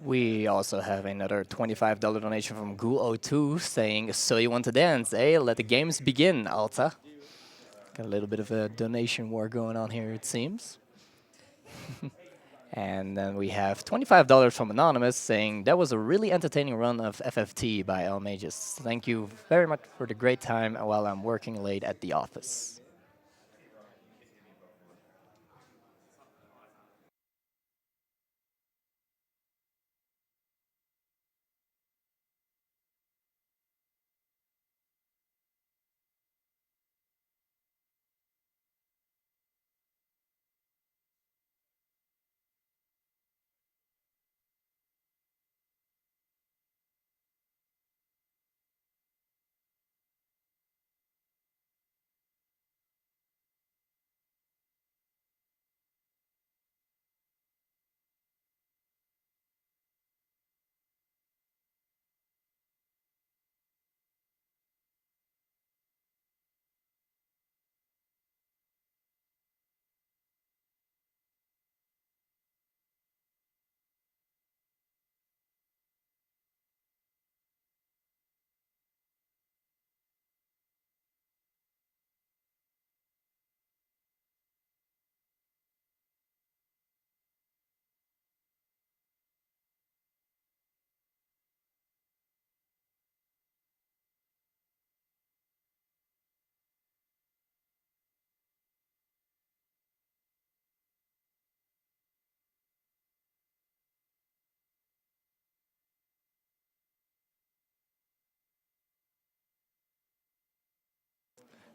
We also have another $25 donation from Ghoul02 saying, "So you want to dance, eh? Let the games begin, Alta." Got a little bit of a donation war going on here, it seems. And then we have $25 from Anonymous saying, "That was a really entertaining run of FFT by El Magus. Thank you very much for the great time while I'm working late at the office."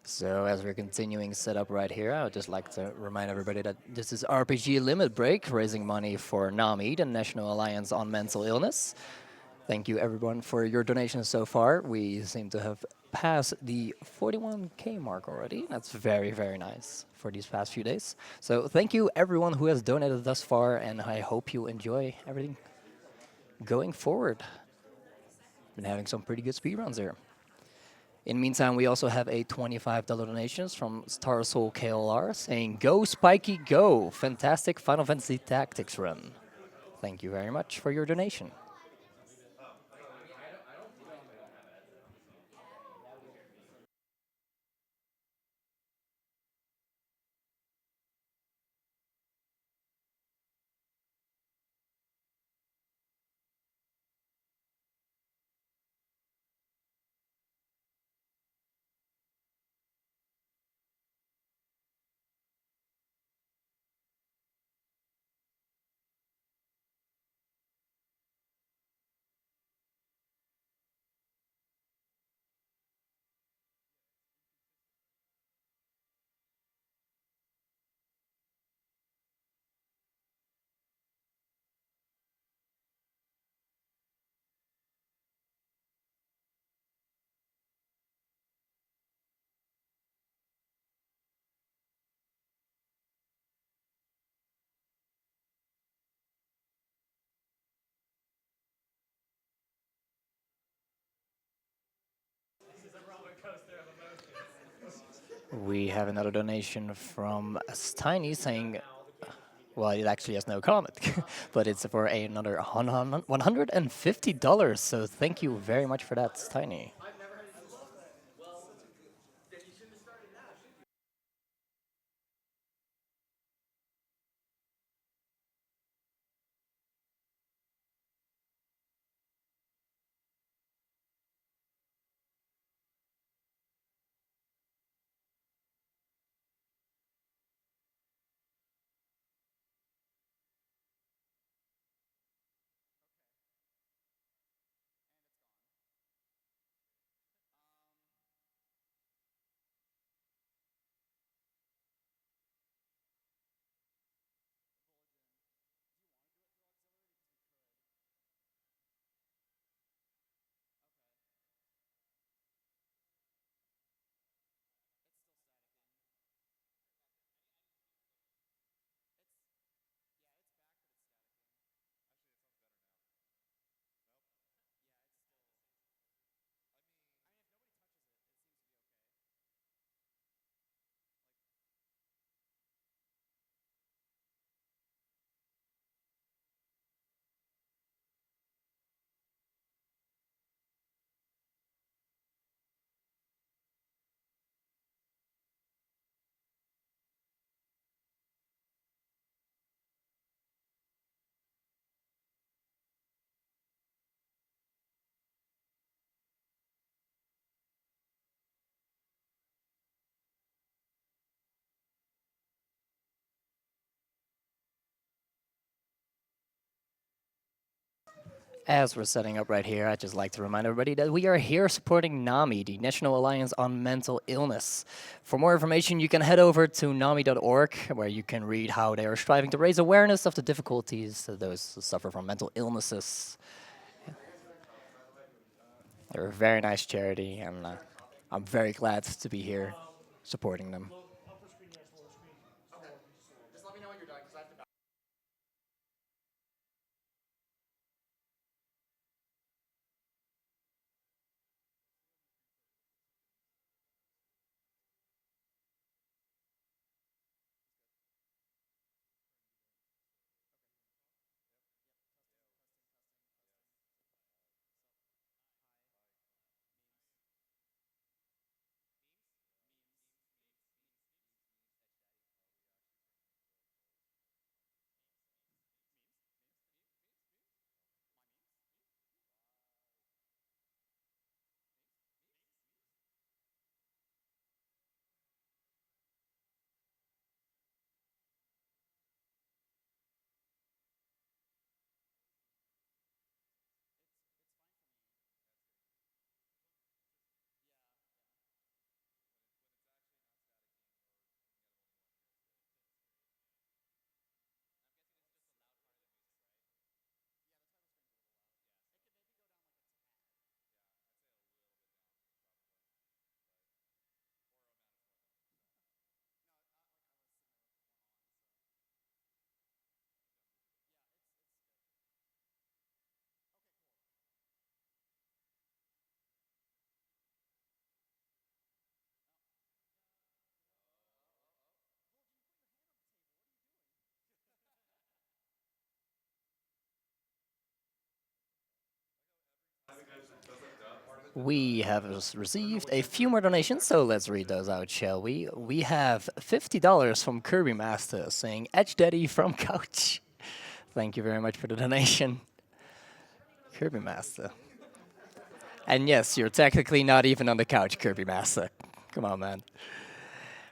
So as we're continuing setup right here, I would just like to remind everybody that this is RPG Limit Break, raising money for NAMI, the National Alliance on Mental Illness. Thank you everyone for your donations so far. We seem to have passed the 41K mark already. That's very, very nice for these past few days. So thank you everyone who has donated thus far, and I hope you enjoy everything going forward. Been having some pretty good speedruns here. In the meantime, we also have a $25 donations from Star Soul KLR saying, "Go Spiky, go! Fantastic Final Fantasy Tactics run." Thank you very much for your donation. We have another donation from Tiny saying, well, it actually has no comment, but it's for another $150. So thank you very much for that, Tiny. As we're setting up right here, I'd just like to remind everybody that we are here supporting NAMI, the National Alliance on Mental Illness. For more information, you can head over to NAMI.org, where you can read how they are striving to raise awareness of the difficulties of those who suffer from mental illnesses. They're a very nice charity, and I'm very glad to be here supporting them. We have received a few more donations, so let's read those out, shall we? We have $50 from Kirby Master saying, Edge Daddy from Couch. Thank you very much for the donation, Kirby Master. And yes, you're technically not even on the couch, Kirby Master. Come on, man.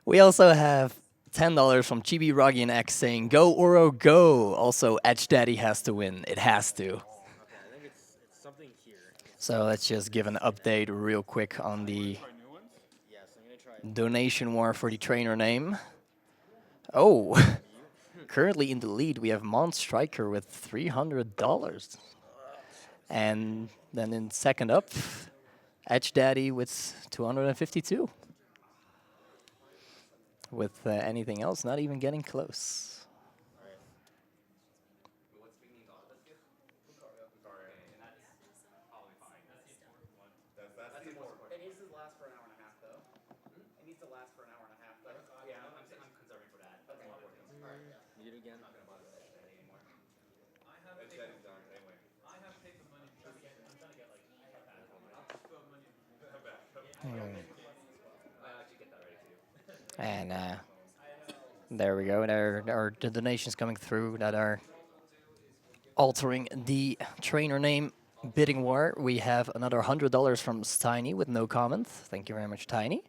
We also have $10 from Chibi Roggy and X saying, Go Oro, go! Also, Edge Daddy has to win. It has to. So let's just give an update real quick on the donation war for the trainer name. Oh, currently in the lead, we have Mon Striker with $300. And then in second up, Edge Daddy with 252. With anything else, not even getting close. And there we go. There are the donations coming through that are altering the trainer name bidding war. We have another $100 from Tiny with no comment. Thank you very much, Tiny.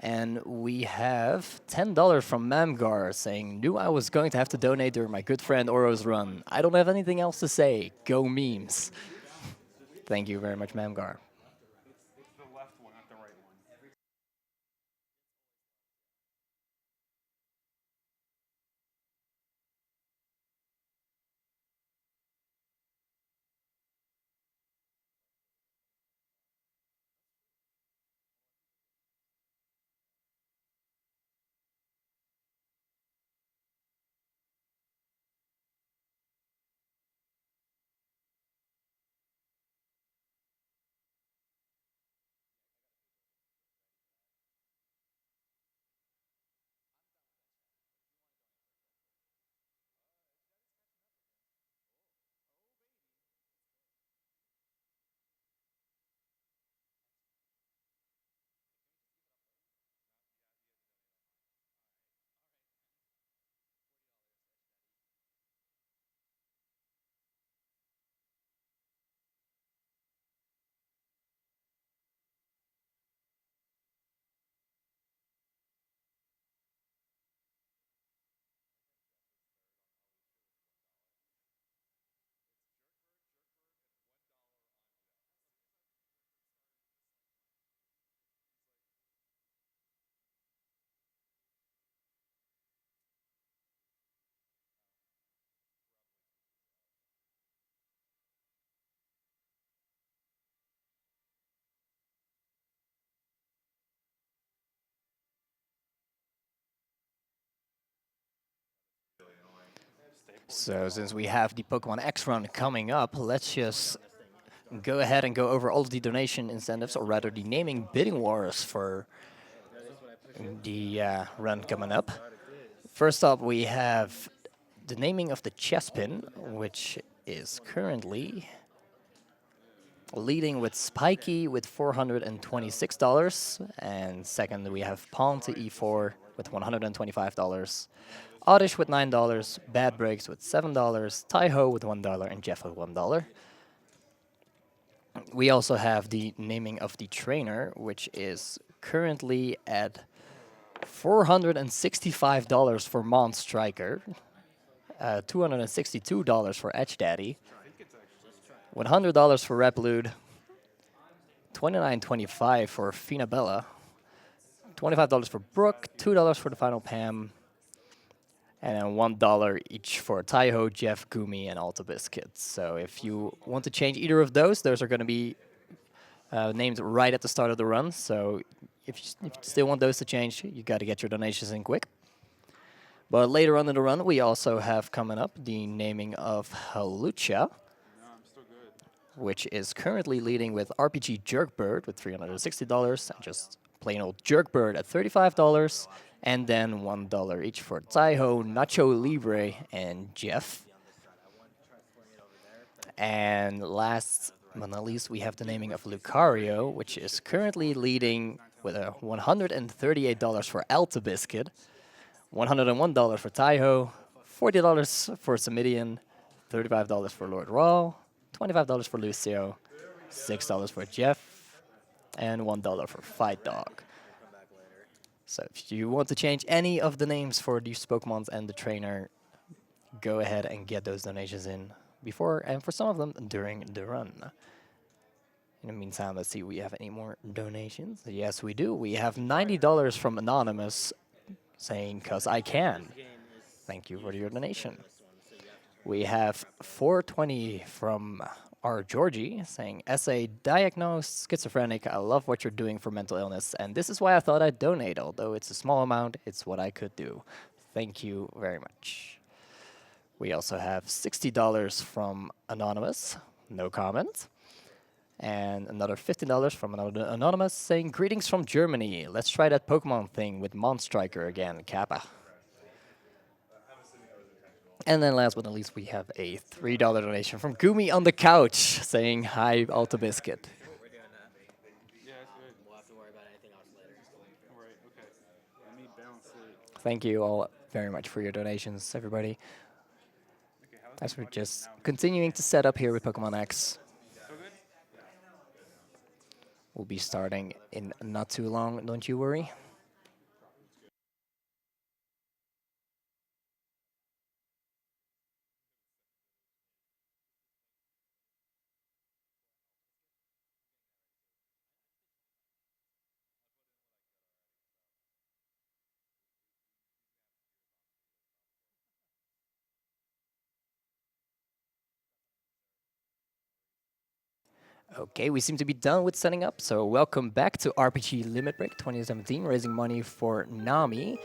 And we have $10 from Mamgar saying, Knew I was going to have to donate during my good friend Oro's run. I don't have anything else to say. Go memes. Thank you very much, Mamgar. So since we have the Pokemon X run coming up, let's just go ahead and go over all of the donation incentives, or rather the naming bidding wars for the run coming up. First up, we have the naming of the Chespin, which is currently leading with Spiky with $426, and second we have Ponte E4 with $125, Oddish with $9, Bad Breaks with $7, Taiho with $1, and Jeff with $1. We also have the naming of the trainer, which is currently at $465 for Mon Striker, $262 for Edge Daddy, $100 for Replude, $29.25 for Finabella, $25 for Brooke, $2 for the final Pam, and then $1 each for Taiho, Jeff, Gumi, and Alta Biscuit. So if you want to change either of those are going to be named right at the start of the run. So if you still want those to change, you got to get your donations in quick. But later on in the run, we also have coming up the naming of Halucha, which is currently leading with RPG Jerkbird with $360, and just plain old Jerkbird at $35, and then $1 each for Taiho, Nacho Libre, and Jeff. And last but not least, we have the naming of Lucario, which is currently leading with a $138 for Alta Biscuit, $101 for Taiho, $40 for Samidian, $35 for Lord Raw, $25 for Lucio, $6 for Jeff, and $1 for Fight Dog. So if you want to change any of the names for these Pokemons and the trainer, go ahead and get those donations in before, and for some of them during the run. In the meantime, let's see if we have any more donations. Yes, we do. We have $90 from Anonymous saying, "'Cause I can." Thank you for your donation. We have $420 from our Georgie saying, "Essay diagnosed schizophrenic. I love what you're doing for mental illness, and this is why I thought I'd donate. Although it's a small amount, it's what I could do. Thank you very much." We also have $60 from Anonymous, no comment. And another $15 from another Anonymous saying, "Greetings from Germany. Let's try that Pokemon thing with Monstriker again, Kappa." And then last but not least, we have a $3 donation from Gumi on the couch saying, "Hi, Alta Biscuit." We're doing that. Yeah, that's good. We'll have to worry about anything else later. All right, okay. Let me balance it. Thank you all very much for your donations, everybody. Okay, how's As the we're podcast just now? continuing to set up here with Pokemon X. So good? We'll be starting in not too long, don't you worry. Okay, we seem to be done with setting up, so welcome back to RPG Limit Break 2017, raising money for Nami.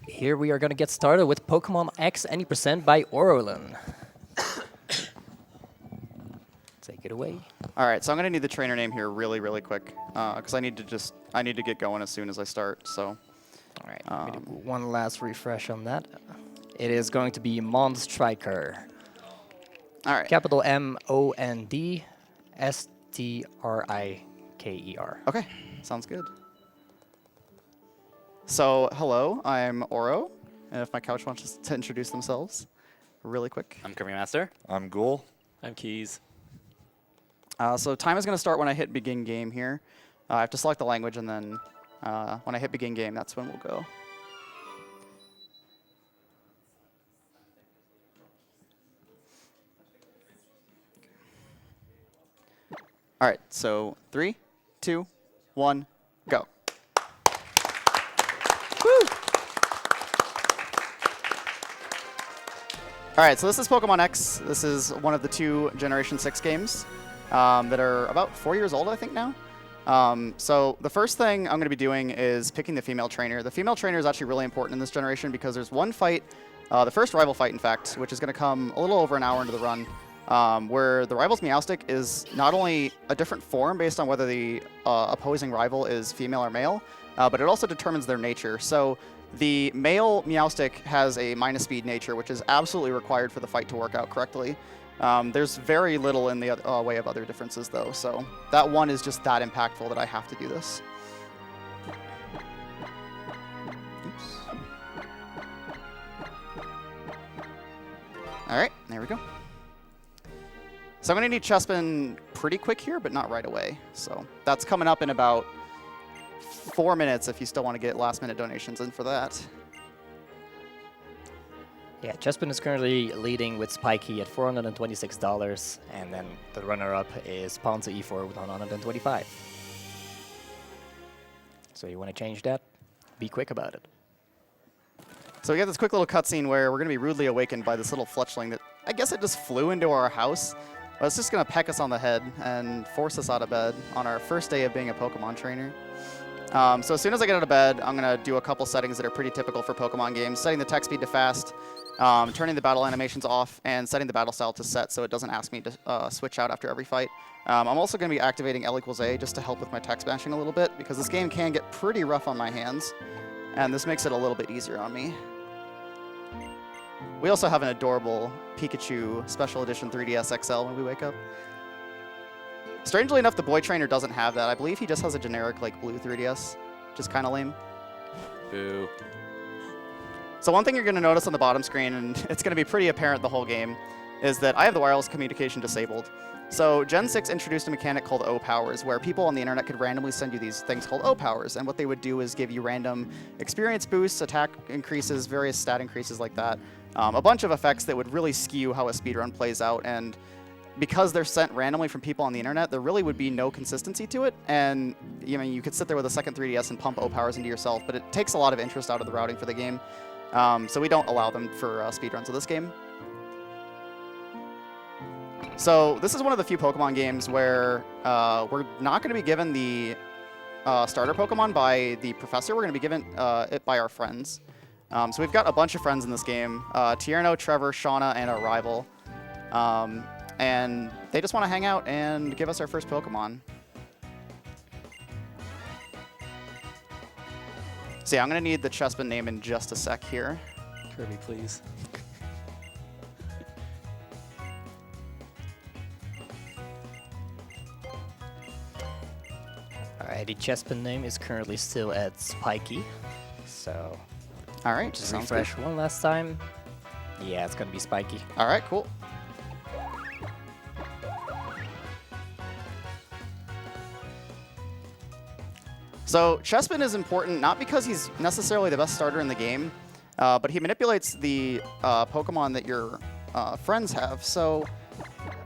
Here we are going to get started with Pokemon X Any Percent by Orolin. Take it away. All right, so I'm gonna need the trainer name here really, really quick, because I need to get going as soon as I start. So, All right, let me do one last refresh on that. It is going to be Monstriker. all right, Capital MONDSTRIKER. okay, sounds good. So, hello, I'm Oro, and if my couch wants to introduce themselves, really quick. I'm Kirby Master. I'm Ghoul. I'm Keys. So time is gonna start when I hit begin game here. I have to select the language, and then when I hit begin game, that's when we'll go. All right, so 3, 2, 1, go. Woo! All right, so this is Pokemon X. This is one of the 2 Generation 6 games that are about 4 years old, I think, now. So the first thing I'm going to be doing is picking the female trainer. The female trainer is actually really important in this generation because there's one fight the first rival fight, in fact, which is going to come a little over an hour into the run, where the rival's Meowstic is not only a different form based on whether the opposing rival is female or male, but it also determines their nature. So the male Meowstic has a minus speed nature, which is absolutely required for the fight to work out correctly. There's very little in the way of other differences, though, so that one is just that impactful that I have to do this. Oops. All right, there we go. So I'm going to need Chespin pretty quick here, but not right away. So that's coming up in about 4 minutes if you still want to get last-minute donations in for that. Yeah, Chespin is currently leading with Spiky at $426, and then the runner-up is Pawn to E4 with $125. So you want to change that? Be quick about it. So we get this quick little cutscene where we're going to be rudely awakened by this little fletchling that I guess it just flew into our house. But it's just going to peck us on the head and force us out of bed on our first day of being a Pokemon trainer. So as soon as I get out of bed, I'm going to do a couple settings that are pretty typical for Pokemon games. Setting the text speed to fast, turning the battle animations off, and setting the battle style to set so it doesn't ask me to switch out after every fight. I'm also going to be activating L=A just to help with my text bashing a little bit, because this game can get pretty rough on my hands, and this makes it a little bit easier on me. We also have an adorable Pikachu Special Edition 3DS XL when we wake up. Strangely enough, the boy trainer doesn't have that. I believe he just has a generic like blue 3DS, which is kind of lame. Boo. So one thing you're going to notice on the bottom screen, and it's going to be pretty apparent the whole game, is that I have the wireless communication disabled. So Gen 6 introduced a mechanic called O-Powers, where people on the internet could randomly send you these things called O-Powers, and what they would do is give you random experience boosts, attack increases, various stat increases like that. A bunch of effects that would really skew how a speedrun plays out, and because they're sent randomly from people on the internet, there really would be no consistency to it, and you could sit there with a second 3DS and pump O-Powers into yourself, but it takes a lot of interest out of the routing for the game, so we don't allow them for speedruns of this game. So this is one of the few Pokemon games where we're not going to be given the starter Pokemon by the professor. We're going to be given it by our friends. So we've got a bunch of friends in this game. Tierno, Trevor, Shauna, and our rival. And they just want to hang out and give us our first Pokemon. So yeah, I'm going to need the Chespin name in just a sec here. Kirby, please. Alright, the Chespin name is currently still at Spiky, so All right, just sounds refresh good. one last time. Yeah, it's gonna be Spiky. All right, cool. So Chespin is important not because he's necessarily the best starter in the game, but he manipulates the Pokemon that your friends have. So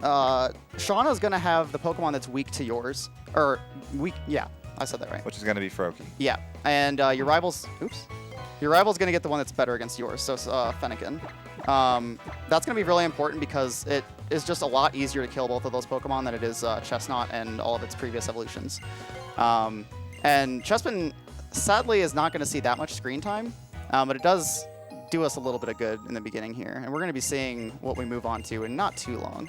Shauna's going to have the Pokemon that's weak to yours. Or weak, yeah, I said that right. Which is going to be Froakie. Yeah, and your rival's, your rival's going to get the one that's better against yours, so Fennekin. That's going to be really important because it is just a lot easier to kill both of those Pokemon than it is Chestnut and all of its previous evolutions. And Chespin, sadly, is not going to see that much screen time, but it does do us a little bit of good in the beginning here. And we're going to be seeing what we move on to in not too long.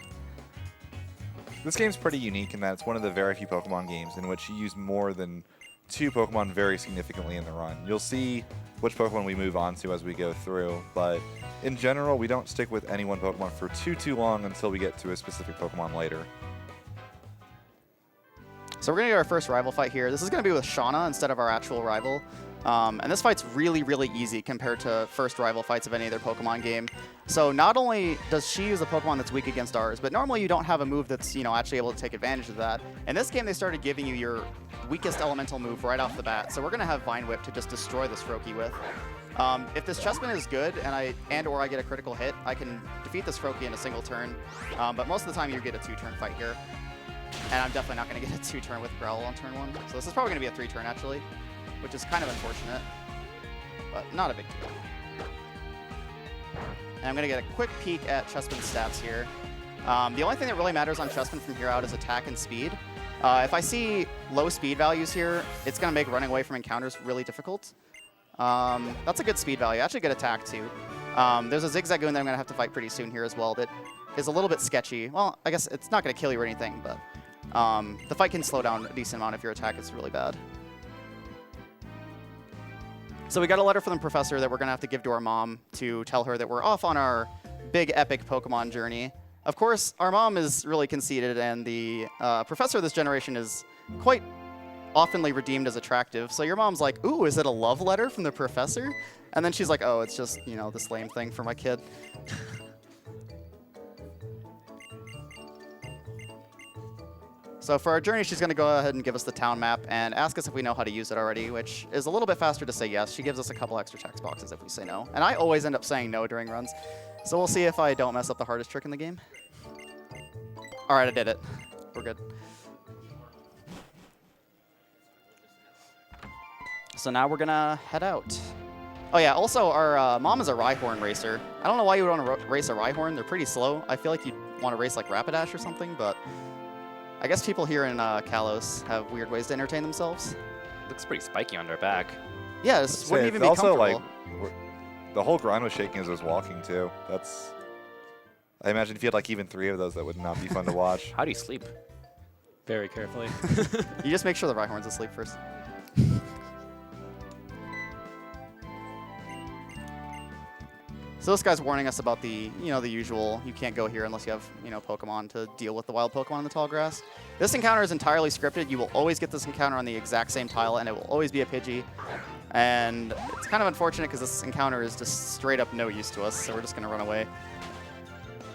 This game's pretty unique in that it's one of the very few Pokemon games in which you use more than 2 Pokemon very significantly in the run. You'll see which Pokemon we move on to as we go through, but in general, we don't stick with any one Pokemon for too long until we get to a specific Pokemon later. So we're going to get our first rival fight here. This is going to be with Shauna instead of our actual rival. And this fight's really, really easy compared to first rival fights of any other Pokemon game. So not only does she use a Pokemon that's weak against ours, but normally you don't have a move that's actually able to take advantage of that. In this game, they started giving you your weakest elemental move right off the bat. So we're going to have Vine Whip to just destroy this Froakie with. If this Chespin is good or I get a critical hit, I can defeat this Froakie in a single turn. But most of the time you get a 2-turn fight here. And I'm definitely not going to get a 2-turn with Growl on turn 1. So this is probably going to be a 3-turn, actually, which is kind of unfortunate, but not a big deal. And I'm going to get a quick peek at Chespin's stats here. The only thing that really matters on Chespin from here out is attack and speed. If I see low speed values here, it's going to make running away from encounters really difficult. That's a good speed value. Actually, good attack, too. There's a Zigzagoon that I'm going to have to fight pretty soon here as well that is a little bit sketchy. Well, I guess it's not going to kill you or anything, but the fight can slow down a decent amount if your attack is really bad. So we got a letter from the professor that we're going to have to give to our mom to tell her that we're off on our big epic Pokemon journey. Of course, our mom is really conceited, and the professor of this generation is quite oftenly redeemed as attractive. So your mom's like, ooh, is it a love letter from the professor? And then she's like, oh, it's just, you know, this lame thing for my kid. So for our journey, she's going to go ahead and give us the town map and ask us if we know how to use it already, which is a little bit faster to say yes. She gives us a couple extra text boxes if we say no. And I always end up saying no during runs. So we'll see if I don't mess up the hardest trick in the game. All right, I did it. We're good. So now we're going to head out. Oh, yeah. Also, our mom is a Rhyhorn racer. I don't know why you would want to race a Rhyhorn. They're pretty slow. I feel like you'd want to race like Rapidash or something, but I guess people here in Kalos have weird ways to entertain themselves. Looks pretty spiky on their back. Yeah, this wouldn't even be also comfortable. like the whole ground was shaking as I was walking too. That's. I imagine if you had like even 3 of those, that would not be fun to watch. How do you sleep? Very carefully. You just make sure the Rhyhorn's asleep first. So this guy's warning us about the, the usual, you can't go here unless you have, Pokemon to deal with the wild Pokemon in the tall grass. This encounter is entirely scripted. You will always get this encounter on the exact same tile, and it will always be a Pidgey. And it's kind of unfortunate because this encounter is just straight up no use to us, so we're just going to run away.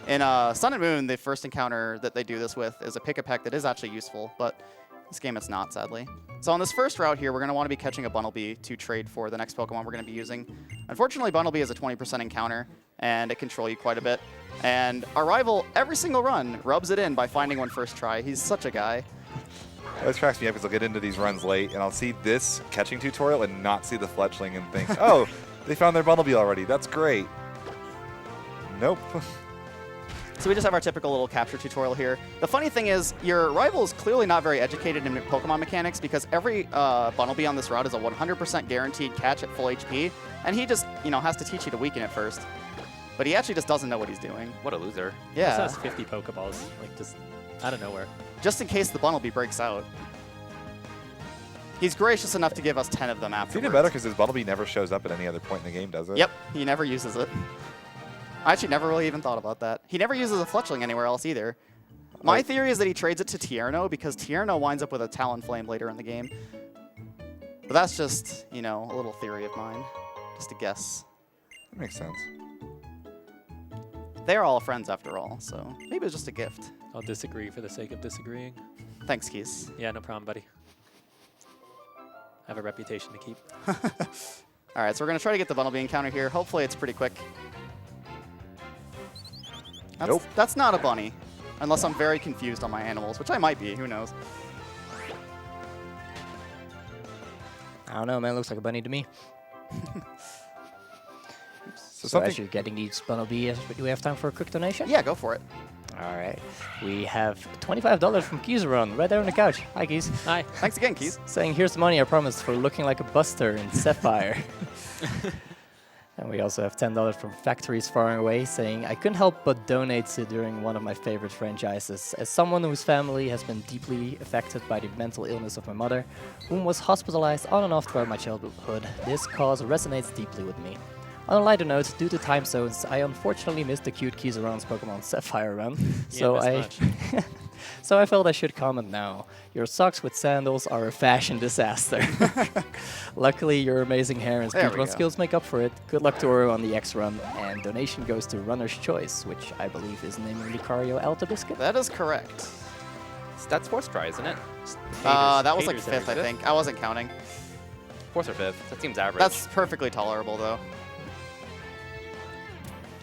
In Sun and Moon, the first encounter that they do this with is a Pick-a-Peck that is actually useful, but this game it's not, sadly. So on this first route here, we're going to want to be catching a Bunnelby to trade for the next Pokemon we're going to be using. Unfortunately, Bunnelby is a 20% encounter, and it can troll you quite a bit. And our rival, every single run, rubs it in by finding one first try. He's such a guy. That cracks me up because I'll get into these runs late, and I'll see this catching tutorial and not see the Fletchling and think, oh, they found their Bunnelby already. That's great. Nope. So we just have our typical little capture tutorial here. The funny thing is, your rival is clearly not very educated in Pokemon mechanics because every Bunnelby on this route is a 100% guaranteed catch at full HP, and he just, has to teach you to weaken it first. But he actually just doesn't know what he's doing. What a loser. Yeah. This has 50 Pokeballs, like just out of nowhere. Just in case the Bunnelby breaks out. He's gracious enough to give us 10 of them afterwards. It's even better because his Bunnelby never shows up at any other point in the game, does it? Yep, he never uses it. I actually never really even thought about that. He never uses a Fletchling anywhere else either. My theory is that he trades it to Tierno because Tierno winds up with a Talonflame later in the game. But that's just, a little theory of mine. Just a guess. That makes sense. They're all friends after all, so maybe it was just a gift. I'll disagree for the sake of disagreeing. Thanks, Keys. Yeah, no problem, buddy. I have a reputation to keep. All right, so we're going to try to get the Bunnelby encounter here. Hopefully it's pretty quick. Nope. That's not a bunny, unless I'm very confused on my animals, which I might be. Who knows? I don't know, man. Looks like a bunny to me. So as you're getting these Bunnelby, do we have time for a quick donation? Yeah, go for it. All right. We have $25 from Keizaron right there on the couch. Hi, Keys. Hi. Thanks again, Keys. Saying, here's the money I promised for looking like a Buster in Sapphire. And we also have $10 from Factories Far Away, saying, I couldn't help but donate to during one of my favorite franchises. As someone whose family has been deeply affected by the mental illness of my mother, whom was hospitalized on and off throughout my childhood, this cause resonates deeply with me. On a lighter note, due to time zones, I unfortunately missed the cute Keizaron's Pokemon Sapphire run. So I felt I should comment now. Your socks with sandals are a fashion disaster. Luckily, your amazing hair and speedrun skills make up for it. Good luck to Ouro on the X run, and donation goes to Runner's Choice, which I believe is naming Lucario Alta Biscuit. That is correct. That's 4th try, isn't it? That was like haters 5th, I think. I wasn't counting. 4th or 5th. That seems average. That's perfectly tolerable, though.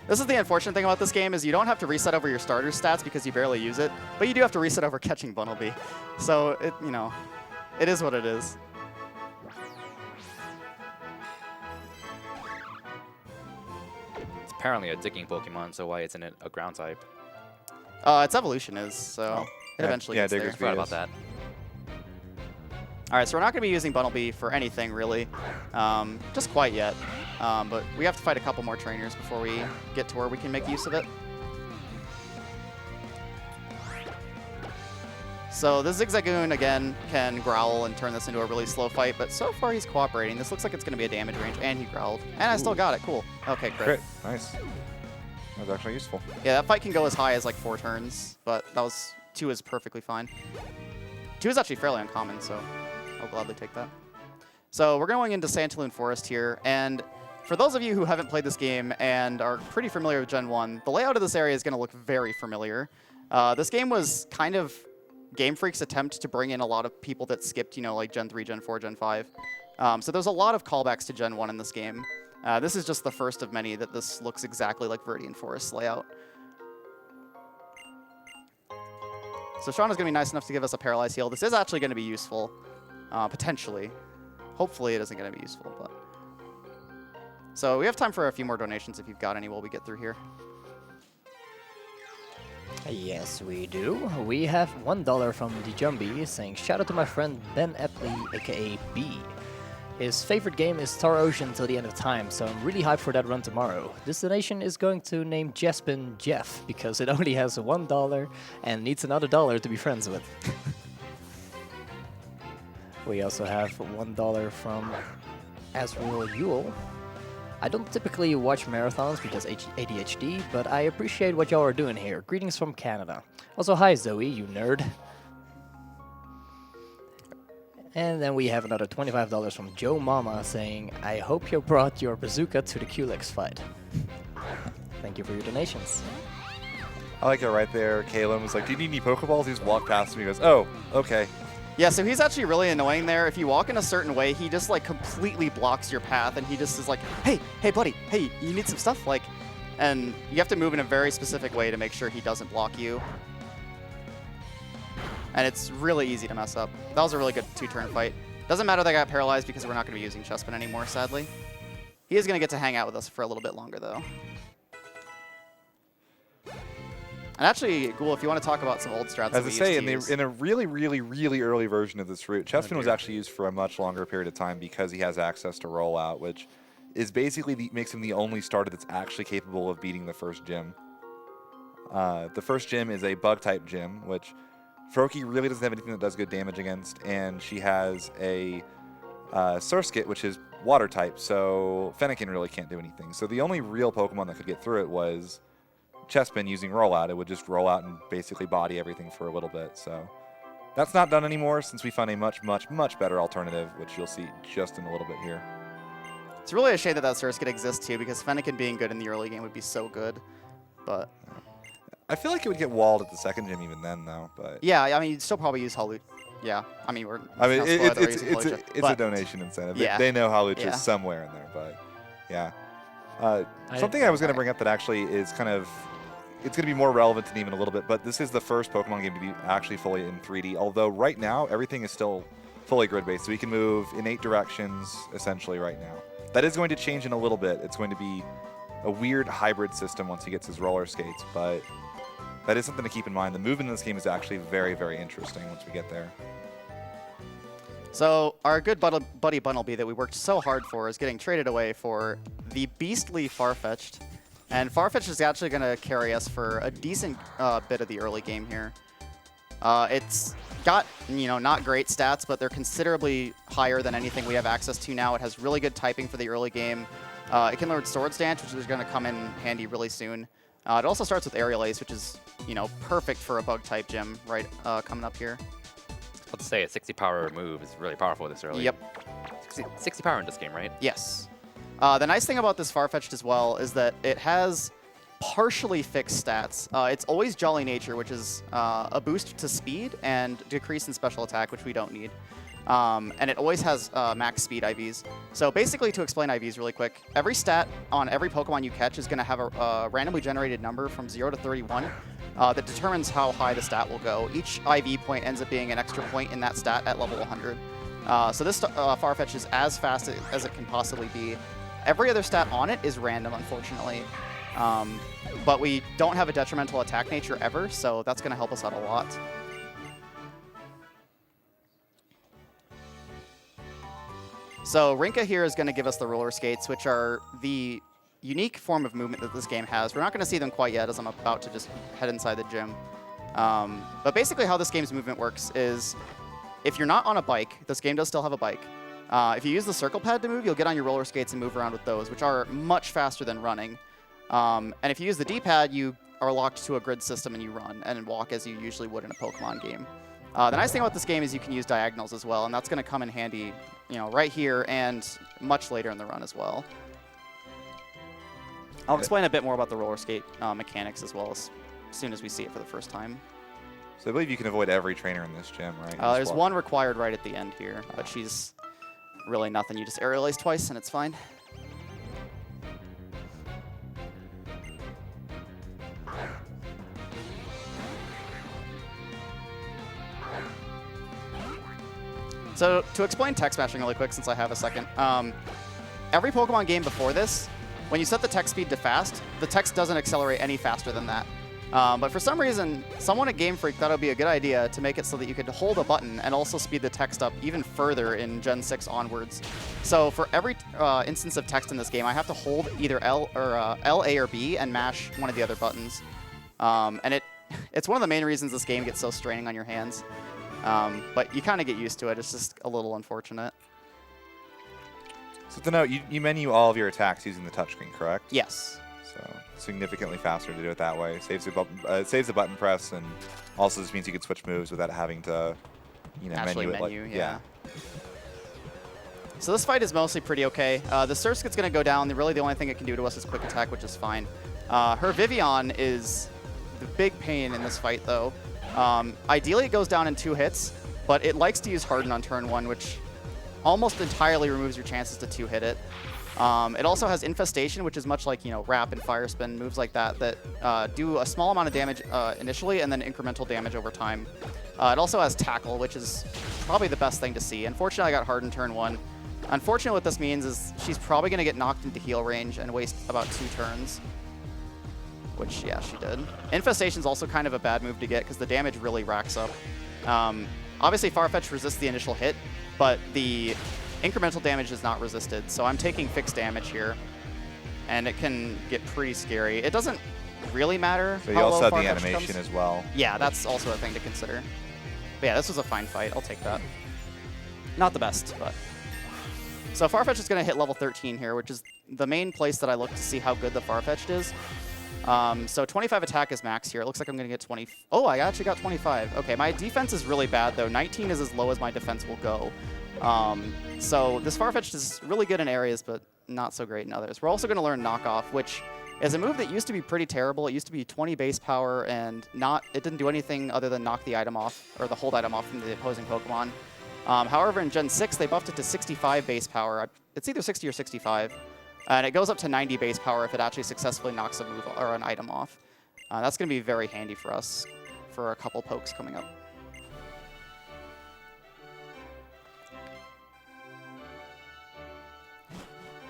This is the unfortunate thing about this game is you don't have to reset over your starter stats because you barely use it, but you do have to reset over catching Bunnelby. So, it is what it is. It's apparently a digging Pokemon, so why isn't it a ground type? Its evolution is, so it Yeah, eventually yeah, gets there. Digger's I forgot about that. All right, so we're not going to be using Bunnelby for anything, really. Just quite yet. But we have to fight a couple more trainers before we get to where we can make use of it. So this Zigzagoon, again, can growl and turn this into a really slow fight, but so far he's cooperating. This looks like it's going to be a damage range, and he growled. And I still got it. Cool. Okay, crit. Crit. Nice. That was actually useful. Yeah, that fight can go as high as like 4 turns, but that was 2 is perfectly fine. 2 is actually fairly uncommon, so I'll gladly take that. So we're going into Santaloon Forest here, and for those of you who haven't played this game and are pretty familiar with Gen 1, the layout of this area is going to look very familiar. This game was kind of Game Freak's attempt to bring in a lot of people that skipped, you know, like Gen 3, Gen 4, Gen 5. So there's a lot of callbacks to Gen 1 in this game. This is just the first of many that this looks exactly like Viridian Forest's layout. So Shauna's going to be nice enough to give us a Paralyze Heal. This is actually going to be useful, potentially. Hopefully it isn't going to be useful, but... So we have time for a few more donations if you've got any while we get through here. Yes, we do. We have $1 from Djumbi saying, shout out to my friend Ben Epley, aka B. His favorite game is Star Ocean till the end of time, so I'm really hyped for that run tomorrow. This donation is going to name Jespin Jeff, because it only has $1 and needs another dollar to be friends with. We also have $1 from Azrael Yule. I don't typically watch marathons because ADHD, but I appreciate what y'all are doing here. Greetings from Canada. Also, hi Zoe, you nerd. And then we have another $25 from Joe Mama saying, I hope you brought your bazooka to the Culex fight. Thank you for your donations. I like it right there. Kalen was like, do you need any Pokeballs? He just walked past me and goes, oh, okay. Yeah, so he's actually really annoying there. If you walk in a certain way, he just like completely blocks your path, and he just is like, hey, buddy, hey, you need some stuff? Like, and you have to move in a very specific way to make sure he doesn't block you. And it's really easy to mess up. That was a really good 2-turn fight. Doesn't matter that I got paralyzed because we're not going to be using Chespin anymore, sadly. He is going to get to hang out with us for a little bit longer, though. And actually, Ghoul, if you want to talk about some old strats As I say, in a really, really, really early version of this route, Chespin was actually used for a much longer period of time because he has access to rollout, which is basically makes him the only starter that's actually capable of beating the first gym. The first gym is a bug-type gym, which Froakie really doesn't have anything that does good damage against, and she has a Surskit, which is water-type, so Fennekin really can't do anything. So the only real Pokemon that could get through it was Chespin using rollout. It would just roll out and basically body everything for a little bit. So that's not done anymore since we found a much, much, much better alternative, which you'll see just in a little bit here. It's really a shame that Surskit exists too, because Fennekin being good in the early game would be so good. But I feel like it would get walled at the second gym even then, though. But yeah, I mean, you'd still probably use Hawlucha. Yeah, I mean, it's a donation incentive. Yeah. They know Hawlucha is somewhere in there, but yeah. Something I was going to bring up that actually is kind of, it's going to be more relevant to even a little bit, but this is the first Pokemon game to be actually fully in 3D, although right now everything is still fully grid-based, so we can move in 8 directions essentially right now. That is going to change in a little bit. It's going to be a weird hybrid system once he gets his roller skates, but that is something to keep in mind. The movement in this game is actually very, very interesting once we get there. So our good buddy Bunnelby that we worked so hard for is getting traded away for the beastly Farfetch'd. And Farfetch'd is actually going to carry us for a decent bit of the early game here. It's got, you know, not great stats, but they're considerably higher than anything we have access to now. It has really good typing for the early game. It can learn Swords Dance, which is going to come in handy really soon. It also starts with Aerial Ace, which is, you know, perfect for a bug-type gym right coming up here. Let's say a 60 power move is really powerful this early. Yep. 60 power in this game, right? Yes. The nice thing about this Farfetch'd as well is that it has partially fixed stats. It's always Jolly Nature, which is a boost to speed and decrease in special attack, which we don't need. And it always has max speed IVs. So basically, to explain IVs really quick, every stat on every Pokemon you catch is going to have a randomly generated number from 0 to 31 that determines how high the stat will go. Each IV point ends up being an extra point in that stat at level 100. So this Farfetch'd is as fast as it can possibly be. Every other stat on it is random, unfortunately. But we don't have a detrimental attack nature ever, so that's going to help us out a lot. So Rinka here is going to give us the roller skates, which are the unique form of movement that this game has. We're not going to see them quite yet as I'm about to just head inside the gym. But basically how this game's movement works is if you're not on a bike, this game does still have a bike. If you use the circle pad to move, you'll get on your roller skates and move around with those, which are much faster than running. And if you use the D-pad, you are locked to a grid system and you run and walk as you usually would in a Pokemon game. The nice thing about this game is you can use diagonals as well, and that's going to come in handy, right here and much later in the run as well. I'll explain a bit more about the roller skate mechanics as well as soon as we see it for the first time. So I believe you can avoid every trainer in this gym, right? There's one required right at the end here, but she's really nothing. You just aerial ace twice and it's fine. So to explain tech smashing really quick, since I have a second, every Pokemon game before this, when you set the tech speed to fast, the text doesn't accelerate any faster than that. But for some reason, someone at Game Freak thought it would be a good idea to make it so that you could hold a button and also speed the text up even further in Gen 6 onwards. So for every instance of text in this game, I have to hold either L, A, or B and mash one of the other buttons. And it's one of the main reasons this game gets so straining on your hands. But you kind of get used to it. It's just a little unfortunate. So to note, you menu all of your attacks using the touchscreen, correct? Yes. So significantly faster to do it that way. Saves the button press, and also this means you can switch moves without having to, Actually menu it. yeah. So this fight is mostly pretty okay. The Surskit's going to go down. Really, the only thing it can do to us is quick attack, which is fine. Her Vivian is the big pain in this fight, though. Ideally, it goes down in 2 hits, but it likes to use Harden on turn 1, which almost entirely removes your chances to 2-hit it. It also has Infestation, which is much like, Wrap and Fire Spin, moves like that do a small amount of damage initially and then incremental damage over time. It also has Tackle, which is probably the best thing to see. Unfortunately, I got Harden turn 1. Unfortunately, what this means is she's probably going to get knocked into heal range and waste about 2 turns. Which, yeah, she did. Infestation's also kind of a bad move to get because the damage really racks up. Obviously, Farfetch resists the initial hit, but the incremental damage is not resisted, so I'm taking fixed damage here, and it can get pretty scary. It doesn't really matter So you how also low have the Farfetch animation comes. as well. Yeah, that's also a thing to consider. But yeah, this was a fine fight. I'll take that. Not the best, but... So Farfetch is going to hit level 13 here, which is the main place that I look to see how good the Farfetch'd is. So 25 attack is max here. It looks like I'm going to get 20. Oh, I actually got 25. Okay, my defense is really bad, though. 19 is as low as my defense will go. So this Farfetch'd is really good in areas, but not so great in others. We're also going to learn Knockoff, which is a move that used to be pretty terrible. It used to be 20 base power, and it didn't do anything other than knock the item off, or the hold item off from the opposing Pokemon. However, in Gen 6, they buffed it to 65 base power. It's either 60 or 65. And it goes up to 90 base power if it actually successfully knocks a move or an item off. That's going to be very handy for us for a couple pokes coming up.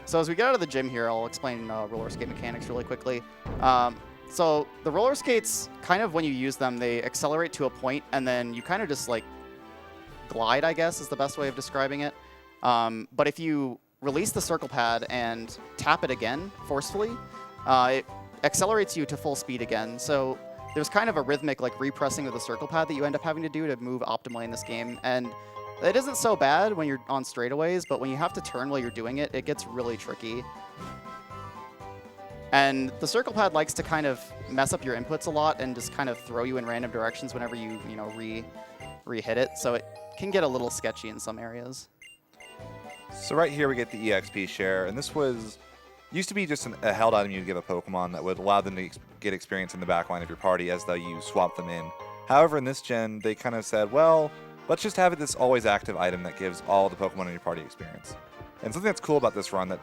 So as we get out of the gym here, I'll explain roller skate mechanics really quickly. So the roller skates, kind of when you use them, they accelerate to a point, and then you kind of just like glide, I guess, is the best way of describing it. But if you release the circle pad and tap it again forcefully, it accelerates you to full speed again. So there's kind of a rhythmic like repressing of the circle pad that you end up having to do to move optimally in this game. And it isn't so bad when you're on straightaways, but when you have to turn while you're doing it, it gets really tricky. And the circle pad likes to kind of mess up your inputs a lot and just kind of throw you in random directions whenever you re-hit it. So it can get a little sketchy in some areas. So right here we get the EXP share, and this used to be just a held item you'd give a Pokemon that would allow them to get experience in the back line of your party as though you swap them in. However, in this gen, they kind of said, well, let's just have it this always active item that gives all the Pokemon in your party experience. And something that's cool about this run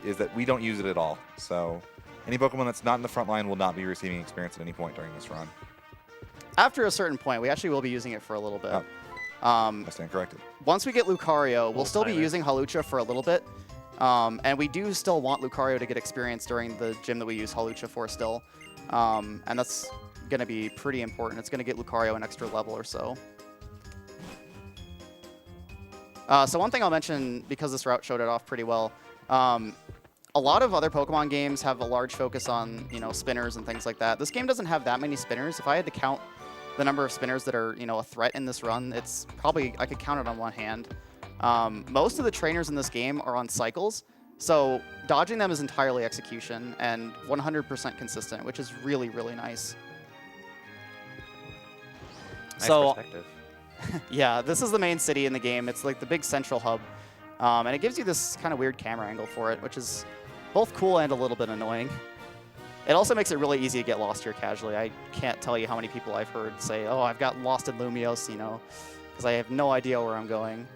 is that we don't use it at all. So any Pokemon that's not in the front line will not be receiving experience at any point during this run. After a certain point, we actually will be using it for a little bit. Oh. I stand corrected. Once we get Lucario, we'll still be using Hawlucha for a little bit. And we do still want Lucario to get experience during the gym that we use Hawlucha for still. And that's going to be pretty important. It's going to get Lucario an extra level or so. So one thing I'll mention, because this route showed it off pretty well, a lot of other Pokemon games have a large focus on, spinners and things like that. This game doesn't have that many spinners. If I had to count the number of spinners that are, a threat in this run, it's probably, I could count it on one hand. Most of the trainers in this game are on cycles, so dodging them is entirely execution and 100% consistent, which is really, really nice. Nice So, perspective. yeah, this is the main city in the game. It's like the big central hub, and it gives you this kind of weird camera angle for it, which is both cool and a little bit annoying. It also makes it really easy to get lost here casually. I can't tell you how many people I've heard say, oh, I've got lost in Lumios, because I have no idea where I'm going.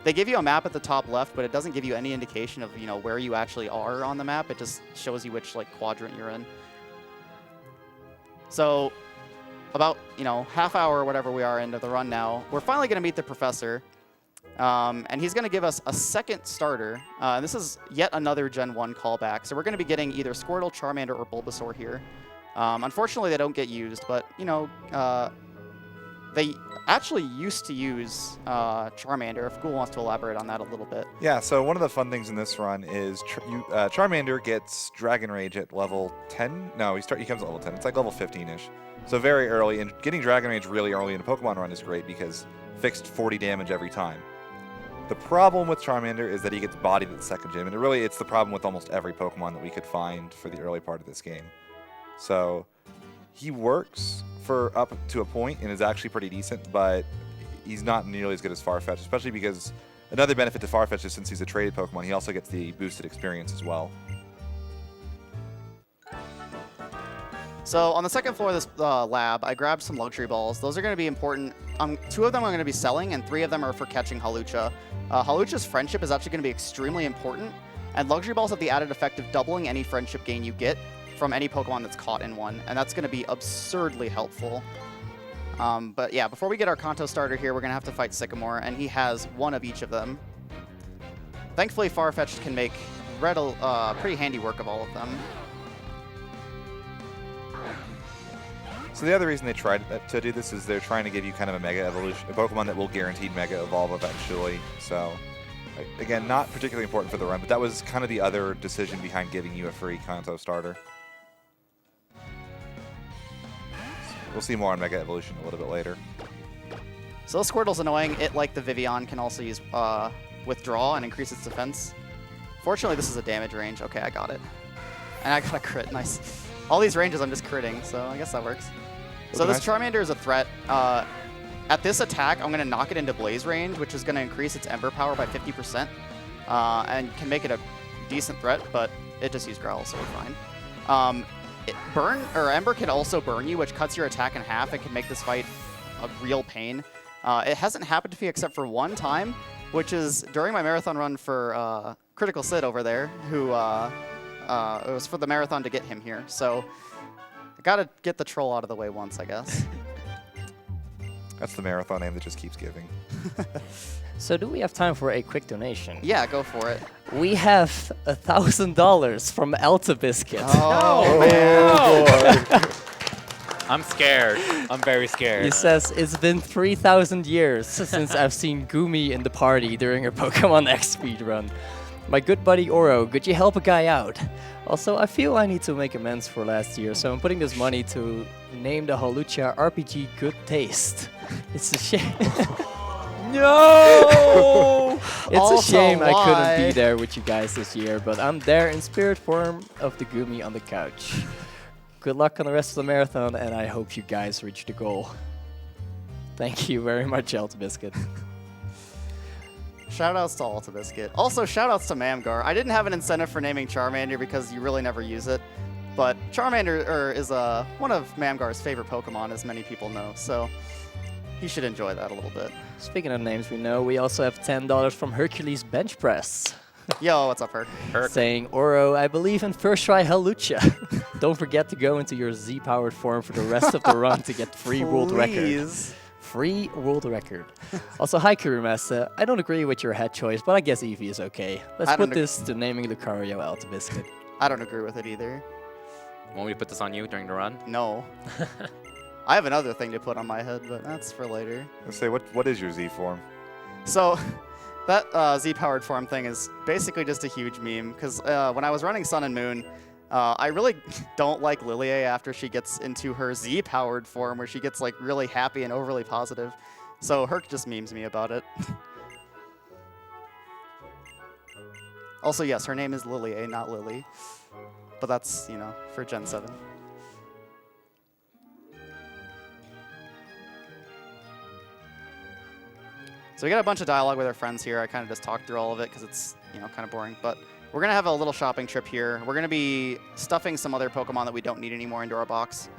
They give you a map at the top left, but it doesn't give you any indication of, where you actually are on the map. It just shows you which, quadrant you're in. So about, half hour or whatever we are into the run now, we're finally going to meet the professor. And he's going to give us a second starter. This is yet another Gen 1 callback. So we're going to be getting either Squirtle, Charmander, or Bulbasaur here. Unfortunately, they don't get used, but, they actually used to use Charmander, if Ghoul wants to elaborate on that a little bit. Yeah, so one of the fun things in this run is Charmander gets Dragon Rage at level 10. No, he comes at level 10. It's like level 15-ish. So very early, and getting Dragon Rage really early in a Pokemon run is great because fixed 40 damage every time. The problem with Charmander is that he gets bodied at the second gym, and it's the problem with almost every Pokemon that we could find for the early part of this game. So he works for up to a point and is actually pretty decent, but he's not nearly as good as Farfetch'd, especially because another benefit to Farfetch'd is since he's a traded Pokemon, he also gets the boosted experience as well. So on the second floor of this lab, I grabbed some luxury balls. Those are going to be important. 2 of them I'm going to be selling, and 3 of them are for catching Hawlucha. Hawlucha's friendship is actually going to be extremely important, and luxury balls have the added effect of doubling any friendship gain you get from any Pokemon that's caught in one, and that's going to be absurdly helpful. But yeah, before we get our Kanto starter here, we're going to have to fight Sycamore, and he has 1 of each of them. Thankfully, Farfetch'd can make pretty handy work of all of them. So the other reason they tried to do this is they're trying to give you kind of a Mega Evolution, a Pokemon that will guaranteed Mega Evolve eventually. So, again, not particularly important for the run, but that was kind of the other decision behind giving you a free Kanto starter. So we'll see more on Mega Evolution a little bit later. So Squirtle's annoying. It, like the Vivian, can also use Withdraw and increase its defense. Fortunately, this is a damage range. Okay, I got it. And I got a crit. Nice. All these ranges I'm just critting, so I guess that works. So this Charmander is a threat. At this attack, I'm going to knock it into Blaze range, which is going to increase its Ember power by 50%, and can make it a decent threat, but it just used Growl, so we're fine. Ember can also burn you, which cuts your attack in half and can make this fight a real pain. It hasn't happened to me except for one time, which is during my marathon run for Critical Sid over there, who it was for the marathon to get him here. So I got to get the troll out of the way once, I guess. That's the marathon name that just keeps giving. So do we have time for a quick donation? Yeah, go for it. We have $1,000 from Alta Biscuit. Oh, man. I'm scared. I'm very scared. He says, it's been 3,000 years since I've seen Gumi in the party during a Pokemon X speedrun. My good buddy Ouro, could you help a guy out? Also, I feel I need to make amends for last year, so I'm putting this money to name the Hawlucha RPG Good Taste. It's a shame. No! It's Also, a shame I couldn't why? be there with you guys this year, but I'm there in spirit form of the Gumi on the couch. Good luck on the rest of the marathon, and I hope you guys reach the goal. Thank you very much, Alta Biscuit. Shoutouts to Alta Biscuit. Also, shoutouts to Mamgar. I didn't have an incentive for naming Charmander because you really never use it. But Charmander is one of Mamgar's favorite Pokemon, as many people know. So he should enjoy that a little bit. Speaking of names we know, we also have $10 from Hercules Bench Press. Yo, what's up, Herc? Saying, Ouro, I believe in first try Hawlucha. Don't forget to go into your Z-powered form for the rest of the run to get free world record. Please. Free world record. Also, hi Kurumasa. I don't agree with your head choice, but I guess Eevee is okay. Let's put this to naming Lucario Alta Biscuit. I don't agree with it either. Want me to put this on you during the run? No. I have another thing to put on my head, but that's for later. Let's say, what is your Z form? So that Z-powered form thing is basically just a huge meme, because when I was running Sun and Moon, I really don't like Lilia after she gets into her Z-powered form, where she gets like really happy and overly positive. So Herc just memes me about it. Also, yes, her name is Lilia, not Lily. But that's, you know, for Gen 7. So we got a bunch of dialogue with our friends here. I kind of just talked through all of it because it's, you know, kind of boring. But we're going to have a little shopping trip here. We're going to be stuffing some other Pokemon that we don't need anymore into our box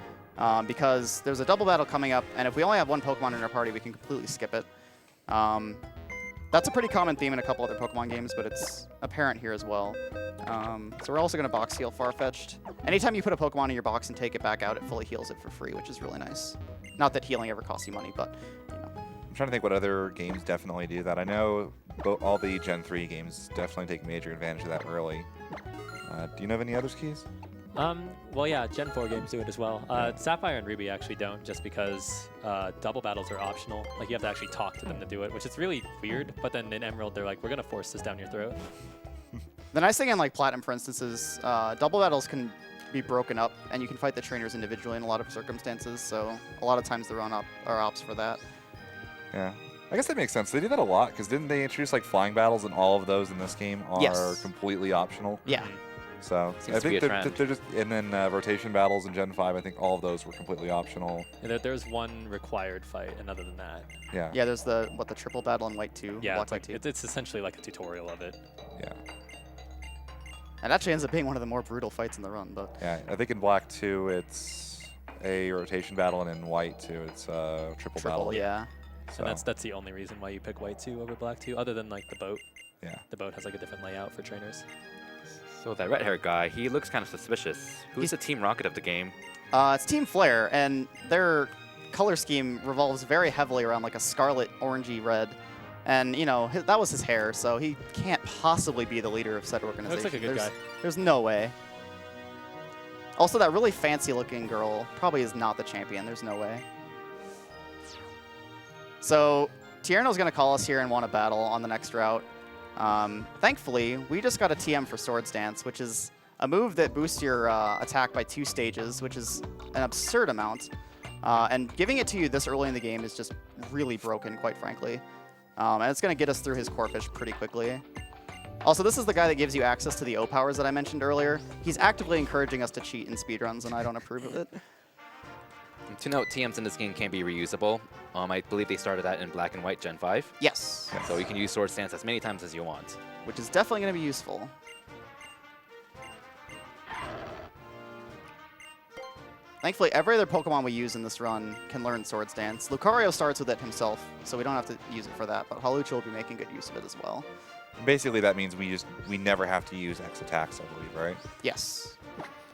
because there's a double battle coming up. And if we only have one Pokemon in our party, we can completely skip it. That's a pretty common theme in a couple other Pokemon games, but it's apparent here as well. So we're also going to box heal Farfetch'd. Anytime you put a Pokemon in your box and take it back out, it fully heals it for free, which is really nice. Not that healing ever costs you money, but, you know. I'm trying to think what other games definitely do that. I know all the Gen 3 games definitely take major advantage of that early. Do you know of any others, Keys? Well, yeah, Gen 4 games do it as well. Sapphire and Ruby actually don't, just because double battles are optional. Like, you have to actually talk to them to do it, which is really weird. But then in Emerald, they're like, we're going to force this down your throat. The nice thing in like Platinum, for instance, is double battles can be broken up, and you can fight the trainers individually in a lot of circumstances. So a lot of times they're on ops for that. Yeah. I guess that makes sense. They do that a lot, because didn't they introduce like flying battles, and all of those in this game are Yes. completely optional? Yeah. So Seems I to be think a trend. they're just, and then rotation battles in Gen 5, I think all of those were completely optional. And there's one required fight, and other than that, Yeah. Yeah, there's the triple battle in White 2. yeah, Black it's, like, White 2. it's essentially like a tutorial of it. Yeah. It actually ends up being one of the more brutal fights in the run, but Yeah. I think in Black 2 it's a rotation battle, and in White 2 it's a triple battle. yeah. So, And that's the only reason why you pick White 2 over Black 2, other than like the boat. yeah. The boat has like a different layout for trainers. So that red-haired guy, he looks kind of suspicious. Who's the Team Rocket of the game? It's Team Flare, and their color scheme revolves very heavily around like a scarlet, orangey red. And, you know, that was his hair, so he can't possibly be the leader of said organization. Looks like a good guy. There's no way. Also, that really fancy-looking girl probably is not the champion. There's no way. So, Tierno's going to call us here and want a battle on the next route. Thankfully, we just got a TM for Swords Dance, which is a move that boosts your attack by 2 stages, which is an absurd amount. And giving it to you this early in the game is just really broken, quite frankly. And it's going to get us through his Corphish pretty quickly. Also, this is the guy that gives you access to the O-powers that I mentioned earlier. He's actively encouraging us to cheat in speedruns, and I don't approve of it. To note, TMs in this game can be reusable. I believe they started that in Black and White Gen 5. Yes, So you can use Sword Stance as many times as you want. which is definitely going to be useful. Thankfully, every other Pokemon we use in this run can learn Swords Dance. Lucario starts with it himself, so we don't have to use it for that, but Hawlucha will be making good use of it as well. Basically, that means we never have to use X attacks, I believe, right? Yes.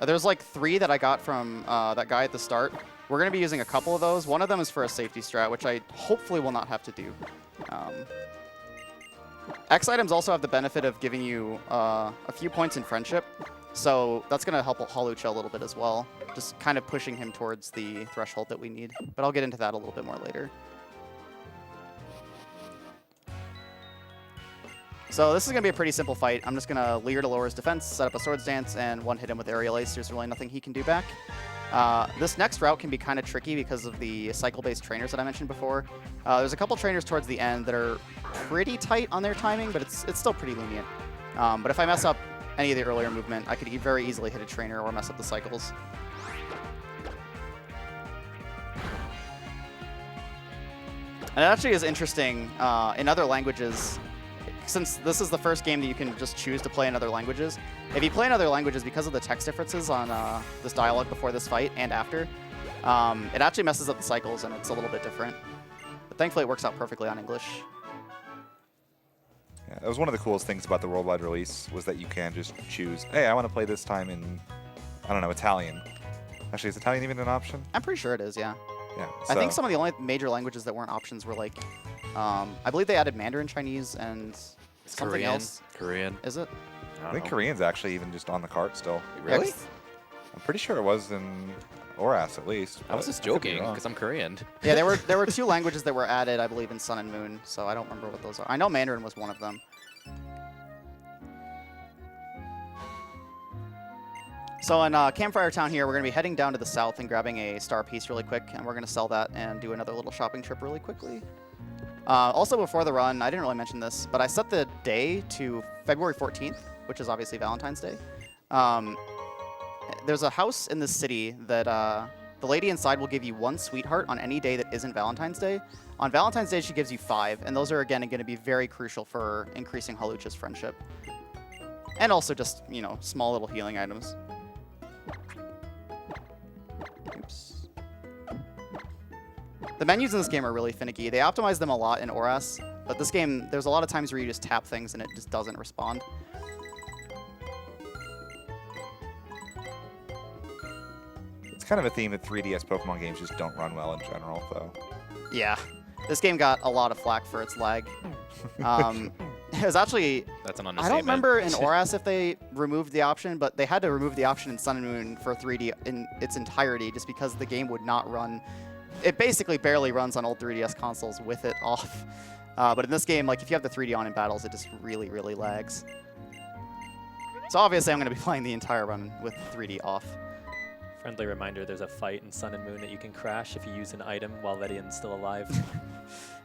There's like 3 that I got from that guy at the start. We're going to be using a couple of those. One of them is for a safety strat, which I hopefully will not have to do. X items also have the benefit of giving you a few points in friendship, so that's going to help Hawlucha a little bit as well, just kind of pushing him towards the threshold that we need. But I'll get into that a little bit more later. So this is going to be a pretty simple fight. I'm just going to Leer to lower his defense, set up a Swords Dance, and one-hit him with Aerial Ace. There's really nothing he can do back. This next route can be kind of tricky because of the cycle-based trainers that I mentioned before. There's a couple trainers towards the end that are pretty tight on their timing, but it's still pretty lenient. But if I mess up any of the earlier movement, I could very easily hit a trainer or mess up the cycles. And it actually is interesting in other languages. Since this is the first game that you can just choose to play in other languages, if you play in other languages, because of the text differences on this dialogue before this fight and after, it actually messes up the cycles and it's a little bit different. But thankfully it works out perfectly on English. Yeah, that was one of the coolest things about the worldwide release, was that you can just choose, hey, I want to play this time in, I don't know, Italian. Actually, is Italian even an option? I'm pretty sure it is, yeah. Yeah. I think some of the only major languages that weren't options were like, I believe they added Mandarin Chinese and something Korean. else. Korean. Is it? I think Korean's actually even just on the cart still. Really? Yeah, 'cause I'm pretty sure it was in Or ass, at least. I was but just could be joking wrong. because I'm Korean. Yeah, there were 2 languages that were added, I believe, in Sun and Moon, so I don't remember what those are. I know Mandarin was one of them. So in Campfire Town here, we're going to be heading down to the south and grabbing a star piece really quick, and we're going to sell that and do another little shopping trip really quickly. Also, before the run, I didn't really mention this, but I set the day to February 14th, which is obviously Valentine's Day. There's a house in this city that the lady inside will give you 1 sweetheart on any day that isn't Valentine's Day. On Valentine's Day, she gives you 5, and those are, again, going to be very crucial for increasing Halucha's friendship. And also just, you know, small little healing items. Oops. The menus in this game are really finicky. They optimize them a lot in ORAS, but this game, there's a lot of times where you just tap things and it just doesn't respond. It's kind of a theme that 3DS Pokemon games just don't run well in general, though. Yeah. This game got a lot of flack for its lag. It was actually... That's an I understatement. don't remember in ORAS if they removed the option, but they had to remove the option in Sun and Moon for 3D in its entirety just because the game would not run. It basically barely runs on old 3DS consoles with it off. But in this game, like if you have the 3D on in battles, it just really, really lags. So obviously I'm going to be playing the entire run with 3D off. Friendly reminder, there's a fight in Sun and Moon that you can crash if you use an item while Ledian's still alive.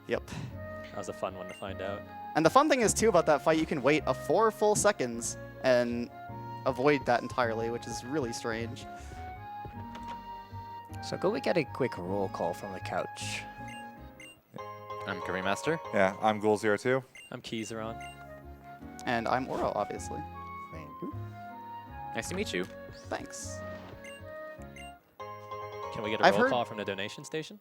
Yep. That was a fun one to find out. And the fun thing is, too, about that fight, you can wait 4 full seconds and avoid that entirely, which is really strange. So could we get a quick roll call from the couch? I'm Curry Master. Yeah, I'm Ghoul02. I'm Keizaron. And I'm Ouro, obviously. Thank you. Nice to meet you. Thanks. Can we get a I've roll heard- call from the donation station?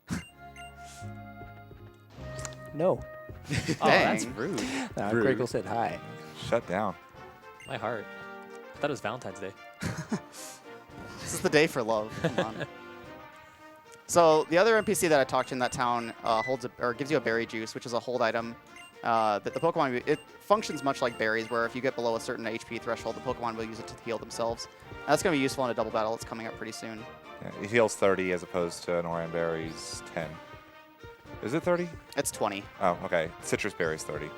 No. Oh, that's Dang. rude. Rude. Crickle said hi. Shut down. My heart. I thought it was Valentine's Day. This is the day for love. Come on. So the other NPC that I talked to in that town gives you a berry juice, which is a hold item. That the Pokemon, it functions much like berries, where if you get below a certain HP threshold, the Pokemon will use it to heal themselves. And that's going to be useful in a double battle that's coming up pretty soon. Yeah, it heals 30 as opposed to an Oran Berry's 10. Is it 30? It's 20. Oh, okay. Citrus Berry's 30.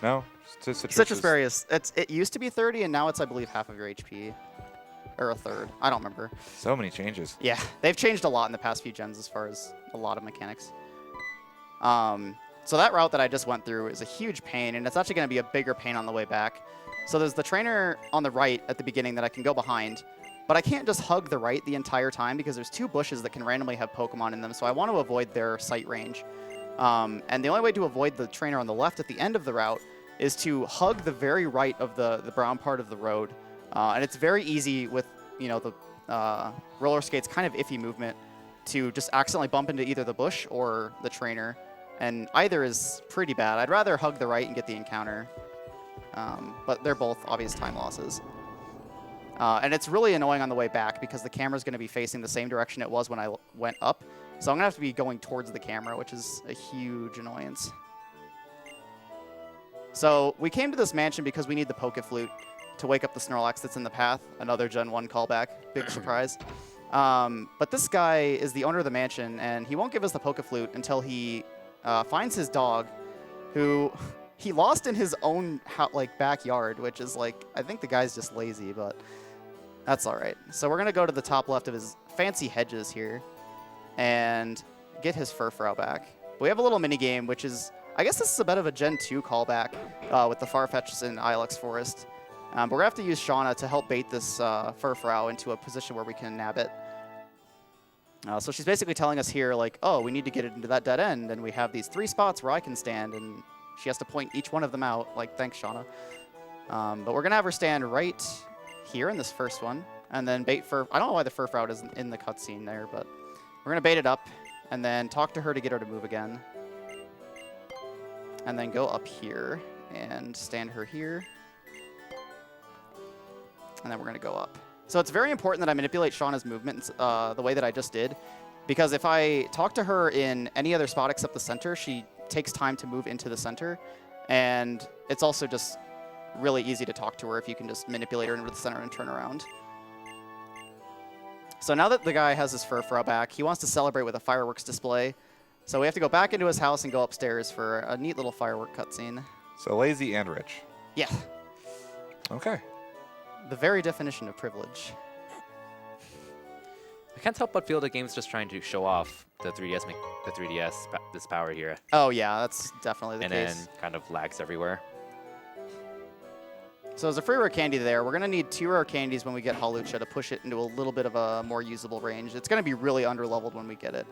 No? Citrus is- berry it used to be 30, and now it's, I believe, half of your HP. Or a third. I don't remember. So many changes. Yeah, they've changed a lot in the past few gens as far as a lot of mechanics. So that route that I just went through is a huge pain, and it's actually going to be a bigger pain on the way back. So there's the trainer on the right at the beginning that I can go behind, but I can't just hug the right the entire time because there's 2 bushes that can randomly have Pokemon in them, so I want to avoid their sight range. And the only way to avoid the trainer on the left at the end of the route is to hug the very right of the brown part of the road. And it's very easy with, the roller skates kind of iffy movement to just accidentally bump into either the bush or the trainer. And either is pretty bad. I'd rather hug the right and get the encounter. But they're both obvious time losses. And it's really annoying on the way back because the camera's going to be facing the same direction it was when I went up. So I'm going to have to be going towards the camera, which is a huge annoyance. So we came to this mansion because we need the Pokeflute to wake up the Snorlax that's in the path. Another Gen 1 callback. Big surprise. But this guy is the owner of the mansion, and he won't give us the Pokeflute until he finds his dog, who he lost in his own backyard, which is I think the guy's just lazy, but that's all right. So we're going to go to the top left of his fancy hedges here and get his Furfrou back. We have a little mini game, which is, I guess this is a bit of a Gen 2 callback with the Farfetch'd in Ilex Forest. But we're going to have to use Shauna to help bait this Furfrou into a position where we can nab it. So she's basically telling us here, oh, we need to get it into that dead end, and we have these 3 spots where I can stand, and she has to point each one of them out. Thanks, Shauna. But we're going to have her stand right here in this first one, and then bait I don't know why the Furfrou isn't in the cutscene there, but we're going to bait it up, and then talk to her to get her to move again. And then go up here, and stand her here. And then we're going to go up. So it's very important that I manipulate Shauna's movements the way that I just did, because if I talk to her in any other spot except the center, she takes time to move into the center, and it's also just really easy to talk to her if you can just manipulate her into the center and turn around. So now that the guy has his fur back, he wants to celebrate with a fireworks display. So we have to go back into his house and go upstairs for a neat little firework cutscene. So lazy and rich. Yeah, Okay. the very definition of privilege. I can't help but feel the game's just trying to show off the 3DS, this power here, Oh yeah, that's definitely the and case. then kind of lags everywhere. So there's a free rare candy there. We're going to need 2 rare candies when we get Halucha to push it into a little bit of a more usable range. It's going to be really under-leveled when we get it.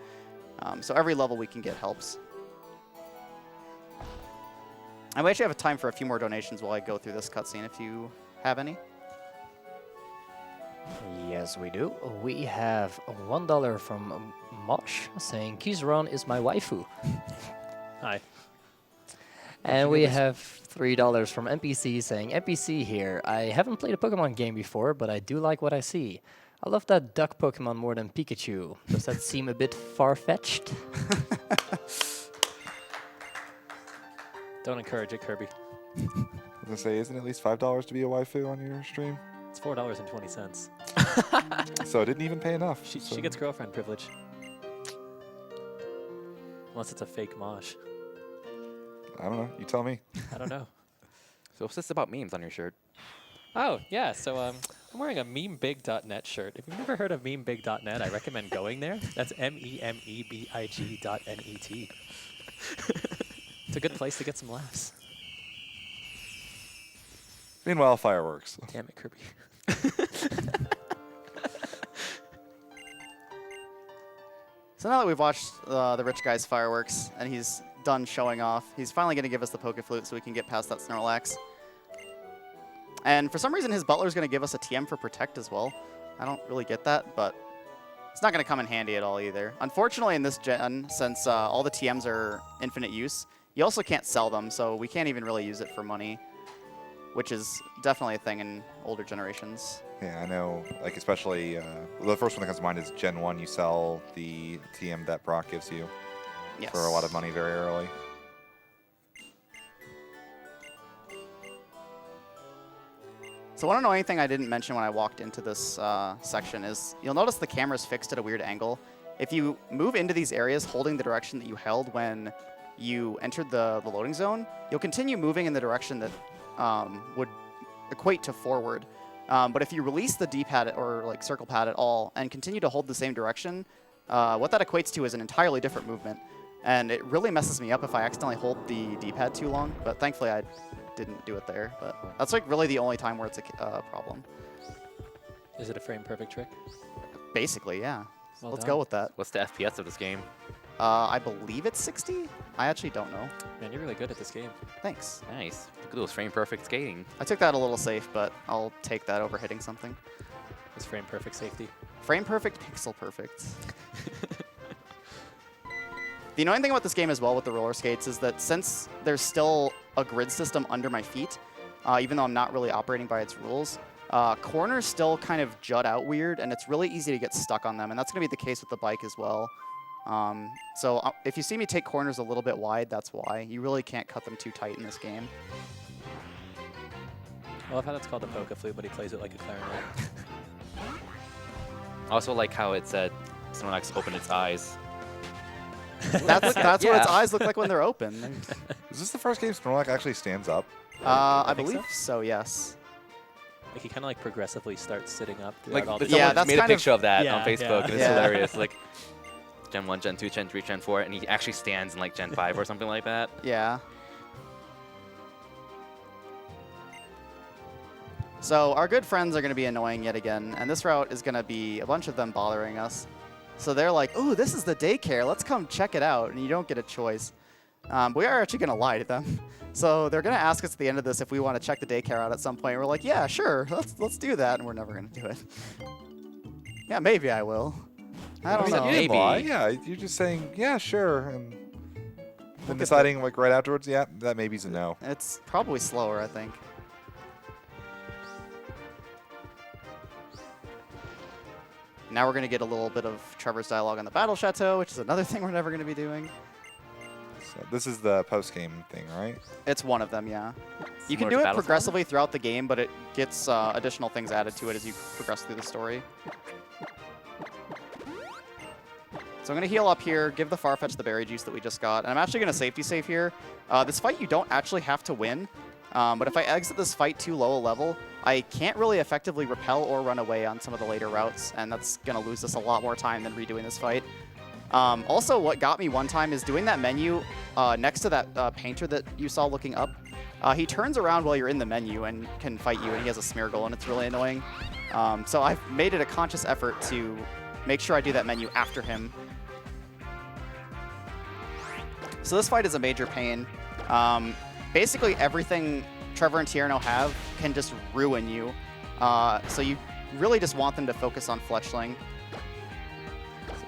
So every level we can get helps. And we actually have time for a few more donations while I go through this cutscene, if you have any. Yes, we do. We have $1 from Mosh saying Keizaron is my waifu. Hi. And we have $3 from NPC saying, NPC here, I haven't played a Pokemon game before, but I do like what I see. I love that duck Pokemon more than Pikachu. Does that seem a bit far-fetched? Don't encourage it, Kirby. I was gonna say, isn't it at least $5 to be a waifu on your stream? It's $4.20. So it didn't even pay enough. She so. gets girlfriend privilege. Unless it's a fake mosh. I don't know. You tell me. I don't know. So what's this about memes on your shirt? Oh, yeah. So I'm wearing a memebig.net shirt. If you've never heard of memebig.net, I recommend going there. That's memebig.net. It's a good place to get some laughs. Meanwhile, fireworks. Damn it, Kirby. So now that we've watched the rich guy's fireworks and he's done showing off, he's finally going to give us the Poke Flute so we can get past that Snorlax. And for some reason, his Butler's going to give us a TM for Protect as well. I don't really get that, but it's not going to come in handy at all either. Unfortunately, in this gen, since all the TMs are infinite use, you also can't sell them, so we can't even really use it for money, which is definitely a thing in older generations. Yeah, I know. Like, especially, the first one that comes to mind is Gen 1. You sell the TM that Brock gives you Yes. for a lot of money very early. So one annoying thing I didn't mention when I walked into this section is you'll notice the camera's fixed at a weird angle. If you move into these areas holding the direction that you held when you entered the loading zone, you'll continue moving in the direction that would equate to forward. But if you release the D-pad or like circle pad at all and continue to hold the same direction, what that equates to is an entirely different movement. And it really messes me up if I accidentally hold the D-pad too long, but thankfully I didn't do it there. But that's like really the only time where it's a problem. Is it a frame perfect trick? Basically, yeah. Well Let's done. go with that. What's the FPS of this game? I believe it's 60? I actually don't know. Man, you're really good at this game. Thanks. Nice. Look at those frame perfect skating. I took that a little safe, but I'll take that over hitting something. It's frame perfect safety. Frame perfect, pixel perfect. The annoying thing about this game as well with the roller skates is that since there's still a grid system under my feet, even though I'm not really operating by its rules, corners still kind of jut out weird, and it's really easy to get stuck on them, and that's going to be the case with the bike as well. So if you see me take corners a little bit wide, that's why. You really can't cut them too tight in this game. I love how that's called the Poke Flute, but he plays it like a clarinet. I also like how it said Snorlax opened its eyes. That's what its eyes look like when they're open. Is this the first game Snorlax actually stands up? I think believe so, yes. Like he kind of like progressively starts sitting up throughout Like all the someone Yeah, that's made a kind of- picture of that Yeah, on Facebook, yeah. and it's Yeah. hilarious. Like Gen 1, Gen 2, Gen 3, Gen 4, and he actually stands in like Gen 5 or something like that. Yeah. So our good friends are going to be annoying yet again, and this route is going to be a bunch of them bothering us. So they're like, "Ooh, this is the daycare. Let's come check it out." And you don't get a choice. But we are actually going to lie to them. So they're going to ask us at the end of this if we want to check the daycare out at some point. We're like, "Yeah, sure. Let's do that." And we're never going to do it. Yeah, maybe I will. I don't said know. You didn't Maybe. lie. Yeah, you're just saying, yeah, sure. And then at deciding, like, right afterwards, yeah, that maybe's a no. It's probably slower, I think. Now we're going to get a little bit of Trevor's dialogue on the Battle Chateau, which is another thing we're never going to be doing. So this is the post-game thing, right? It's one of them, yeah. You can Similar do to it Battle progressively throughout the game, but it gets additional things added to it as you progress through the story. So I'm going to heal up here, give the Farfetch the berry juice that we just got. And I'm actually going to safety save here. This fight you don't actually have to win. But if I exit this fight too low a level, I can't really effectively repel or run away on some of the later routes. And that's going to lose us a lot more time than redoing this fight. Also, what got me one time is doing that menu next to that painter that you saw looking up. He turns around while you're in the menu and can fight you, and he has a Smeargle, and it's really annoying. So I've made it a conscious effort to make sure I do that menu after him. So this fight is a major pain. Basically, everything Trevor and Tierno have can just ruin you. So you really just want them to focus on Fletchling.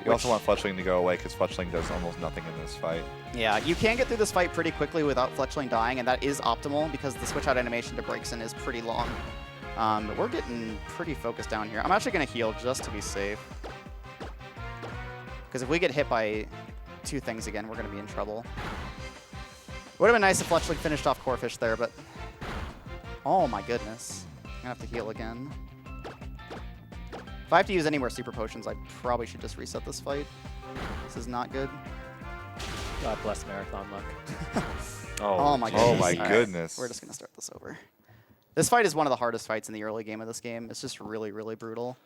You also want Fletchling to go away because Fletchling does almost nothing in this fight. Yeah, you can get through this fight pretty quickly without Fletchling dying, and that is optimal because the switch out animation to Breakson is pretty long. But we're getting pretty focused down here. I'm actually going to heal just to be safe. Because if we get hit by two things again, we're going to be in trouble. Would have been nice if Fletchling finished off Corphish there, but... Oh my goodness. I'm going to have to heal again. If I have to use any more super potions, I probably should just reset this fight. This is not good. God bless Marathon luck. Oh my goodness. Oh my All right, goodness. we're just going to start this over. This fight is one of the hardest fights in the early game of this game. It's just really, really brutal.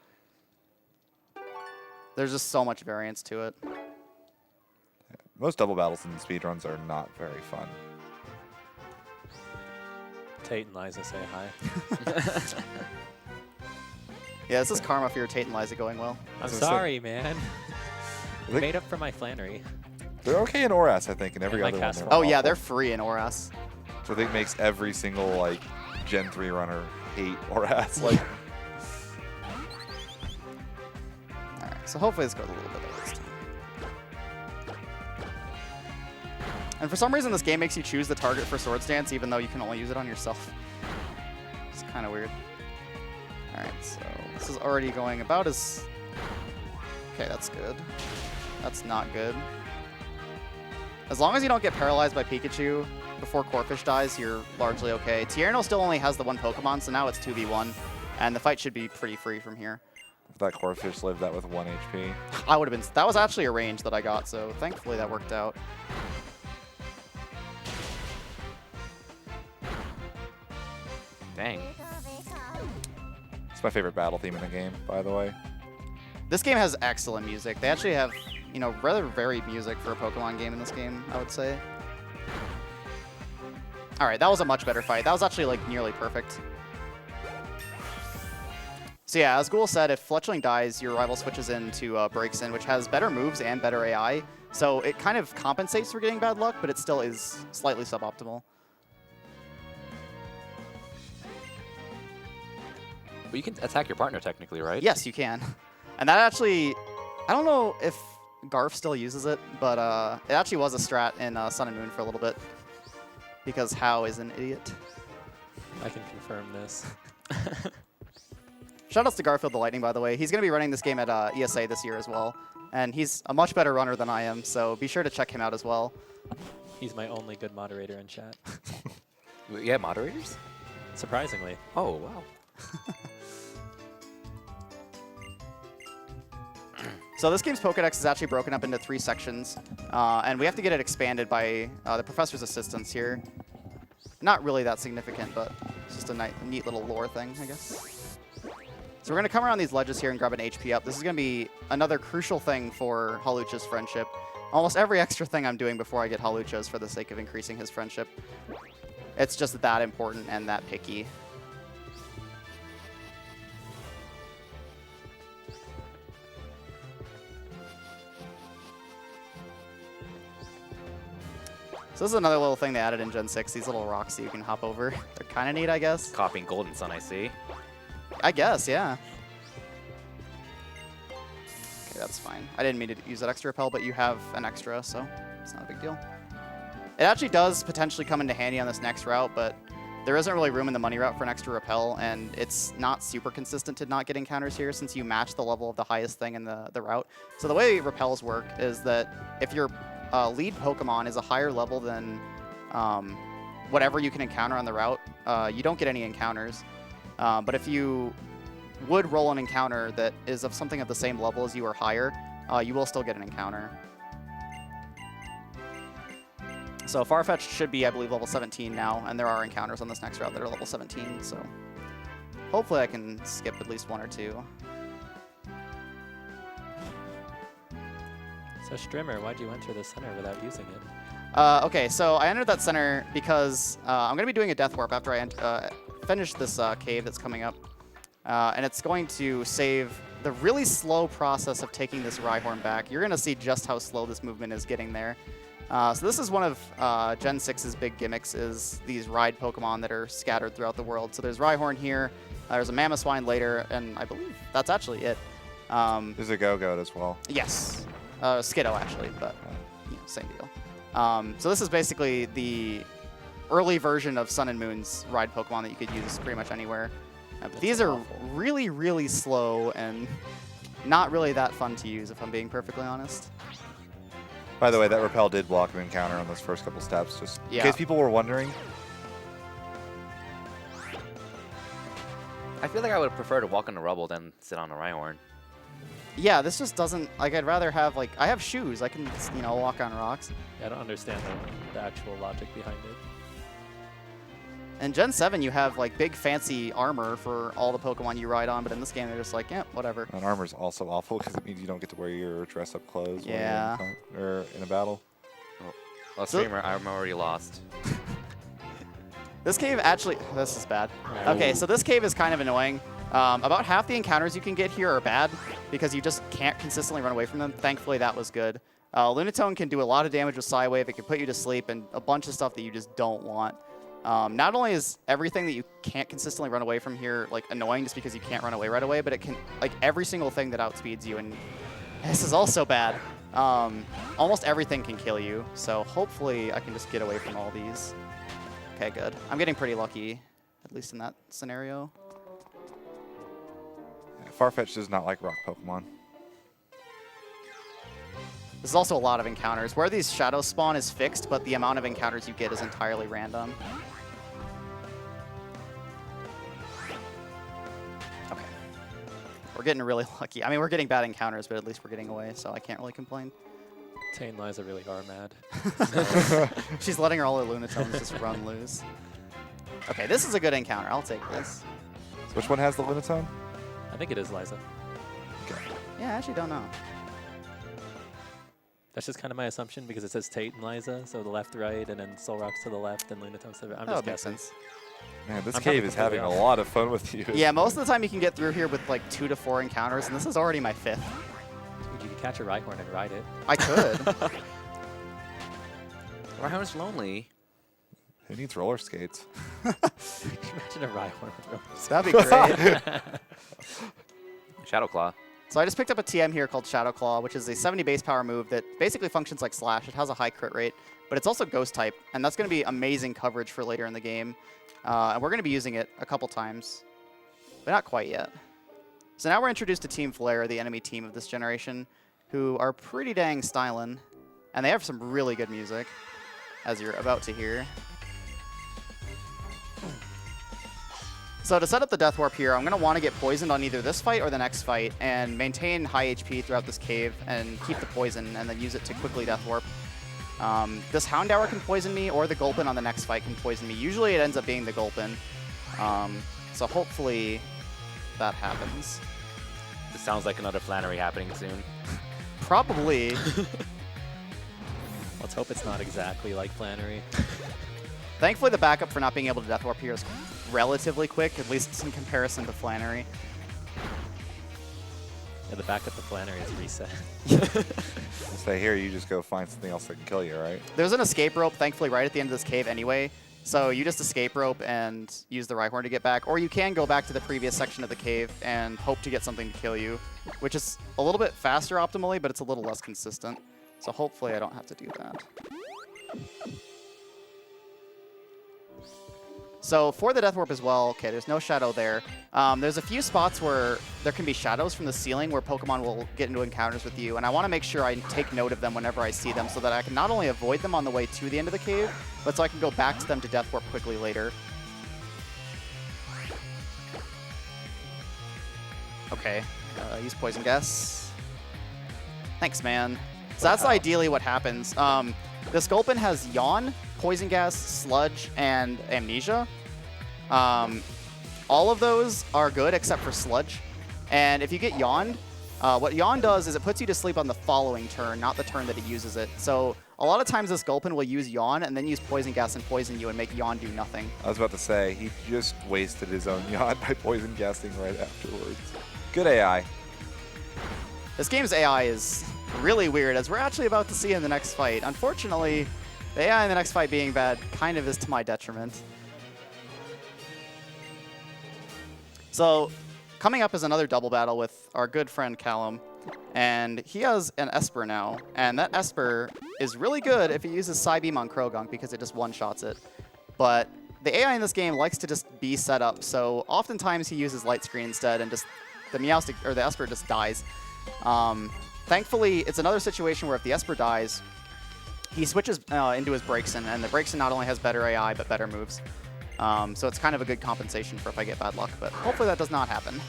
There's just so much variance to it. Most double battles in speedruns are not very fun. Tate and Liza say hi. Yeah, this is karma for your Tate and Liza going well. I'm was gonna say- sorry, man. They- Made up for my Flannery. They're okay in Oras, I think, and every And my other one. Castle. They're Oh yeah, awful. they're free in Oras. So I think makes every single like Gen 3 runner hate Oras. Like, Alright, so hopefully this goes a little bit better this time. And for some reason this game makes you choose the target for Swords Dance even though you can only use it on yourself. It's kind of weird. Alright, so this is already going about as... Okay, that's good. That's not good. As long as you don't get paralyzed by Pikachu before Corphish dies, you're largely okay. Tierno still only has the one Pokemon, so now it's 2v1, and the fight should be pretty free from here. if that Corphish lived that with 1 HP. I would have been... That was actually a range that I got, so thankfully that worked out. Dang. It's my favorite battle theme in the game, by the way. This game has excellent music. They actually have, you know, rather varied music for a Pokemon game in this game, I would say. All right, that was a much better fight. That was actually, like, nearly perfect. So yeah, as Ghoul said, if Fletchling dies, your rival switches into Breakson, which has better moves and better AI. So it kind of compensates for getting bad luck, but it still is slightly suboptimal. But you can attack your partner technically, right? Yes, you can. And that actually, I don't know if Garf still uses it, but it actually was a strat in Sun and Moon for a little bit. Because Hao is an idiot. I can confirm this. Shoutouts to Garfield the Lightning, by the way. He's going to be running this game at ESA this year as well. And he's a much better runner than I am, so be sure to check him out as well. He's my only good moderator in chat. Yeah, moderators? Surprisingly. Oh, wow. So this game's Pokedex is actually broken up into 3 sections, and we have to get it expanded by the professor's assistance here. Not really that significant, but it's just a neat little lore thing, I guess. So we're going to come around these ledges here and grab an HP up. This is going to be another crucial thing for Halucha's friendship. Almost every extra thing I'm doing before I get Halucha is for the sake of increasing his friendship. It's just that important and that picky. So this is another little thing they added in Gen 6, these little rocks that you can hop over. They're kind of neat, I guess. Copying Golden Sun, I see. I guess, yeah. Okay, that's fine. I didn't mean to use that extra repel, but you have an extra, so it's not a big deal. It actually does potentially come into handy on this next route, but there isn't really room in the money route for an extra repel, and it's not super consistent to not get encounters here since you match the level of the highest thing in the route. So the way repels work is that if your lead Pokemon is a higher level than whatever you can encounter on the route, you don't get any encounters. But if you would roll an encounter that is of something of the same level as you or higher, you will still get an encounter. So Farfetch'd should be, I believe, level 17 now, and there are encounters on this next route that are level 17, so hopefully I can skip at least one or two. So Strimmer, why'd you enter the center without using it? Okay, so I entered that center because I'm going to be doing a Death Warp after I finish this cave that's coming up. And it's going to save the really slow process of taking this Rhyhorn back. You're going to see just how slow this movement is getting there. So this is one of Gen 6's big gimmicks, is these ride Pokemon that are scattered throughout the world. So there's Rhyhorn here, there's a Mamoswine later, and I believe that's actually it. There's a Go-Goat as well. Yes. Skiddo, actually, but you know, same deal. So this is basically the early version of Sun and Moon's ride Pokemon that you could use pretty much anywhere. But these are really, really slow and not really that fun to use, if I'm being perfectly honest. By the way, that Repel did block an encounter on those first couple steps, just in Yeah. case people were wondering. I feel like I would prefer to walk on the rubble than sit on a Rhyhorn. Yeah, this just doesn't, like, I'd rather have, like, I have shoes. I can, you know, walk on rocks. Yeah, I don't understand the actual logic behind it. In Gen 7, you have, like, big fancy armor for all the Pokemon you ride on, but in this game, they're just like, yeah, whatever. And armor's also awful because it means you don't get to wear your dress-up clothes while Yeah. you're in a battle. Well, So- Streamer, I'm already lost. This cave actually, this is bad. Okay, so this cave is kind of annoying. About half the encounters you can get here are bad because you just can't consistently run away from them. Thankfully, that was good. Lunatone can do a lot of damage with Psywave. It can put you to sleep and a bunch of stuff that you just don't want. Not only is everything that you can't consistently run away from here like annoying just because you can't run away right away, but it can, like, every single thing that outspeeds you, and this is also bad. Almost everything can kill you, so hopefully I can just get away from all these. Okay, good. I'm getting pretty lucky, at least in that scenario. Yeah, Farfetch'd does not like rock Pokemon. This is also a lot of encounters. Where these shadows spawn is fixed, but the amount of encounters you get is entirely random. Okay. We're getting really lucky. I mean, we're getting bad encounters, but at least we're getting away, so I can't really complain. Tane Liza really are mad. She's letting her all her Lunatones just run loose. Okay, this is a good encounter. I'll take this. So which one has the Lunatone? I think it is Liza. Okay. Yeah, I actually don't know. That's just kind of my assumption because it says Tate and Liza, so the left, right, and then Solrock's to the left, and Lunatone's to the right. I'm That just would make guessing. sense. Man, this I'm cave probably is having a completely lot of fun with you. Yeah, most of the time you can get through here with like 2 to 4 encounters, and this is already my 5th. Dude, you could catch a Rhyhorn and ride it. I could. Rhyhorn's lonely. Who needs roller skates? Imagine a Rhyhorn with rollers. That'd be great. Shadow Claw. So I just picked up a TM here called Shadow Claw, which is a 70 base power move that basically functions like Slash. It has a high crit rate, but it's also Ghost type, and that's going to be amazing coverage for later in the game. And we're going to be using it a couple times, but not quite yet. So now we're introduced to Team Flare, the enemy team of this generation, who are pretty dang stylin', and they have some really good music, as you're about to hear. So to set up the Death Warp here, I'm going to want to get poisoned on either this fight or the next fight and maintain high HP throughout this cave and keep the poison and then use it to quickly Death Warp. This Houndour can poison me, or the Gulpin on the next fight can poison me. Usually it ends up being the Gulpin. So hopefully that happens. This sounds like another Flannery happening soon. Probably. Let's hope it's not exactly like Flannery. Thankfully the backup for not being able to Death Warp here is relatively quick, at least in comparison to Flannery. Yeah, the backup to Flannery is reset. Say here, you just go find something else that can kill you, right? There's an escape rope, thankfully, right at the end of this cave anyway. So you just escape rope and use the Rhyhorn to get back. Or you can go back to the previous section of the cave and hope to get something to kill you, which is a little bit faster optimally, but it's a little less consistent. So hopefully I don't have to do that. So for the Death Warp as well, okay, there's no shadow there. There's a few spots where there can be shadows from the ceiling where Pokemon will get into encounters with you, and I want to make sure I take note of them whenever I see them so that I can not only avoid them on the way to the end of the cave, but so I can go back to them to Death Warp quickly later. Okay, use Poison Guess. Thanks, man. So that's ideally what happens. The Sculpin has Yawn, Poison Gas, Sludge, and Amnesia. All of those are good except for Sludge. And if you get Yawned, what Yawn does is it puts you to sleep on the following turn, not the turn that it uses it. So a lot of times the Sculpin will use Yawn and then use Poison Gas and poison you and make Yawn do nothing. I was about to say, he just wasted his own yawn by poison gassing right afterwards. Good AI. This game's AI is really weird, as we're actually about to see in the next fight. Unfortunately, the AI in the next fight being bad kind of is to my detriment. So, coming up is another double battle with our good friend Callum. And he has an Esper now, and that Esper is really good if he uses Psybeam on Krogunk because it just one-shots it. But the AI in this game likes to just be set up, so oftentimes he uses Light Screen instead, and just the Meowstic or the Esper just dies. Thankfully, it's another situation where if the Esper dies, he switches into his Braixen, and the Braixen not only has better AI, but better moves. So it's kind of a good compensation for if I get bad luck, but hopefully that does not happen.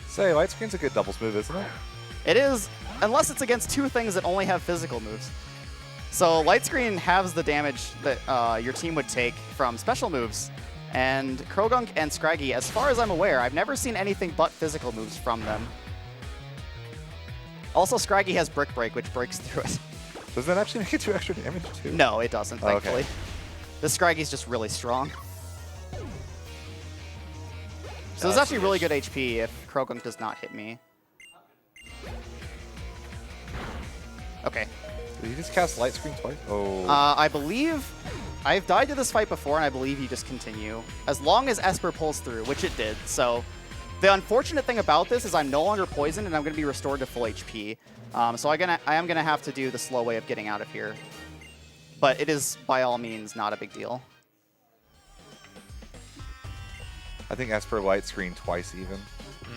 Say, Light Screen's a good doubles move, isn't it? It is, unless it's against two things that only have physical moves. So Light Screen halves the damage that your team would take from special moves. And Krogunk and Scraggy, as far as I'm aware, I've never seen anything but physical moves from them. Also, Scraggy has Brick Break, which breaks through it. Does that actually make it 2 extra damage too? No, it doesn't, Oh, okay. thankfully. The Scraggy's just really strong. So this is actually really good HP if Krogunk does not hit me. Okay. Did he just cast Light Screen twice? Oh. I believe I've died to this fight before, and I believe you just continue. As long as Esper pulls through, which it did. So the unfortunate thing about this is I'm no longer poisoned, and I'm going to be restored to full HP. So I am going to have to do the slow way of getting out of here. But it is, by all means, not a big deal. I think Esper Light Screen twice even.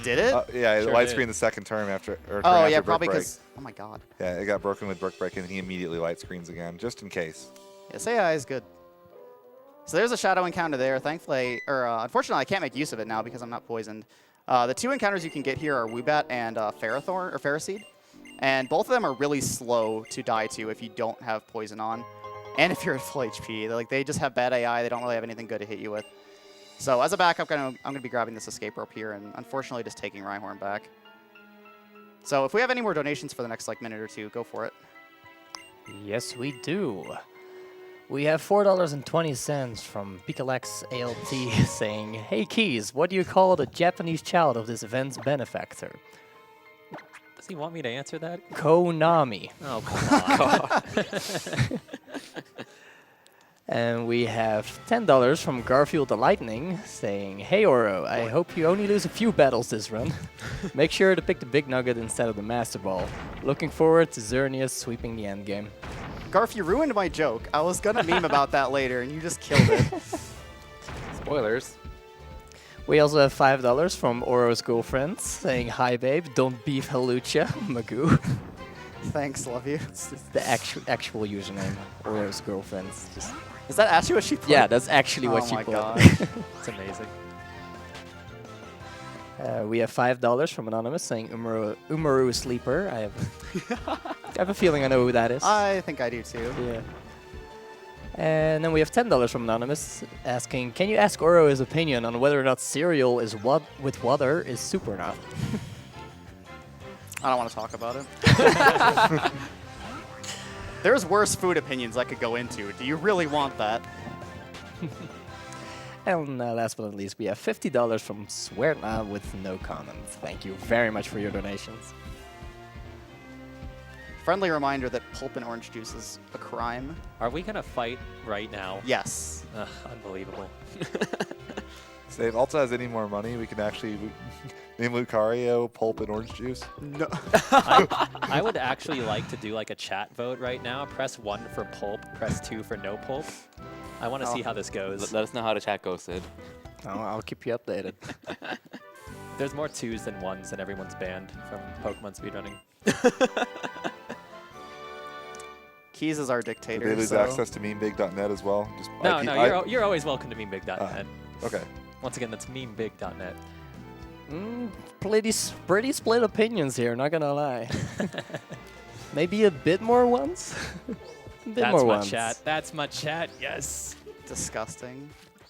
Did it? Yeah, Sure Light did. Screen the second turn after. Or turn Oh, after yeah, Brick probably Break. because... Oh, my God. Yeah, it got broken with Brick Break, and he immediately Light Screens again, just in case. Yes, AI is good. So there's a Shadow encounter there. Thankfully, or unfortunately, I can't make use of it now because I'm not poisoned. The two encounters you can get here are Woobat and Ferrothorn, or Ferroseed. And both of them are really slow to die to if you don't have poison on. And if you're at full HP. They just have bad AI. They don't really have anything good to hit you with. So as a backup, I'm going to be grabbing this escape rope here and unfortunately just taking Rhyhorn back. So if we have any more donations for the next minute or two, go for it. Yes, we do. We have $4.20 from Picalex ALT saying, "Hey Keys, what do you call the Japanese child of this event's benefactor?" Does he want me to answer that? Konami. Oh, come on. And we have $10 from Garfield the Lightning saying, "Hey Oro, I hope you only lose a few battles this run. Make sure to pick the big nugget instead of the Master Ball. Looking forward to Xerneas sweeping the endgame." Garf, you ruined my joke. I was going to meme about that later, and you just killed it. Spoilers. We also have $5 from Oro's girlfriend saying, "Hi babe, don't beef Halucha, Magoo." Thanks, love you. It's the actual username, Oro's girlfriend. Just Is that actually what she put? yeah, that's actually what Oh she my put. God. It's amazing. We have $5 from Anonymous saying Umaru Sleeper. I have a feeling I know who that is. I think I do too. Yeah. And then we have $10 from Anonymous asking, "Can you ask Oro his opinion on whether or not cereal is with water is soup or not?" I don't want to talk about it. There's worse food opinions I could go into. Do you really want that? And last but not least, we have $50 from Swerna with no comments. Thank you very much for your donations. Friendly reminder that pulp and orange juice is a crime. Are we going to fight right now? Yes. Ugh, unbelievable. So if Alta has any more money, we can actually name Lucario, Pulp, and Orange Juice. No. I would actually like to do a chat vote right now. Press 1 for pulp, press 2 for no pulp. I want to see how this goes. Let us know how to chat goes, Sid. I'll keep you updated. There's more 2s than 1s, and everyone's banned from Pokemon speedrunning. Keys is our Did dictator. they lose so- access to memebig.net as well? Just No, IP no, you're always welcome to memebig.net. Okay. Once again, that's memebig.net. Pretty split opinions here, not gonna lie. Maybe a bit more ones? A bit That's more my ones. chat. That's my chat. Yes. Disgusting.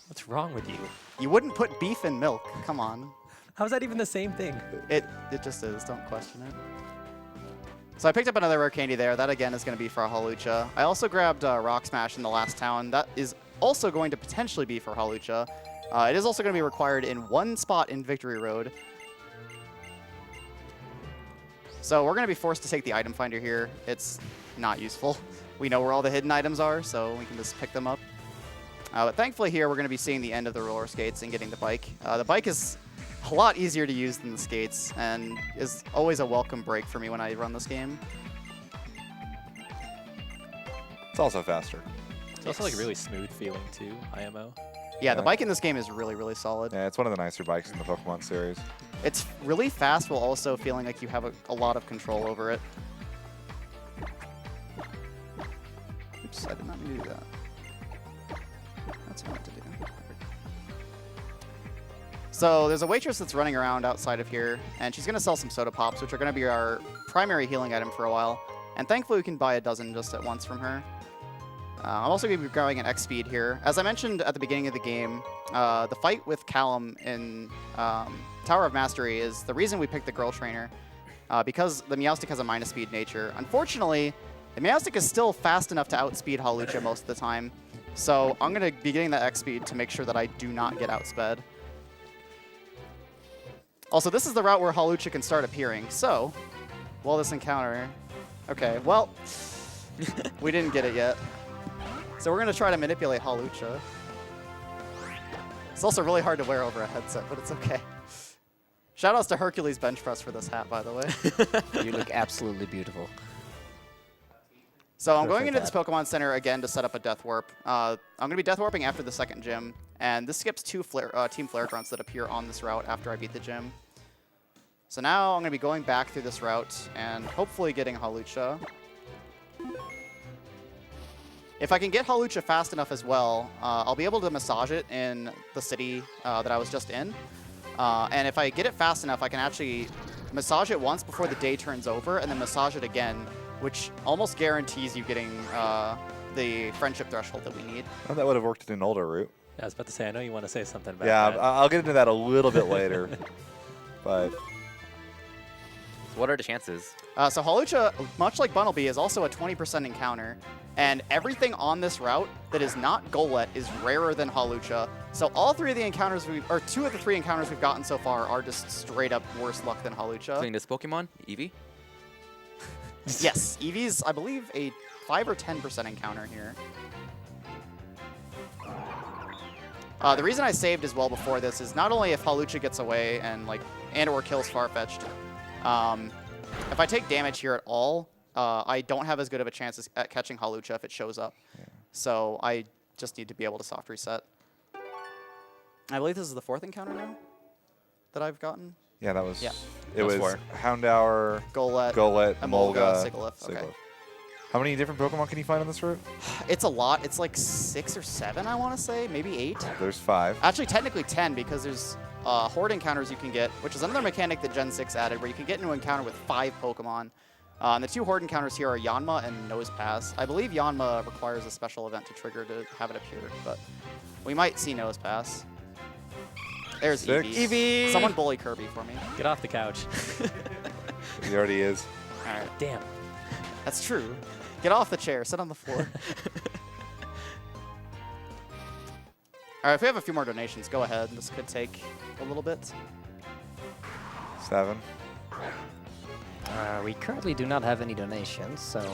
What's wrong with you? You wouldn't put beef in milk. Come on. How's that even the same thing? It just is. Don't question it. So I picked up another rare candy there. That again is going to be for Halucha. I also grabbed Rock Smash in the last town. That is also going to potentially be for Halucha. It is also going to be required in one spot in Victory Road. So we're going to be forced to take the item finder here. It's not useful. We know where all the hidden items are, so we can just pick them up. But thankfully here we're going to be seeing the end of the roller skates and getting the bike. The bike is a lot easier to use than the skates and is always a welcome break for me when I run this game. It's also faster. It's also like really smooth feeling too, IMO. Yeah, the bike in this game is really, really solid. Yeah, it's one of the nicer bikes in the Pokemon series. It's really fast while also feeling like you have a lot of control over it. Oops, I did not mean to do that. That's what I meant to do. So there's a waitress that's running around outside of here, and she's going to sell some soda pops, which are going to be our primary healing item for a while. And thankfully we can buy a dozen just at once from her. I'm also going to be grabbing an X speed here. As I mentioned at the beginning of the game, the fight with Callum in Tower of Mastery is the reason we picked the girl trainer, because the Meowstic has a minus speed nature. Unfortunately, the Meowstic is still fast enough to outspeed Halucha most of the time, so I'm going to be getting that X speed to make sure that I do not get outsped. Also, this is the route where Halucha can start appearing, so, well, this encounter... Okay, well, we didn't get it yet. So we're going to try to manipulate Halucha. It's also really hard to wear over a headset, but it's okay. Shoutouts to Hercules Bench Press for this hat, by the way. You look absolutely beautiful. So I'm going Perfect into this hat. Pokemon Center again to set up a Death Warp. I'm going to be Death Warping after the second gym, and this skips two Team Flare Grunts that appear on this route after I beat the gym. So now I'm going to be going back through this route and hopefully getting Halucha. If I can get Halucha fast enough as well, I'll be able to massage it in the city that I was just in. And if I get it fast enough, I can actually massage it once before the day turns over and then massage it again, which almost guarantees you getting the friendship threshold that we need. Well, that would have worked in an older route. Yeah, I was about to say, I know you want to say something about Yeah, that. I'll get into that a little bit later. But What are the chances? So Halucha, much like Bunnelby, is also a 20% encounter, and everything on this route that is not Golett is rarer than Halucha. So all three of the encounters or two of the three encounters we've gotten so far are just straight up worse luck than Halucha. Including this Pokemon, Eevee? Yes, Eevee's, I believe, a 5 or 10% encounter here. The reason I saved as well before this is not only if Halucha gets away and or kills Farfetch'd, if I take damage here at all, I don't have as good of a chance at catching Halucha if it shows up. Yeah. So I just need to be able to soft reset. I believe this is the fourth encounter now that I've gotten. yeah, that was... Yeah. It was Four. Houndour, Golett, Golett, Emolga, Molga, Sigilyph. Okay. How many different Pokemon can you find on this route? It's a lot. It's like 6 or 7, I want to say. Maybe 8. There's 5. Actually, technically 10, because there's Horde encounters you can get, which is another mechanic that Gen 6 added, where you can get into an encounter with 5 Pokemon. And the 2 Horde encounters here are Yanma and Nosepass. I believe Yanma requires a special event to trigger to have it appear, but we might see Nosepass. There's 6. Eevee. Eevee! Someone bully Kirby for me. Get off the couch. He already is. All right. Damn. That's true. Get off the chair. Sit on the floor. All right, if we have a few more donations, go ahead. This could take a little bit. 7. We currently do not have any donations, so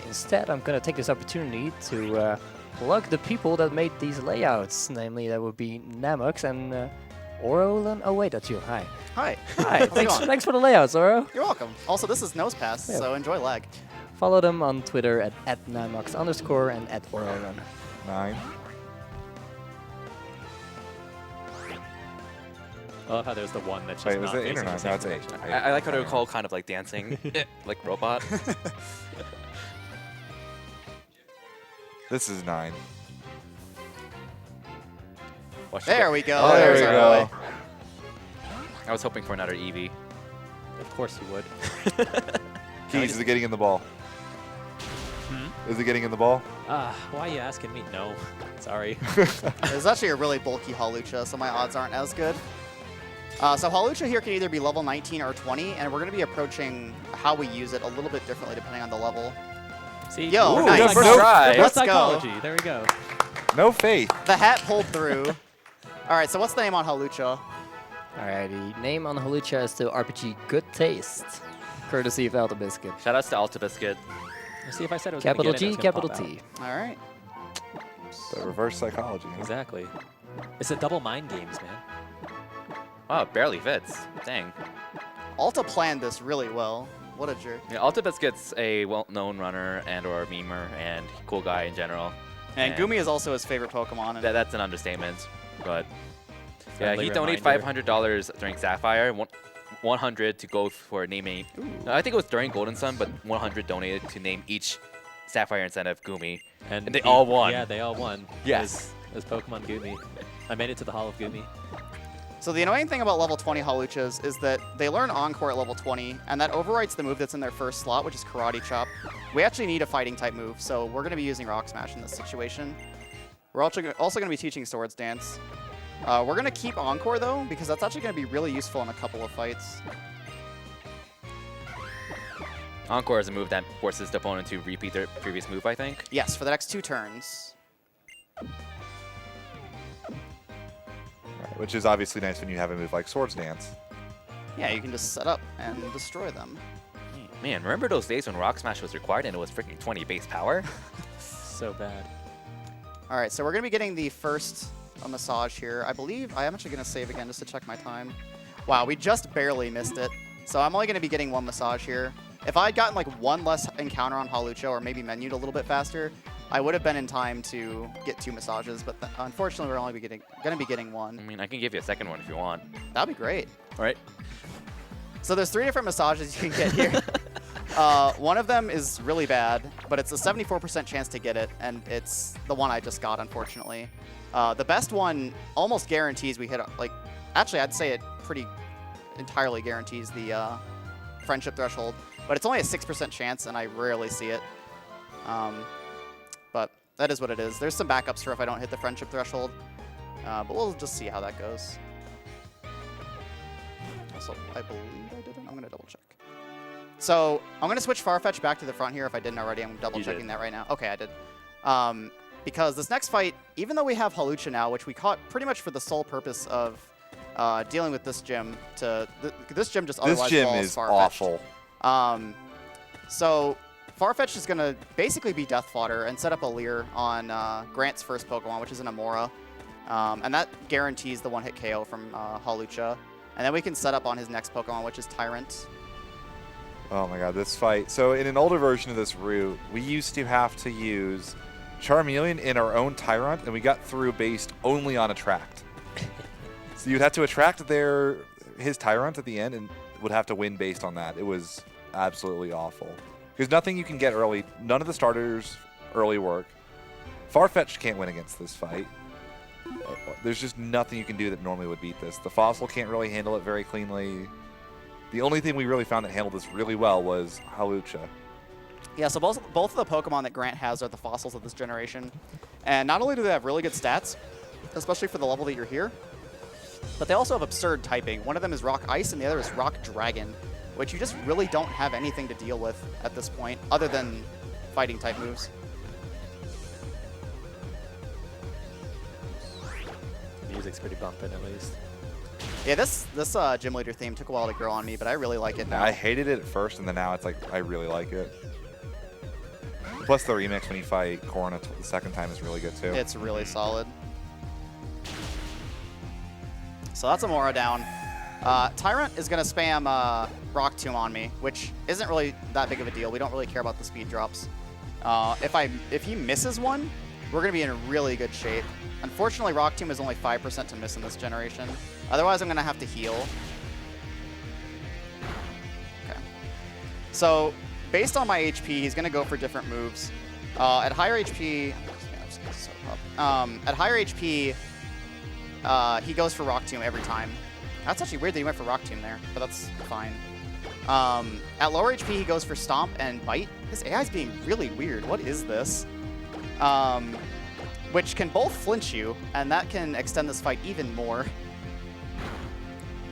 instead I'm going to take this opportunity to plug the people that made these layouts. Namely, that would be Namux and Ouro. Oh wait, that's you. Hi. Hi. Hi. How's it thanks, going? thanks for the layouts, Ouro. You're welcome. Also, this is Nosepass, Yeah. so enjoy lag. Follow them on Twitter at Namux_ and at Ouro. 9. I love how there's the one that's just Wait, was not it 8 or facing the 9? same No, it's 8. direction. I like how they're called kind of like dancing, like robot. This is 9. Watch There it. we go. Oh, there There's we our go. boy. I was hoping for another Eevee. Of course you would. Keys, is it getting in the ball? Is it getting in the ball? Why are you asking me? No. Sorry. There's actually a really bulky Hawlucha, so my odds aren't as good. So Hawlucha here can either be level 19 or 20, and we're going to be approaching how we use it a little bit differently depending on the level. See? Yo, Ooh, nice. first try. Reverse Let's go. psychology. There we go. No faith. The hat pulled through. All right, so what's the name on Hawlucha? Alrighty, name on Hawlucha is still RPG Good Taste, courtesy of Alta Biscuit. Shoutouts to Alta Biscuit. Let's see if I said it was Capital gonna get in, G, it's gonna capital pop T. All right. The reverse psychology. Huh? Exactly. It's a double mind games, man. Wow, it barely fits. Dang. Alta planned this really well. What a jerk. Yeah, Alta Biscuit's a well-known runner and/or memer and cool guy in general. And Gumi is also his favorite Pokemon. And That's an understatement, but yeah, Friendly he donated reminder. $500 during Sapphire, 100 to go for naming. I think it was during Golden Sun, but 100 donated to name each Sapphire incentive Gumi, and they all won. Yeah, they all won. Yes. It was Pokemon Gumi. I made it to the Hall of Gumi. So the annoying thing about level 20 Hawluchas is that they learn Encore at level 20, and that overwrites the move that's in their first slot, which is Karate Chop. We actually need a fighting type move, so we're going to be using Rock Smash in this situation. We're also going to be teaching Swords Dance. We're going to keep Encore, though, because that's actually going to be really useful in a couple of fights. Encore is a move that forces the opponent to repeat their previous move, I think. Yes, for the next 2 turns. Which is obviously nice when you have a move like Swords Dance. Yeah, you can just set up and destroy them. Man, remember those days when Rock Smash was required and it was freaking 20 base power? So bad. All right, so we're going to be getting the first massage here. I believe I am actually going to save again just to check my time. Wow, we just barely missed it. So I'm only going to be getting 1 massage here. If I had gotten like 1 less encounter on Hawlucha or maybe menued a little bit faster, I would have been in time to get 2 massages, but unfortunately we're only going to be getting 1. I mean, I can give you a second one if you want. That'd be great. All right. So there's 3 different massages you can get here. One of them is really bad, but it's a 74% chance to get it, and it's the one I just got, unfortunately. The best one almost guarantees we hit, actually I'd say it pretty entirely guarantees the friendship threshold, but it's only a 6% chance, and I rarely see it. But that is what it is. There's some backups for if I don't hit the friendship threshold, but we'll just see how that goes. Also, I believe I didn't. I'm going to double check. So I'm going to switch Farfetch back to the front here if I didn't already. I'm double checking that right now. Okay, I did. Because this next fight, even though we have Hawlucha now, which we caught pretty much for the sole purpose of dealing with this gym, this gym just otherwise This gym falls is Farfetch'd. awful. So Farfetch is going to basically be Death Fodder and set up a Leer on Grant's first Pokemon, which is an Amora. And that guarantees the one-hit KO from Hawlucha. And then we can set up on his next Pokemon, which is Tyrant. Oh my god, this fight. So in an older version of this route, we used to have to use Charmeleon in our own Tyrant, and we got through based only on Attract. So you'd have to attract his Tyrant at the end and would have to win based on that. It was absolutely awful. Because nothing you can get early, none of the starters early work. Farfetch'd can't win against this fight. There's just nothing you can do that normally would beat this. The Fossil can't really handle it very cleanly. The only thing we really found that handled this really well was Hawlucha. Yeah, so both of the Pokemon that Grant has are the fossils of this generation. And not only do they have really good stats, especially for the level that you're here, but they also have absurd typing. One of them is Rock Ice and the other is Rock Dragon, which you just really don't have anything to deal with at this point other than fighting type moves. The music's pretty bumping at least. Yeah, this gym leader theme took a while to grow on me, but I really like it now. I hated it at first, and then now it's like I really like it. Plus the remix when you fight Corona the second time is really good too. It's really solid. So that's Amora down. Tyrant is going to spam Rock Tomb on me, which isn't really that big of a deal. We don't really care about the speed drops. If he misses one, we're going to be in really good shape. Unfortunately, Rock Tomb is only 5% to miss in this generation. Otherwise, I'm going to have to heal. Okay. So, based on my HP, he's going to go for different moves. At higher HP... At higher HP, he goes for Rock Tomb every time. That's actually weird that he went for Rock Tomb there, but that's fine. At lower HP, he goes for Stomp and Bite. This AI is being really weird. What is this? Which can both flinch you, and that can extend this fight even more.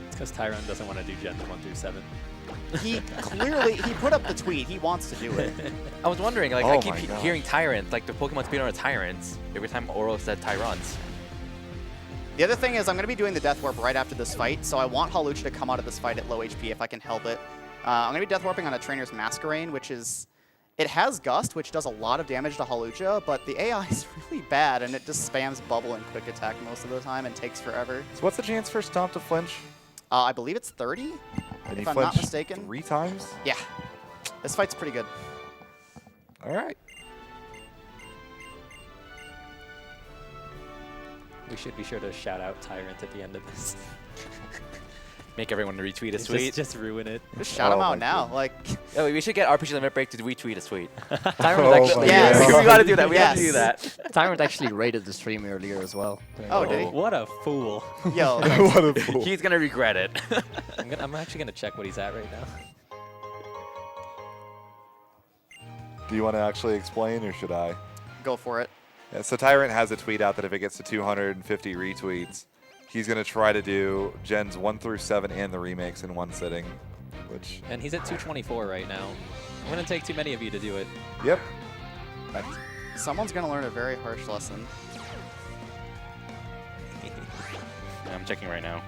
It's because Tyron doesn't want to do gens 1 through 7. He clearly, he put up the tweet. He wants to do it. I was wondering, like, Oh I keep my gosh. hearing Tyrant, like the Pokemon speed on a Tyrants every time Ouro said Tyrants. The other thing is I'm going to be doing the Death Warp right after this fight, so I want Hawlucha to come out of this fight at low HP if I can help it. I'm going to be Death Warping on a Trainer's Masquerain, which is... It has Gust, which does a lot of damage to Hawlucha, but the AI is really bad, and it just spams Bubble and Quick Attack most of the time and takes forever. So what's the chance for Stomp to flinch? I believe it's 30, And he if I'm not flinched mistaken. 3 times? Yeah. This fight's pretty good. All right. We should be sure to shout out Tyrant at the end of this. Make everyone retweet a tweet. Just ruin it. Just shout him Oh out my now. Like, Oh, we should get RPG Limit Break to retweet a tweet. Tyrant Oh actually, my Yes. God. we gotta do that. We have to do Yes. that. Tyrant actually rated the stream earlier as well. oh, did he? What a fool. Yo, What a fool. He's gonna regret it. I'm actually going to check what he's at right now. Do you want to actually explain, or should I? go for it. Yeah, so Tyrant has a tweet out that if it gets to 250 retweets, he's going to try to do Gens 1 through 7 and the remakes in one sitting. Which, And he's at 224 right now. It wouldn't take too many of you to do it. yep. Someone's going to learn a very harsh lesson. Yeah, I'm checking right now.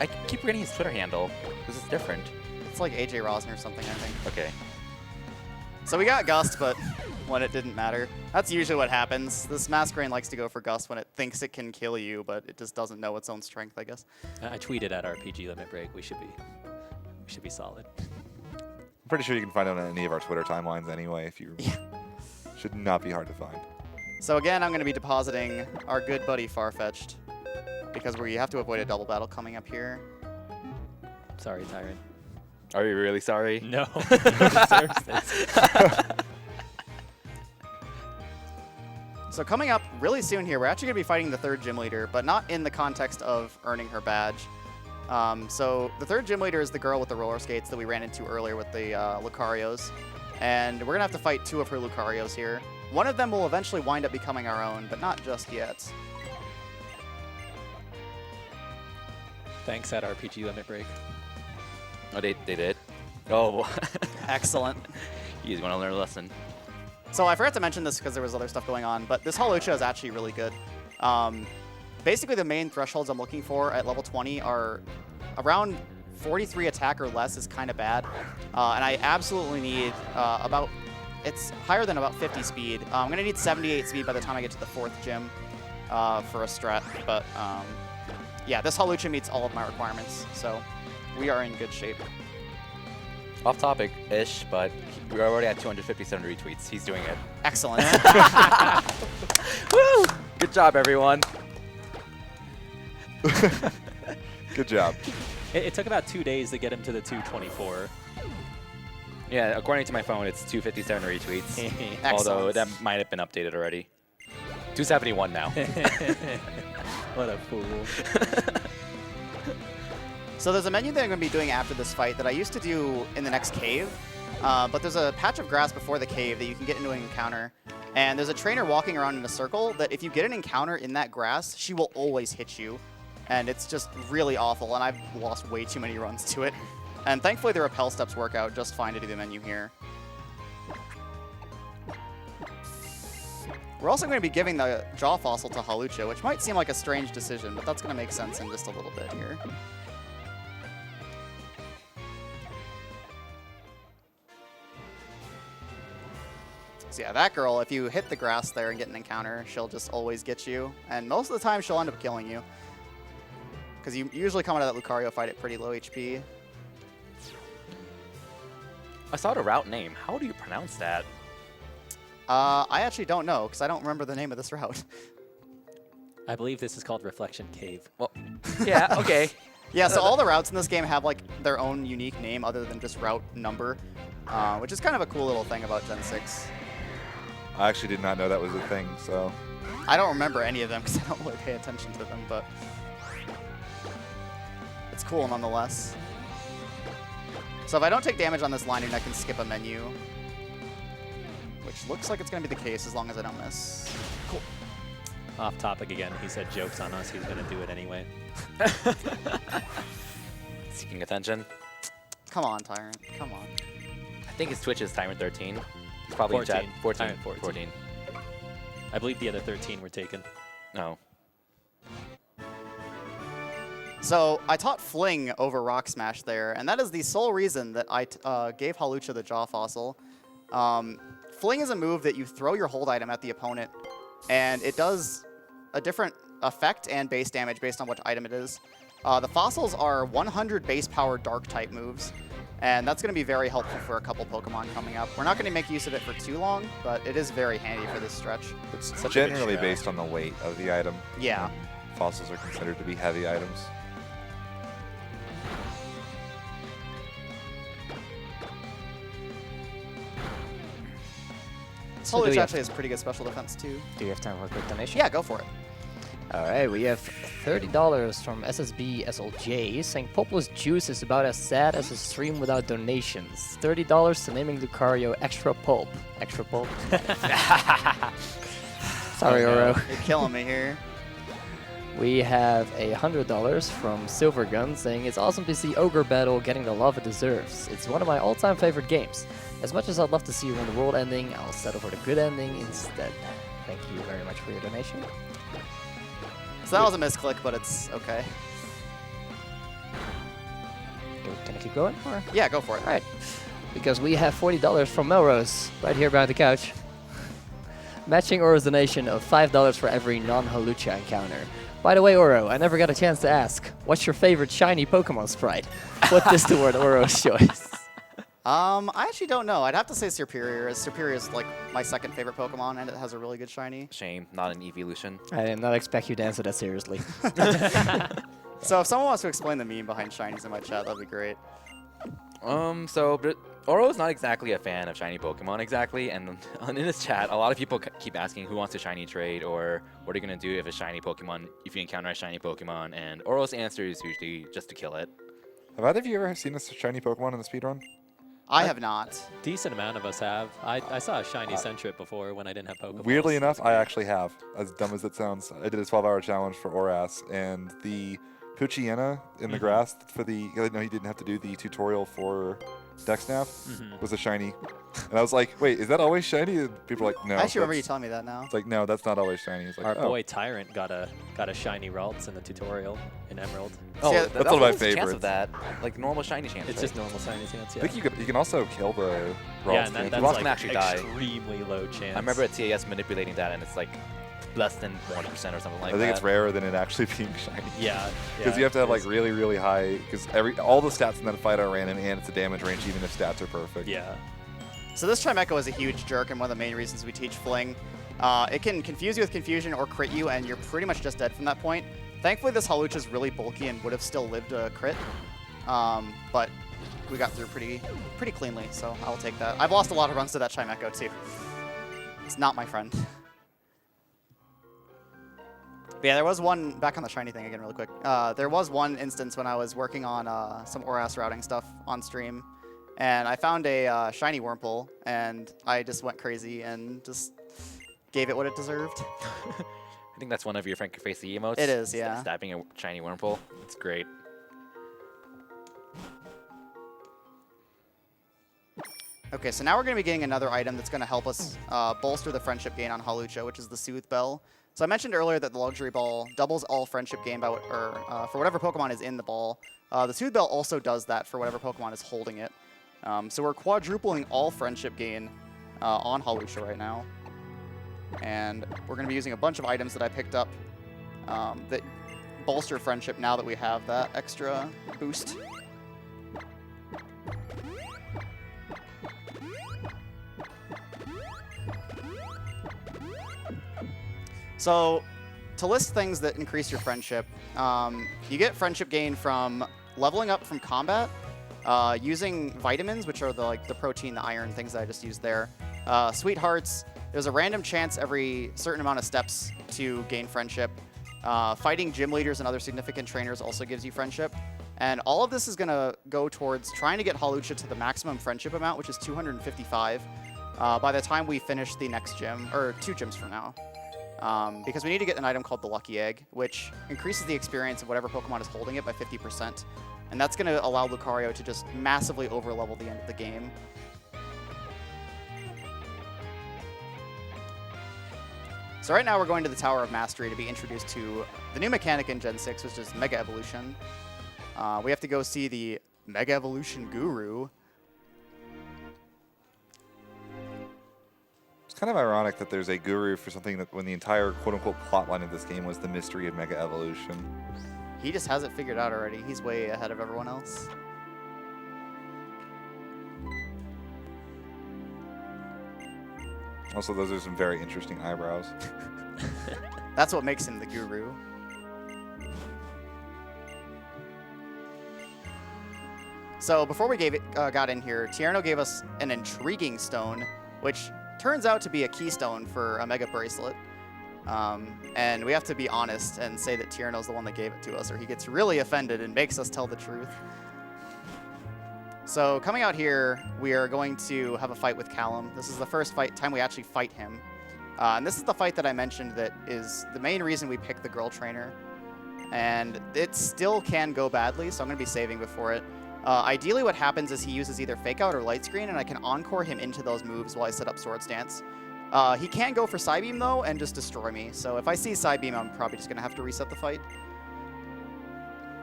I keep forgetting his Twitter handle. This is different. It's like AJ Rosner or something, I think. Okay. So we got Gust, but when it didn't matter. That's usually what happens. This Masquerain likes to go for Gust when it thinks it can kill you, but it just doesn't know its own strength, I guess. I tweeted at RPG Limit Break. We should be solid. I'm pretty sure you can find it on any of our Twitter timelines anyway, if you... Should not be hard to find. So again, I'm going to be depositing our good buddy Farfetch'd, because we have to avoid a double battle coming up here. Sorry, Tyrant. Are you really sorry? No. He deserves this. So coming up really soon here, we're actually going to be fighting the third gym leader, but not in the context of earning her badge. So the third gym leader is the girl with the roller skates that we ran into earlier with the Lucarios. And we're going to have to fight 2 of her Lucarios here. One of them will eventually wind up becoming our own, but not just yet. Thanks at RPG Limit Break. Oh, they did? Oh. Excellent. He's going to learn a lesson. So I forgot to mention this because there was other stuff going on, but this Hawlucha is actually really good. Basically, the main thresholds I'm looking for at level 20 are around 43 attack or less is kind of bad. And I absolutely need it's higher than about 50 speed. I'm going to need 78 speed by the time I get to the 4th gym for a strat. But yeah, this Hawlucha meets all of my requirements, so we are in good shape. Off topic-ish, but we're already at 257 retweets. He's doing it. Excellent. Woo! Good job, everyone. Good job. It took about 2 days to get him to the 224. Yeah, according to my phone, it's 257 retweets. Although Excellent. that might have been updated already. 271 now. What a fool. So there's a menu that I'm going to be doing after this fight that I used to do in the next cave, but there's a patch of grass before the cave that you can get into an encounter, and there's a trainer walking around in a circle that if you get an encounter in that grass, she will always hit you, and it's just really awful, and I've lost way too many runs to it. And thankfully the rappel steps work out just fine to do the menu here. We're also going to be giving the Jaw Fossil to Hawlucha, which might seem like a strange decision, but that's going to make sense in just a little bit here. So yeah, that girl, if you hit the grass there and get an encounter, she'll just always get you. And most of the time, she'll end up killing you. Because you usually come out of that Lucario fight at pretty low HP. I saw the route name. How do you pronounce that? I actually don't know, because I don't remember the name of this route. I believe this is called Reflection Cave. Well, yeah, okay. Yeah, so all the routes in this game have like their own unique name other than just route number, which is kind of a cool little thing about Gen 6. I actually did not know that was a thing, so... I don't remember any of them because I don't really pay attention to them, but... It's cool nonetheless. So if I don't take damage on this landing, I can skip a menu. Which looks like it's going to be the case as long as I don't miss. Cool. Off topic again, he said jokes on us, he's going to do it anyway. Seeking attention. Come on, Tyrant. Come on. I think his Twitch is Tyrant 13. It's probably 14. Chat 14. Tyrant 14. I believe the other 13 were taken. No. So I taught Fling over Rock Smash there, and that is the sole reason that I gave Hawlucha the Jaw Fossil. Fling is a move that you throw your hold item at the opponent, and it does a different effect and base damage based on which item it is. The fossils are 100 base power dark type moves, and that's going to be very helpful for a couple Pokemon coming up. We're not going to make use of it for too long, but it is very handy for this stretch. It's Such a good generally strat. based on the weight of the item. Yeah. Fossils are considered to be heavy items. So do Hawlucha you- actually has pretty good special defense too. Do you have time for a quick donation? Yeah, go for it. All right, we have $30 from SSB SLJ saying Poplar's Juice is about as sad as a stream without donations. $30 to naming Lucario Extra Pulp. Extra Pulp? Sorry, Oh, no. Oro. You're killing me here. We have $100 from Silvergun saying it's awesome to see Ogre Battle getting the love it deserves. It's one of my all-time favorite games. As much as I'd love to see you win the world ending, I'll settle for the good ending instead. Thank you very much for your donation. So that was a misclick, but it's okay. Can I keep going? Or? Yeah, go for it. All right, because we have $40 from Melrose right here behind the couch. Matching Oro's donation of $5 for every non-Hawlucha encounter. By the way, Oro, I never got a chance to ask, what's your favorite shiny Pokemon sprite? Put this toward Oro's choice. I actually don't know. I'd have to say Serperior. Serperior is like my second favorite Pokemon, and it has a really good shiny. Shame, not an evolution. I did not expect you to answer that seriously. So if someone wants to explain the meme behind shinies in my chat, that'd be great. But Oro is not exactly a fan of shiny Pokemon exactly, and in this chat, a lot of people keep asking who wants a shiny trade or what are you gonna do if a shiny Pokemon, if you encounter a shiny Pokemon, and Oro's answer is usually just to kill it. Have either of you ever seen a shiny Pokemon in the speedrun? I have not. Decent amount of us have. I saw a shiny Sentret before when I didn't have Pokemon. Weirdly enough, I actually have. As dumb as it sounds, I did a 12-hour challenge for Oras, and the Poochyena in the grass for the. No, he didn't have to do the tutorial for Dexnap. Was a shiny, and I was like, "Wait, is that always shiny?" And people are like, "No." I actually remember you that's-" telling me that now. It's like, no, that's not always shiny. It's like, Our oh. boy Tyrant got a shiny Ralts in the tutorial in Emerald. Oh, yeah, that's one of my what is the chance favorites. of that? Like normal shiny chance. It's right? just normal shiny chance, I yeah. think you can also kill the Ralts. Yeah, and can't you? that's Ralts like can actually die. extremely low chance. I remember at TAS manipulating that, and it's like less than 1% or something like I that. think it's rarer than it actually being shiny. Yeah. Because you have to have like really, really high. Because all the stats in that fight are random, and it's a damage range, even if stats are perfect. Yeah. So this Chimecho is a huge jerk, and one of the main reasons we teach Fling. It can confuse you with confusion or crit you, and you're pretty much just dead from that point. Thankfully, this Hawlucha is really bulky and would have still lived a crit. But we got through pretty cleanly, so I'll take that. I've lost a lot of runs to that Chimecho, too. It's not my friend. But yeah, there was one, back on the shiny thing again really quick. There was one instance when I was working on some Oras routing stuff on stream, and I found a shiny Wurmple, and I just went crazy and just gave it what it deserved. I think that's one of your Frank Facey emotes. It is, yeah. Stabbing a shiny Wurmple. It's great. Okay, so now we're going to be getting another item that's going to help us bolster the friendship gain on Hawlucha, which is the Soothe Bell. So I mentioned earlier that the Luxury Ball doubles all friendship gain for whatever Pokemon is in the ball. The Soothe Bell also does that for whatever Pokemon is holding it. So we're quadrupling all friendship gain on Hawlucha right now. And we're going to be using a bunch of items that I picked up that bolster friendship now that we have that extra boost. So, to list things that increase your friendship, you get friendship gain from leveling up from combat, using vitamins, which are the protein, the iron, things that I just used there. Sweethearts, there's a random chance every certain amount of steps to gain friendship. Fighting gym leaders and other significant trainers also gives you friendship. And all of this is going to go towards trying to get Hawlucha to the maximum friendship amount, which is 255, by the time we finish the next gym, or 2 gyms from now. Because we need to get an item called the Lucky Egg, which increases the experience of whatever Pokemon is holding it by 50%. And that's going to allow Lucario to just massively overlevel the end of the game. So right now we're going to the Tower of Mastery to be introduced to the new mechanic in Gen 6, which is Mega Evolution. We have to go see the Mega Evolution Guru. It's kind of ironic that there's a guru for something that when the entire quote-unquote plotline of this game was the mystery of Mega Evolution. He just has it figured out already. He's way ahead of everyone else. Also, those are some very interesting eyebrows. That's what makes him the guru. So before we got in here, Tierno gave us an intriguing stone, which turns out to be a keystone for a Mega Bracelet. And we have to be honest and say that Tierno's the one that gave it to us, or he gets really offended and makes us tell the truth. So coming out here, we are going to have a fight with Callum. This is the first time we actually fight him. And this is the fight that I mentioned that is the main reason we picked the girl trainer. And it still can go badly, so I'm going to be saving before it. Ideally what happens is he uses either Fake Out or Light Screen, and I can Encore him into those moves while I set up Swords Dance. He can go for Psybeam, though, and just destroy me. So if I see Psybeam, I'm probably just going to have to reset the fight.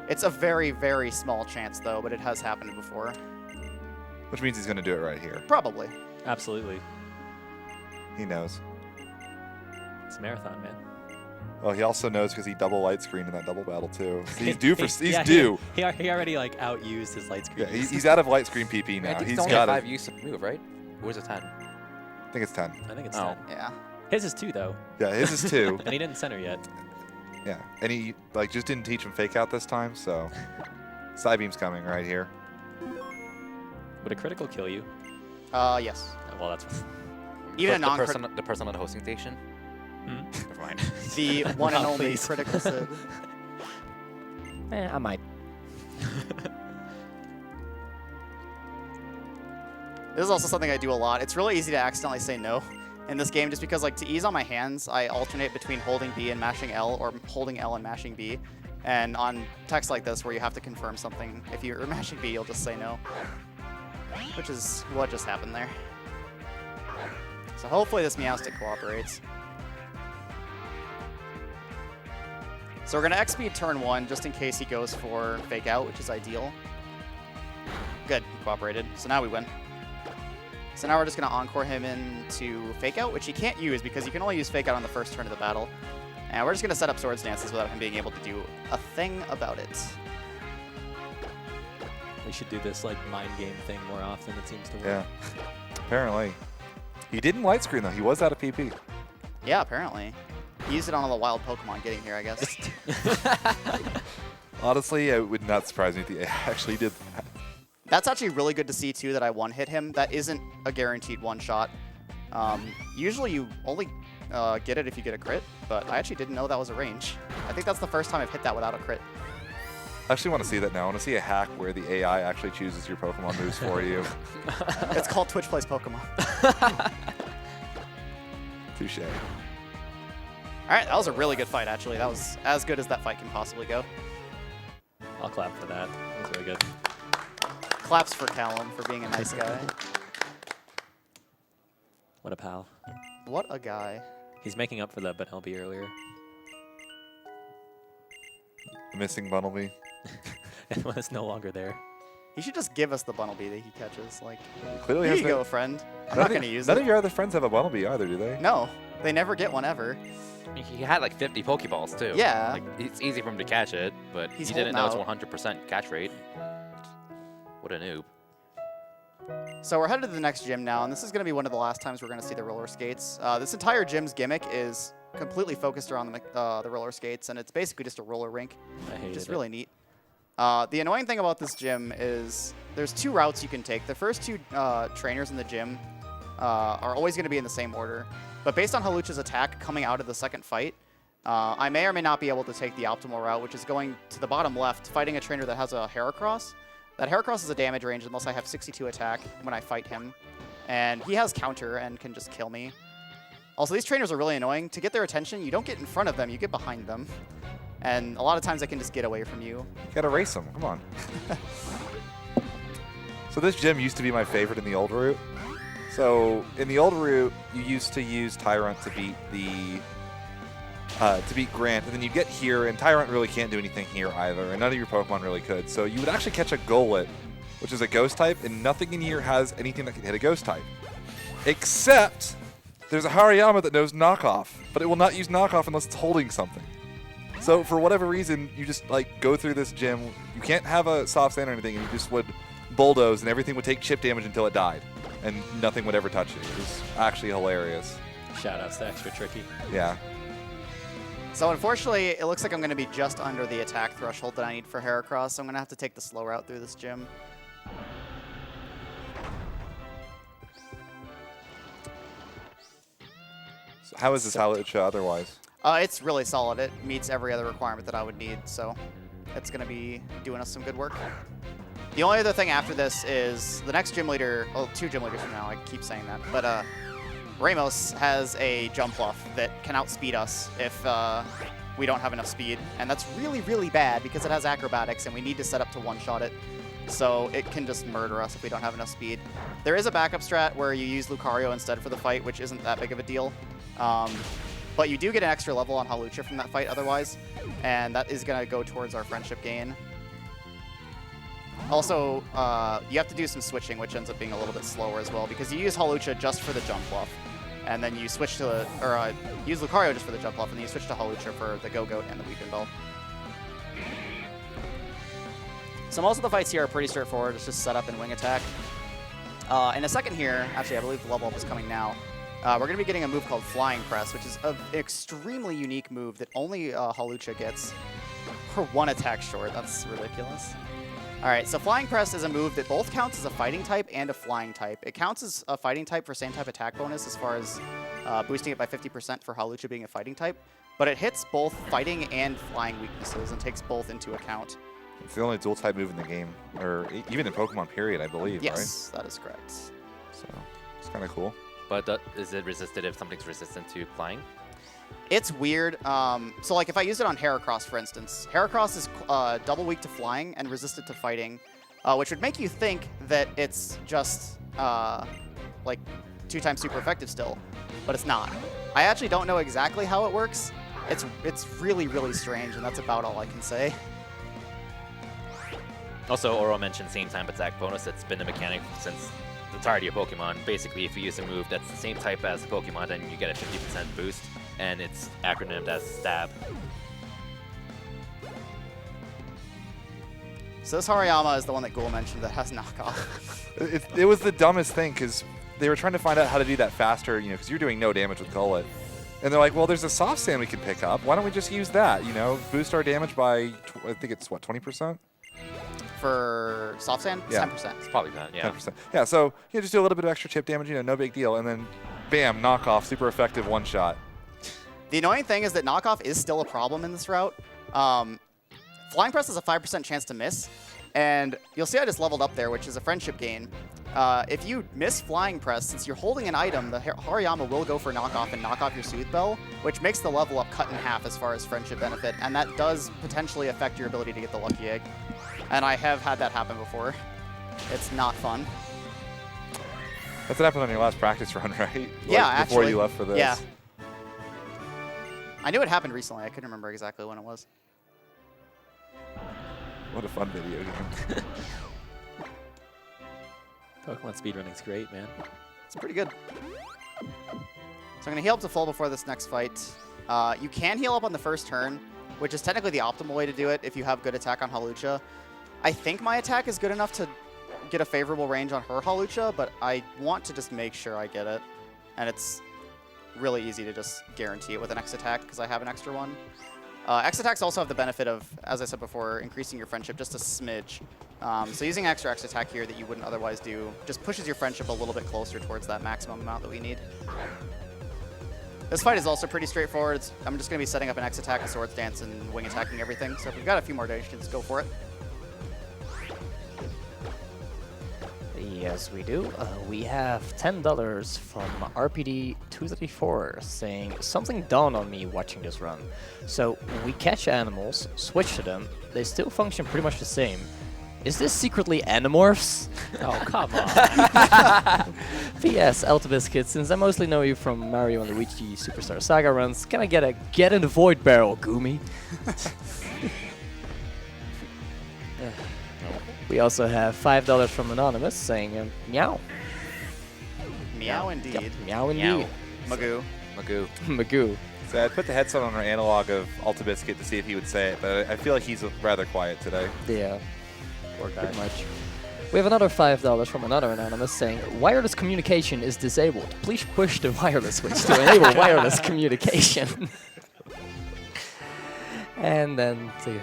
It's a very, very small chance, though, but it has happened before. Which means he's going to do it right here. Probably. Absolutely. He knows. It's a marathon, man. Well, he also knows because he double light screened in that double battle too. So he's due for Yeah, due. He already like outused his light screen. Yeah, he's out of light screen PP I now. think He's it's only got a it. 5 use move, right? Or is it 10? I think it's 10. I think it's Oh. 10. Yeah. His is 2 though, Yeah, his is 2. and he didn't center yet. Yeah, and he like just didn't teach him Fake Out this time, so Psybeam's coming right here. Would a critical kill you? Yes. Well, that's Even a the non-crit. person, the person on the hosting station. Hmm? Never mind. The one and Oh, only please. critical Sid. I might. This is also something I do a lot. It's really easy to accidentally say no in this game just because, like, to ease on my hands, I alternate between holding B and mashing L or holding L and mashing B. And on text like this where you have to confirm something, if you're mashing B, you'll just say no. Which is what just happened there. So hopefully this Meowstic cooperates. So we're going to X-Speed turn 1 just in case he goes for Fake Out, which is ideal. Good, he cooperated. So now we win. So now we're just going to Encore him into Fake Out, which he can't use because you can only use Fake Out on the first turn of the battle. And we're just going to set up Swords Dances without him being able to do a thing about it. We should do this like mind game thing more often. It seems to work. Yeah, apparently. He didn't light screen though. He was out of PP. Yeah, apparently. He used it on all the wild Pokemon getting here, I guess. Honestly, it would not surprise me if he actually did that. That's actually really good to see, too, that I one-hit him. That isn't a guaranteed one-shot. Usually you only get it if you get a crit, but I actually didn't know that was a range. I think that's the first time I've hit that without a crit. I actually want to see that now. I want to see a hack where the AI actually chooses your Pokemon moves for you. It's called Twitch Plays Pokemon. Touche. All right, that was a really good fight, actually. That was as good as that fight can possibly go. I'll clap for that. That was really good. Claps for Callum for being a nice guy. What a pal. What a guy. He's making up for the Benelby earlier. The missing Bunnelby. And when it's no longer there. He should just give us the Bunnelby that he catches. Like, Clearly here has you no- go, friend. I'm None not of going the- to use None it. of your other friends have a Bunnelby either, do they? No, they never get one ever. He had like 50 Pokeballs too. Yeah. Like, it's easy for him to catch it, but He's he didn't know it's holding 100% catch rate. What a noob. So we're headed to the next gym now, and this is going to be one of the last times we're going to see the roller skates. This entire gym's gimmick is completely focused around the roller skates, and it's basically just a roller rink, I hate which is it. really neat. The annoying thing about this gym is there's 2 routes you can take. The first 2 trainers in the gym are always going to be in the same order, but based on Hawlucha's attack coming out of the second fight, I may or may not be able to take the optimal route, which is going to the bottom left, fighting a trainer that has a Heracross. That Heracross is a damage range unless I have 62 attack when I fight him. And he has counter and can just kill me. Also, these trainers are really annoying. To get their attention, you don't get in front of them, you get behind them. And a lot of times they can just get away from you. You gotta race them. Come on. So this gym used to be my favorite in the old route. So in the old route, you used to use Tyrant to beat the Grant, and then you get here, and Tyrant really can't do anything here either, and none of your Pokemon really could. So you would actually catch a Golett, which is a Ghost type, and nothing in here has anything that can hit a Ghost type. Except there's a Hariyama that knows Knockoff, but it will not use Knockoff unless it's holding something. So for whatever reason, you just like go through this gym. You can't have a soft sand or anything, and you just would bulldoze, and everything would take chip damage until it died, and nothing would ever touch it. It was actually hilarious. Shoutouts to Extra Tricky. Yeah. So unfortunately, it looks like I'm going to be just under the attack threshold that I need for Heracross, so I'm going to have to take the slow route through this gym. So how is this Hawlucha otherwise? It's really solid. It meets every other requirement that I would need, so it's going to be doing us some good work. The only other thing after this is the next gym leader, well, 2 gym leaders from now, I keep saying that, but Ramos has a jump bluff that can outspeed us if we don't have enough speed, and that's really, really bad because it has acrobatics and we need to set up to one-shot it, so it can just murder us if we don't have enough speed. There is a backup strat where you use Lucario instead for the fight, which isn't that big of a deal, but you do get an extra level on Hawlucha from that fight otherwise, and that is going to go towards our friendship gain. Also, you have to do some switching, which ends up being a little bit slower as well, because you use Hawlucha just for the jump bluff, and then you switch to, use Lucario just for the jump bluff, and then you switch to Hawlucha for the Go-Goat and the Weeping Bell. So most of the fights here are pretty straightforward. It's just set up and wing attack. In a second here, actually I believe the level up is coming now, we're going to be getting a move called Flying Press, which is an extremely unique move that only Hawlucha gets for 1 attack short. That's ridiculous. Alright, so Flying Press is a move that both counts as a fighting type and a flying type. It counts as a fighting type for same type attack bonus as far as boosting it by 50% for Hawlucha being a fighting type, but it hits both fighting and flying weaknesses and takes both into account. It's the only dual type move in the game, or even in Pokemon period, I believe, right? Yes, that is correct. So it's kind of cool. But is it resisted if something's resistant to flying? It's weird. So like if I use it on Heracross, for instance, Heracross is double weak to flying and resistant to fighting, which would make you think that it's just like 2 times super effective still, but it's not. I actually don't know exactly how it works. It's really, really strange, and that's about all I can say. Also, Ouro mentioned same type attack bonus. It's been a mechanic since the entirety of Pokemon. Basically, if you use a move that's the same type as the Pokemon, then you get a 50% boost, and it's acronymed as Stab. So this Hariyama is the one that Ghoul mentioned that has knockoff. It was the dumbest thing, because they were trying to find out how to do that faster, you know, because you're doing no damage with Golett. And they're like, well, there's a soft sand we can pick up. Why don't we just use that, you know? Boost our damage by, I think it's, what, 20%? For soft sand, it's Yeah. 10%. It's probably that, yeah. 10%. Yeah, so you just do a little bit of extra chip damage, you know, no big deal. And then, bam, knockoff, super effective one-shot. The annoying thing is that knockoff is still a problem in this route. Flying Press has a 5% chance to miss, and you'll see I just leveled up there, which is a friendship gain. If you miss Flying Press, since you're holding an item, the Hariyama will go for knockoff and knock off your Soothe Bell, which makes the level up cut in half as far as friendship benefit, and that does potentially affect your ability to get the Lucky Egg. And I have had that happen before. It's not fun. That's what happened on your last practice run, right? Yeah, Like, actually. before you left for this. Yeah. I knew it happened recently. I couldn't remember exactly when it was. What a fun video game. Pokemon speedrunning's great, man. It's pretty good. So I'm going to heal up to full before this next fight. You can heal up on the first turn, which is technically the optimal way to do it if you have good attack on Hawlucha. I think my attack is good enough to get a favorable range on her Hawlucha, but I want to just make sure I get it. And it's really easy to just guarantee it with an X attack because I have an extra one. X attacks also have the benefit of, as I said before, increasing your friendship just a smidge. So using extra X attack here that you wouldn't otherwise do just pushes your friendship a little bit closer towards that maximum amount that we need. This fight is also pretty straightforward. I'm just going to be setting up an X attack, a swords dance, and wing attacking everything. So if we've got a few more donations, go for it. Yes, we do. We have $10 from RPD234 saying, something dawned on me watching this run. So we catch animals, switch to them, they still function pretty much the same. Is this secretly Animorphs? Oh, come on. P.S. Altabiscuit, since I mostly know you from Mario and Luigi Superstar Saga runs, can I get a Get in the Void Barrel, Goomy? We also have $5 from Anonymous saying, meow. Meow indeed. Yep, meow indeed. Meow. Magoo. Magoo. Magoo. So I put the headset on our analog of Altabiscuit to see if he would say it, but I feel like he's rather quiet today. Yeah, pretty much. We have another $5 from another Anonymous saying, wireless communication is disabled. Please push the wireless switch to enable wireless communication. And then to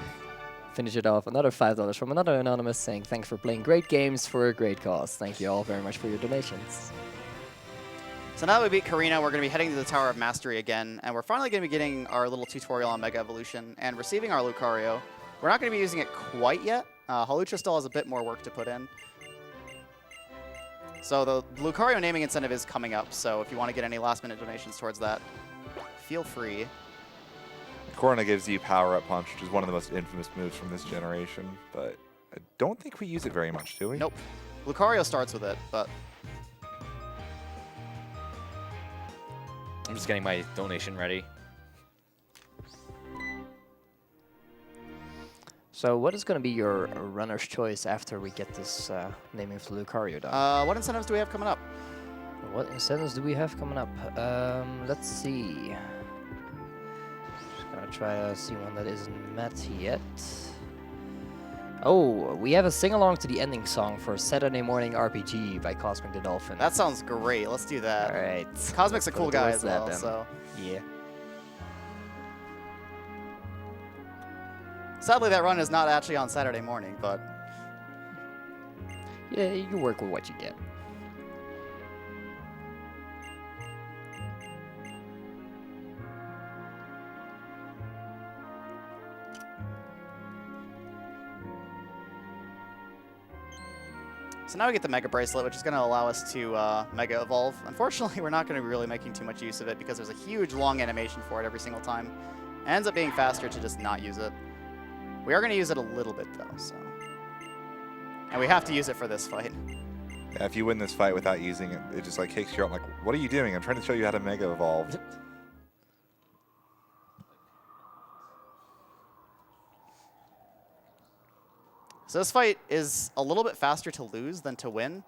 finish it off, another $5 from another Anonymous saying, thanks for playing great games for a great cause. Thank you all very much for your donations. So now that we beat Karina, we're going to be heading to the Tower of Mastery again, and we're finally going to be getting our little tutorial on Mega Evolution and receiving our Lucario. We're not going to be using it quite yet. Hawlucha still has a bit more work to put in. So the Lucario naming incentive is coming up, so if you want to get any last-minute donations towards that, feel free. Corona gives you Power-Up Punch, which is one of the most infamous moves from this generation, but I don't think we use it very much, do we? Nope. Lucario starts with it, but... I'm just getting my donation ready. So what is going to be your runner's choice after we get this naming of the Lucario done? what incentives do we have coming up? What incentives do we have coming up? Let's see. Just gonna try to see one that isn't met yet. Oh, we have a sing-along to the ending song for Saturday Morning RPG by Cosmic the Dolphin. That sounds great. Let's do that. All right. Cosmic's a Let's cool go guy towards as that well, then. so... Yeah. Sadly, that run is not actually on Saturday morning, but... Yeah, you work with what you get. So now we get the Mega Bracelet, which is going to allow us to Mega Evolve. Unfortunately, we're not going to be really making too much use of it because there's a huge long animation for it every single time. It ends up being faster to just not use it. We are going to use it a little bit, though, so... And we have to use it for this fight. Yeah, if you win this fight without using it, it just like kicks you out like, what are you doing? I'm trying to show you how to Mega Evolve. So this fight is a little bit faster to lose than to win.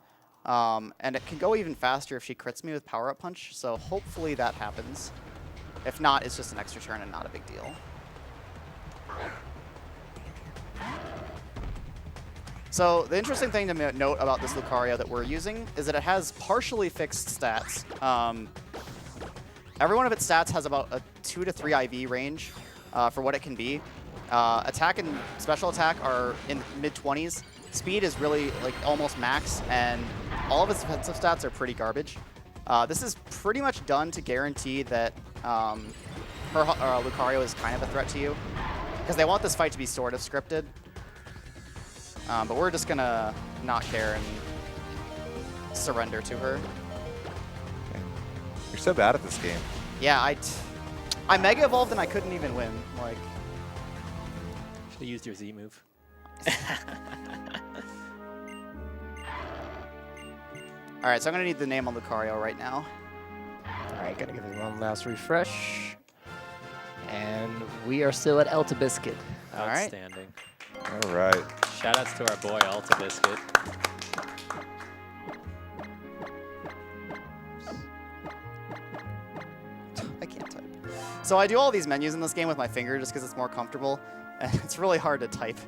And it can go even faster if she crits me with Power-Up Punch, so hopefully that happens. If not, it's just an extra turn and not a big deal. So the interesting thing to note about this Lucario that we're using is that it has partially fixed stats. Every one of its stats has about a 2 to 3 IV range for what it can be. Attack and special attack are in mid-20s. Speed is really like almost max, and all of its defensive stats are pretty garbage. This is pretty much done to guarantee that Lucario is kind of a threat to you, because they want this fight to be sort of scripted. But we're just gonna not care and surrender to her. You're so bad at this game. Yeah, I Mega Evolved and I couldn't even win. Like, Should have used your Z move. all right, so I'm gonna need the name on Lucario right now. All right, gotta give it one last refresh. And we are still at Altabiscuit. All right. Outstanding. All right. Shoutouts to our boy Altabiscuit. I can't type. So I do all these menus in this game with my finger just because it's more comfortable, and it's really hard to type.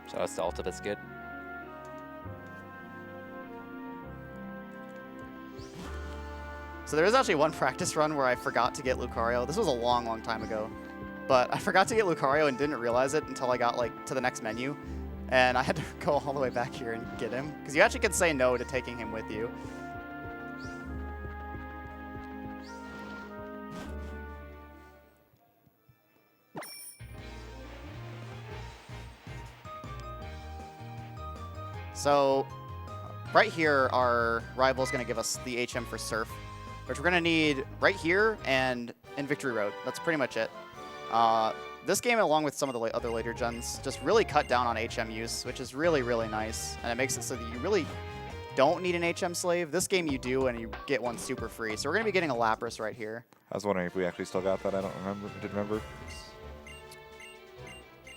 So that's the Altabiscuit. So there was actually one practice run where I forgot to get Lucario. This was a long, long time ago. But I forgot to get Lucario and didn't realize it until I got like to the next menu. And I had to go all the way back here and get him. Because you actually can say no to taking him with you. So right here, our rival is going to give us the HM for Surf, which we're going to need right here and in Victory Road. That's pretty much it. This game, along with some of the other later gens, just really cut down on HM use, which is really, really nice. And it makes it so that you really don't need an HM slave. This game you do, and you get one super free. So we're going to be getting a Lapras right here. I was wondering if we actually still got that. I don't remember. Didn't remember.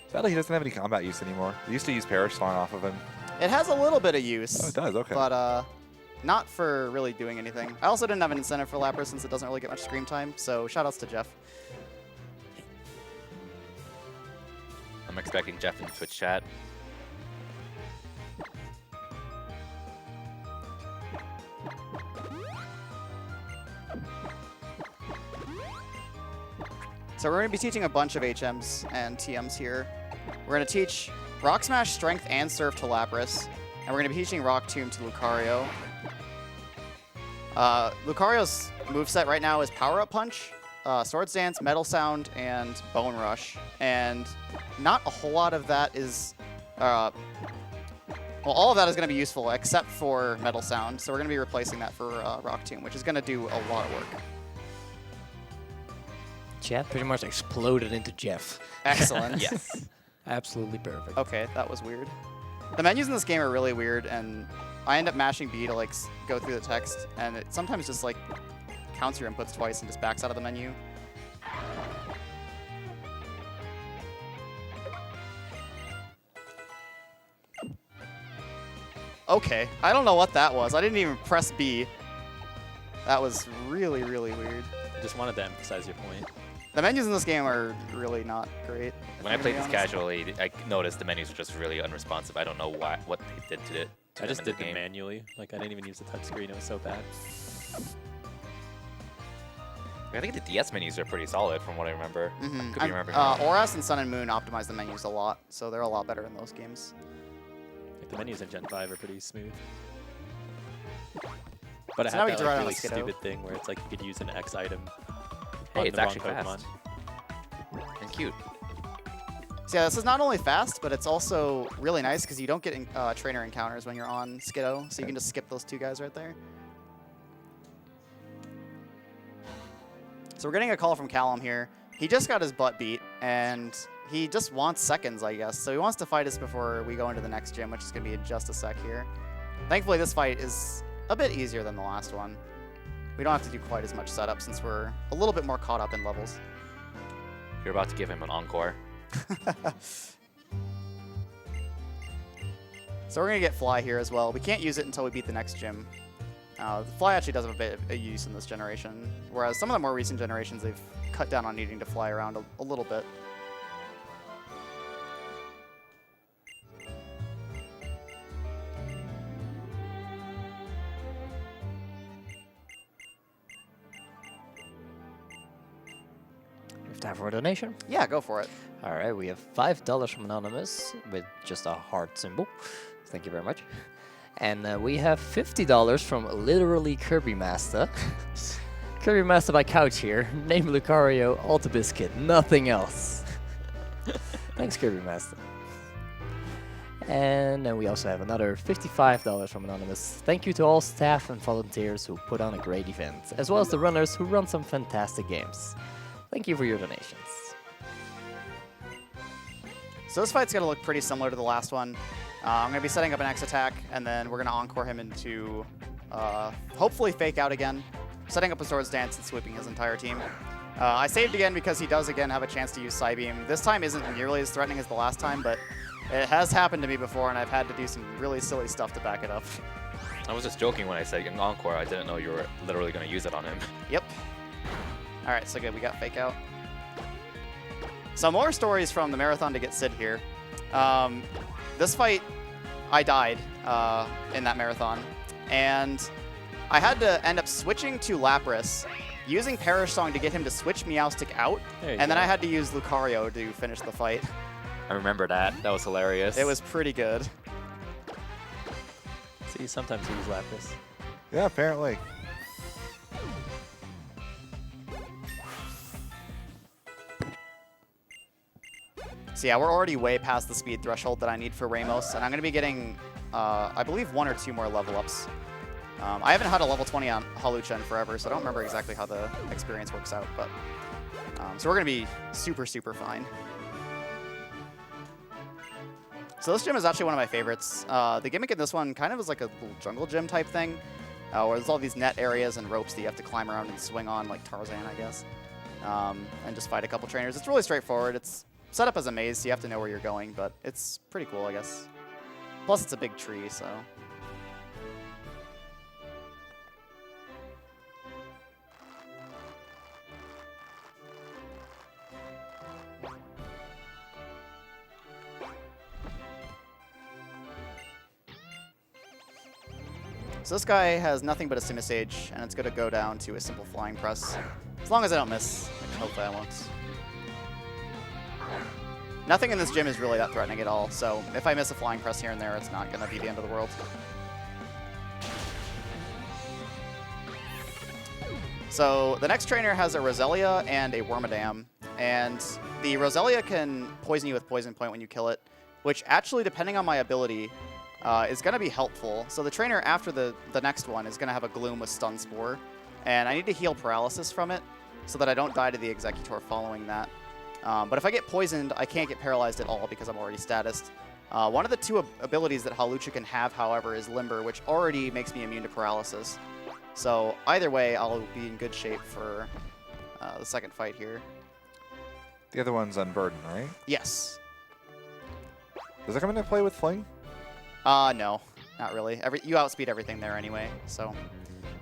Sadly, he doesn't have any combat use anymore. We used to use Perish Song off of him. It has a little bit of use. Oh, it does. Okay. But not for really doing anything. I also didn't have an incentive for Lapras since it doesn't really get much screen time. So shoutouts to Jeff. I'm expecting Jeff in Twitch chat. So we're going to be teaching a bunch of HMs and TMs here. We're going to teach Rock Smash, Strength, and Surf to Lapras. And we're going to be teaching Rock Tomb to Lucario. Lucario's moveset right now is Power Up Punch, Swords Dance, Metal Sound, and Bone Rush. And not a whole lot of that is... well, all of that is going to be useful except for Metal Sound. So we're going to be replacing that for Rock Tomb, which is going to do a lot of work. Chat pretty much exploded into Jeff. Excellent. Yes. Absolutely perfect. Okay, that was weird. The menus in this game are really weird, and I end up mashing B to like go through the text, and it sometimes just like counts your inputs twice and just backs out of the menu. Okay, I don't know what that was. I didn't even press B. That was really, really weird. I just wanted to emphasize your point. The menus in this game are really not great. When I played this casually, I noticed the menus were just really unresponsive. I don't know what they did to it. I just did the them game. manually. Like, I didn't even use the touchscreen. It was so bad. I think the DS menus are pretty solid from what I remember. Mm-hmm. Could be remembering wrong. Auras and Sun and Moon optimize the menus a lot, so they're a lot better in those games. Like, the menus in Gen 5 are pretty smooth. But it So now we had get to that ride like, on really the Skiddo. stupid thing where it's like you could use an X item Hey, on it's the wrong actually Pokemon. fast. And cute. So yeah, this is not only fast, but it's also really nice because you don't get trainer encounters when you're on Skiddo, so you can just skip those two guys right there. So we're getting a call from Callum here. He just got his butt beat, and he just wants seconds, I guess. So he wants to fight us before we go into the next gym, which is going to be in just a sec here. Thankfully, this fight is a bit easier than the last one. We don't have to do quite as much setup since we're a little bit more caught up in levels. You're about to give him an encore. So we're going to get Fly here as well. We can't use it until we beat the next gym. The Fly actually does have a bit of use in this generation, whereas some of the more recent generations, they've cut down on needing to fly around a little bit. We have time for a donation. Yeah, go for it. All right, we have $5 from Anonymous with just a heart symbol. Thank you very much. And we have $50 from literally Kirby Master. Kirby Master by Couch here. Name Lucario, Alta Biscuit, nothing else. Thanks, Kirby Master. And then we also have another $55 from Anonymous. Thank you to all staff and volunteers who put on a great event, as well as the runners who run some fantastic games. Thank you for your donations. So this fight's going to look pretty similar to the last one. I'm going to be setting up an X attack, and then we're going to encore him into hopefully fake out again, setting up a Swords Dance and sweeping his entire team. I saved again because he does again have a chance to use Psybeam. This time isn't nearly as threatening as the last time, but it has happened to me before, and I've had to do some really silly stuff to back it up. I was just joking when I said an encore. I didn't know you were literally going to use it on him. Yep. All right, so good. We got fake out. Some more stories from the marathon to get Sid here. This fight, I died in that marathon, and I had to end up switching to Lapras, using Perish Song to get him to switch Meowstic out, and then I had to use Lucario to finish the fight. I remember that. That was hilarious. It was pretty good. See, sometimes we use Lapras. Yeah, apparently. So yeah, we're already way past the speed threshold that I need for Ramos, and I'm going to be getting I believe 1 or 2 more level ups. I haven't had a level 20 on Hawlucha in forever, so I don't remember exactly how the experience works out, but so we're going to be super, super fine. So this gym is actually one of my favorites. The gimmick in this one kind of is like a little jungle gym type thing, where there's all these net areas and ropes that you have to climb around and swing on like Tarzan, I guess, and just fight a couple trainers. It's really straightforward. It's set up as a maze, so you have to know where you're going, but it's pretty cool, I guess. Plus, it's a big tree, so... So this guy has nothing but a Sima Sage, and it's going to go down to a simple flying press. As long as I don't miss, which hopefully I won't. Nothing in this gym is really that threatening at all, so if I miss a flying press here and there, it's not going to be the end of the world. So the next trainer has a Roselia and a Wormadam, and the Roselia can poison you with Poison Point when you kill it, which actually, depending on my ability, is going to be helpful. So the trainer after the next one is going to have a Gloom with Stun Spore, and I need to heal Paralysis from it so that I don't die to the Executor following that. But if I get poisoned, I can't get paralyzed at all because I'm already statused. One of the 2 abilities that Hawlucha can have, however, is Limber, which already makes me immune to Paralysis. So either way, I'll be in good shape for the second fight here. The other one's Unburden, right? Yes. Does that come into play with Fling? No, not really. You outspeed everything there anyway. So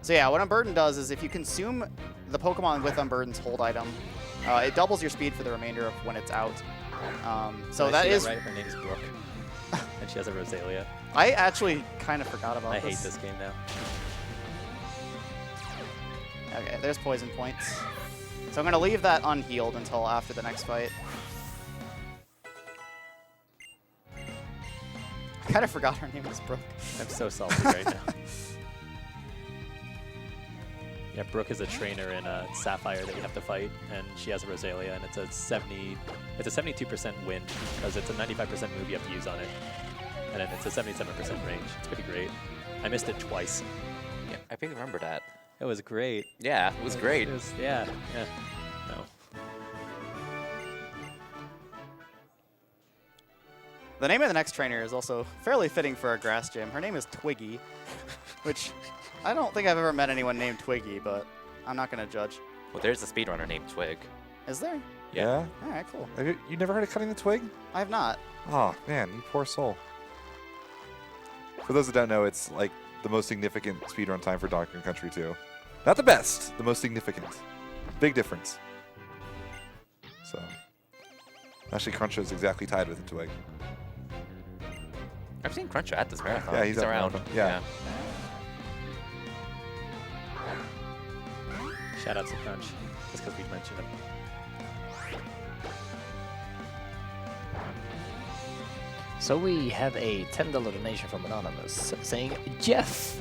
yeah, what Unburden does is if you consume the Pokemon with Unburden's hold item, it doubles your speed for the remainder of when it's out. So that is... Right, her name's Brooke, and she has a Roselia. I actually kind of forgot about I this. hate this game now. Okay, there's Poison Points. So I'm going to leave that unhealed until after the next fight. I kind of forgot her name was Brooke. I'm so salty right now. Yeah, Brooke is a trainer in Sapphire that you have to fight, and she has a Roselia, and it's a 72% win because it's a 95% move you have to use on it, and then it's a 77% range. It's pretty great. I missed it twice. Yeah, I think I remember that. It was great. Yeah, it was great. It was, yeah. No. The name of the next trainer is also fairly fitting for a grass gym. Her name is Twiggy, which I don't think I've ever met anyone named Twiggy, but I'm not going to judge. Well, there's a speedrunner named Twig. Is there? Yeah. All right, cool. Have you never heard of Cutting the Twig? I have not. Oh, man, you poor soul. For those that don't know, it's like the most significant speedrun time for Donkey Kong Country 2. Not the best, the most significant. Big difference. So, actually, Cruncher is exactly tied with the Twig. I've seen Cruncher at this marathon. Yeah, he's at around. marathon. Yeah. Shout out to Crunch, just because we mentioned him. So we have a $10 donation from Anonymous saying Jeff,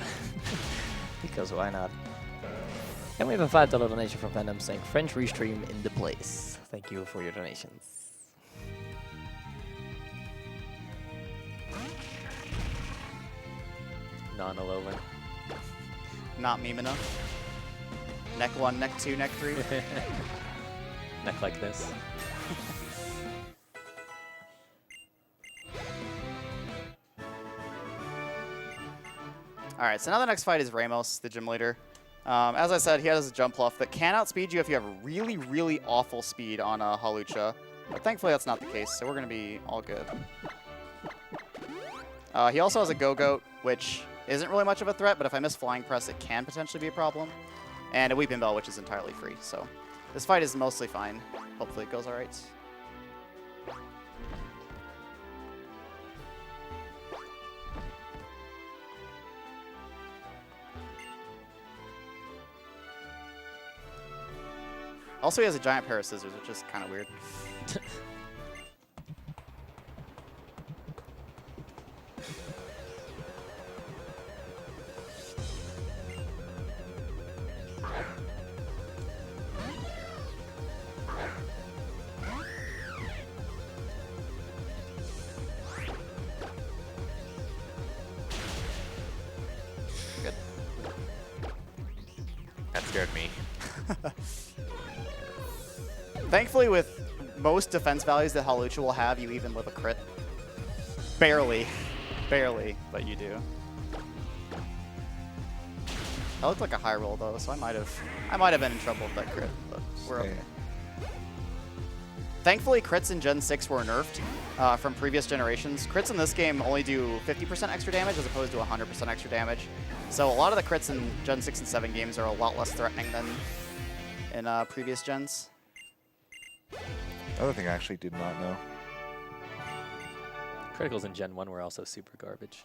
because why not? And we have a $5 donation from Venom saying French Restream in the place. Thank you for your donations. Non-Alolan. Not Mimina. Neck 1, neck 2, neck 3. Neck like this. All right, so now the next fight is Ramos, the gym leader. As I said, he has a jump fluff that can outspeed you if you have really, really awful speed on a Hawlucha. But thankfully, that's not the case, so we're going to be all good. He also has a Go-Goat, which isn't really much of a threat, but if I miss Flying Press, it can potentially be a problem. And a Weeping Bell, which is entirely free. So this fight is mostly fine. Hopefully it goes all right. Also, he has a giant pair of scissors, which is kind of weird. scared me. Thankfully, with most defense values that Hawlucha will have, you even live a crit. Barely. Barely, but you do. That looked like a high roll though, so I might have been in trouble with that crit, but we're okay. Thankfully, crits in Gen 6 were nerfed from previous generations. Crits in this game only do 50% extra damage as opposed to 100% extra damage. So a lot of the crits in Gen 6 and 7 games are a lot less threatening than in previous gens. Another thing I actually did not know. Criticals in Gen 1 were also super garbage.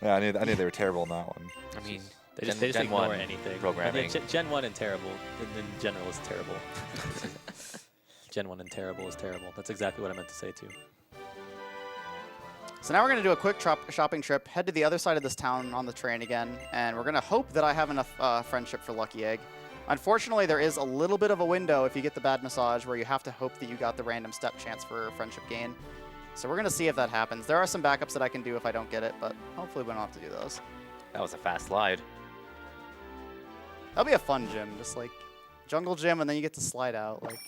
Yeah, I knew they were terrible in that one. I mean, They just Gen ignore 1 anything. programming. And then Gen 1 and terrible, and then general is terrible. Gen 1 and terrible is terrible. That's exactly what I meant to say too. So now we're going to do a quick shopping trip, head to the other side of this town on the train again, and we're going to hope that I have enough friendship for Lucky Egg. Unfortunately, there is a little bit of a window if you get the bad massage where you have to hope that you got the random step chance for friendship gain. So we're going to see if that happens. There are some backups that I can do if I don't get it, but hopefully we don't have to do those. That was a fast slide. That'll be a fun gym, just like jungle gym, and then you get to slide out. Like.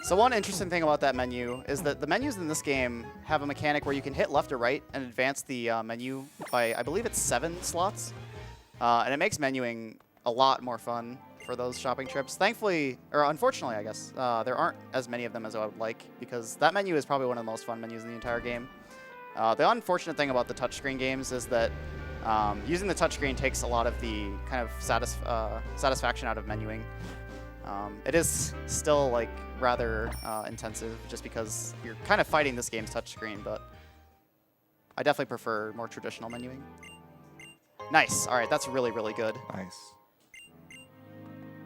So one interesting thing about that menu is that the menus in this game have a mechanic where you can hit left or right and advance the menu by, I believe it's 7 slots. And it makes menuing a lot more fun for those shopping trips. Thankfully, or unfortunately, I guess, there aren't as many of them as I would like, because that menu is probably one of the most fun menus in the entire game. The unfortunate thing about the touchscreen games is that using the touchscreen takes a lot of the kind of satisfaction out of menuing. It is still like rather intensive just because you're kind of fighting this game's touchscreen, but I definitely prefer more traditional menuing. Nice. All right, that's really, really good. Nice.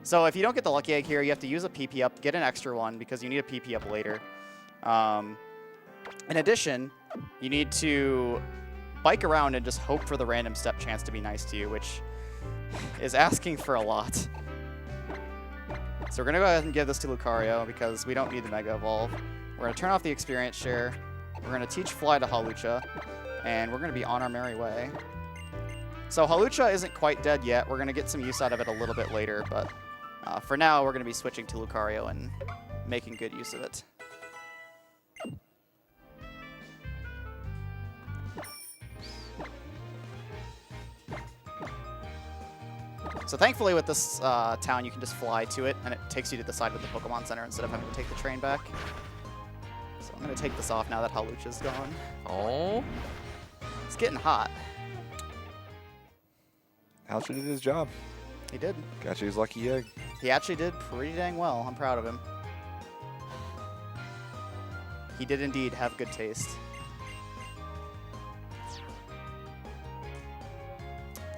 So if you don't get the Lucky Egg here, you have to use a PP up, get an extra one because you need a PP up later. In addition, you need to bike around and just hope for the random step chance to be nice to you, which is asking for a lot. So we're going to go ahead and give this to Lucario because we don't need the Mega Evolve. We're going to turn off the experience share. We're going to teach Fly to Hawlucha, and we're going to be on our merry way. So Hawlucha isn't quite dead yet. We're going to get some use out of it a little bit later, but for now we're going to be switching to Lucario and making good use of it. So thankfully with this town, you can just fly to it, and it takes you to the side of the Pokemon Center instead of having to take the train back. So I'm going to take this off now that Hawlucha's gone. Oh. It's getting hot. Hawlucha did his job. He did. Got you his Lucky Egg. He actually did pretty dang well. I'm proud of him. He did indeed have good taste.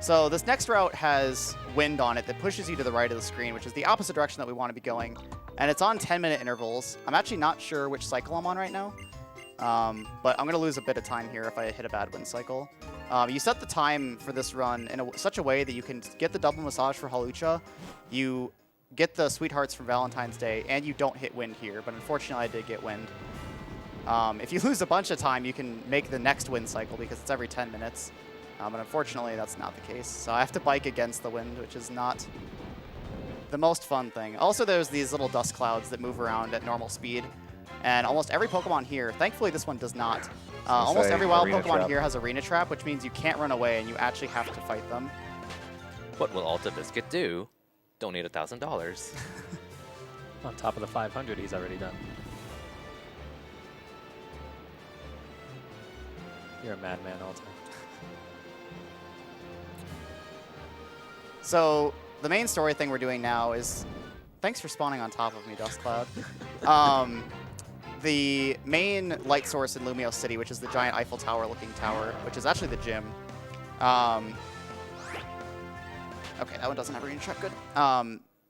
So this next route has wind on it that pushes you to the right of the screen, which is the opposite direction that we want to be going. And it's on 10-minute intervals. I'm actually not sure which cycle I'm on right now, but I'm going to lose a bit of time here if I hit a bad wind cycle. You set the time for this run in such a way that you can get the double massage for Hawlucha, you get the Sweethearts for Valentine's Day, and you don't hit wind here, but unfortunately I did get wind. If you lose a bunch of time, you can make the next wind cycle because it's every 10 minutes. But unfortunately, that's not the case. So I have to bike against the wind, which is not the most fun thing. Also, there's these little dust clouds that move around at normal speed. And almost every Pokemon here, thankfully this one does not. Almost every wild Pokemon here has Arena Trap, which means you can't run away and you actually have to fight them. What will Alta Biscuit do? Donate $1,000. On top of the 500 he's already done. You're a madman, Alta. So the main story thing we're doing now is, thanks for spawning on top of me, Dust Cloud. The main light source in Lumio City, which is the giant Eiffel Tower looking tower, which is actually the gym. Okay, that one doesn't have Arena Trap, good.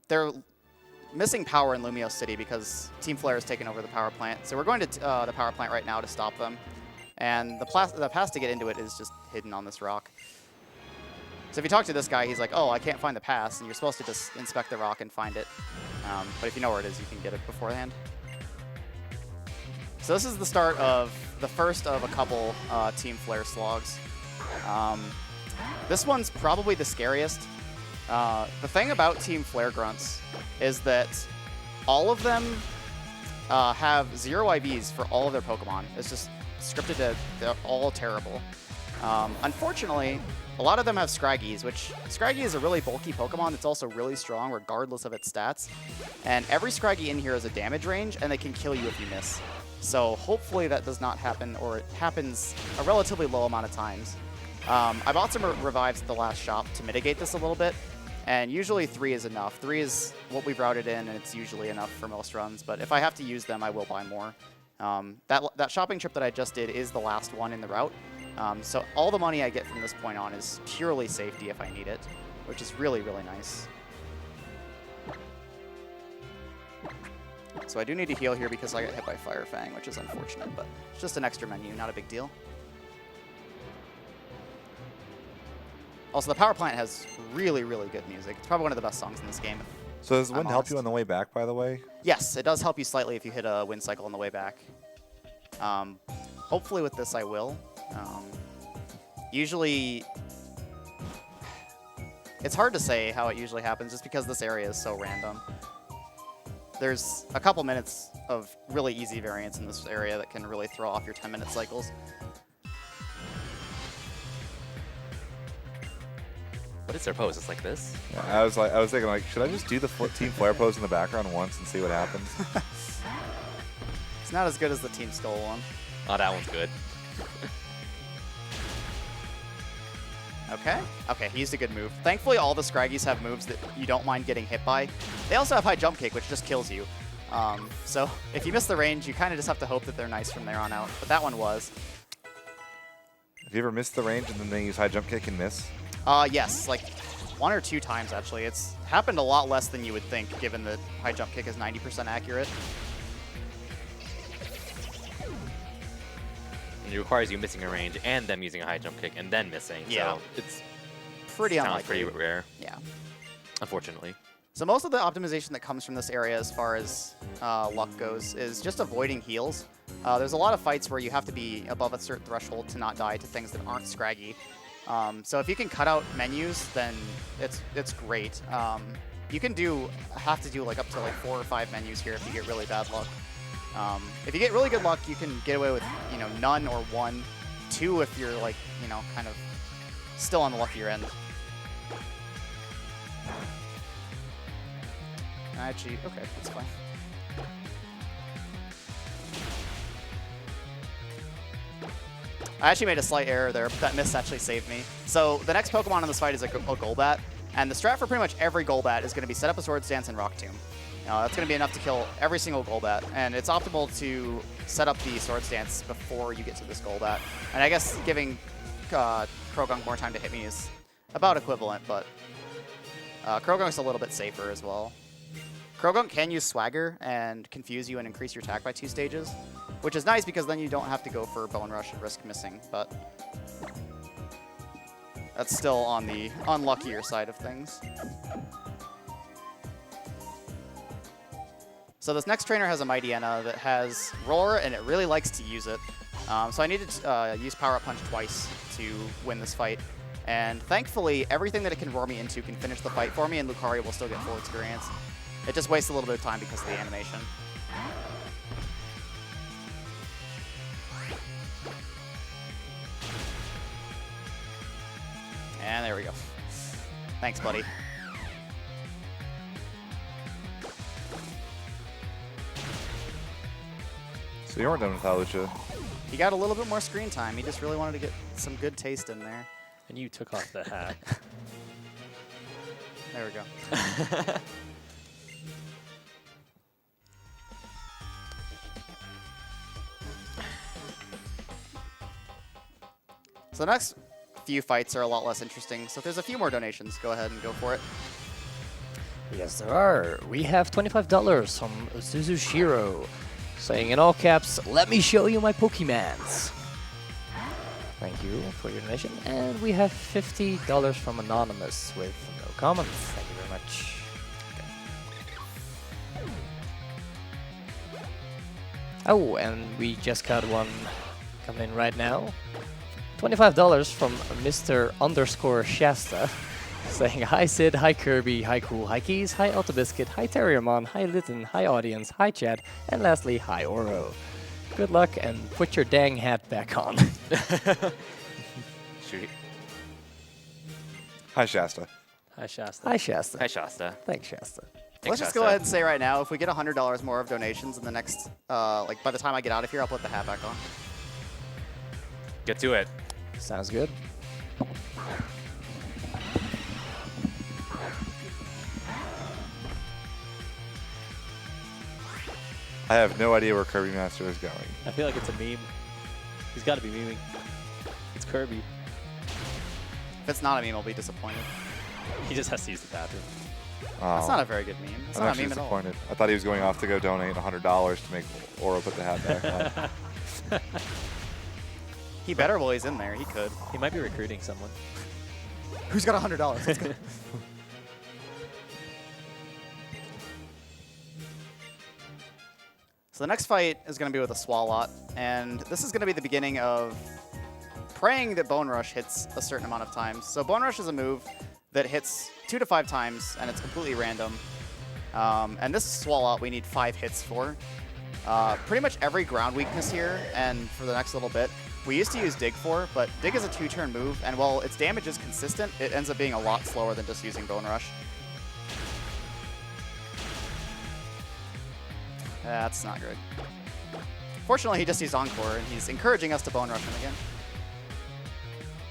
They're missing power in Lumio City because Team Flare has taken over the power plant. So we're going to the power plant right now to stop them. And the path to get into it is just hidden on this rock. So if you talk to this guy, he's like, oh, I can't find the pass, and you're supposed to just inspect the rock and find it. But if you know where it is, you can get it beforehand. So this is the start of the first of a couple Team Flare slogs. This one's probably the scariest. The thing about Team Flare Grunts is that all of them have 0 IVs for all of their Pokemon. It's just scripted to they're all terrible. Unfortunately, a lot of them have Scraggies, which Scraggy is a really bulky Pokemon that's also really strong regardless of its stats. And every Scraggy in here has a damage range, and they can kill you if you miss. So hopefully that does not happen, or it happens a relatively low amount of times. I bought some revives at the last shop to mitigate this a little bit, and usually 3 is enough. 3 is what we've routed in, and it's usually enough for most runs, but if I have to use them, I will buy more. That shopping trip that I just did is the last one in the route. So all the money I get from this point on is purely safety if I need it, which is really, really nice. So I do need to heal here because I got hit by Fire Fang, which is unfortunate, but it's just an extra menu, not a big deal. Also, the power plant has really, really good music. It's probably one of the best songs in this game. So does I'm wind help honest. you on the way back, by the way? Yes, it does help you slightly if you hit a wind cycle on the way back. Hopefully with this I will. Usually, it's hard to say how it usually happens just because this area is so random. There's a couple minutes of really easy variance in this area that can really throw off your 10-minute cycles. What is their pose? It's like this? Yeah, I was thinking, like, should I just do the Team Flare pose in the background once and see what happens? It's not as good as the Team Skull one. Oh, that one's good. Okay. Okay, he used a good move. Thankfully, all the Scraggies have moves that you don't mind getting hit by. They also have high jump kick, which just kills you. So if you miss the range, you kind of just have to hope that they're nice from there on out. But that one was. Have you ever missed the range and then they use high jump kick and miss? Yes, like 1 or 2 times, actually. It's happened a lot less than you would think, given that high jump kick is 90% accurate. And it requires you missing a range and them using a high jump kick and then missing. Yeah. So it's Pretty sounds unlikely. pretty rare, Yeah. unfortunately. So most of the optimization that comes from this area as far as luck goes is just avoiding heals. There's a lot of fights where you have to be above a certain threshold to not die to things that aren't Scraggy. So if you can cut out menus, then it's great. You can have to do like up to like 4 or 5 menus here if you get really bad luck. If you get really good luck, you can get away with none or 1, 2 if you're like kind of still on the luckier end. Actually, okay, that's fine. I actually made a slight error there, but that miss actually saved me. So the next Pokemon in this fight is a Golbat, and the strat for pretty much every Golbat is going to be set up a Swords Dance and Rock Tomb. That's going to be enough to kill every single Golbat, and it's optimal to set up the Swords Dance before you get to this Golbat. And I guess giving Krogunk more time to hit me is about equivalent, but Krogunk's a little bit safer as well. Krogunk can use Swagger and confuse you and increase your attack by 2 stages, which is nice because then you don't have to go for Bone Rush and risk missing, but that's still on the unluckier side of things. So this next trainer has a Mightyena that has Roar, and it really likes to use it. So I needed to use Power Up Punch twice to win this fight. And thankfully, everything that it can roar me into can finish the fight for me, and Lucario will still get full experience. It just wastes a little bit of time because of the animation. And there we go. Thanks, buddy. So you weren't done with Hawlucha. He got a little bit more screen time. He just really wanted to get some good taste in there. And you took off the hat. There we go. So the next few fights are a lot less interesting. So if there's a few more donations, go ahead and go for it. Yes, there are. We have $25 from Suzushiro, saying in all caps, "Let me show you my Pokemans." Thank you for your donation. And we have $50 from Anonymous with no comments. Thank you very much. Oh, and we just got one coming in right now. $25 from Mr. Shasta. Saying hi Sid, hi Kirby, hi Cool, hi Keys, hi Autobiscuit, hi Terriermon, hi Litten, hi audience, hi chat, and lastly, hi Oro. Good luck and put your dang hat back on. Shoot. Hi, Shasta. Hi Shasta. Hi, Shasta. Thanks Shasta. Let's just go ahead and say right now, if we get $100 more of donations in the next, like by the time I get out of here, I'll put the hat back on. Get to it. Sounds good. I have no idea where Kirby Master is going. I feel like it's a meme. He's got to be memeing. It's Kirby. If it's not a meme, I'll be disappointed. He just has to use the bathroom. Oh, That's not a very good meme. It's I'm not a actually meme at all. disappointed. I thought he was going off to go donate $100 to make Oro put the hat back on. He better while he's in there. He could. He might be recruiting someone. Who's got $100? Let's go. So the next fight is going to be with a Swalot, and this is going to be the beginning of praying that Bone Rush hits a certain amount of times. So Bone Rush is a move that hits 2 to 5 times, and it's completely random. And this Swalot we need 5 hits for. Pretty much every ground weakness here, and for the next little bit, we used to use Dig for, but Dig is a 2-turn move, and while its damage is consistent, it ends up being a lot slower than just using Bone Rush. That's not good. Fortunately, he just used Encore, and he's encouraging us to Bone Rush him again.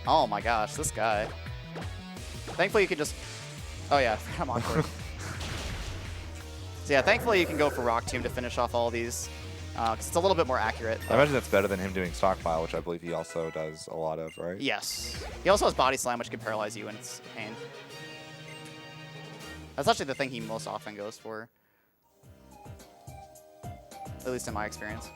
Oh my gosh, this guy. Thankfully, you can just... Oh yeah, I'm Encore. So yeah, thankfully you can go for Rock Tomb to finish off all these, because it's a little bit more accurate. I imagine that's better than him doing Stockpile, which I believe he also does a lot of, right? Yes. He also has Body Slam, which can paralyze you, and it's a pain. That's actually the thing he most often goes for. At least in my experience.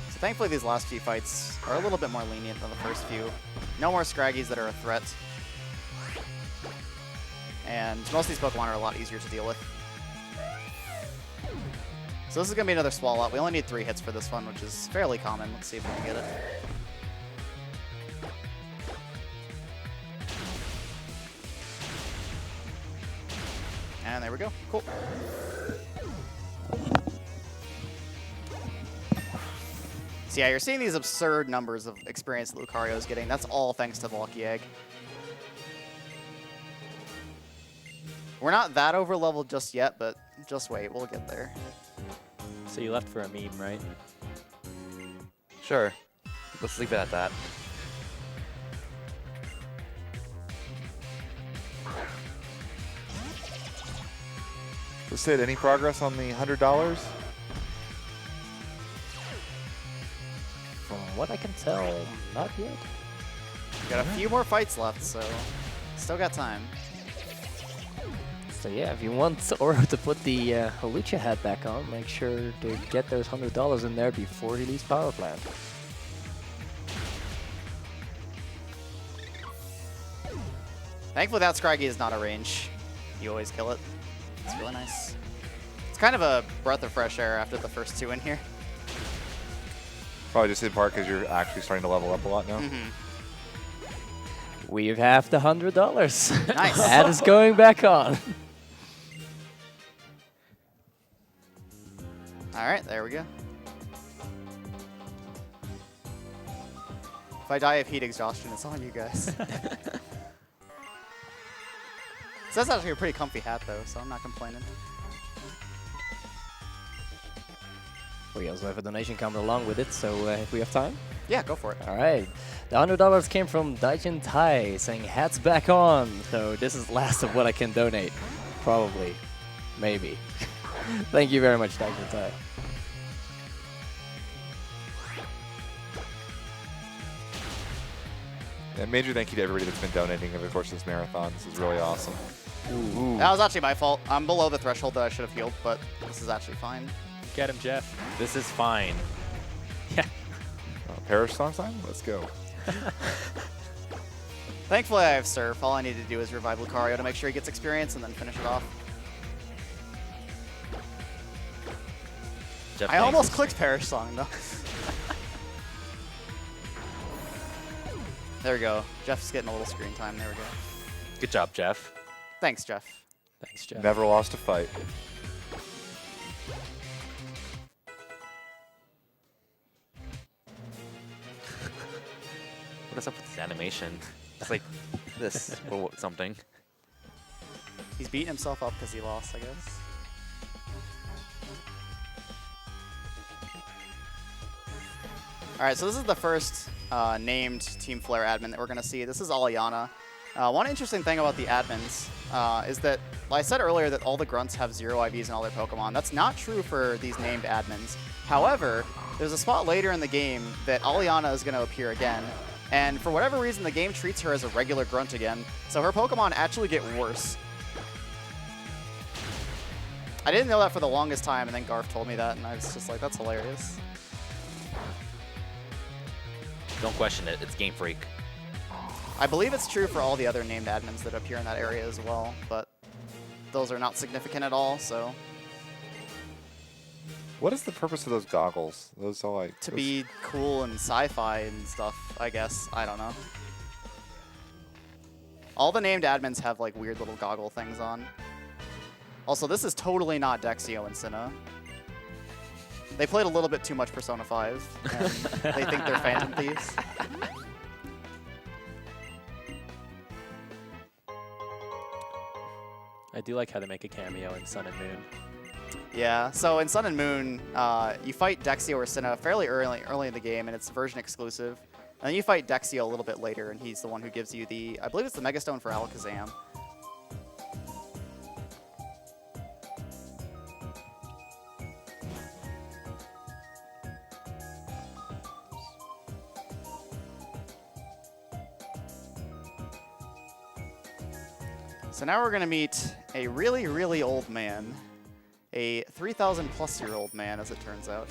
So thankfully these last few fights are a little bit more lenient than the first few. No more Scraggies that are a threat. And most of these Pokemon are a lot easier to deal with. So this is going to be another Swalot. We only need 3 hits for this one, which is fairly common. Let's see if we can get it. And there we go. Cool. So yeah, you're seeing these absurd numbers of experience that Lucario is getting. That's all thanks to Volky Egg. We're not that over-leveled just yet, but just wait. We'll get there. So you left for a meme, right? Sure. Let's leave it at that. So Sid, any progress on the $100? From what I can tell, not yet. Got a few more fights left, so still got time. So yeah, if you want Oro to put the Hawlucha hat back on, make sure to get those $100 in there before he leaves Power Plant. Thankfully, that Scraggy is not a range. You always kill it. It's really nice. It's kind of a breath of fresh air after the first 2 in here. Probably just in part because you're actually starting to level up a lot now. We've halved the $100. Nice. That is going back on. All right, there we go. If I die of heat exhaustion, it's on you guys. So that's actually a pretty comfy hat, though, so I'm not complaining. We also have a donation coming along with it, so if we have time. Yeah, go for it. All right. The $100 came from Daijin Tai saying hats back on. So this is last of what I can donate. Probably. Maybe. Thank you very much, Daijin Tai. And major thank you to everybody that's been donating over the course of this marathon. This is really awesome. Ooh. That was actually my fault. I'm below the threshold that I should have healed, but this is actually fine. Get him, Jeff. This is fine. Yeah. Parish song time? Let's go. Thankfully, I have Surf. All I need to do is revive Lucario to make sure he gets experience and then finish it off. Jeff, I thanks. almost clicked Parish Song, though. There we go. Jeff's getting a little screen time. There we go. Good job, Jeff. Thanks, Jeff. Thanks, Jeff. Never lost a fight. What is up with this animation? It's like this or something. He's beating himself up because he lost, I guess. All right, so this is the first named Team Flare admin that we're going to see. This is Aliana. One interesting thing about the admins is that, like I said earlier, that all the grunts have 0 IVs in all their Pokemon. That's not true for these named admins. However, there's a spot later in the game that Aliana is going to appear again. And for whatever reason, the game treats her as a regular grunt again. So her Pokemon actually get worse. I didn't know that for the longest time, and then Garf told me that, and I was just like, that's hilarious. Don't question it. It's Game Freak. I believe it's true for all the other named admins that appear in that area as well, but those are not significant at all, so. What is the purpose of those goggles? Those are like... To be cool and sci-fi and stuff, I guess. I don't know. All the named admins have like weird little goggle things on. Also, this is totally not Dexio and Sinnoh. They played a little bit too much Persona 5, and they think they're Phantom Thieves. I do like how they make a cameo in Sun and Moon. Yeah, so in Sun and Moon, you fight Dexio or Sinnoh fairly early in the game, and it's version exclusive. And then you fight Dexio a little bit later, and he's the one who gives you the, I believe it's the Mega Stone for Alakazam. So now we're going to meet a really, really old man. A 3,000-plus-year-old man, as it turns out.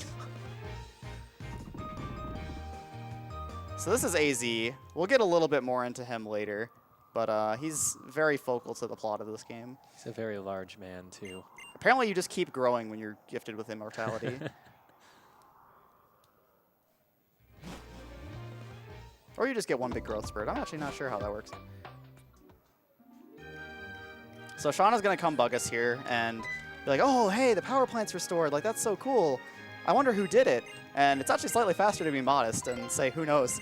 So this is AZ. We'll get a little bit more into him later, but he's very focal to the plot of this game. He's a very large man, too. Apparently you just keep growing when you're gifted with immortality. Or you just get one big growth spurt. I'm actually not sure how that works. So Shauna's going to come bug us here and be like, oh, hey, the power plant's restored. Like, that's so cool. I wonder who did it. And it's actually slightly faster to be modest and say, who knows.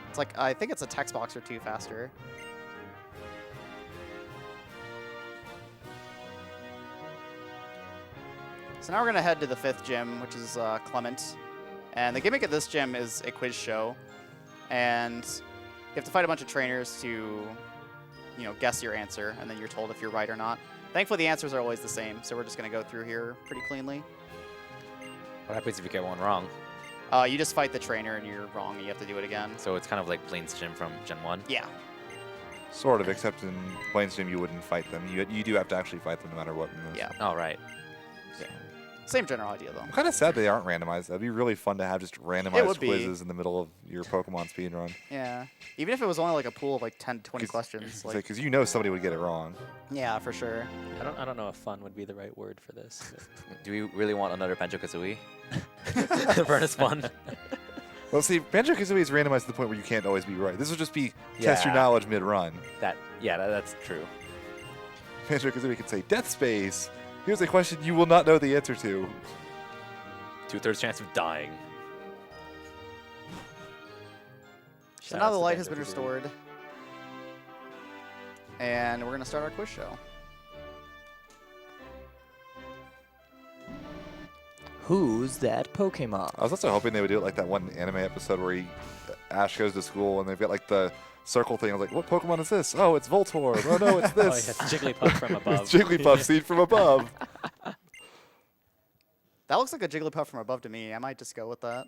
It's like, I think it's a text box or two faster. So now we're going to head to the 5th gym, which is Clement. And the gimmick at this gym is a quiz show. And you have to fight a bunch of trainers to, guess your answer, and then you're told if you're right or not. Thankfully, the answers are always the same, so we're just going to go through here pretty cleanly. What happens if you get one wrong? You just fight the trainer, and you're wrong, and you have to do it again. So it's kind of like Blaine's Gym from Gen 1? Yeah. Sort of, except in Blaine's Gym you wouldn't fight them. You do have to actually fight them no matter what. Yeah. All right. Same general idea, though. I'm kind of sad they aren't randomized. That'd be really fun to have just randomized be. quizzes in the middle of your Pokemon speedrun. Yeah. Even if it was only like a pool of like 10 to 20 questions. Because you know somebody would get it wrong. Yeah, for sure. I don't know if fun would be the right word for this. Do we really want another Banjo-Kazooie? Furnace fun. Well, see, Banjo-Kazooie is randomized to the point where you can't always be right. This would just be test your knowledge mid-run. That's true. Banjo-Kazooie could say, Death Space! Here's a question you will not know the answer to. 2/3 chance of dying. So now the light has been restored. And we're going to start our quiz show. Who's that Pokemon? I was also hoping they would do it like that one anime episode where Ash goes to school and they've got like the circle thing. I was like, what Pokemon is this? Oh, it's Voltorb. Oh, no, it's Oh, yeah, this. it's Jigglypuff from above. It's Jigglypuff seen from above. That looks like a Jigglypuff from above to me. I might just go with that.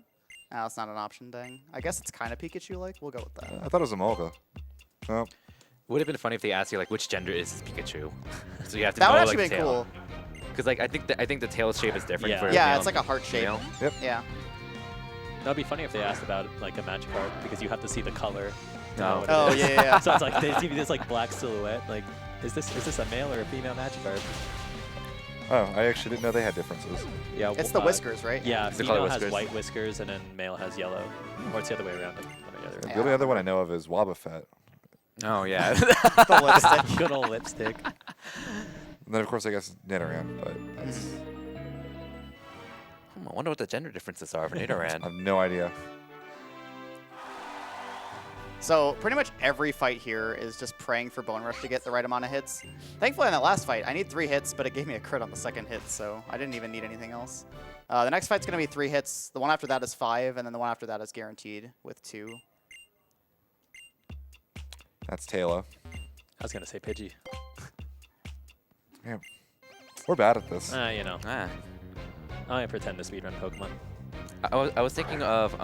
Ah, that's not an option, dang. I guess it's kind of Pikachu-like. We'll go with that. I thought it was a Molga. Oh, Would have been funny if they asked you like which gender is this Pikachu. So you have to That know would like actually the be tail. cool. Because like I think the tail shape is different Yeah. for Yeah, male it's like a heart shape. female. Yeah. That'd be funny if they asked about like a Magikarp because you have to see the color. to No. know what it Oh, is. yeah, yeah. So it's like they see this like black silhouette. Like, is this a male or a female Magikarp? oh, I actually didn't know they had differences. Yeah. It's the whiskers, right? Yeah, It's the color female has whiskers. white whiskers and then male has yellow, or it's the other way around. One or the other. The only other one I know of is Wobbuffet. Oh yeah. The lipstick. Good old lipstick. And then, of course, I guess Nidoran, but that's, I wonder what the gender differences are for I Nidoran. have no idea. So pretty much every fight here is just praying for Bone Rush to get the right amount of hits. Thankfully, in that last fight, I need 3 hits, but it gave me a crit on the second hit, so I didn't even need anything else. The next fight's going to be 3 hits. The one after that is 5, and then the one after that is guaranteed with 2. That's Taylor. I was gonna say Pidgey. Man, we're bad at this. You know, Ah. I pretend to speedrun Pokemon. I was thinking of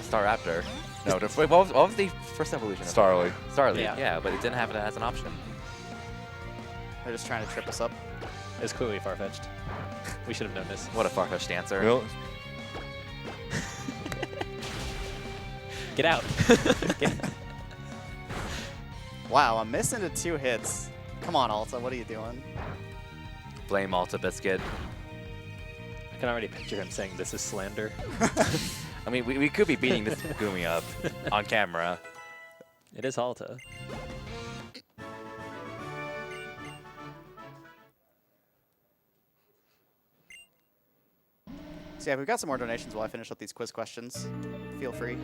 Staraptor. No, wait, what was the first evolution? of it? Starly. Starly. Yeah. Yeah, but it didn't have it as an option. They're just trying to trip us up. It's clearly far-fetched. We should have known this. What a far-fetched answer. Real? Get out. Wow, a miss into 2 hits. Come on, Alta, what are you doing? Blame Alta Biscuit. I can already picture him saying this is slander. I mean, we could be beating this Gumi up on camera. It is Alta. So yeah, we've got some more donations while I finish up these quiz questions. Feel free.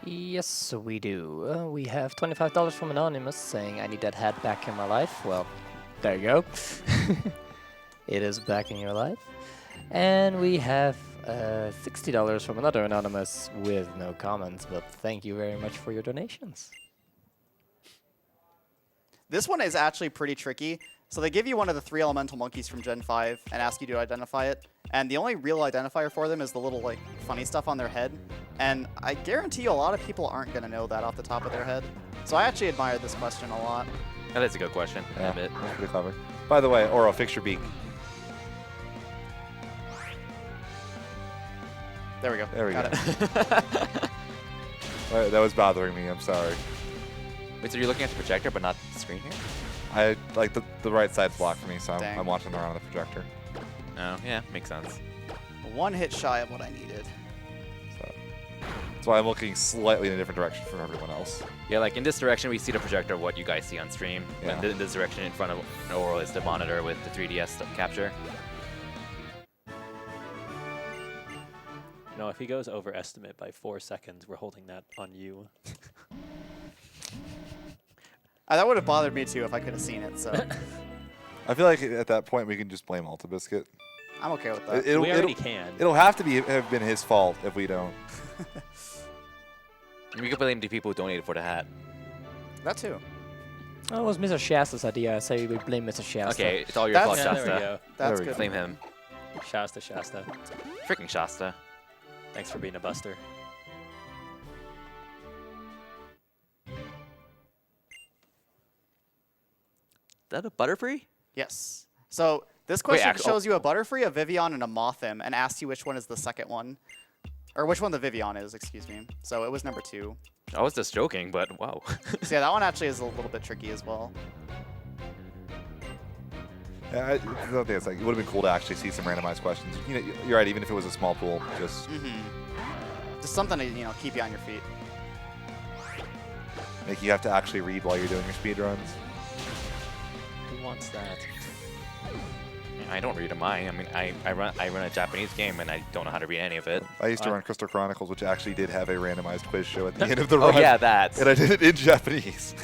Yes, we do. We have $25 from Anonymous saying, I need that hat back in my life. Well, there you go. It is back in your life. And we have $60 from another Anonymous with no comments, but thank you very much for your donations. This one is actually pretty tricky. So they give you one of the 3 elemental monkeys from Gen 5 and ask you to identify it. And the only real identifier for them is the little like funny stuff on their head. And I guarantee you a lot of people aren't going to know that off the top of their head. So I actually admire this question a lot. That is a good question. Yeah, Admit. that's pretty clever. By the way, Oro, fix your beak. There we go. There we Got go. it. That was bothering me. I'm sorry. Wait, so you're looking at the projector but not the screen here? I like the right side's blocked for me, so Dang. I'm watching around on the projector. No, yeah, makes sense. 1 hit shy of what I needed. So that's why I'm looking slightly in a different direction from everyone else. Yeah, like in this direction we see the projector, what you guys see on stream. Yeah. And in this direction in front of Ouro is the monitor with the 3DS capture. No, if he goes over estimate by 4 seconds, we're holding that on you. That would have bothered me too if I could have seen it, so I feel like at that point we can just blame Alta Biscuit. I'm okay with that. We already can. It'll have to have been his fault if we don't. We could blame the people who donated for the hat. That too. Oh, it was Mr. Shasta's idea. I say we blame Mr. Shasta. Okay, it's all your That's- fault, Yeah, there we Shasta. go. That's we good. Blame him. Shasta, Shasta. Freaking Shasta. Thanks for being a buster. Is that a Butterfree? Yes. So this question actu- shows you a Butterfree, a Vivian, and a Mothim, and asks you which one is the second one. Or which one the Vivian is, excuse me. So it was number 2. I was just joking, but wow. So yeah, that one actually is a little bit tricky as well. Yeah, I don't think it's like it would have been cool to actually see some randomized questions. You know, you're right. Even if it was a small pool, just Just something to keep you on your feet. make you have to actually read while you're doing your speed runs. Who wants that? I don't read a mine. I mean, I run a Japanese game and I don't know how to read any of it. I used to run Crystal Chronicles, which actually did have a randomized quiz show at the end of the Oh run. yeah, that. And I did it in Japanese.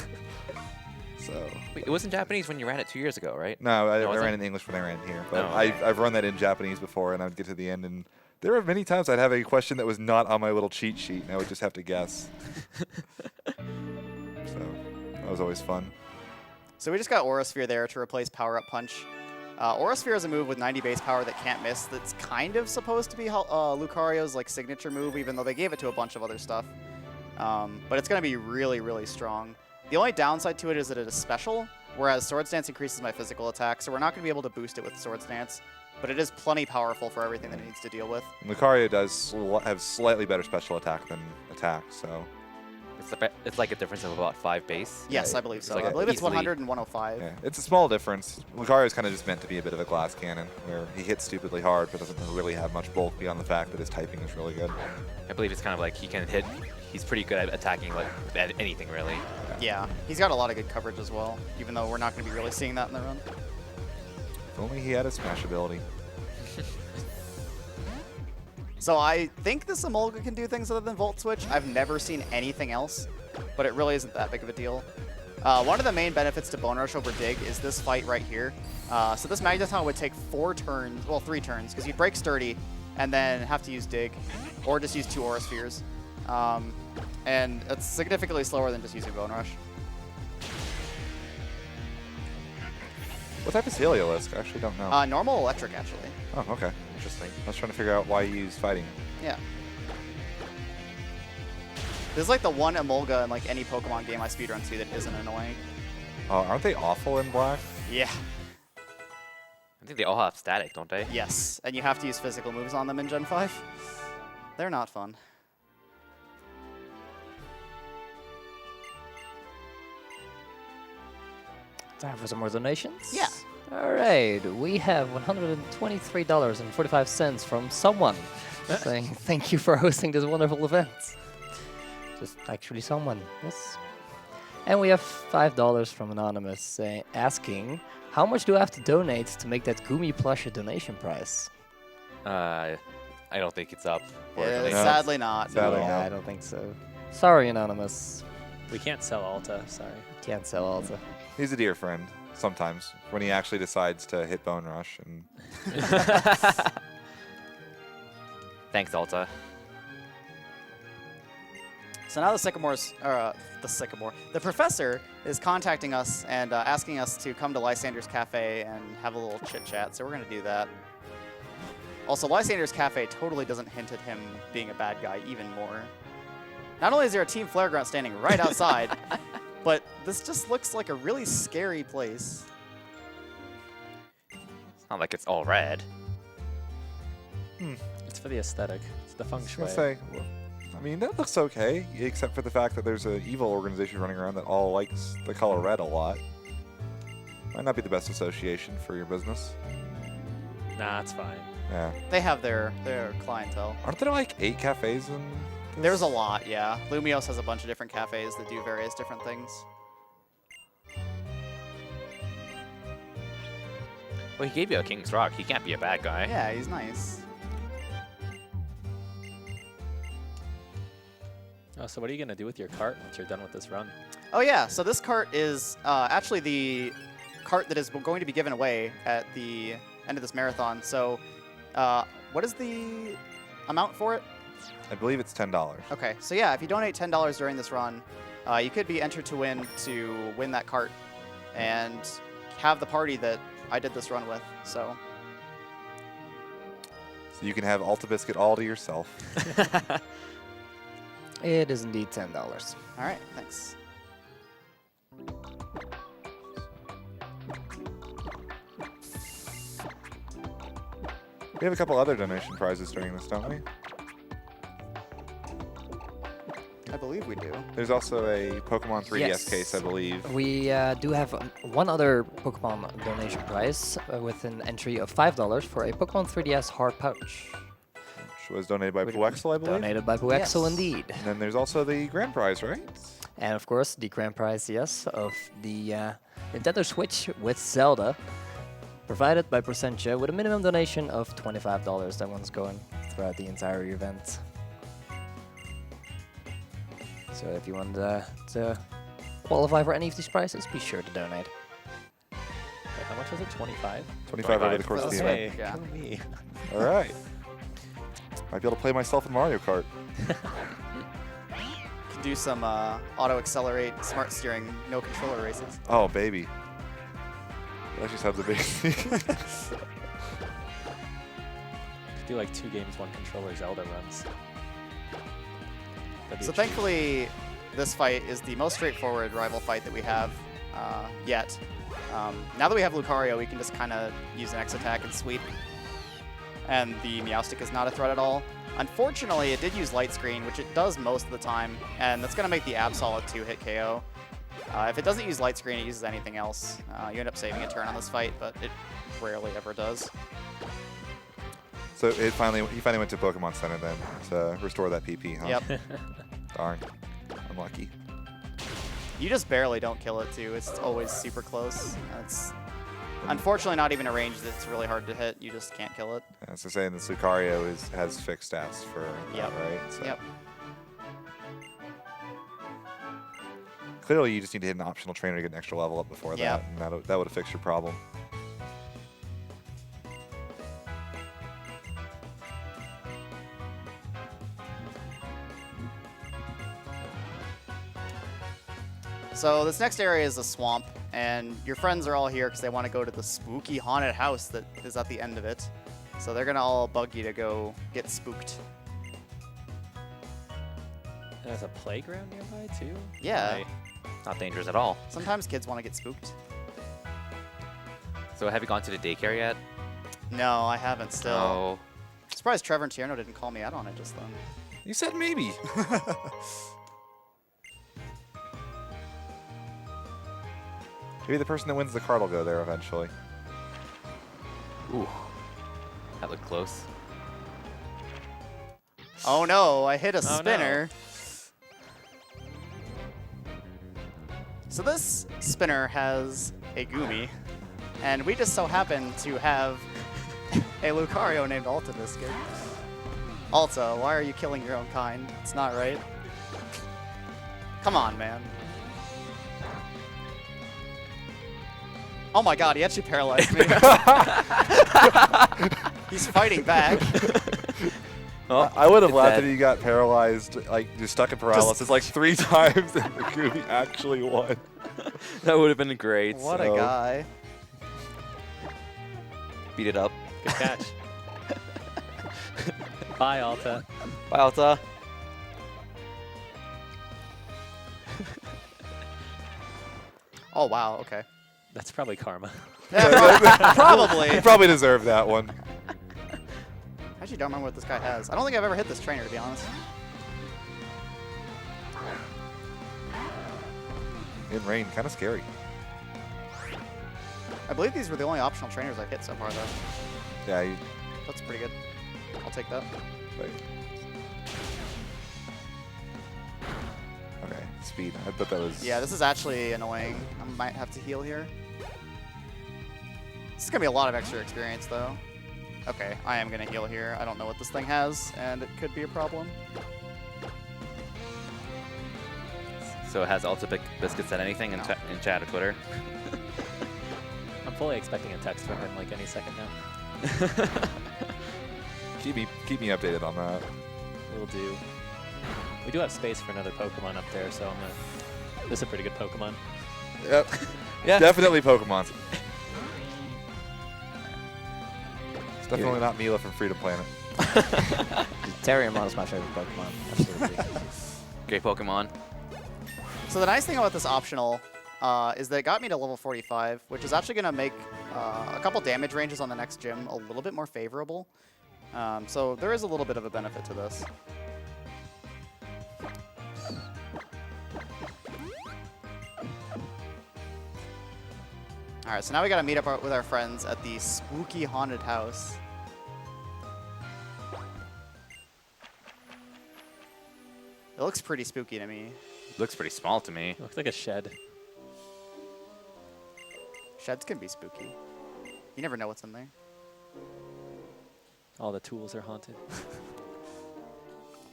So Wait, it was in Japanese when you ran it 2 years ago, right? no, I was ran it? in English when I ran here, but Oh, okay. I've run that in Japanese before, and I would get to the end, and there were many times I'd have a question that was not on my little cheat sheet, and I would just have to guess. So that was always fun. So we just got Aura Sphere there to replace Power Up Punch. Aurasphere is a move with 90 base power that can't miss. That's kind of supposed to be Lucario's like signature move, even though they gave it to a bunch of other stuff. But it's going to be really, really strong. The only downside to it is that it is special, whereas Sword Stance increases my physical attack, so we're not going to be able to boost it with Sword Stance. But it is plenty powerful for everything that it needs to deal with. Lucario does have slightly better special attack than attack, so... It's like a difference of about 5 base. Yes, I believe so. like I believe it's easily- 100 and 105. Yeah, it's a small difference. Lucario's kind of just meant to be a bit of a glass cannon, where he hits stupidly hard, but doesn't really have much bulk beyond the fact that his typing is really good. I believe it's kind of like he can hit. He's pretty good at attacking like at anything really. Yeah, he's got a lot of good coverage as well, even though we're not going to be really seeing that in the run. If only he had a smash ability. So I think this Emolga can do things other than Volt Switch. I've never seen anything else, but it really isn't that big of a deal. One of the main benefits to Bone Rush over Dig is this fight right here. So this Magneton would take 4 turns, well 3 turns, because you'd break Sturdy and then have to use Dig, or just use 2 Aura Spheres. And it's significantly slower than just using Bone Rush. What type is Heliolisk? I actually don't know. Normal Electric, actually. Oh, okay. Interesting. I was trying to figure out why you use fighting. Yeah. This is like the one Emolga in like any Pokemon game I speedrun to that isn't annoying. Aren't they awful in black? Yeah. I think they all have static, don't they? Yes, and you have to use physical moves on them in Gen 5. They're not fun. Time for some more donations? Yeah. All right, we have $123.45 from someone saying thank you for hosting this wonderful event. Just actually someone, yes. And we have $5 from Anonymous asking, how much do I have to donate to make that Gumi plush a donation price? I don't think it's up. for a Yeah, donation. sadly not. Sadly Yeah, not. I don't think so. Sorry, Anonymous. We can't sell Alta, sorry. Can't sell Alta. He's a dear friend, sometimes, when he actually decides to hit Bone Rush. And Thanks, Alta. So now the professor is contacting us and asking us to come to Lysander's Cafe and have a little chit chat. So we're going to do that. Also, Lysander's Cafe totally doesn't hint at him being a bad guy even more. Not only is there a Team Flare Grunt standing right outside, but this just looks like a really scary place. It's not like it's all red. It's for the aesthetic. It's the feng I was shui. gonna say, well, I mean, that looks okay, except for the fact that there's an evil organization running around that all likes the color red a lot. Might not be the best association for your business. Nah, it's fine. Yeah. They have their clientele. Aren't there like 8 cafes in this? There's a lot, yeah. Lumios has a bunch of different cafes that do various different things. Well, he gave you a King's Rock. He can't be a bad guy. Yeah, he's nice. Oh, so what are you going to do with your cart once you're done with this run? Oh yeah, so this cart is actually the cart that is going to be given away at the end of this marathon. So what is the amount for it? I believe it's $10. Okay, so yeah, if you donate $10 during this run, you could be entered to win that cart and have the party that I did this run with. So So you can have Alta Biscuit all to yourself. It is indeed $10. all right, thanks. We have a couple other donation prizes during this, don't we? I believe we do. There's also a Pokemon 3DS Yes. case, I believe. We do have one other Pokemon donation prize with an entry of $5 for a Pokemon 3DS hard pouch. Which was donated by Puexel, I believe. Donated by Puexel, Yes. indeed. And then there's also the grand prize, right? And of course, the grand prize, yes, of the Nintendo Switch with Zelda, provided by Procentia with a minimum donation of $25. That one's going throughout the entire event. So if you want to qualify for any of these prizes, be sure to donate. Wait, how much was it? 25? 25 over the course of the That's event. right. Yeah. kill me. All right. Might be able to play myself in Mario Kart. Can do some auto accelerate, smart steering, no controller races. Oh, baby. Actually sounds amazing. Do like 2 games, 1 controller Zelda runs. That'd be So a treat. thankfully, this fight is the most straightforward rival fight that we have yet. Now that we have Lucario, we can just kind of use an X attack and sweep. And the Meowstic is not a threat at all. Unfortunately, it did use Light Screen, which it does most of the time, and that's going to make the Absol a 2-hit KO. If it doesn't use Light Screen, it uses anything else. You end up saving a turn on this fight, but it rarely ever does. So he finally went to Pokemon Center then to restore that PP, huh? Yep. Darn. Unlucky. You just barely don't kill it, too. It's always super close. It's unfortunately not even a range that's really hard to hit. You just can't kill it. Yeah, so saying this Lucario has fixed stats for Yep. that, right? So Yep. clearly you just need to hit an optional trainer to get an extra level up before Yep. that, and that would have fixed your problem. So this next area is a swamp, and your friends are all here because they want to go to the spooky haunted house that is at the end of it. So they're going to all bug you to go get spooked. And there's a playground nearby too. Yeah. Right. Not dangerous at all. Sometimes kids want to get spooked. So have you gone to the daycare yet? No, I haven't still. No. Surprised Trevor and Tierno didn't call me out on it just then. You said maybe. Maybe the person that wins the card will go there eventually. Ooh. That looked close. Oh no, I hit a Oh, no. spinner. So this spinner has a Goomy, and we just so happen to have a Lucario named Alta Biscuit. Alta, why are you killing your own kind? It's not right. Come on, man. Oh my god, he actually paralyzed me. He's fighting back. Oh, I would have it's laughed dead. if you got paralyzed, like you're stuck in paralysis like 3 times and the Goomy actually won. That would have been great. What a So- guy. Beat it up. Good catch. Bye, Alta. Bye, Alta. Oh wow, okay. That's probably karma. Yeah, probably. You probably deserve that one. I actually don't remember what this guy has. I don't think I've ever hit this trainer, to be honest. In rain, kind of scary. I believe these were the only optional trainers I've hit so far, though. Yeah, you, That's pretty good. I'll take that. like, okay, speed. I thought that was. Yeah, this is actually annoying. I might have to heal here. This is going to be a lot of extra experience, though. Okay, I am going to heal here. I don't know what this thing has, and it could be a problem. So has Ultra Biscuit said anything in, No. in chat or Twitter? I'm fully expecting a text from him like any second now. Keep me updated on that. Will do. We do have space for another Pokemon up there, so I'm gonna. This is a pretty good Pokemon. Yep. Yeah. Definitely Pokemon. It's definitely not Mila from Freedom Planet. Terriermon is my favorite Pokemon. Absolutely. Great Pokemon. So the nice thing about this optional is that it got me to level 45, which is actually going to make a couple damage ranges on the next gym a little bit more favorable. So there is a little bit of a benefit to this. All right, so now we got to meet up with our friends at the spooky haunted house. It looks pretty spooky to me. Looks pretty small to me. Looks like a shed. Sheds can be spooky. You never know what's in there. All the tools are haunted.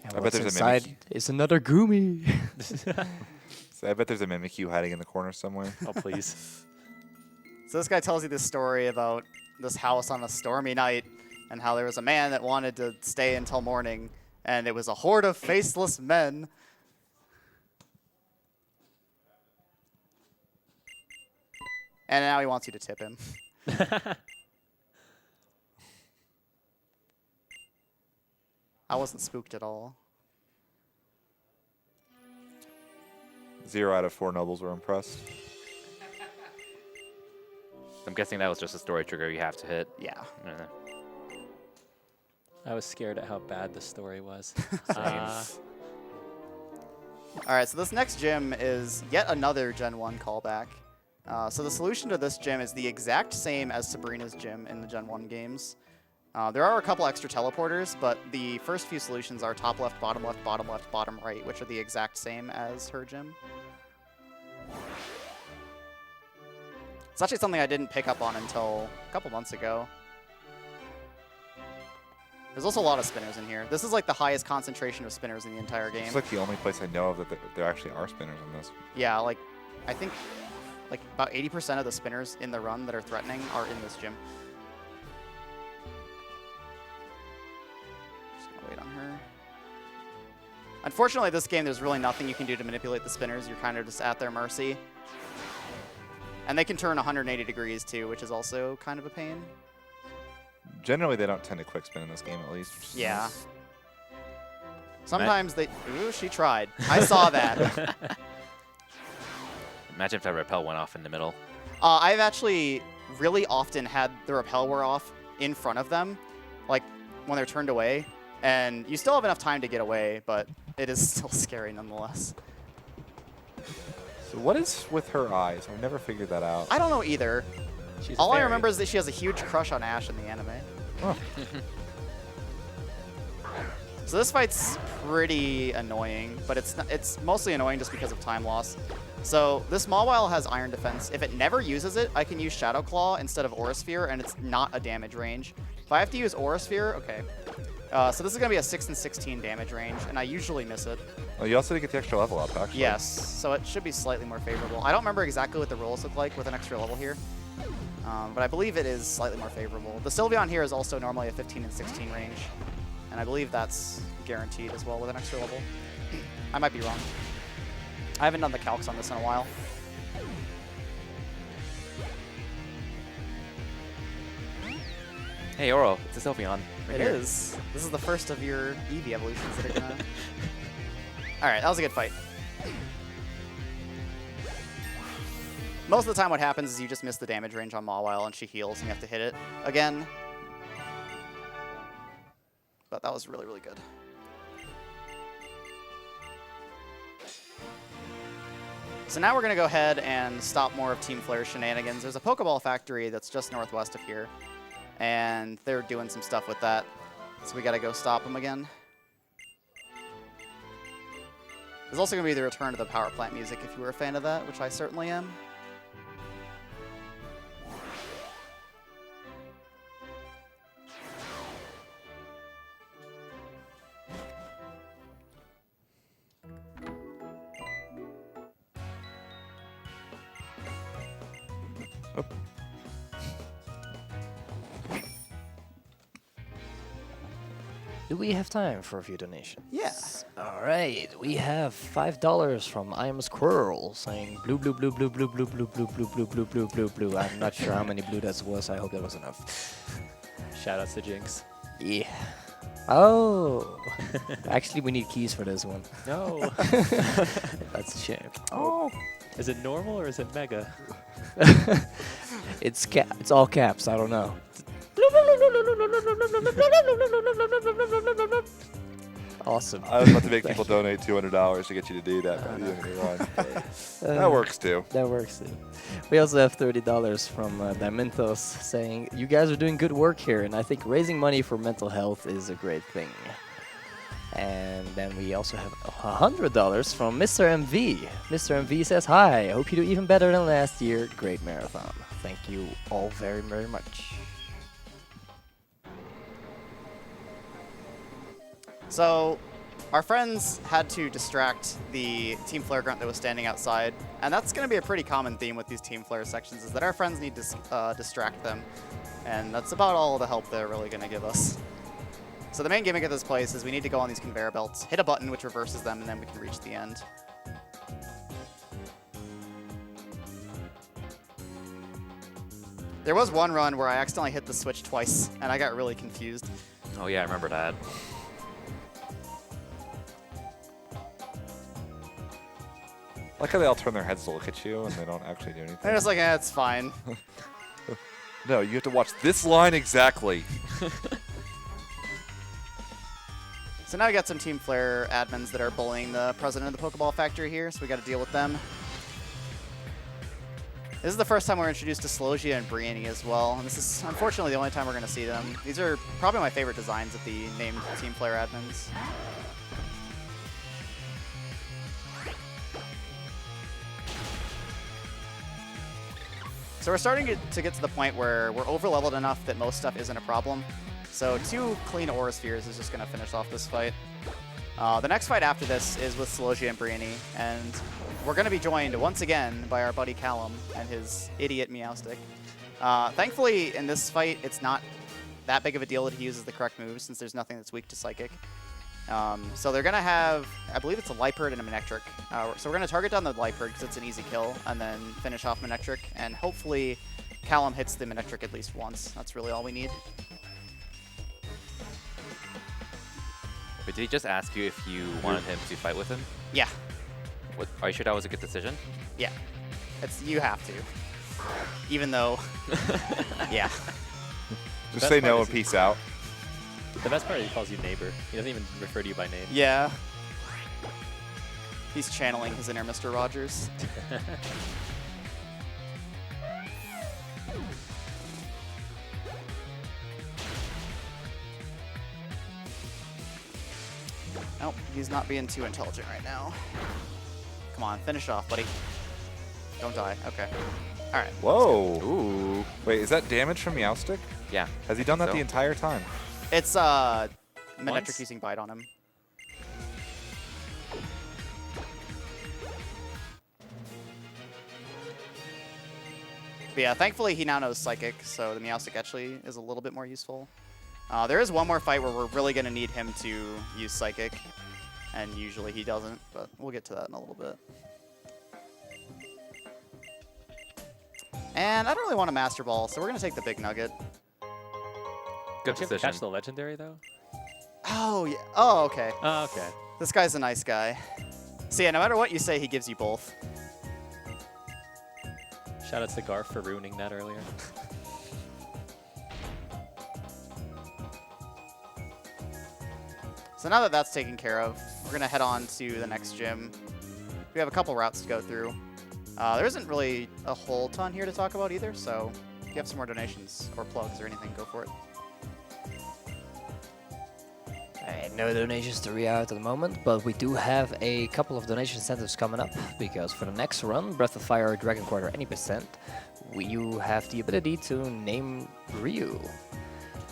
And I bet what's there's a inside Mimikyu. is another Goomy. So I bet there's a Mimikyu hiding in the corner somewhere. Oh, please. So this guy tells you this story about this house on a stormy night and how there was a man that wanted to stay until morning, and it was a horde of faceless men. And now he wants you to tip him. I wasn't spooked at all. 0 out of 4 nobles were impressed. I'm guessing that was just a story trigger you have to hit. Yeah. I was scared at how bad the story was. All right, so this next gym is yet another Gen 1 callback. So the solution to this gym is the exact same as Sabrina's gym in the Gen 1 games. There are a couple extra teleporters, but the first few solutions are top left, bottom left, bottom right, which are the exact same as her gym. It's actually something I didn't pick up on until a couple months ago. There's also a lot of spinners in here. This is like the highest concentration of spinners in the entire game. It's like the only place I know of that there actually are spinners in this. Yeah, like, I think like about 80% of the spinners in the run that are threatening are in this gym. Just gonna wait on her. Unfortunately, this game, there's really nothing you can do to manipulate the spinners. You're kind of just at their mercy. And they can turn 180 degrees too, which is also kind of a pain. Generally, they don't tend to quick spin in this game, at least. Which is Yeah. nice. Sometimes they... Ooh, she tried. I saw that. Imagine if that repel went off in the middle. I've actually really often had the repel wear off in front of them, like when they're turned away. And you still have enough time to get away, but it is still scary nonetheless. So what is with her eyes? I've never figured that out. I don't know either. She's All I very- remember is that she has a huge crush on Ash in the anime. Oh. So this fight's pretty annoying, but it's mostly annoying just because of time loss. So this Mawile has Iron Defense. If it never uses it, I can use Shadow Claw instead of Aura Sphere, and it's not a damage range. If I have to use Aura Sphere, okay. So this is going to be a 6 and 16 damage range, and I usually miss it. Well, you also did get the extra level up, actually. Yes, so it should be slightly more favorable. I don't remember exactly what the rules look like with an extra level here, but I believe it is slightly more favorable. The Sylveon here is also normally a 15 and 16 range, and I believe that's guaranteed as well with an extra level. I might be wrong. I haven't done the calcs on this in a while. Hey, Oro, it's a Sylveon. Right It here. is. This is the first of your Eevee evolutions that are gonna... Alright, that was a good fight. Most of the time what happens is you just miss the damage range on Mawile and she heals and you have to hit it again. But that was really, really good. So now we're going to go ahead and stop more of Team Flare's shenanigans. There's a Pokeball factory that's just northwest of here, and they're doing some stuff with that. So we got to go stop them again. There's also going to be the return to the power plant music if you were a fan of that, which I certainly am. Do we have time for a few donations? Yeah. All right, we have $5 from I Am Squirrel saying blue, blue, blue, blue, blue, blue, blue, blue, blue, blue, blue, blue, blue, blue. I'm not sure how many blue that was. I hope that was enough. Shout outs to Jinx. Yeah. Oh. Actually, we need keys for this one. No. That's a shame. Oh. Is it normal or is it mega? It's It's all caps. I don't know. Awesome. I was about to make people donate $200 to get you to do that by the end of the run. That works too. That works too. We also have $30 from Dimentos saying, you guys are doing good work here, and I think raising money for mental health is a great thing. And then we also have $100 from Mr. MV. Mr. MV says, hi, I hope you do even better than last year. Great marathon. Thank you all very, very much. So our friends had to distract the Team Flare grunt that was standing outside, and that's going to be a pretty common theme with these Team Flare sections, is that our friends need to distract them, and that's about all the help they're really going to give us. So the main gimmick of this place is we need to go on these conveyor belts, hit a button which reverses them, and then we can reach the end. There was one run where I accidentally hit the switch twice, and I got really confused. Oh yeah, I remember that. I like how they all turn their heads to look at you and they don't actually do anything. They're just like, eh, it's fine. No, you have to watch this line exactly. So now we got some Team Flare admins that are bullying the president of the Pokeball factory here, so we got to deal with them. This is the first time we're introduced to Slogia and Brienne as well, and this is unfortunately the only time we're going to see them. These are probably my favorite designs of the named Team Flare admins. So we're starting to get to the point where we're over-leveled enough that most stuff isn't a problem. So 2 clean Aura Spheres is just going to finish off this fight. The next fight after this is with Slogia and Brienne, and we're going to be joined once again by our buddy Callum and his idiot Meowstic. Thankfully, in this fight, it's not that big of a deal that he uses the correct moves, since there's nothing that's weak to Psychic. So they're going to have, I believe it's a Liepard and a Manectric. So we're going to target down the Liepard because it's an easy kill, and then finish off Manectric, and hopefully Callum hits the Manectric at least once. That's really all we need. Wait, did he just ask you if you wanted him to fight with him? Yeah, What, are you sure that was a good decision? yeah. You have to. Even though, yeah. Just Best say part no is and peace out. The best part is he calls you neighbor. He doesn't even refer to you by name. Yeah. He's channeling his inner Mr. Rogers. Nope, he's not being too intelligent right now. Come on, finish off, buddy. Don't die. Okay. All right. Whoa. Ooh. Wait, is that damage from Meowstic? Yeah. Has he done that So- the entire time? It's Manectric Once? using Bite on him. But yeah, thankfully he now knows Psychic, so the Meowstic actually is a little bit more useful. There is one more fight where we're really going to need him to use Psychic, and usually he doesn't, but we'll get to that in a little bit. And I don't really want a Master Ball, so we're going to take the Big Nugget. Good Don't you have to decision. catch the legendary though? Oh, yeah. Oh, okay. Oh, okay. This guy's a nice guy. So yeah, no matter what you say, he gives you both. Shout out to Garf for ruining that earlier. So now that that's taken care of, we're going to head on to the next gym. We have a couple routes to go through. There isn't really a whole ton here to talk about either, so if you have some more donations or plugs or anything, go for it. Alright, no donations to read out at the moment, but we do have a couple of donation incentives coming up, because for the next run, Breath of Fire, Dragon Quarter, any percent, you have the ability to name Ryu.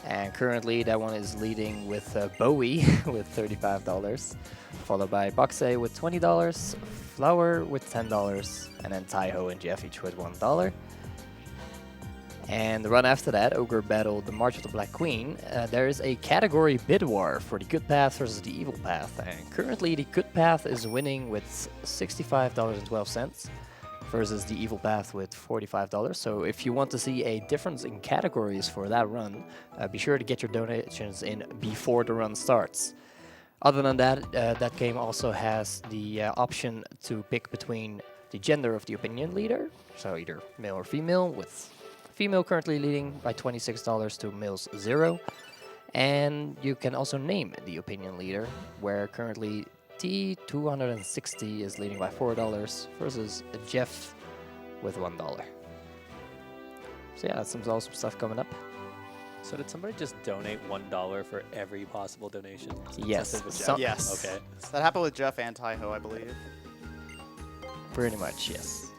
And currently that one is leading with Bowie with $35, followed by Boxay with $20, Flower with $10, and then Taiho and Jeff each with $1. And the run after that, Ogre Battle, the March of the Black Queen, there is a category bid war for the good path versus the evil path. And currently the good path is winning with $65.12 versus the evil path with $45. So if you want to see a difference in categories for that run, be sure to get your donations in before the run starts. Other than that, that game also has the option to pick between the gender of the opinion leader, so either male or female, with female currently leading by $26 to males 0. And you can also name the opinion leader, where currently T260 is leading by $4 versus Jeff with $1. So yeah, that's some stuff coming up. So did somebody just donate $1 for every possible donation? Yes. Since it was So- Jeff? Yes. Okay. That happened with Jeff and Taiho, I believe. Pretty much, yes.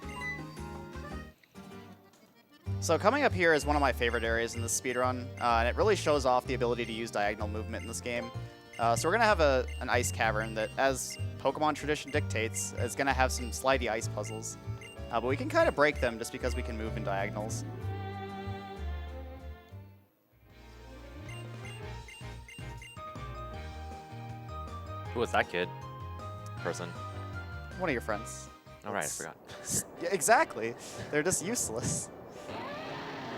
So coming up here is one of my favorite areas in this speedrun, and it really shows off the ability to use diagonal movement in this game. So we're going to have an ice cavern that, as Pokemon tradition dictates, is going to have some slidey ice puzzles. But we can kind of break them just because we can move in diagonals. Who was that kid? Person. One of your friends. All right, I It's- forgot. Yeah, exactly. They're just useless.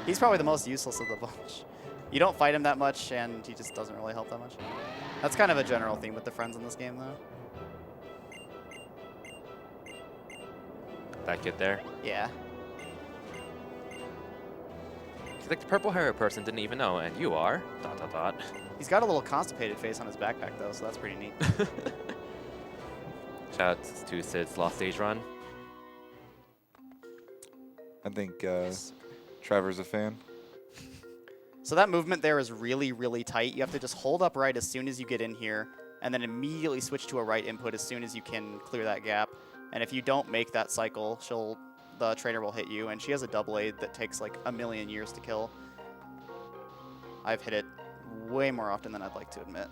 He's probably the most useless of the bunch. You don't fight him that much, and he just doesn't really help that much. That's kind of a general theme with the friends in this game, though. That kid there. Yeah. He's like the purple hair person didn't even know, and you are. ... He's got a little constipated face on his backpack, though, so that's pretty neat. Shout out to Sid's Lost Stage run. I think Trevor's a fan. So that movement there is really, really tight. You have to just hold up right as soon as you get in here, and then immediately switch to a right input as soon as you can clear that gap. And if you don't make that cycle, the trainer will hit you, and she has a double aid that takes like a million years to kill. I've hit it way more often than I'd like to admit.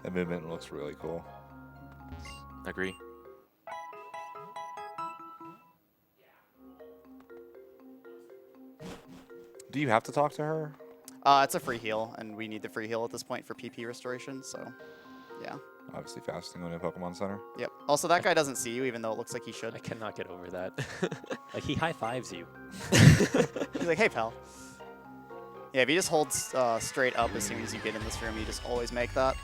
That movement looks really cool. Agree. Do you have to talk to her? It's a free heal, and we need the free heal at this point for PP restoration, so yeah. Obviously fasting on a Pokemon Center. Yep. Also, that guy doesn't see you, even though it looks like he should. I cannot get over that. Like, he high-fives you. He's like, hey, pal. Yeah, if you just hold straight up as soon as you get in this room, you just always make that.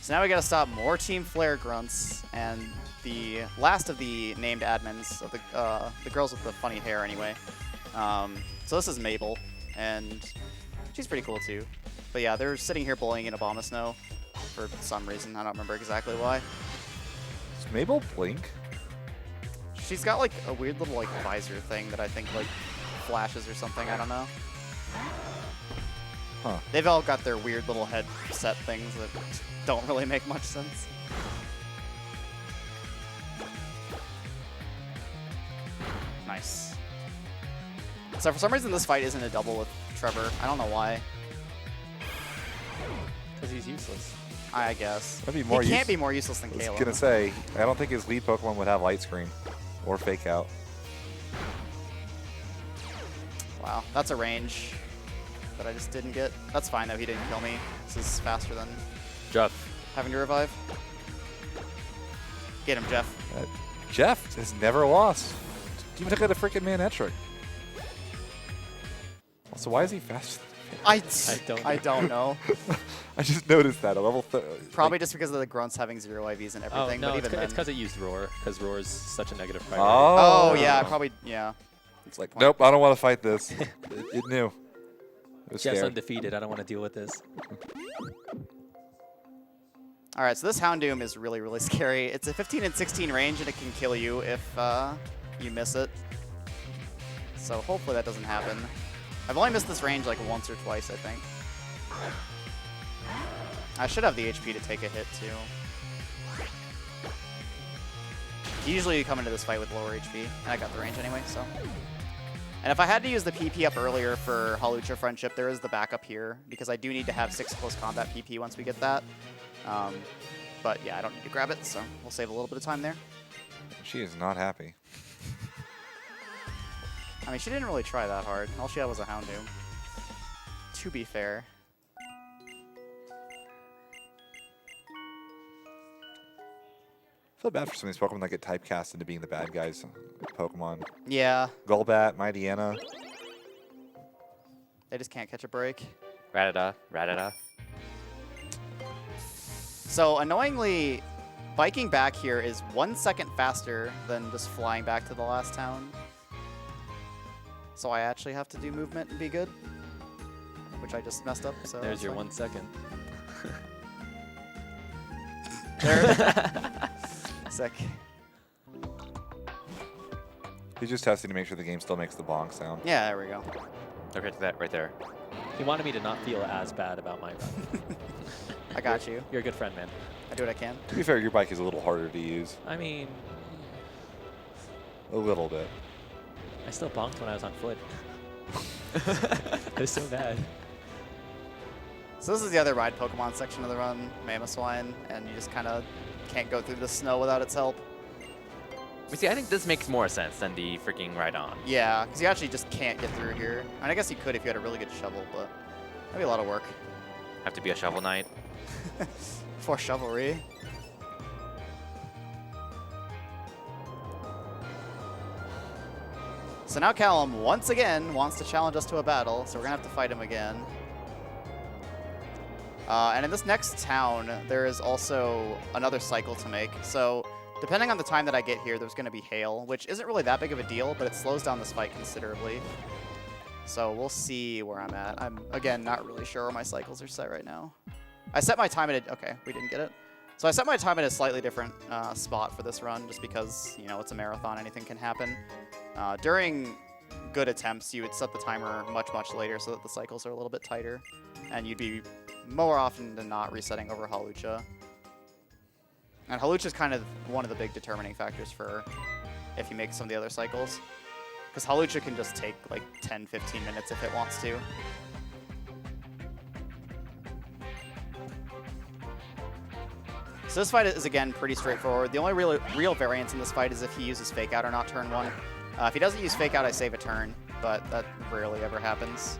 So now we gotta stop more Team Flare grunts, and the last of the named admins, of the girls with the funny hair anyway. So this is Mabel, and she's pretty cool too. But yeah, they're sitting here bullying in Obama Snow for some reason. I don't remember exactly why. Does Mabel blink? She's got like a weird little like visor thing that I think like flashes or something. I don't know. Huh. They've all got their weird little headset things that don't really make much sense. Nice. So for some reason this fight isn't a double with Trevor. I don't know why. Because he's useless. I guess. That'd be more He can't use- be more useless than I was Caleb. gonna say, I don't think his lead Pokemon would have Light Screen or Fake Out. Wow, that's a range that I just didn't get. That's fine though, he didn't kill me. This is faster than Jeff. having to revive. Get him, Jeff. Jeff has never lost. Even took out a freaking Manectric. Also, why is he faster? I don't know. I just noticed that. A level Probably just because of the grunts having 0 IVs and Oh, everything. no, but it's even then. because it used Roar, because Roar is such a negative priority. Oh, yeah, probably, yeah. It's like, nope, I don't want to fight this. it knew. It was Jeff's scared. undefeated. I don't want to deal with this. All right, so this Houndoom is really, really scary. It's a 15 and 16 range, and it can kill you if you miss it. So hopefully that doesn't happen. I've only missed this range like once or twice, I think. I should have the HP to take a hit, too. Usually you come into this fight with lower HP, and I got the range anyway, so. And if I had to use the PP up earlier for Hawlucha Friendship, there is the backup here, because I do need to have 6 close combat PP once we get that. But yeah, I don't need to grab it, so we'll save a little bit of time there. She is not happy. I mean, she didn't really try that hard. All she had was a Houndoom. To be fair. I feel bad for some of these Pokemon that get typecast into being the bad guys. Pokemon. Yeah, Golbat, Mightyena. they just can't catch a break. Rattata. Rattata. So annoyingly, biking back here is 1 second faster than just flying back to the last town. So I actually have to do movement and be good, which I just messed up. So There's that's your fine. 1 second. Sick. He's just testing to make sure the game still makes the bonk sound. Yeah, there we go. Okay, to that right there. He wanted me to not feel as bad about my run. I got you. You're a good friend, man. I do what I can. To be fair, your bike is a little harder to use. I mean, A little bit. I still bonked when I was on foot. It was so bad. So this is the other ride Pokemon section of the run, Mamoswine, and you just kind of can't go through the snow without its help. You see, I think this makes more sense than the freaking ride-on. Yeah, because you actually just can't get through here. I mean, I guess you could if you had a really good shovel, but that'd be a lot of work. Have to be a Shovel Knight. For Chivalry. So now Callum, once again, wants to challenge us to a battle, so we're going to have to fight him again. And in this next town, there is also another cycle to make. So depending on the time that I get here, there's going to be hail, which isn't really that big of a deal, but it slows down this fight considerably. So we'll see where I'm at. I'm, again, not really sure where my cycles are set right now. I set my time at a... Okay, we didn't get it. So I set my time at a slightly different spot for this run, just because, you know, it's a marathon, anything can happen. During good attempts, you would set the timer much, much later so that the cycles are a little bit tighter. And you'd be more often than not resetting over Halucha. And Halucha is kind of one of the big determining factors for if you make some of the other cycles. Because Halucha can just take like 10, 15 minutes if it wants to. So this fight is, again, pretty straightforward. The only real variance in this fight is if he uses Fake Out or not turn 1. If he doesn't use Fake Out, I save a turn, but that rarely ever happens.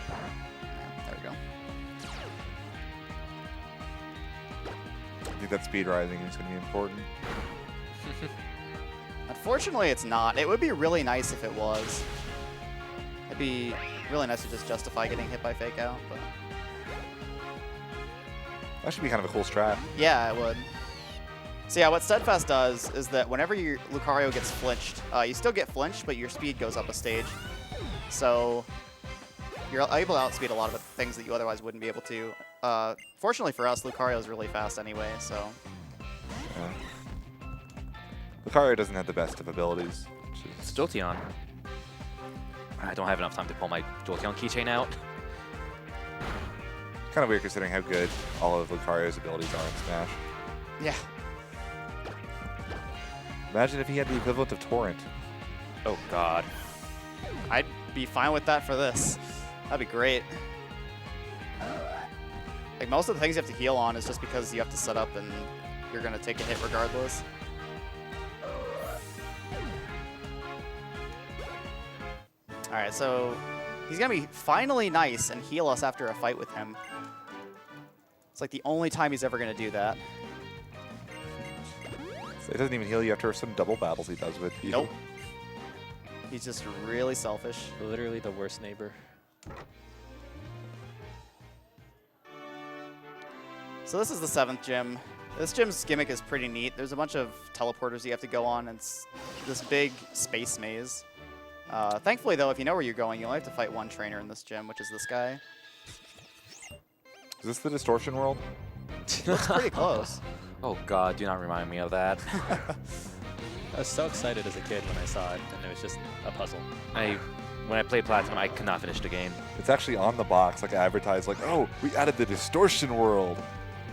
There we go. I think that speed rising is going to be important. Unfortunately, it's not. It would be really nice if it was. It'd be really nice to just justify getting hit by Fake Out, but... That should be kind of a cool strat. Yeah, it would. So yeah, what Steadfast does is that whenever your Lucario gets flinched, you still get flinched, but your speed goes up a stage. So you're able to outspeed a lot of the things that you otherwise wouldn't be able to. Fortunately for us, Lucario is really fast anyway, so... Lucario doesn't have the best of abilities. It's Jolteon. I don't have enough time to pull my Jolteon keychain out. Kind of weird considering how good all of Lucario's abilities are in Smash. Yeah. Imagine if he had the equivalent of Torrent. Oh, God. I'd be fine with that for this. That'd be great. Like, most of the things you have to heal on is just because you have to set up and you're going to take a hit regardless. Alright, so he's going to be finally nice and heal us after a fight with him. It's like the only time he's ever going to do that. So it doesn't even heal you after some double battles he does with you. Nope. He's just really selfish. Literally the worst neighbor. So this is the 7th gym. This gym's gimmick is pretty neat. There's a bunch of teleporters you have to go on, and it's this big space maze. Thankfully, though, if you know where you're going, you only have to fight one trainer in this gym, which is this guy. Is this the distortion world? Looks pretty close. Oh, God, do not remind me of that. I was so excited as a kid when I saw it, and it was just a puzzle. When I played Platinum, I could not finish the game. It's actually on the box, like advertised, like, oh, we added the distortion world.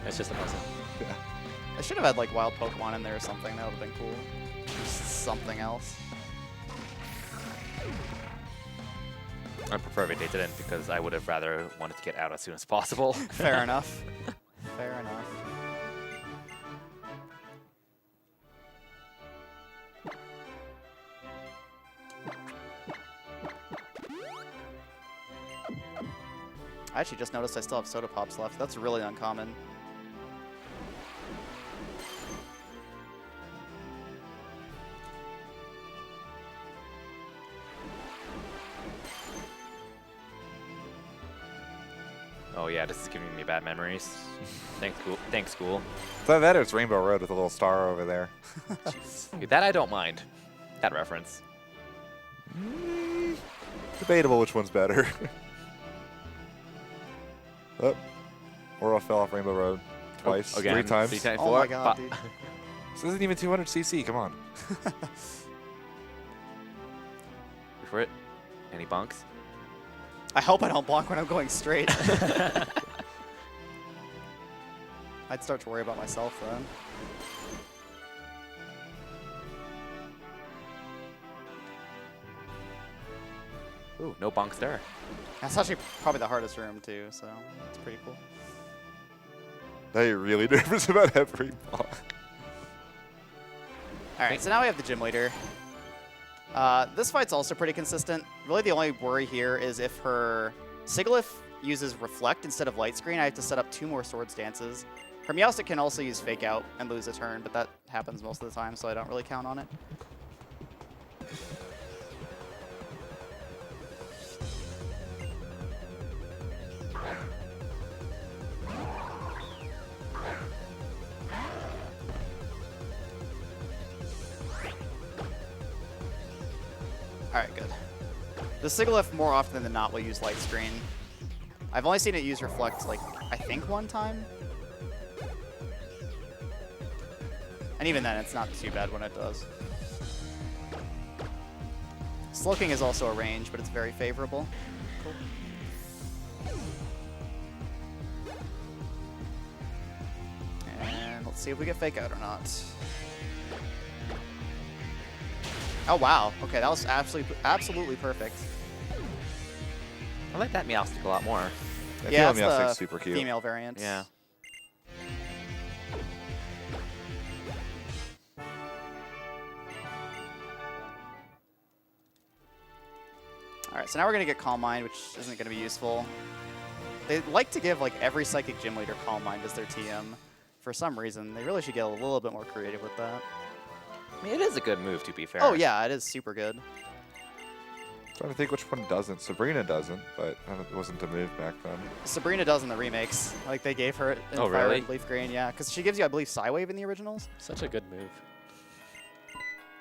It's just a puzzle. Yeah. I should have had like wild Pokemon in there or something. That would have been cool. Just something else. I prefer if they didn't because I would have rather wanted to get out as soon as possible. Fair enough. Fair enough. I actually just noticed I still have Soda Pops left. That's really uncommon. Oh yeah, this is giving me bad memories. Thanks, school. So that it's Rainbow Road with a little star over there. That I don't mind. That reference. Debatable which one's better. Oh, Oro fell off Rainbow Road twice, Again, 3 times. 3 times, Oh 4, my god, 5. dude. This isn't even 200 CC, come on. Wait for it. Any bunks? I hope I don't block when I'm going straight. I'd start to worry about myself then. Ooh, no bunks there. That's actually probably the hardest room too, so it's pretty cool. Now you're really nervous about every ball. Alright, so now we have the gym leader. This fight's also pretty consistent. Really the only worry here is if her Sigilyph uses Reflect instead of Light Screen, I have to set up 2 more Swords Dances. Her Meowstic can also use Fake Out and lose a turn, but that happens most of the time, so I don't really count on it. Alright, good. The Sigilyph more often than not will use Light Screen. I've only seen it use Reflect, like, I think 1 time. And even then, it's not too bad when it does. Slowking is also a range, but it's very favorable. Cool. And let's see if we get Fake Out or not. Oh, wow. Okay, that was absolutely perfect. I like that Meowstic a lot more. I Yeah, feel that's Meowstic's the super cute. female variant. Yeah. Alright, so now we're going to get Calm Mind, which isn't going to be useful. They like to give like every Psychic Gym Leader Calm Mind as their TM for some reason. They really should get a little bit more creative with that. I mean, it is a good move, to be fair. Oh yeah, it is super good. Trying to think which one doesn't. Sabrina doesn't, but it wasn't a move back then. Sabrina does in the remakes. Like they gave her it in Oh, Fire really? and Leaf Green, yeah. Because she gives you, I believe, Psywave in the originals. Such a good move.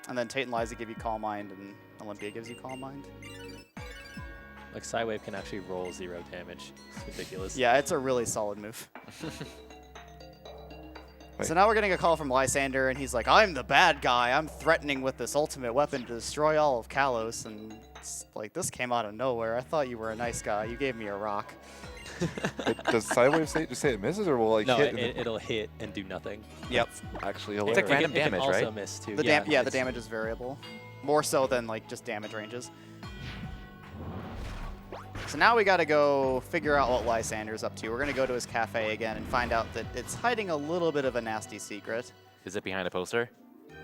And then Tate and Liza give you Calm Mind, and Olympia gives you Calm Mind. Like Psywave can actually roll 0 damage. It's ridiculous. Yeah, it's a really solid move. Wait. So now we're getting a call from Lysander, and he's like, I'm the bad guy. I'm threatening with this ultimate weapon to destroy all of Kalos. And it's like, this came out of nowhere. I thought you were a nice guy. You gave me a rock. Does Sidewave just say it misses, or will it No, hit? it'll hit and do nothing. Yep. Actually It's hilarious. like random it can damage, also right? miss too. The yeah, the it's- damage is variable. More so than like just damage ranges. So now we got to go figure out what Lysander's up to. We're going to go to his cafe again and find out that it's hiding a little bit of a nasty secret. Is it behind a poster?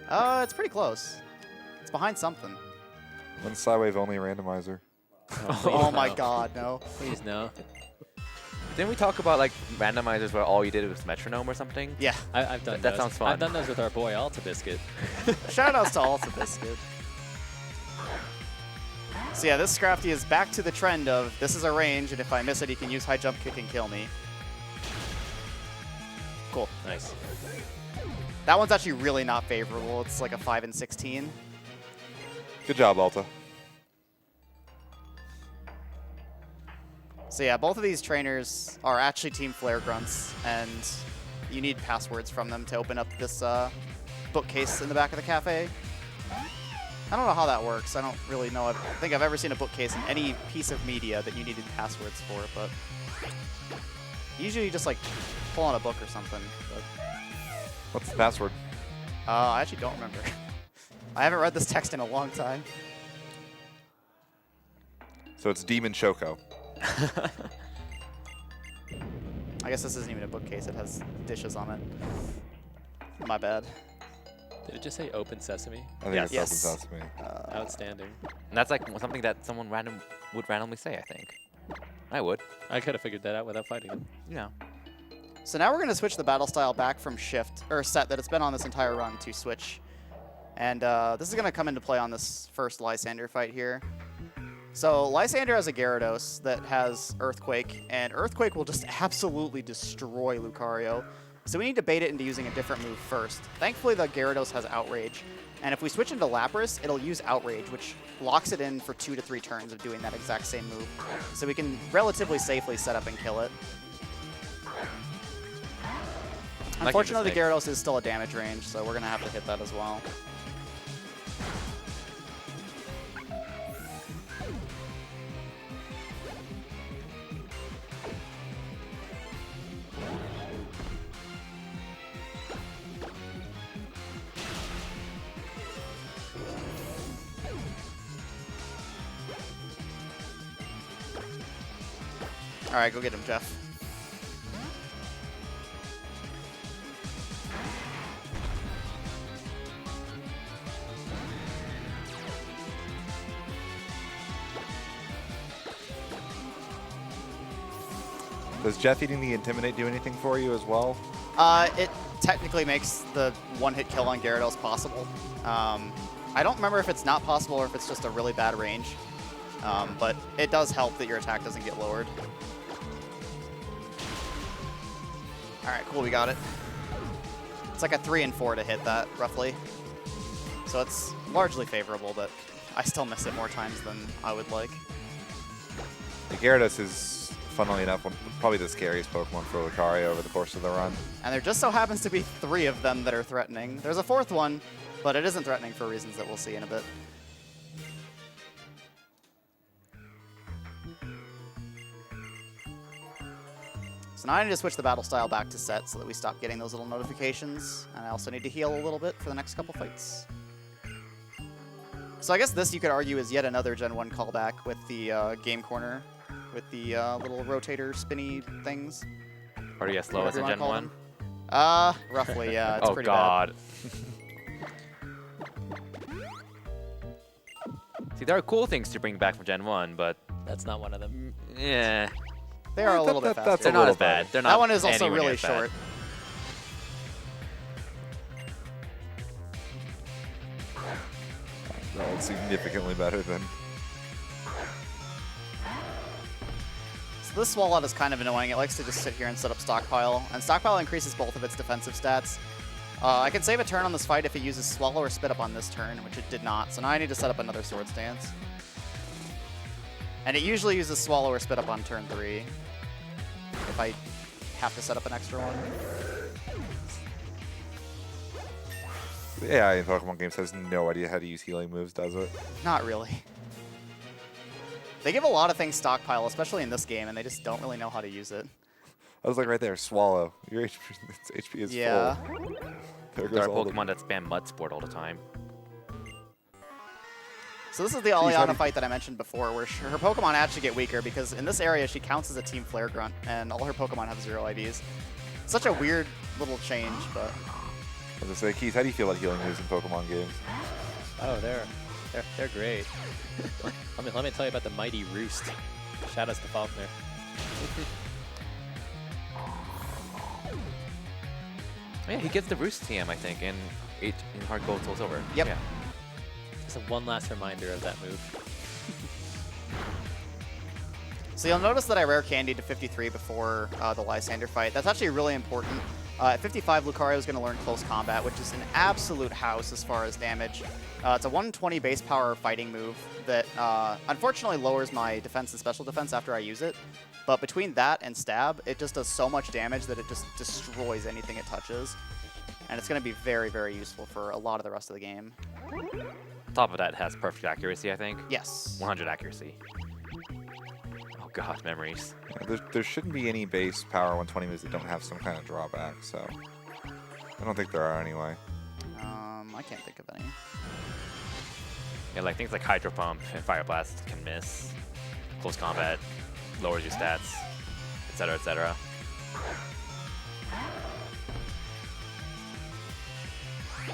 It's pretty close. It's behind something. One Sidewave only randomizer. Oh my god, no. Please no. Didn't we talk about like randomizers where all you did was metronome or something? Yeah. I've done That those. sounds fun. I've done those with our boy Alta Biscuit. Shoutouts to Alta Biscuit. So yeah, this Scrafty is back to the trend of this is a range, and if I miss it, he can use high jump kick and kill me. Cool. Nice. That one's actually really not favorable. It's like a 5 and 16. Good job, Alta. So yeah, both of these trainers are actually Team Flare Grunts, and you need passwords from them to open up this bookcase in the back of the cafe. I don't know how that works. I don't really know. I think I've ever seen a bookcase in any piece of media that you needed passwords for, but usually you just like pull on a book or something. But, What's the password? I actually don't remember. I haven't read this text in a long time. So it's Demon Choco. I guess this isn't even a bookcase. It has dishes on it. My bad. Did it just say open sesame? I think Yes. it's Yes. Open Sesame. Outstanding. And that's like something that someone would randomly say, I think. I would. I could have figured that out without fighting him. Yeah. So now we're going to switch the battle style back from shift, or set that it's been on this entire run, to switch. And this is going to come into play on this first Lysander fight here. So Lysander has a Gyarados that has Earthquake, and Earthquake will just absolutely destroy Lucario. So we need to bait it into using a different move first. Thankfully, the Gyarados has Outrage. And if we switch into Lapras, it'll use Outrage, which locks it in for 2 to 3 turns of doing that exact same move. So we can relatively safely set up and kill it. Unfortunately, the Gyarados is still a damage range, so we're going to have to hit that as well. All right, go get him, Jeff. Does Jeff eating the Intimidate do anything for you as well? It technically makes the one-hit kill on Gyarados possible. I don't remember if it's not possible or if it's just a really bad range. But it does help that your attack doesn't get lowered. All right, cool, we got it. It's like a 3 and 4 to hit that, roughly. So it's largely favorable, but I still miss it more times than I would like. The Gyarados is, funnily enough, probably the scariest Pokemon for Lucario over the course of the run. And there just so happens to be 3 of them that are threatening. There's a 4th one, but it isn't threatening for reasons that we'll see in a bit. So now I need to switch the battle style back to set so that we stop getting those little notifications. And I also need to heal a little bit for the next couple fights. So I guess this, you could argue, is yet another Gen 1 callback with the game corner, with the little rotator spinny things. Are you as slow as Whatever a you Gen wanna 1? call them. Roughly, yeah. It's Oh pretty god. See, there are cool things to bring back from Gen 1, but That's not one of them. yeah, bad. They are a little bit faster. that's they're a not little as bad. They're not That one is also anywhere near really as bad. short. That one's significantly better than... So this Swalot is kind of annoying. It likes to just sit here and set up Stockpile. And Stockpile increases both of its defensive stats. I can save a turn on this fight if it uses Swallow or Spit Up on this turn, which it did not. So now I need to set up another Swords Dance. And it usually uses Swallow or Spit Up on turn 3. If I have to set up an extra one. The AI in Pokemon games has no idea how to use healing moves, does it? Not really. They give a lot of things Stockpile, especially in this game, and they just don't really know how to use it. I was like right there, Swallow. Your HP is Yeah. full. There There are goes all the- Pokemon that spam Mud Sport all the time. So this is the how do Aliana you- fight that I mentioned before, where her Pokemon actually get weaker because in this area she counts as a Team Flare Grunt, and all her Pokemon have 0 IVs. Such a weird little change, but I was gonna say, Keith, how do you feel about healing moves in Pokemon games? Oh, they're great. let me tell you about the mighty Roost. Shout outs to Faulkner. Oh, yeah, he gets the Roost TM, I think, in Hard Gold Soul Silver. Yep. Yeah. Just one last reminder of that move. So you'll notice that I rare candied to 53 before the Lysander fight. That's actually really important. At 55, Lucario is going to learn Close Combat, which is an absolute house as far as damage. It's a 120 base power fighting move that unfortunately lowers my defense and special defense after I use it. But between that and Stab, it just does so much damage that it just destroys anything it touches. And it's going to be very, very useful for a lot of the rest of the game. Top of that, it has perfect accuracy, I think. Yes. 100 accuracy. Oh god, memories. Yeah, there shouldn't be any base power 120 moves that don't have some kind of drawback, so I don't think there are anyway. I can't think of any. Yeah, like things like Hydro Pump and Fire Blast can miss. Close Combat lowers your stats, etc., etc.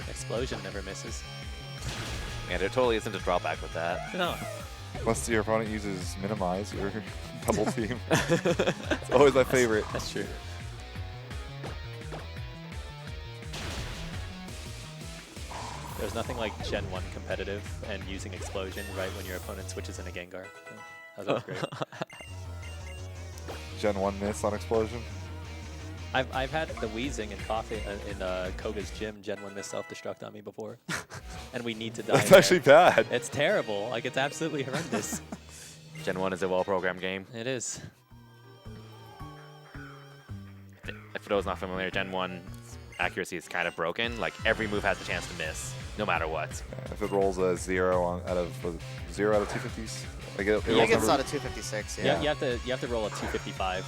Explosion never misses. Yeah, there totally isn't a drawback with that. No. Unless your opponent uses Minimize or Double Team. It's always my favorite. That's true. There's nothing like Gen 1 competitive and using Explosion right when your opponent switches in a Gengar. So that was great. Gen 1 miss on Explosion. I've had the wheezing and coughing in Koga's gym. Gen 1 missed self-destruct on me before. And we need to die. That's there. actually bad. It's terrible. Like, it's absolutely horrendous. Gen 1 is a well-programmed game. It is. For those not familiar, Gen 1 accuracy is kind of broken. Like, every move has a chance to miss, no matter what. Yeah, if it rolls a 0 out of 250s, like it Yeah, it rolls gets number- out of 256, yeah. You have to roll a 255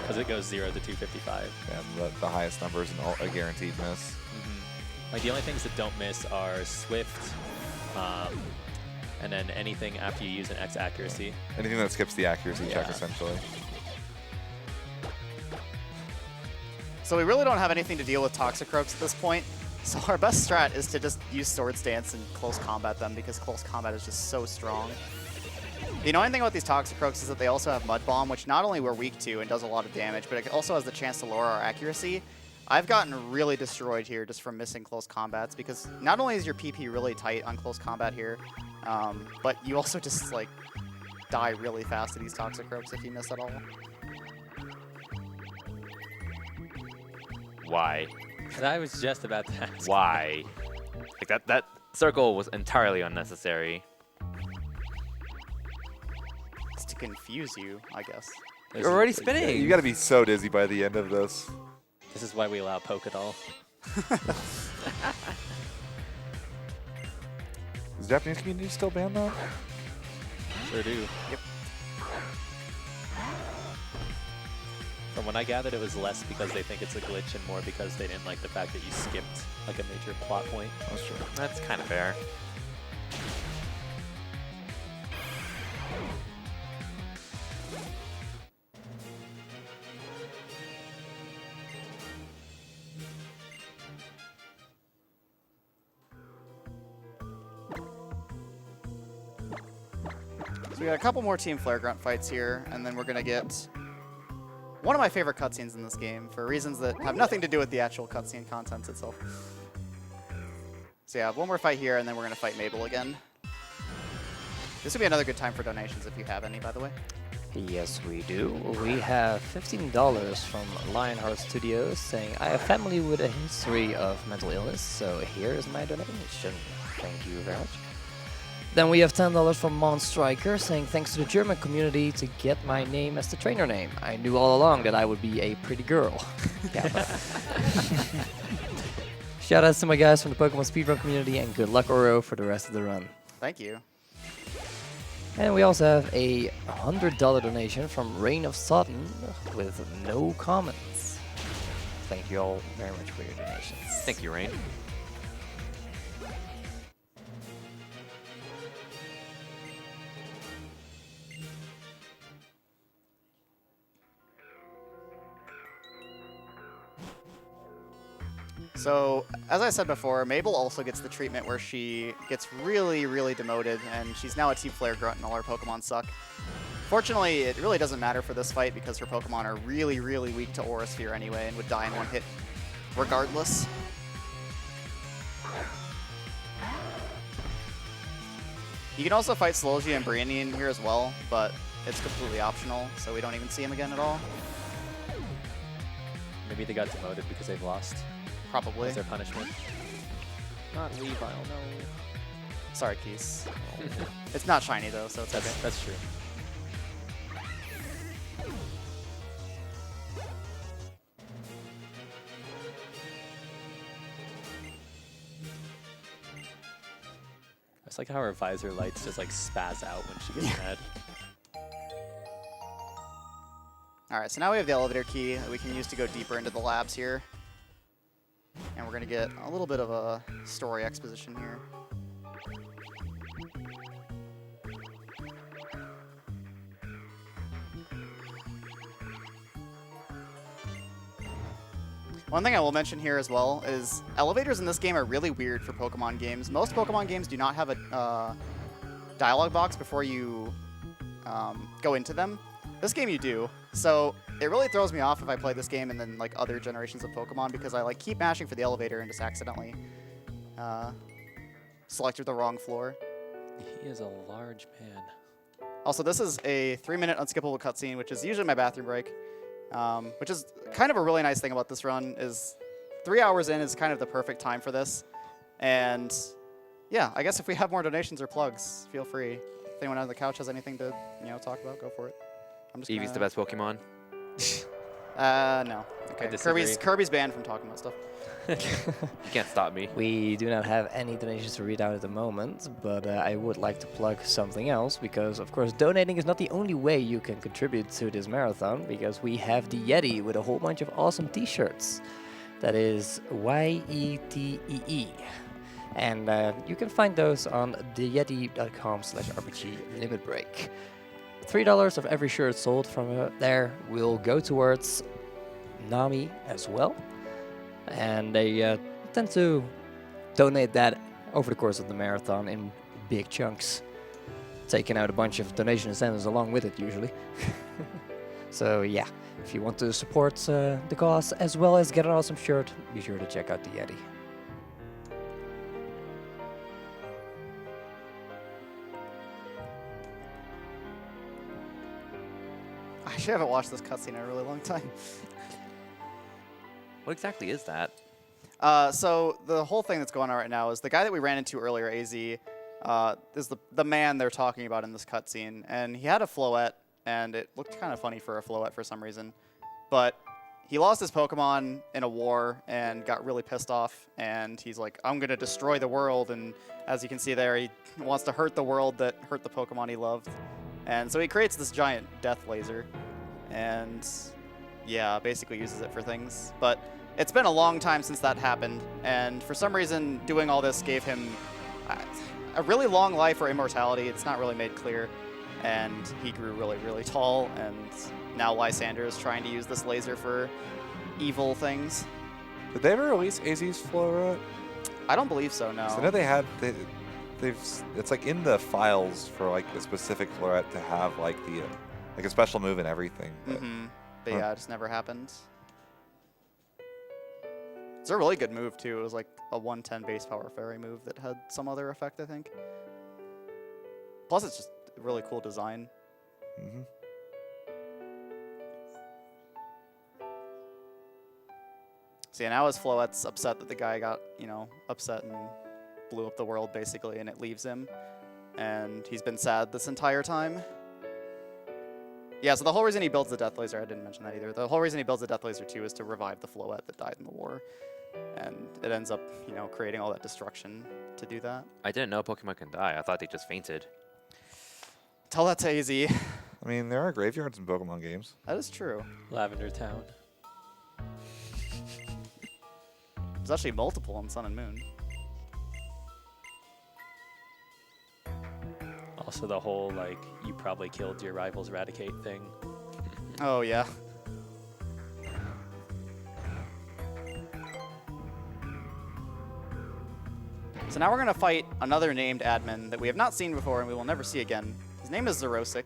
because it goes 0 to 255. Yeah, the highest number is a guaranteed miss. Like, the only things that don't miss are Swift, and then anything after you use an X accuracy. Anything that skips the accuracy check, Yeah. essentially. So we really don't have anything to deal with Toxicroaks at this point. So our best strat is to just use Swords Dance and Close Combat them because Close Combat is just so strong. The annoying thing about these Toxicroaks is that they also have Mud Bomb, which not only we're weak to and does a lot of damage, but it also has the chance to lower our accuracy. I've gotten really destroyed here just from missing close combats, because not only is your PP really tight on close combat here, but you also just like die really fast to these Toxicroaks if you miss at all. Why? I was just about to ask. Why? Like that circle was entirely unnecessary. It's to confuse you, I guess. You're already spinning. You got to be so dizzy by the end of this. This is why we allow Pokedol. Is the Japanese community still banned though? Sure do. Yep. From what I gathered, it was less because they think it's a glitch and more because they didn't like the fact that you skipped like a major plot point. That's true. That's kind of fair. So we got a couple more Team Flare Grunt fights here, and then we're going to get one of my favorite cutscenes in this game for reasons that have nothing to do with the actual cutscene content itself. So yeah, one more fight here, and then we're going to fight Mabel again. This would be another good time for donations if you have any, by the way. Yes, we do. We have $15 from Lionheart Studios saying, I have family with a history of mental illness, so here is my donation. Thank you very much. Then we have $10 from Mon Striker saying, thanks to the German community to get my name as the trainer name. I knew all along that I would be a pretty girl. Shout outs to my guys from the Pokemon Speedrun community, and good luck, Ouro, for the rest of the run. Thank you. And we also have a $100 donation from Reign of Sodden with no comments. Thank you all very much for your donations. Thank you, Rain. So, as I said before, Mabel also gets the treatment where she gets really, really demoted, and she's now a Team Flare Grunt and all her Pokemon suck. Fortunately, it really doesn't matter for this fight because her Pokemon are really, really weak to Aura Sphere anyway and would die in one hit regardless. You can also fight Slowgia and Brionne in here as well, but it's completely optional, so we don't even see him again at all. Maybe they got demoted because they've lost. Probably. As their punishment. Not Weavile, no. Sorry, Keys. It's not shiny though, so it's okay. That's true. It's like how her visor lights just like spaz out when she gets mad. Alright, so now we have the elevator key that we can use to go deeper into the labs here. And we're going to get a little bit of a story exposition here. One thing I will mention here as well is elevators in this game are really weird for Pokemon games. Most Pokemon games do not have a dialogue box before you go into them. This game you do. So it really throws me off if I play this game and then like other generations of Pokemon because I like keep mashing for the elevator and just accidentally selected the wrong floor. He is a large man. Also, this is a 3-minute unskippable cutscene, which is usually my bathroom break. Which is kind of a really nice thing about this run is 3 hours in is kind of the perfect time for this. And yeah, I guess if we have more donations or plugs, feel free. If anyone on the couch has anything to talk about, go for it. I'm just Eevee's the best Pokemon. No. Okay. disagree. Kirby's banned from talking about stuff. You can't stop me. We do not have any donations to read out at the moment, but I would like to plug something else because, of course, donating is not the only way you can contribute to this marathon because we have the Yeti with a whole bunch of awesome t-shirts. That is YETEE. And you can find those on theyeti.com/RPG Limit Break. $3 of every shirt sold from there will go towards Nami as well. And they tend to donate that over the course of the marathon in big chunks. taking out a bunch of donation incentives along with it usually. So yeah, if you want to support the cause as well as get an awesome shirt, be sure to check out the Yeti. I actually haven't watched this cutscene in a really long time. What exactly is that? So the whole thing that's going on right now is the guy that we ran into earlier, AZ, is the man they're talking about in this cutscene, and he had a Floette, and it looked kind of funny for a Floette for some reason, but he lost his Pokemon in a war and got really pissed off, and he's like, I'm gonna destroy the world, and as you can see there, he wants to hurt the world that hurt the Pokemon he loved, and so he creates this giant death laser, and yeah, basically uses it for things, but it's been a long time since that happened, and for some reason, doing all this gave him a really long life or immortality. It's not really made clear, and he grew really, really tall, and now Lysander is trying to use this laser for evil things. Did they ever release AZ's Floette? I don't believe so, no. 'Cause I know they had. It's like in the files for like a specific Floette to have like the like a special move and everything. But, But yeah, it just never happened. It's a really good move, too. It was like a 110 base power fairy move that had some other effect, I think. Plus, it's just a really cool design. Mhm. So yeah, now his Floette's upset that the guy got, you know, upset and blew up the world, basically, and it leaves him. And he's been sad this entire time. Yeah, so the whole reason he builds the Death Laser, I didn't mention that either. The whole reason he builds the Death Laser, too, is to revive the Floette that died in the war. And it ends up, you know, creating all that destruction to do that. I didn't know Pokemon can die. I thought they just fainted. Tell that to AZ. I mean, there are graveyards in Pokemon games. That is true. Lavender Town. There's actually multiple on Sun and Moon. Also the whole, like, you probably killed your rival's Raticate thing. Oh, yeah. So now we're going to fight another named admin that we have not seen before and we will never see again. His name is Xerosic.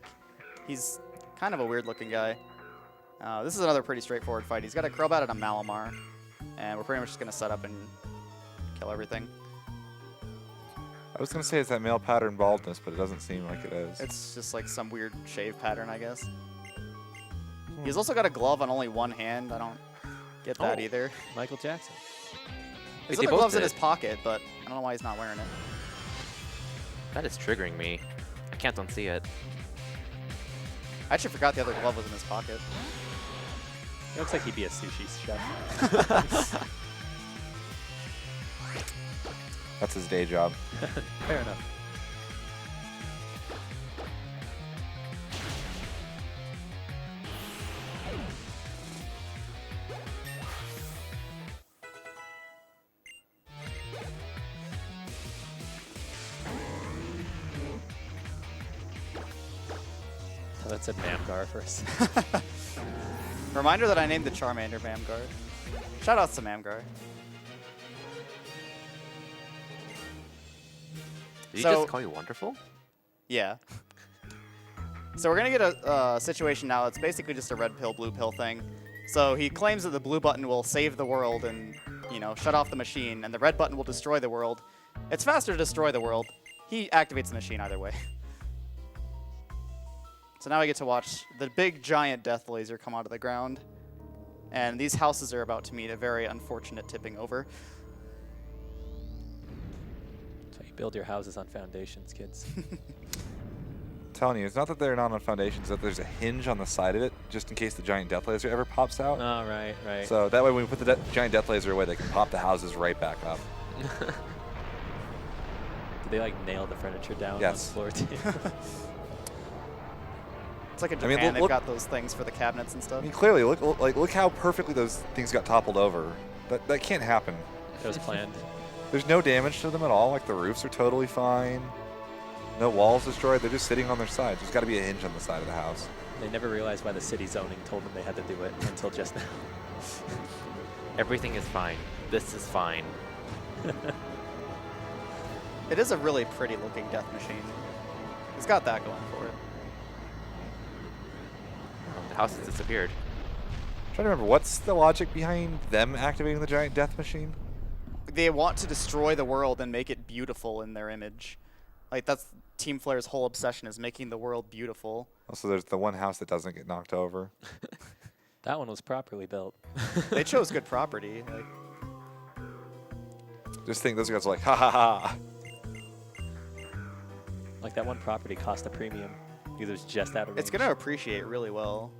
He's kind of a weird-looking guy. This is another pretty straightforward fight. He's got a Crobat and a Malamar, and we're pretty much just going to set up and kill everything. I was gonna say it's that male pattern baldness, but it doesn't seem like it is. It's just like some weird shave pattern, I guess. He's also got a glove on only one hand. I don't get that either. Michael Jackson. He's They got the both gloves in did. his pocket, but I don't know why he's not wearing it. That is triggering me. I can't unsee it. I actually forgot the other glove was in his pocket. He looks like he'd be a sushi chef. That's his day job. Fair enough. Oh, that said Mamgar first. Reminder that I named the Charmander Mamgar. Shoutouts to Mamgar. Did he So- just call you wonderful? Yeah. So we're going to get a situation now. It's basically just a red pill, blue pill thing. So he claims that the blue button will save the world and, you know, shut off the machine, and the red button will destroy the world. It's faster to destroy the world. He activates the machine either way. So now we get to watch the big giant death laser come out of the ground. And these houses are about to meet a very unfortunate tipping over. So you build your houses on foundations, kids. I'm telling you, it's not that they're not on foundations, that there's a hinge on the side of it, just in case the giant death laser ever pops out. Oh, right, right. So that way when we put the giant death laser away, they can pop the houses right back up. Did they like nail the furniture down Yes. on the floor too? It's like in I mean, Japan, they've look- got those things for the cabinets and I stuff. mean, clearly, look how perfectly those things got toppled over. That can't happen. It was planned. There's no damage to them at all. Like the roofs are totally fine. No walls destroyed. They're just sitting on their side. There's got to be a hinge on the side of the house. They never realized why the city zoning told them they had to do it until just now. Everything is fine. This is fine. It is a really pretty looking death machine. He's got that going for it. Oh, the house has disappeared. I'm trying to remember, what's the logic behind them activating the giant death machine? They want to destroy the world and make it beautiful in their image. Like, that's Team Flare's whole obsession, is making the world beautiful. Also, there's the one house that doesn't get knocked over. That one was properly built. They chose good property. Like, Just think those guys are like, ha ha ha. Like that one property cost a premium because it was just out of range. it's going to appreciate really well.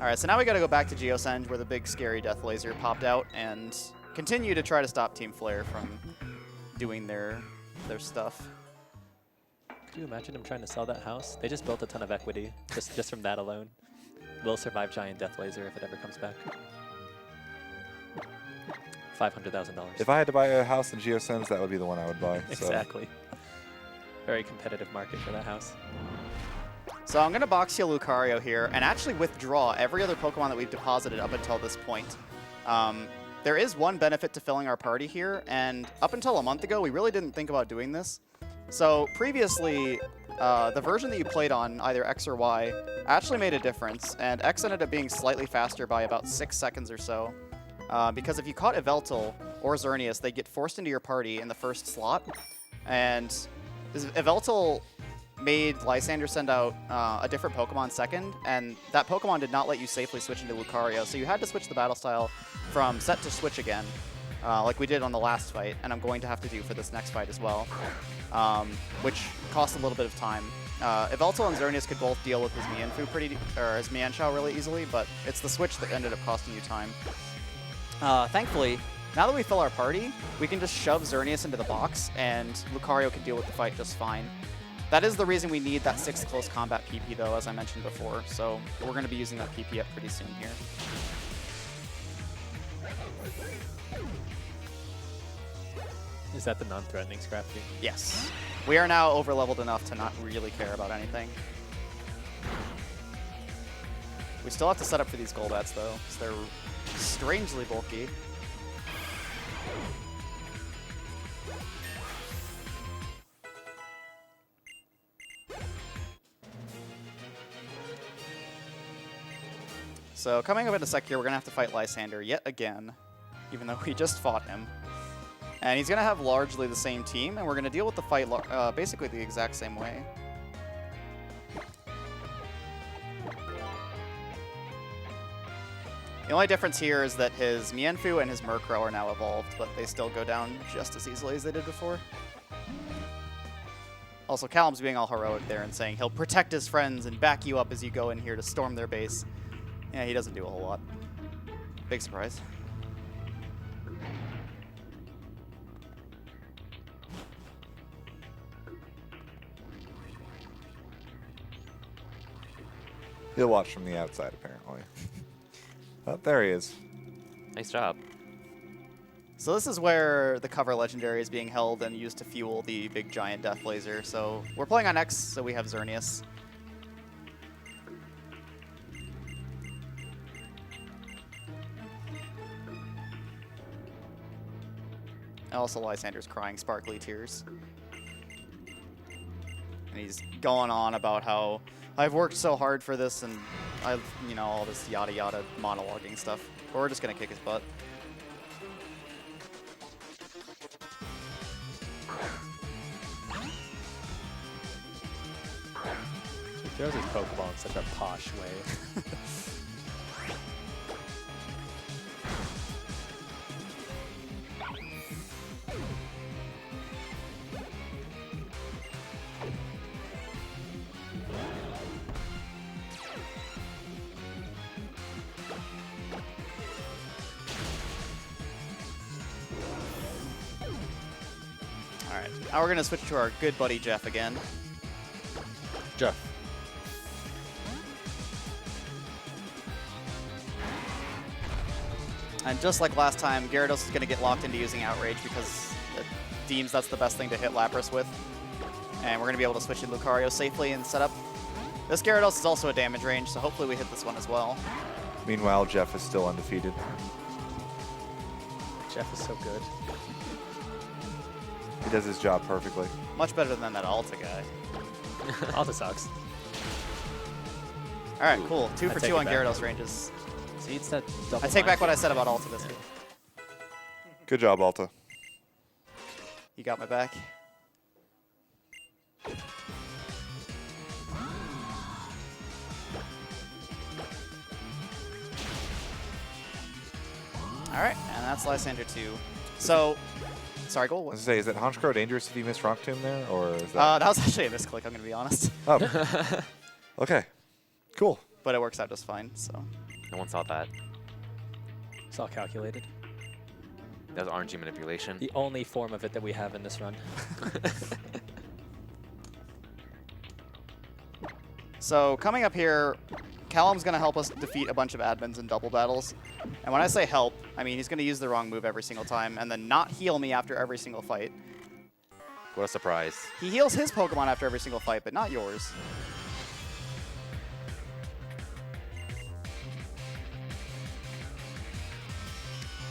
All right, so now we got to go back to Geosenge where the big scary death laser popped out and continue to try to stop Team Flare from doing their stuff. Could you imagine them trying to sell that house? They just built a ton of equity just from that alone. Will survive giant death laser if it ever comes back. $500,000. If I had to buy a house in Geosens, that would be the one I would buy. So. Exactly. Very competitive market for that house. So I'm going to box heal Lucario here and actually withdraw every other Pokemon that we've deposited up until this point. There is one benefit to filling our party here, and up until a month ago, we really didn't think about doing this. So previously, the version that you played on, either X or Y, actually made a difference, and X ended up being slightly faster by about 6 seconds or so. Because if you caught Yveltal or Xerneas, they get forced into your party in the first slot, and Yveltal made Lysander send out a different Pokemon second, and that Pokemon did not let you safely switch into Lucario, so you had to switch the battle style from set to switch again, like we did on the last fight, and I'm going to have to do for this next fight as well, which cost a little bit of time. Yveltal and Xerneas could both deal with his Mienfoo his Mienshao really easily, but it's the switch that ended up costing you time. Thankfully, now that we fill our party, we can just shove Xerneas into the box, and Lucario can deal with the fight just fine. That is the reason we need that 6th close combat PP, though, as I mentioned before, so we're going to be using that PP up pretty soon here. Is that the non-threatening Scrafty? Yes. We are now over-leveled enough to not really care about anything. We still have to set up for these Golbats, though, because they're strangely bulky. So coming up in a sec here, we're going to have to fight Lysander yet again, even though we just fought him. And he's going to have largely the same team, and we're going to deal with the fight basically the exact same way. The only difference here is that his Mienfoo and his Murkrow are now evolved, but they still go down just as easily as they did before. Also, Callum's being all heroic there and saying he'll protect his friends and back you up as you go in here to storm their base. Yeah, he doesn't do a whole lot. Big surprise. He'll watch from the outside, apparently. Oh, there he is. Nice job. So this is where the cover legendary is being held and used to fuel the big giant death laser. So we're playing on X, so we have Xerneas. And also Lysander's crying sparkly tears. And he's going on about how I've worked so hard for this and I've, you know, all this yada yada monologuing stuff. But we're just going to kick his butt. He throws his Pokeball in such a posh way. Alright, now we're going to switch to our good buddy Jeff again. Jeff. And just like last time, Gyarados is going to get locked into using Outrage because it deems that's the best thing to hit Lapras with. And we're going to be able to switch in Lucario safely and set up. This Gyarados is also a damage range, so hopefully we hit this one as well. Meanwhile, Jeff is still undefeated. Jeff is so good. He does his job perfectly. Much better than that Alta guy. Alta sucks. All right, cool. 2 for take 2 it on back. Gyarados ranges. See, it's that double I take back what I mind. said about Alta this game. Good job, Alta. You got my back. All right, and that's Lysander 2. So, sorry, go. I was gonna say, is that Honchkrow dangerous if you miss Rock Tomb there, or is That that? was actually a misclick, I'm going to be honest. Oh. Okay. Cool. But it works out just fine, so. No one saw that. It's all calculated. That was RNG manipulation. The only form of it that we have in this run. So coming up here, Callum's going to help us defeat a bunch of admins in double battles. And when I say help, I mean he's going to use the wrong move every single time and then not heal me after every single fight. What a surprise. He heals his Pokemon after every single fight, but not yours.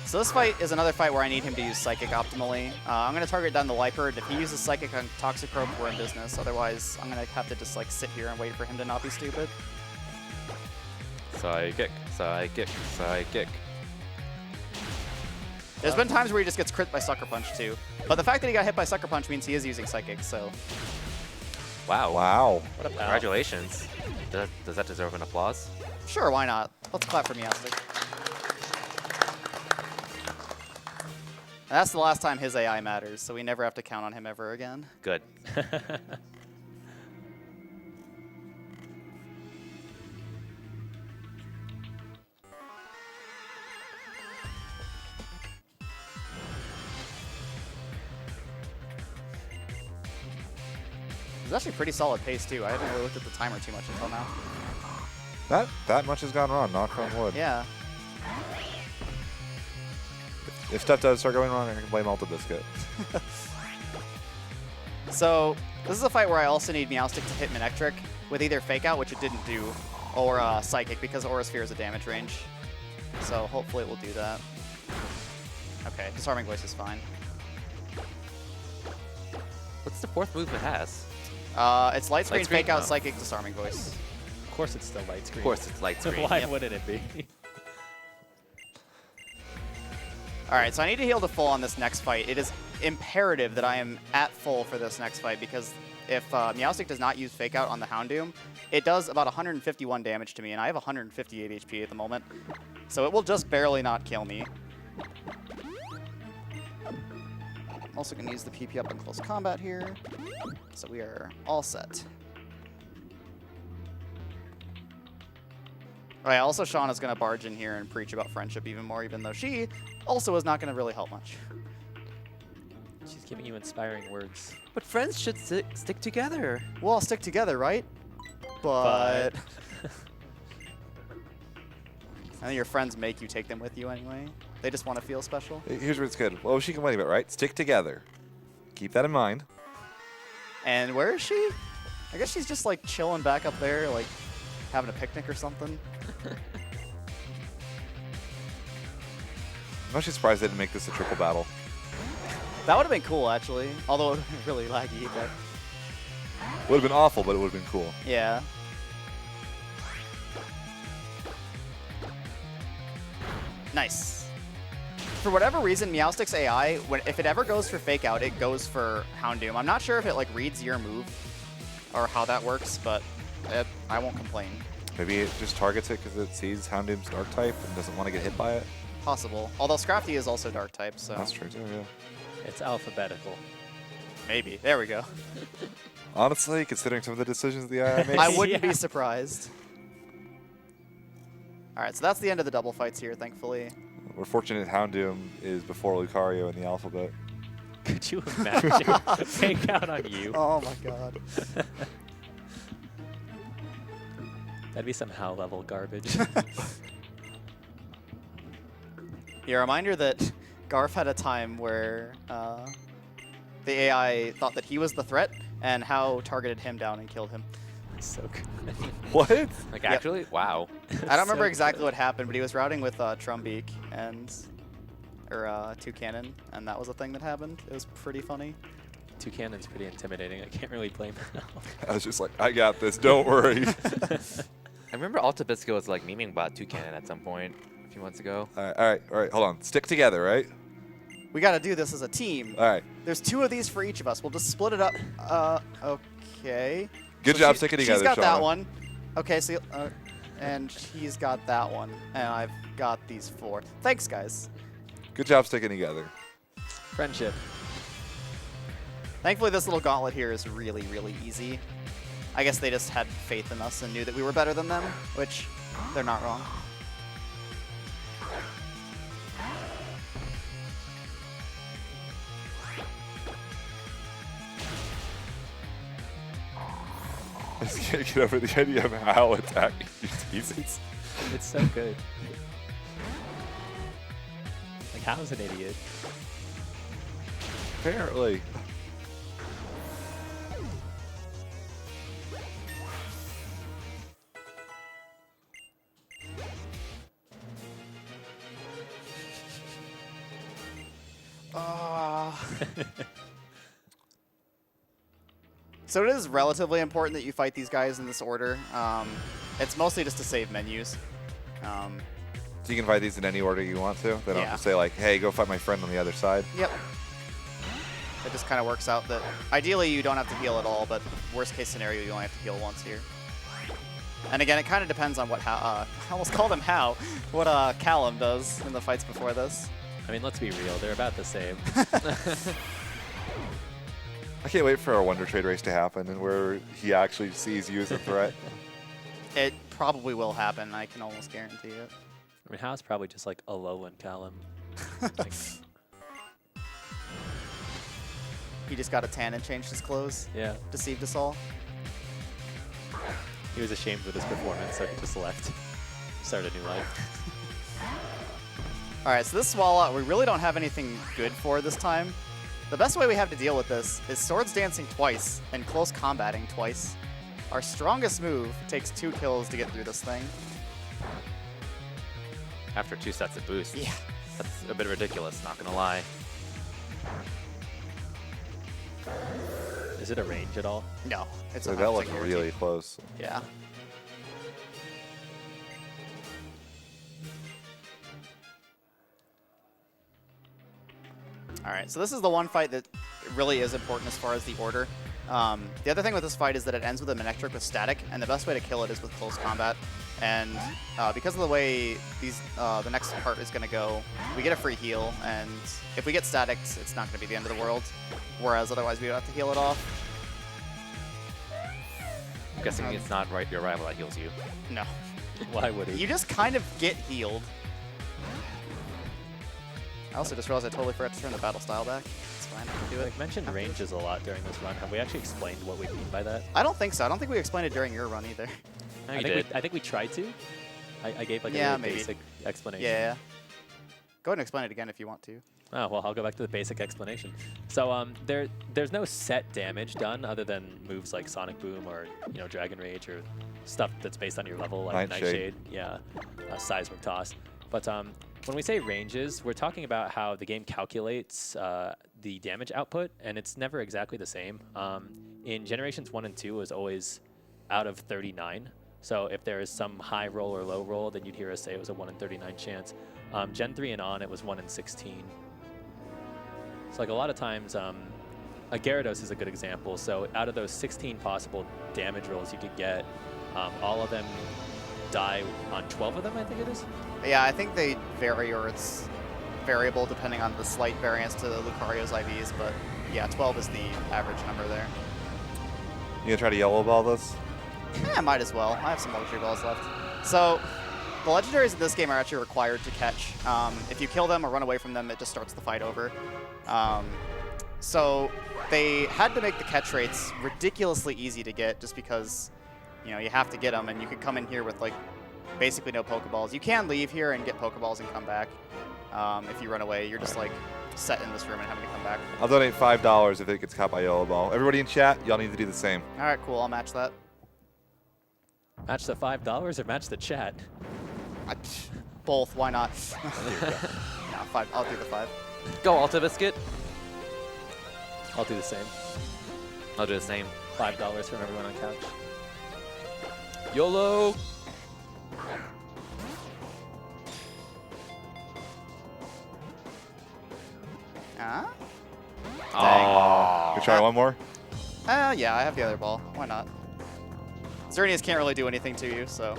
So this fight is another fight where I need him to use Psychic optimally. I'm going to target down the Liepard. If he uses Psychic on Toxicroak, we're in business. Otherwise, I'm going to have to just like sit here and wait for him to not be stupid. Psychic, psychic, psychic. There's been times where he just gets crit by Sucker Punch too. But the fact that he got hit by Sucker Punch means he is using Psychic, so. Wow. Wow. What a pal. Congratulations. Does that deserve an applause? Sure, why not? Let's clap for Meowstic. And that's the last time his AI matters, so we never have to count on him ever again. Good. It's actually pretty solid pace too. I haven't really looked at the timer too much until now. That much has gone wrong, knock on wood. Yeah. If stuff does start going wrong, I can blame Alta Biscuit. So this is a fight where I also need Meowstic to hit Manectric with either Fake Out, which it didn't do, or Psychic, because Aura Sphere is a damage range. So hopefully it will do that. Okay, Disarming Voice is fine. What's the fourth move it has? It's Light Screen, Light Screen? Fake Out, Oh. Psychic, Disarming Voice. Of course it's still light screen. Of course, it's light screen. Why Yep. wouldn't it be? All right, so I need to heal to full on this next fight. It is imperative that I am at full for this next fight because if Meowstic does not use Fake Out on the Houndoom, it does about 151 damage to me, and I have 158 HP at the moment. So it will just barely not kill me. I'm also going to use the PP up in close combat here. So we are all set. All right, also Shauna's going to barge in here and preach about friendship even more, even though she also is not going to really help much. She's giving you inspiring words. But friends should stick together. We'll all stick together, right? But... I think your friends make you take them with you anyway. They just want to feel special. Here's what's good. What was she complaining about, right? Stick together. Keep that in mind. And where is she? I guess she's just like chilling back up there, like having a picnic or something. I'm actually surprised they didn't make this a triple battle. That would have been cool, actually. Although it would have been really laggy, but Would have been awful, but it would have been cool. yeah. Nice. For whatever reason, Meowstic's AI, if it ever goes for Fake Out, it goes for Houndoom. I'm not sure if it like reads your move or how that works, but I won't complain. Maybe it just targets it because it sees Houndoom's dark type and doesn't want to get hit by it. Possible. Although Scrafty is also Dark type, so That's true too, yeah. It's alphabetical. maybe. There we go. Honestly, considering some of the decisions the AI makes, I wouldn't Yeah. be surprised. All right, so that's the end of the double fights here, thankfully. we're fortunate Houndoom is before Lucario in the alphabet. Could you imagine? Fake out on you. Oh my god. That'd be some HAL level garbage. Yeah, a reminder that Garf had a time where the AI thought that he was the threat and how targeted him down and killed him. So good. What? Like, actually? Wow. I don't remember So exactly good. what happened, but he was routing with Trumbeak and or Toucanon, and that was a thing that happened. It was pretty funny. Toucannon's pretty intimidating. I can't really blame him. I was just like, I got this. Don't worry. I remember Alta Bisco was like memeing about Toucannon at some point a few months ago. All right. Hold on. Stick together, right? We got to do this as a team. All right. There's 2 of these for each of us. We'll just split it up. Okay. Good job sticking together, She's got that Shauna. one. Okay, so and he's got that one, and I've got these 4. Thanks, guys. Good job sticking together. Friendship. Thankfully, this little gauntlet here is really, really easy. I guess they just had faith in us and knew that we were better than them, which they're not wrong. I just can't get over the idea of how attacking these teammates. It's so good. Like, how's an idiot? Apparently. So it is relatively important that you fight these guys in this order. It's mostly just to save menus. So you can fight these in any order you want to? They don't Yeah. have to say like, hey, go fight my friend on the other side? Yep. It just kind of works out that ideally you don't have to heal at all, but worst case scenario you only have to heal once here. And again, it kind of depends on what I almost called him what Callum does in the fights before this. I mean, let's be real. They're about the same. I can't wait for our Wonder Trade race to happen and where he actually sees you as a threat. It probably will happen. I can almost guarantee it. I mean, Hal's probably just like a Alolan Callum. Like, He just got a tan and changed his clothes. yeah. Deceived us all. He was ashamed with his performance, so he just left. Started a new life. All right, so this Swallow, we really don't have anything good for this time. The best way we have to deal with this is Swords Dancing twice and Close Combating twice. Our strongest move takes 2 kills to get through this thing. After 2 sets of boosts. Yeah. That's a bit ridiculous, not gonna lie. Is it a range at all? No, it's So a that 100% looks guarantee. really close. Yeah. All right, so this is the one fight that really is important as far as the order. The other thing with this fight is that it ends with a Manectric with static, and the best way to kill it is with close combat. And because of the way the next part is going to go, we get a free heal, and if we get static, it's not going to be the end of the world. Whereas otherwise, we would have to heal it off. I'm guessing it's not your rival that heals you. No. Why would he? You just kind of get healed. I also just realized I totally forgot to turn the battle style back. It's fine, I can do it. Like, mentioned ranges a lot during this run. Have we actually explained what we mean by that? I don't think so. I don't think we explained it during your run either. No, I you think did. I think we tried to. I gave like Yeah, a really maybe. basic explanation. Yeah. Go ahead and explain it again if you want to. Oh, well, I'll go back to the basic explanation. So there's no set damage done other than moves like Sonic Boom or, you know, Dragon Rage or stuff that's based on your level, like Nightshade. Yeah, Seismic Toss. But when we say ranges, we're talking about how the game calculates the damage output, and it's never exactly the same. In Generations 1 and 2, it was always out of 39. So if there is some high roll or low roll, then you'd hear us say it was a 1 in 39 chance. Gen 3 and on, it was 1 in 16. So like a lot of times, a Gyarados is a good example. So out of those 16 possible damage rolls you could get, all of them die on 12 of them, I think it is. Yeah, I think they vary, or it's variable depending on the slight variance to Lucario's IVs, but yeah, 12 is the average number there. You gonna try to yellow ball this? Yeah, might as well. I have some luxury balls left. So the legendaries in this game are actually required to catch. If you kill them or run away from them, it just starts the fight over. So they had to make the catch rates ridiculously easy to get just because, you know, you have to get them, and you can come in here with like basically no Pokeballs. You can leave here and get Pokeballs and come back. If you run away, you're just like set in this room and having to come back. I'll donate $5 if it gets caught by yellow ball. Everybody in chat, y'all need to do the same. All right, cool. I'll match that. Match the $5 or match the chat? Both. Why not? No, 5. I'll do the 5. Go, Alta Biscuit. I'll do the same. I'll do the same. $5 from everyone on couch. YOLO! Huh? Oh. We try one more? Yeah, I have the other ball. Why not? Xerneas can't really do anything to you, so.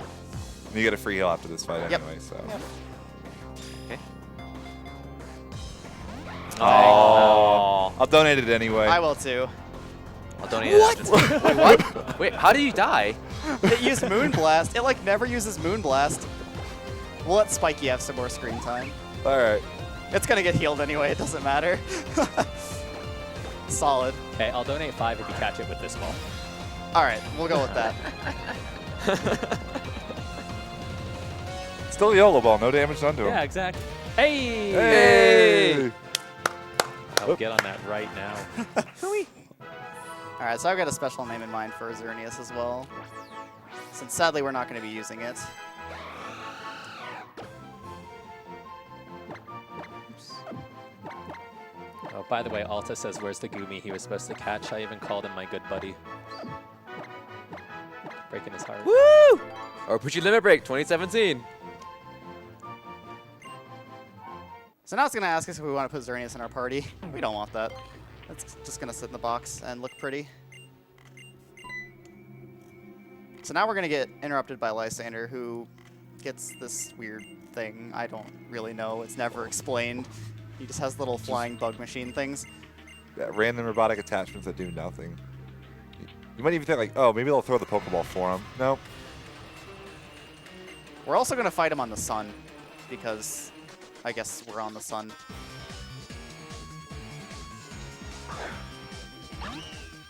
You get a free heal after this fight Yep. anyway, so. Yep. Okay. Oh. I'll donate it anyway. I will too. I'll donate it after this. Wait, what? Wait, how did you die? It used Moonblast. It like never uses Moonblast. We'll let Spiky have some more screen time. All right. It's gonna get healed anyway, it doesn't matter. Solid. Hey, I'll donate 5 if you catch it with this ball. Alright, we'll go with that. Still a YOLO ball, no damage done to him. Yeah, exactly. Hey! Hey! I'll get on that right now. Alright, so I've got a special name in mind for Xerneas as well. Since sadly we're not going to be using it. Oh, by the way, Alta says, where's the Goomy he was supposed to catch? I even called him my good buddy. Breaking his heart. Woo! RPG Limit Break 2017. So now it's going to ask us if we want to put Xerneas in our party. We don't want that. It's just going to sit in the box and look pretty. So now we're going to get interrupted by Lysander, who gets this weird thing. I don't really know. It's never explained. He just has little flying bug machine things. Yeah, random robotic attachments that do nothing. You might even think like, oh, maybe they'll throw the Pokeball for him. Nope. We're also going to fight him on the sun, because I guess we're on the sun.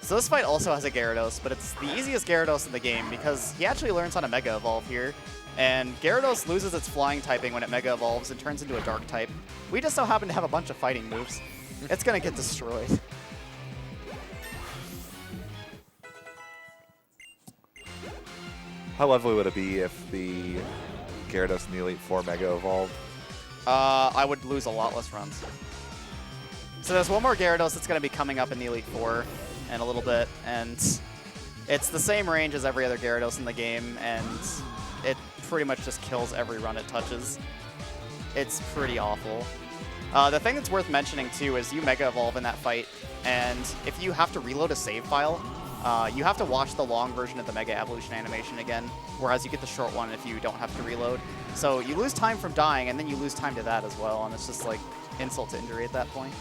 So this fight also has a Gyarados, but it's the easiest Gyarados in the game because he actually learns how to Mega Evolve here. And Gyarados loses its flying typing when it Mega Evolves and turns into a Dark type. We just so happen to have a bunch of fighting moves. It's going to get destroyed. How lovely would it be if the Gyarados in the Elite Four Mega evolved? I would lose a lot less runs. So there's one more Gyarados that's going to be coming up in the Elite Four in a little bit, and it's the same range as every other Gyarados in the game, and it pretty much just kills every run it touches. It's pretty awful. The thing that's worth mentioning, too, is you Mega Evolve in that fight, and if you have to reload a save file, you have to watch the long version of the Mega Evolution animation again, whereas you get the short one if you don't have to reload. So you lose time from dying, and then you lose time to that as well, and it's just like insult to injury at that point.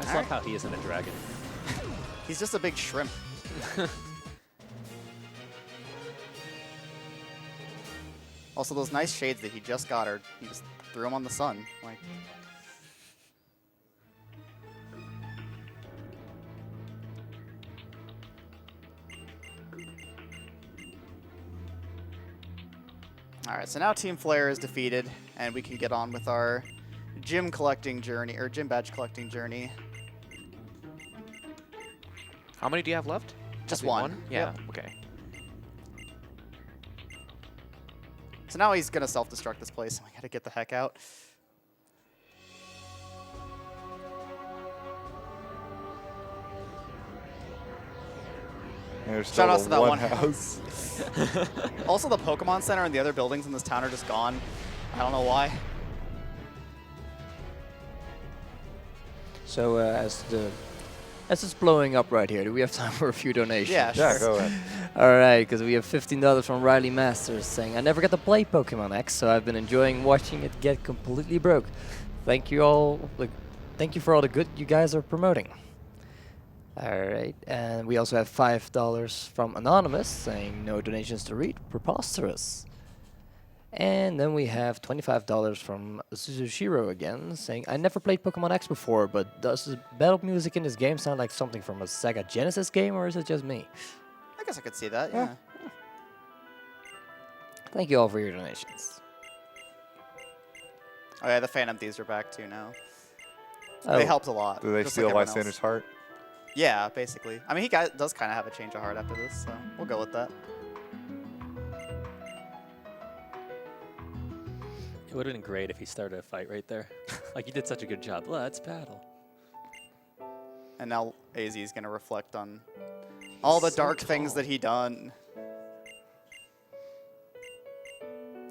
I just love how he isn't a dragon. He's just a big shrimp. Also, those nice shades that he just got are, he just threw them on the sun. Like, alright, so now Team Flare is defeated, and we can get on with our gym collecting journey, or gym badge collecting journey. How many do you have left? Just Only one. Yeah, Yep. okay. So now he's going to self-destruct this place, and we got to get the heck out. There's Shout outs still to that one one house. Also, the Pokemon Center and the other buildings in this town are just gone. I don't know why. So as it's blowing up right here, do we have time for a few donations? Yeah, sure. Yeah, go ahead. All right, because we have $15 from Riley Masters saying, I never got to play Pokemon X, so I've been enjoying watching it get completely broke. Thank you all. Like, thank you for all the good you guys are promoting. All right, and we also have $5 from Anonymous saying, no donations to read, preposterous. And then we have $25 from Suzushiro again, saying, I never played Pokemon X before, but does the battle music in this game sound like something from a Sega Genesis game, or is it just me? I guess I could see that, yeah. Thank you all for your donations. Oh yeah, the Phantom Thieves are back too now. Oh, They helped a lot. Do they just steal like everyone else. Lysander's heart? Yeah, basically. I mean, he does kind of have a change of heart after this, so we'll go with that. It would have been great if he started a fight right there. Like, you did such a good job. Let's battle. And now AZ is going to reflect on all the So dark things tall. that he done.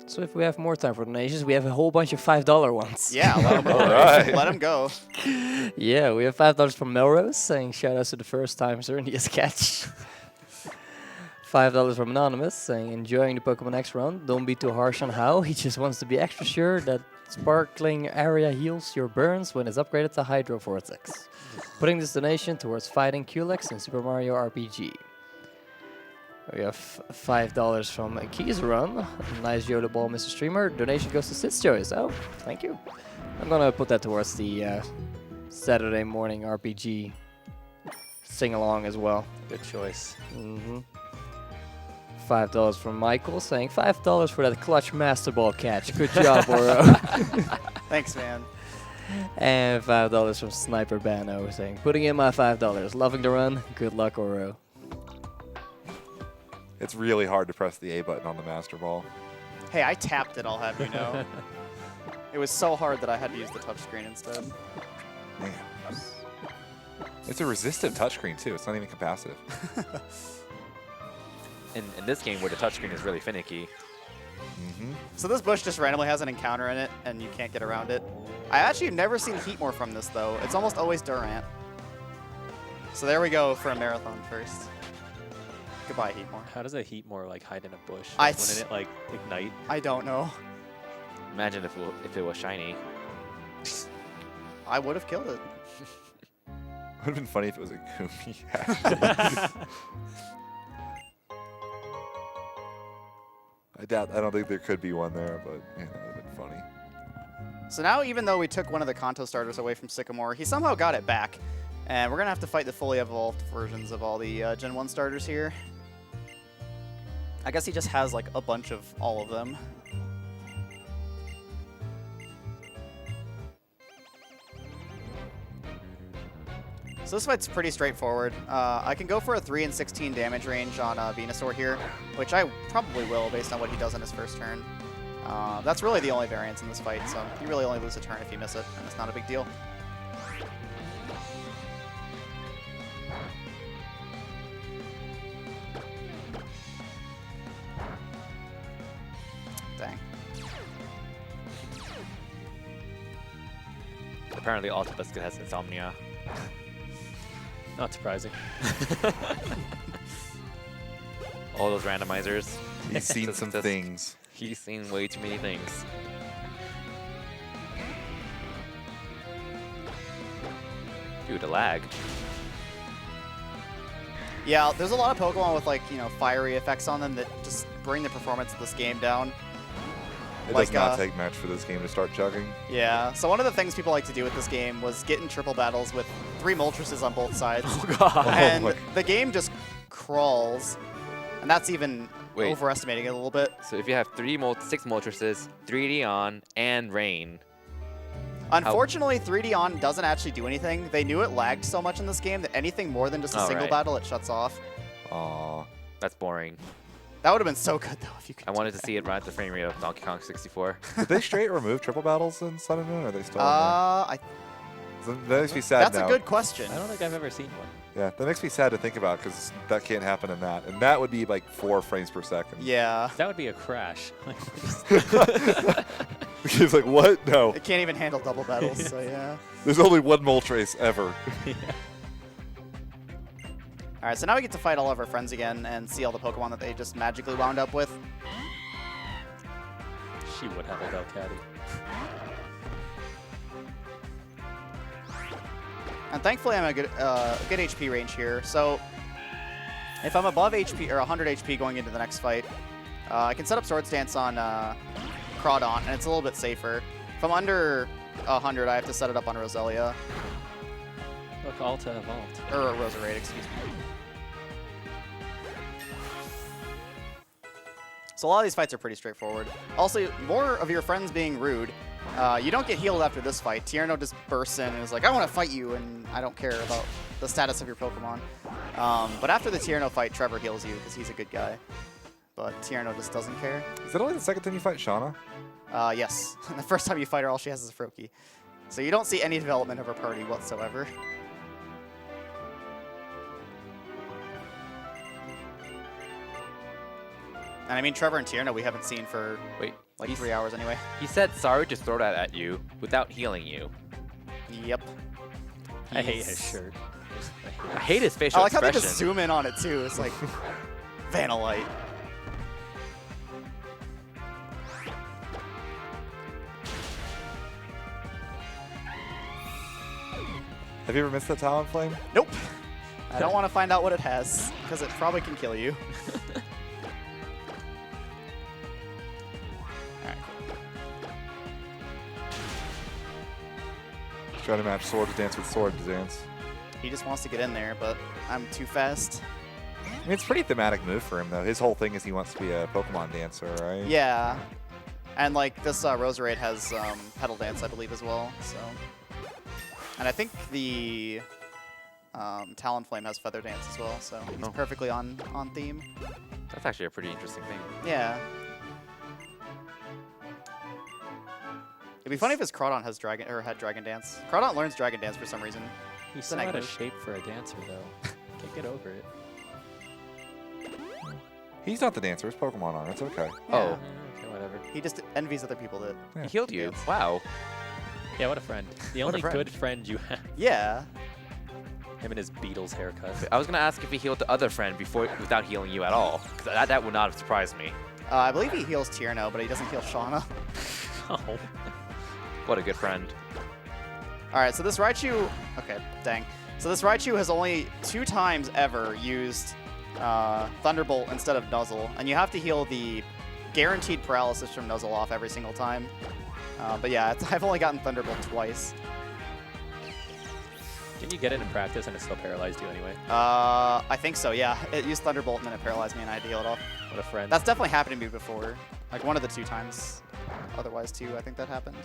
So if we have more time for donations, we have a whole bunch of $5 ones. Yeah, let him Alright. Let him go. Yeah, we have $5 from Melrose saying shout outs to the first timers in the sketch. $5 from Anonymous saying enjoying the Pokemon X run. Don't be too harsh on how. He just wants to be extra sure that sparkling area heals your burns when it's upgraded to Hydro Vortex. Putting this donation towards fighting Culex in Super Mario RPG. We have $5 from Keizaron. Nice Yoda Ball, Mr. Streamer. Donation goes to Sid's Choice. Oh, thank you. I'm gonna put that towards the Saturday morning RPG sing along as well. Good choice. $5 from Michael saying $5 for that clutch master ball catch. Good job, Oro. Thanks, man. And $5 from Sniper Bano saying putting in my $5. Loving the run. Good luck, Oro. It's really hard to press the A button on the Master Ball. Hey, I tapped it, I'll have you know. It was so hard that I had to use the touchscreen instead. Man. It's a resistive touchscreen, too. It's not even capacitive. In this game where the touchscreen is really finicky. So this bush just randomly has an encounter in it, and you can't get around it. I actually have never seen Heatmore from this, though. It's almost always Durant. So there we go for a marathon first. Goodbye, Heatmore. How does a Heatmore like hide in a bush? I Wouldn't it like ignite? I don't know. Imagine if it was shiny. I would have killed it. Would have been funny if it was a Goomy, actually. I don't think there could be one there, but man, that would have been funny. So now, even though we took one of the Kanto starters away from Sycamore, he somehow got it back. And we're going to have to fight the fully evolved versions of all the Gen 1 starters here. I guess he just has like a bunch of all of them. So this fight's pretty straightforward. I can go for a 3 and 16 damage range on Venusaur here, which I probably will based on what he does in his first turn. That's really the only variance in this fight, so you really only lose a turn if you miss it, and it's not a big deal. Dang. Apparently, Altabusca has insomnia. Not surprising. All those randomizers. He's seen some Just- things. He's seen way too many things. Dude, the lag. Yeah, there's a lot of Pokemon with like, you know, fiery effects on them that just bring the performance of this game down. It Like, does not take much for this game to start chugging. Yeah, so one of the things people like to do with this game was get in triple battles with 3 Moltres on both sides. And my- the game just crawls. And that's even Wait. overestimating it a little bit. So if you have 6 Moltres, 3D on, and Rain. Unfortunately, 3D on doesn't actually do anything. They knew it lagged so much in this game that anything more than just a single Alright. battle, it shuts off. Aw. That's boring. That would have been so good, though, if you could I do wanted to that. see it run at the frame rate of Donkey Kong 64. Did they straight remove triple battles in Sun and Moon, or are they still I, in there? That makes me sad that's now. a good question. I don't think I've ever seen one. Yeah, that makes me sad to think about, because that can't happen in that. And that would be like 4 frames per second. Yeah. That would be a crash. It's like, what? No. It can't even handle double battles, so yeah. There's only one Moltres ever. Alright, so now we get to fight all of our friends again and see all the Pokemon that they just magically wound up with. She would have a Delcatty. And thankfully I'm a good HP range here, so if I'm above HP or 100 HP going into the next fight, I can set up Swords Dance on Crawdaunt, and it's a little bit safer. If I'm under 100, I have to set it up on Roselia, Look, Alta evolved. or Roserade, excuse me. So a lot of these fights are pretty straightforward. Also, more of your friends being rude. You don't get healed after this fight. Tierno just bursts in and is like, I want to fight you, and I don't care about the status of your Pokemon. But after the Tierno fight, Trevor heals you because he's a good guy. but Tierno just doesn't care. Is that only the second time you fight Shauna? Yes. The first time you fight her, all she has is a Froakie. So you don't see any development of her party whatsoever. And I mean, Trevor and Tierno we haven't seen for Wait, like he's- 3 hours anyway. He said sorry to throw that at you without healing you. Yep. I hate his He's- shirt. I hate his facial I like how they expression. just zoom in on it too. It's like Vanillite. Have you ever missed that Talon Flame? Nope. I don't want to find out what it has because it probably can kill you. Alright, cool. Trying to match sword to dance with sword to dance. He just wants to get in there, but I'm too fast. I mean, it's a pretty thematic move for him, though. His whole thing is he wants to be a Pokemon dancer, right? Yeah. And like this Roserade has Petal Dance, I believe, as well. So, and I think the Talonflame has Feather Dance as well. So he's Oh. perfectly on theme. That's actually a pretty interesting thing. Yeah. It'd be funny if his Crawdon has had Dragon Dance. Crawdon learns Dragon Dance for some reason. He's It's still an out of egg shape for a dancer, though. Can't get over it. He's not the dancer. His Pokemon are. It's okay. Oh, Okay, whatever. He just envies other people that. Yeah. he healed you. Yes. Wow. Yeah, what a friend. The What a only friend. good friend you have. Yeah. Him and his Beatles haircut. I was gonna ask if he healed the other friend without healing you at all. 'Cause that would not have surprised me. I believe he heals Tierno, but he doesn't heal Shauna. Oh. What a good friend. All right, so this Raichu. Okay, dang. So this Raichu has only 2 times ever used Thunderbolt instead of Nuzzle, and you have to heal the guaranteed paralysis from Nuzzle off every single time. But yeah, I've only gotten Thunderbolt twice. Didn't you get it in practice and it still paralyzed you anyway? I think so, yeah. It used Thunderbolt and then it paralyzed me and I had to heal it off. What a friend. That's definitely happened to me before. Like one of the 2 times. Otherwise, 2, I think that happened.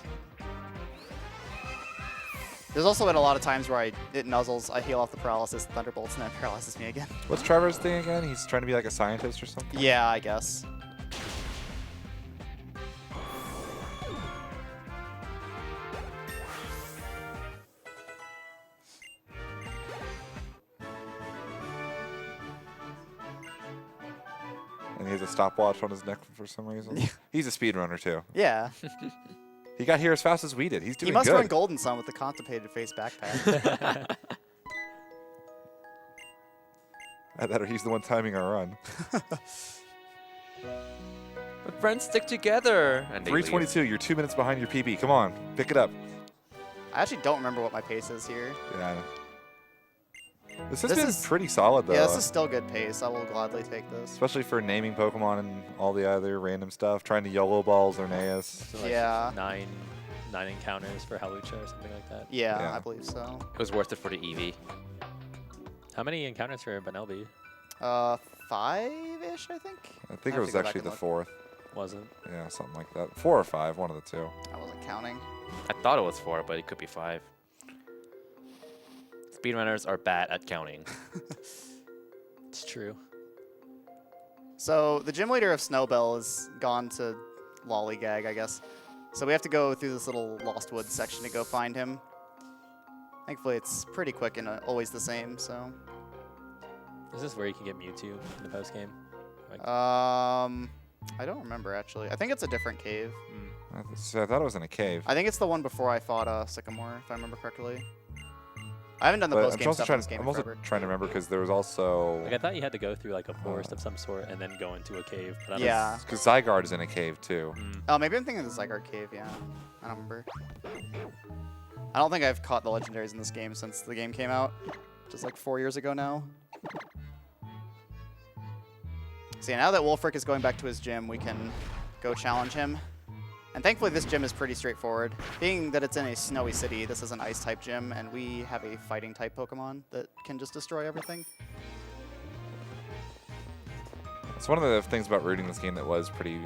There's also been a lot of times where it nuzzles, I heal off the paralysis, Thunderbolts, and then it paralyzes me again. What's Trevor's thing again? He's trying to be like a scientist or something? Yeah, I guess. And he has a stopwatch on his neck for some reason. He's a speedrunner, too. Yeah. He got here as fast as we did. He's doing He must good. run Golden Sun with the Constipated Face backpack. I bet he's the one timing our run. But friends stick together. And they leave. 322, you're 2 minutes behind your PB. Come on, pick it up. I actually don't remember what my pace is here. Yeah. This has This been is- pretty solid, though. Yeah, this is still good pace. I will gladly take this. Especially for naming Pokemon and all the other random stuff. Trying to YOLO balls Orneas. So like Yeah. nine encounters for Hawlucha or something like that. Yeah, Yeah. I believe so. It was worth it for the EV. How many encounters for Benelby? 5-ish, I think. I think it have to was go back actually and the look. 4th. Wasn't. Yeah, something like that. 4 or 5, one of the 2. I wasn't counting. I thought it was 4, but it could be 5. Speedrunners are bad at counting. It's true. So the gym leader of Snowbell is gone to Lollygag, I guess. So we have to go through this little Lost Woods section to go find him. Thankfully, it's pretty quick and always the same, so. Is this where you can get Mewtwo in the post game? Like, I don't remember, actually. I think it's a different cave. I thought it was in a cave. I think it's the one before I fought Sycamore, if I remember correctly. I haven't done the But post-game stuff in this game I'm in also forever. trying to remember because there was also... like I thought you had to go through like a forest of some sort and then go into a cave. But I don't Yeah. Because Zygarde is in a cave, too. Oh, maybe I'm thinking of the Zygarde Cave, yeah. I don't remember. I don't think I've caught the legendaries in this game since the game came out. Just like 4 years ago now. So yeah, now that Wolfric is going back to his gym, we can go challenge him. And thankfully this gym is pretty straightforward. Being that it's in a snowy city, this is an ice-type gym, and we have a fighting-type Pokemon that can just destroy everything. It's one of the things about rooting this game that was pretty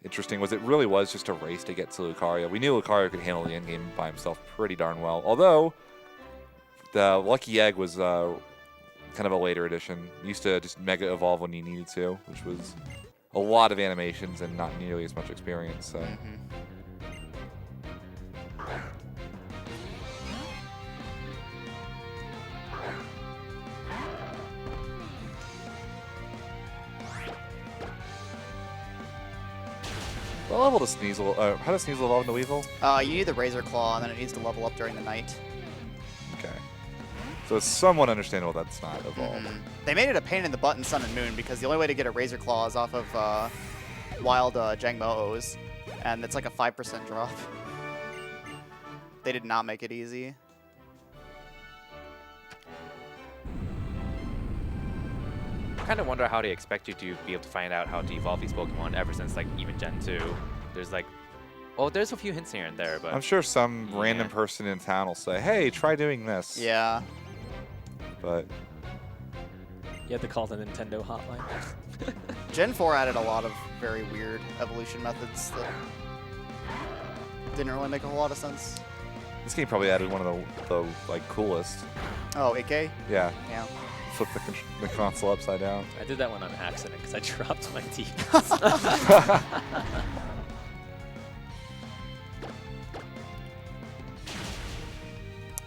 interesting was it really was just a race to get to Lucario. We knew Lucario could handle the end game by himself pretty darn well. Although the lucky egg was kind of a later addition. It used to just mega evolve when you needed to, which was a lot of animations and not nearly as much experience. So. What level does Sneasel? How does Sneasel evolve into Weevil? You need the Razor Claw, and then it needs to level up during the night. Okay. So it's somewhat understandable that's not evolved. They made it a pain in the butt in Sun and Moon because the only way to get a Razor Claw is off of wild Jangmo-Os, and it's like a 5% drop. They did not make it easy. I kind of wonder how they expect you to be able to find out how to evolve these Pokemon ever since like even Gen 2. There's like, well, there's a few hints here and there, but I'm sure some random person in town will say, "Hey, try doing this." Yeah. But You have to call the Nintendo hotline. Gen 4 added a lot of very weird evolution methods that didn't really make a whole lot of sense. this game probably added one of the like coolest. Oh, 8K? Yeah. Yeah. Flip the console upside down. I did that one on accident because I dropped my teeth.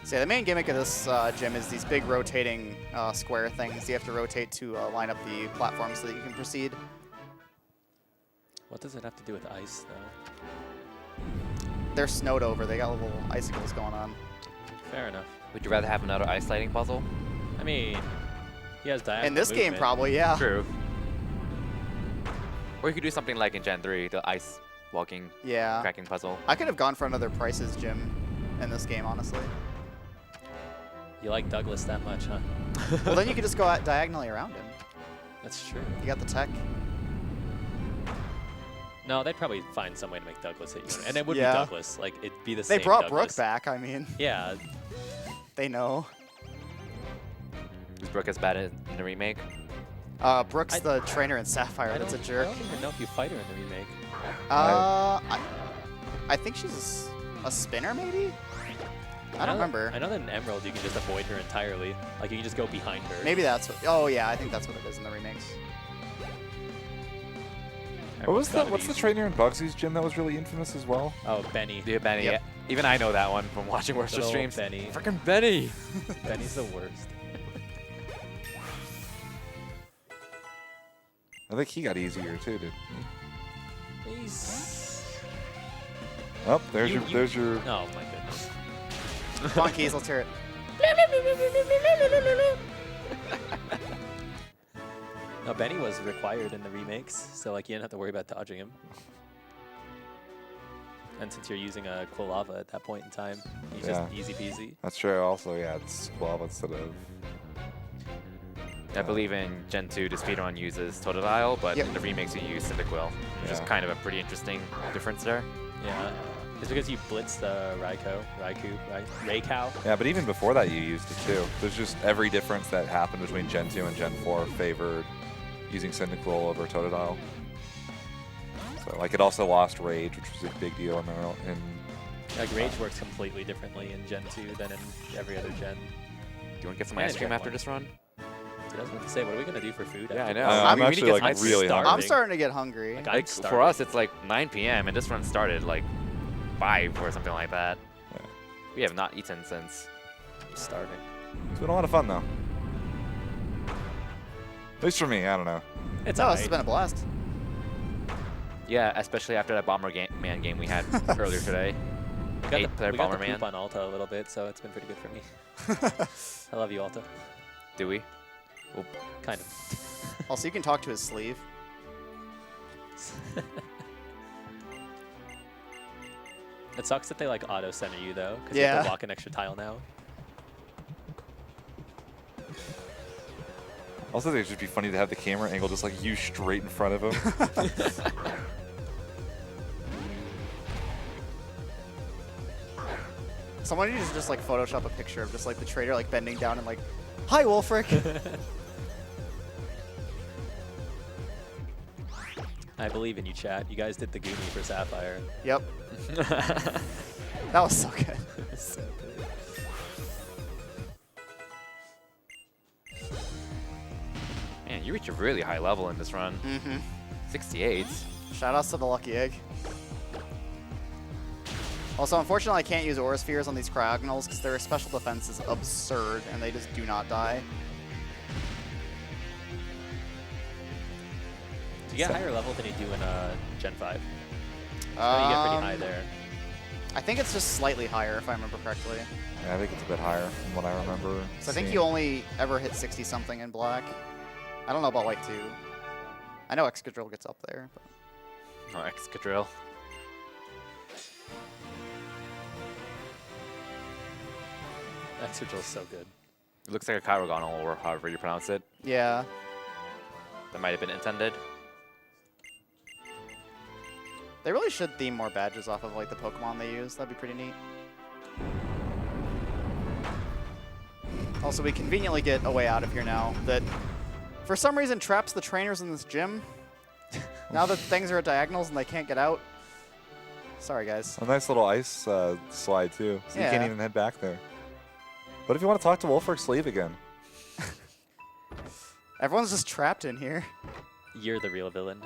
So yeah, the main gimmick of this gym is these big rotating square things. You have to rotate to line up the platform so that you can proceed. What does it have to do with ice, though? They're snowed over. They got little icicles going on. Fair enough. would you rather have another ice sliding puzzle? I mean, he has diagonal In this game, movement. probably, yeah. True. Or you could do something like in Gen 3, the ice walking Yeah. cracking puzzle. I could have gone for another Price's gym in this game, honestly. You like Douglas that much, huh? Well, then you could just go out diagonally around him. That's true. You got the tech. No, they'd probably find some way to make Douglas hit you. And it would Yeah. be Douglas. Like, it'd be the They same brought Douglas. Brooke back, I mean. Yeah. They know. Is Brooke as bad in the remake? Brooke's the trainer in Sapphire. That's a I jerk. don't even know if you fight her in the remake. I think she's a spinner, maybe? I don't remember. I know that in Emerald you can just avoid her entirely. Like, you can just go behind her. Maybe that's what. Oh, yeah, I think that's what it is in the remakes. Everyone's gotta be What's the easy. trainer in Bugsy's gym that was really infamous as well? Oh, Benny. Yeah, Benny. Yep. Yeah. Even I know that one from watching Worcester Good old streams. Benny. Freaking Benny! Benny's the worst. I think he got easier too, didn't he? He's... Oh, there's You- your. Oh, my goodness. Come on, Keys, let's hear it. No, Benny was required in the remakes, so like you didn't have to worry about dodging him. And since you're using a Quilava at that point in time, he's just Yeah. easy peasy. That's true. Also, yeah, it's 12 instead of. I believe in Gen 2, the speedrun uses Totodile, but Yep. in the remakes you use Cyndaquil, which is Yeah. kind of a pretty interesting difference there. Yeah. It's because you blitz the Raikou, right? Raikou. Yeah, but even before that, you used it too. There's just every difference that happened between Gen 2 and Gen 4 favored using Cyndaquil over Totodile. So, like, it also lost Rage, which was a big deal in Like Rage works completely differently in Gen 2 than in every other gen. Do you want to get some And ice cream Gen after 1. this run? Dude, I was about to say, what are we gonna do for food? Yeah, I after know. this? I'm we need to actually, get like, some- really starving. I'm starting to get hungry. Like, I'm Like, for starving. us, it's like 9 p.m. and this run started like 5 or something like that. Yeah. We have not eaten since. I'm starving. It's been a lot of fun, though. At least for me, I don't know. It's No, alright. this has been a blast. Yeah, especially after that Man game we had earlier today. We got 8-player we got the Bomberman. poop on Alta a little bit, so it's been pretty good for me. I love you, Alta. Do we? Kind of. Also, you can talk to his sleeve. It sucks that they like auto center you though, because you Yeah. have to walk an extra tile now. Also, it'd just be funny to have the camera angle just like you straight in front of him. Someone needs to just like Photoshop a picture of just like the trader like bending down and like, "Hi, Wolfric." I believe in you, chat. You guys did the Goomy for Sapphire. Yep, that was so good. So good. You reach a really high level in this run. Mm-hmm. 68. Shoutouts to the Lucky Egg. Also, unfortunately, I can't use Aura Spheres on these Cryogonals because their special defense is absurd and they just do not die. Do you get higher level than you do in Gen 5? You get pretty high there. I think it's just slightly higher, if I remember correctly. Yeah, I think it's a bit higher from what I remember. So I think seeing. you only ever hit 60-something in black. I don't know about white, too. I know Excadrill gets up there. But. Oh, Excadrill. Excadrill's so good. It looks like a Kyrogonal, or however you pronounce it. Yeah. That might have been intended. They really should theme more badges off of like the Pokemon they use. That'd be pretty neat. Also, we conveniently get a way out of here now that, for some reason, traps the trainers in this gym. Now that things are at diagonals and they can't get out. Sorry, guys. A nice little ice slide, too. So you Yeah. can't even head back there. What if you want to talk to Wolfric Sleeve again? Everyone's just trapped in here. You're the real villain.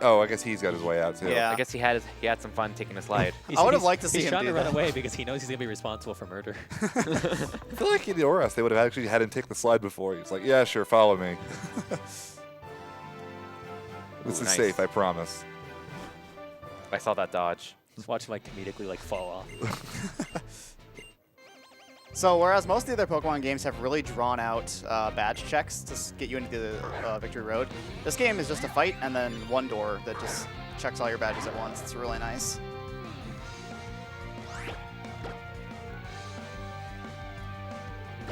Oh, I guess he's got his way out, too. Yeah. I guess he had some fun taking a slide. I would have liked to see He's him trying do to run that. away because he knows he's going to be responsible for murder. I feel like in the Oras, they would have actually had him take the slide before. He's like, yeah, sure, follow me. This is nice. safe, I promise. I saw that dodge. Just watch him like comedically like fall off. So whereas most of the other Pokemon games have really drawn out badge checks to get you into the victory road, this game is just a fight and then one door that just checks all your badges at once. It's really nice.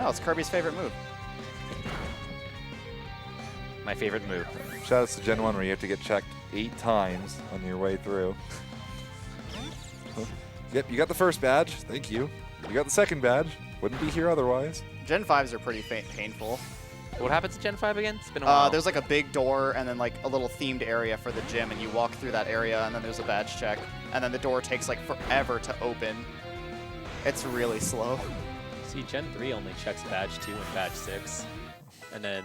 Oh, it's Kirby's favorite move. My favorite move. Shoutouts to Gen 1 where you have to get checked 8 times on your way through. Yep, you got the first badge. Thank you. You got the second badge. Wouldn't be here otherwise. Gen 5s are pretty painful. What happens to Gen 5 again? It's been a while. There's like a big door and then like a little themed area for the gym, and you walk through that area and then there's a badge check, and then the door takes like forever to open. It's really slow. See, Gen 3 only checks badge 2 and badge 6. And then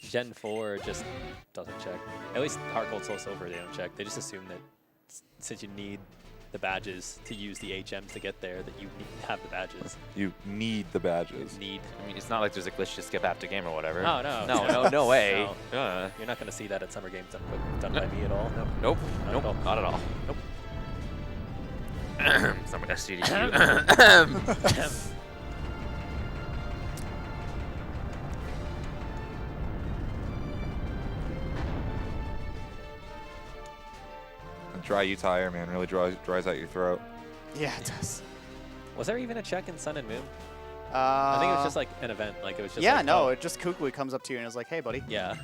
Gen 4 just doesn't check. At least Heart Gold, Soul Silver, they don't check. They just assume that since you need the badges to use the HMs to get there, that you have the badges. You need the badges. Need. I mean, it's not like there's a glitch to skip after game or whatever. Oh, no. No way. No. You're not going to see that at Summer Games done by me at all. No. Nope. Not Nope. at all. Not at all. Nope. Summer STDQ. Dry you tire, man, really dries out your throat. Yeah, it does. Was there even a check in Sun and Moon? I I think it was just like an event. Like it was just yeah, like, no, oh, it just Kukui comes up to you and is like, hey, buddy. yeah.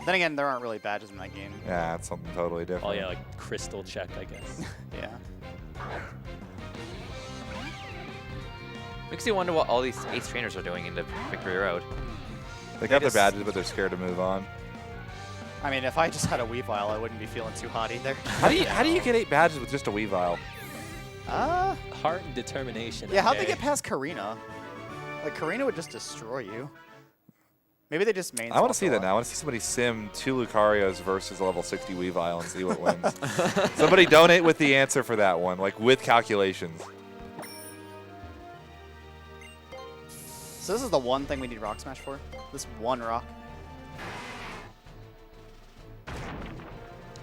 Then again, there aren't really badges in that game. Yeah, it's something totally different. Oh, yeah, like crystal check, I guess. Yeah. Makes you wonder what all these ace trainers are doing in the Victory Road. They got their just- badges, but they're scared to move on. I mean, if I just had a Weavile, I wouldn't be feeling too hot either. How do you get 8 badges with just a Weavile? Heart and determination. Yeah, how'd they okay. get past Karina? Like, Karina would just destroy you. Maybe they just main I want to swapped see a that lot. now. I want to see somebody sim 2 Lucarios versus a level 60 Weavile and see what wins. Somebody donate with the answer for that one, like with calculations. So this is the one thing we need Rock Smash for? This one rock?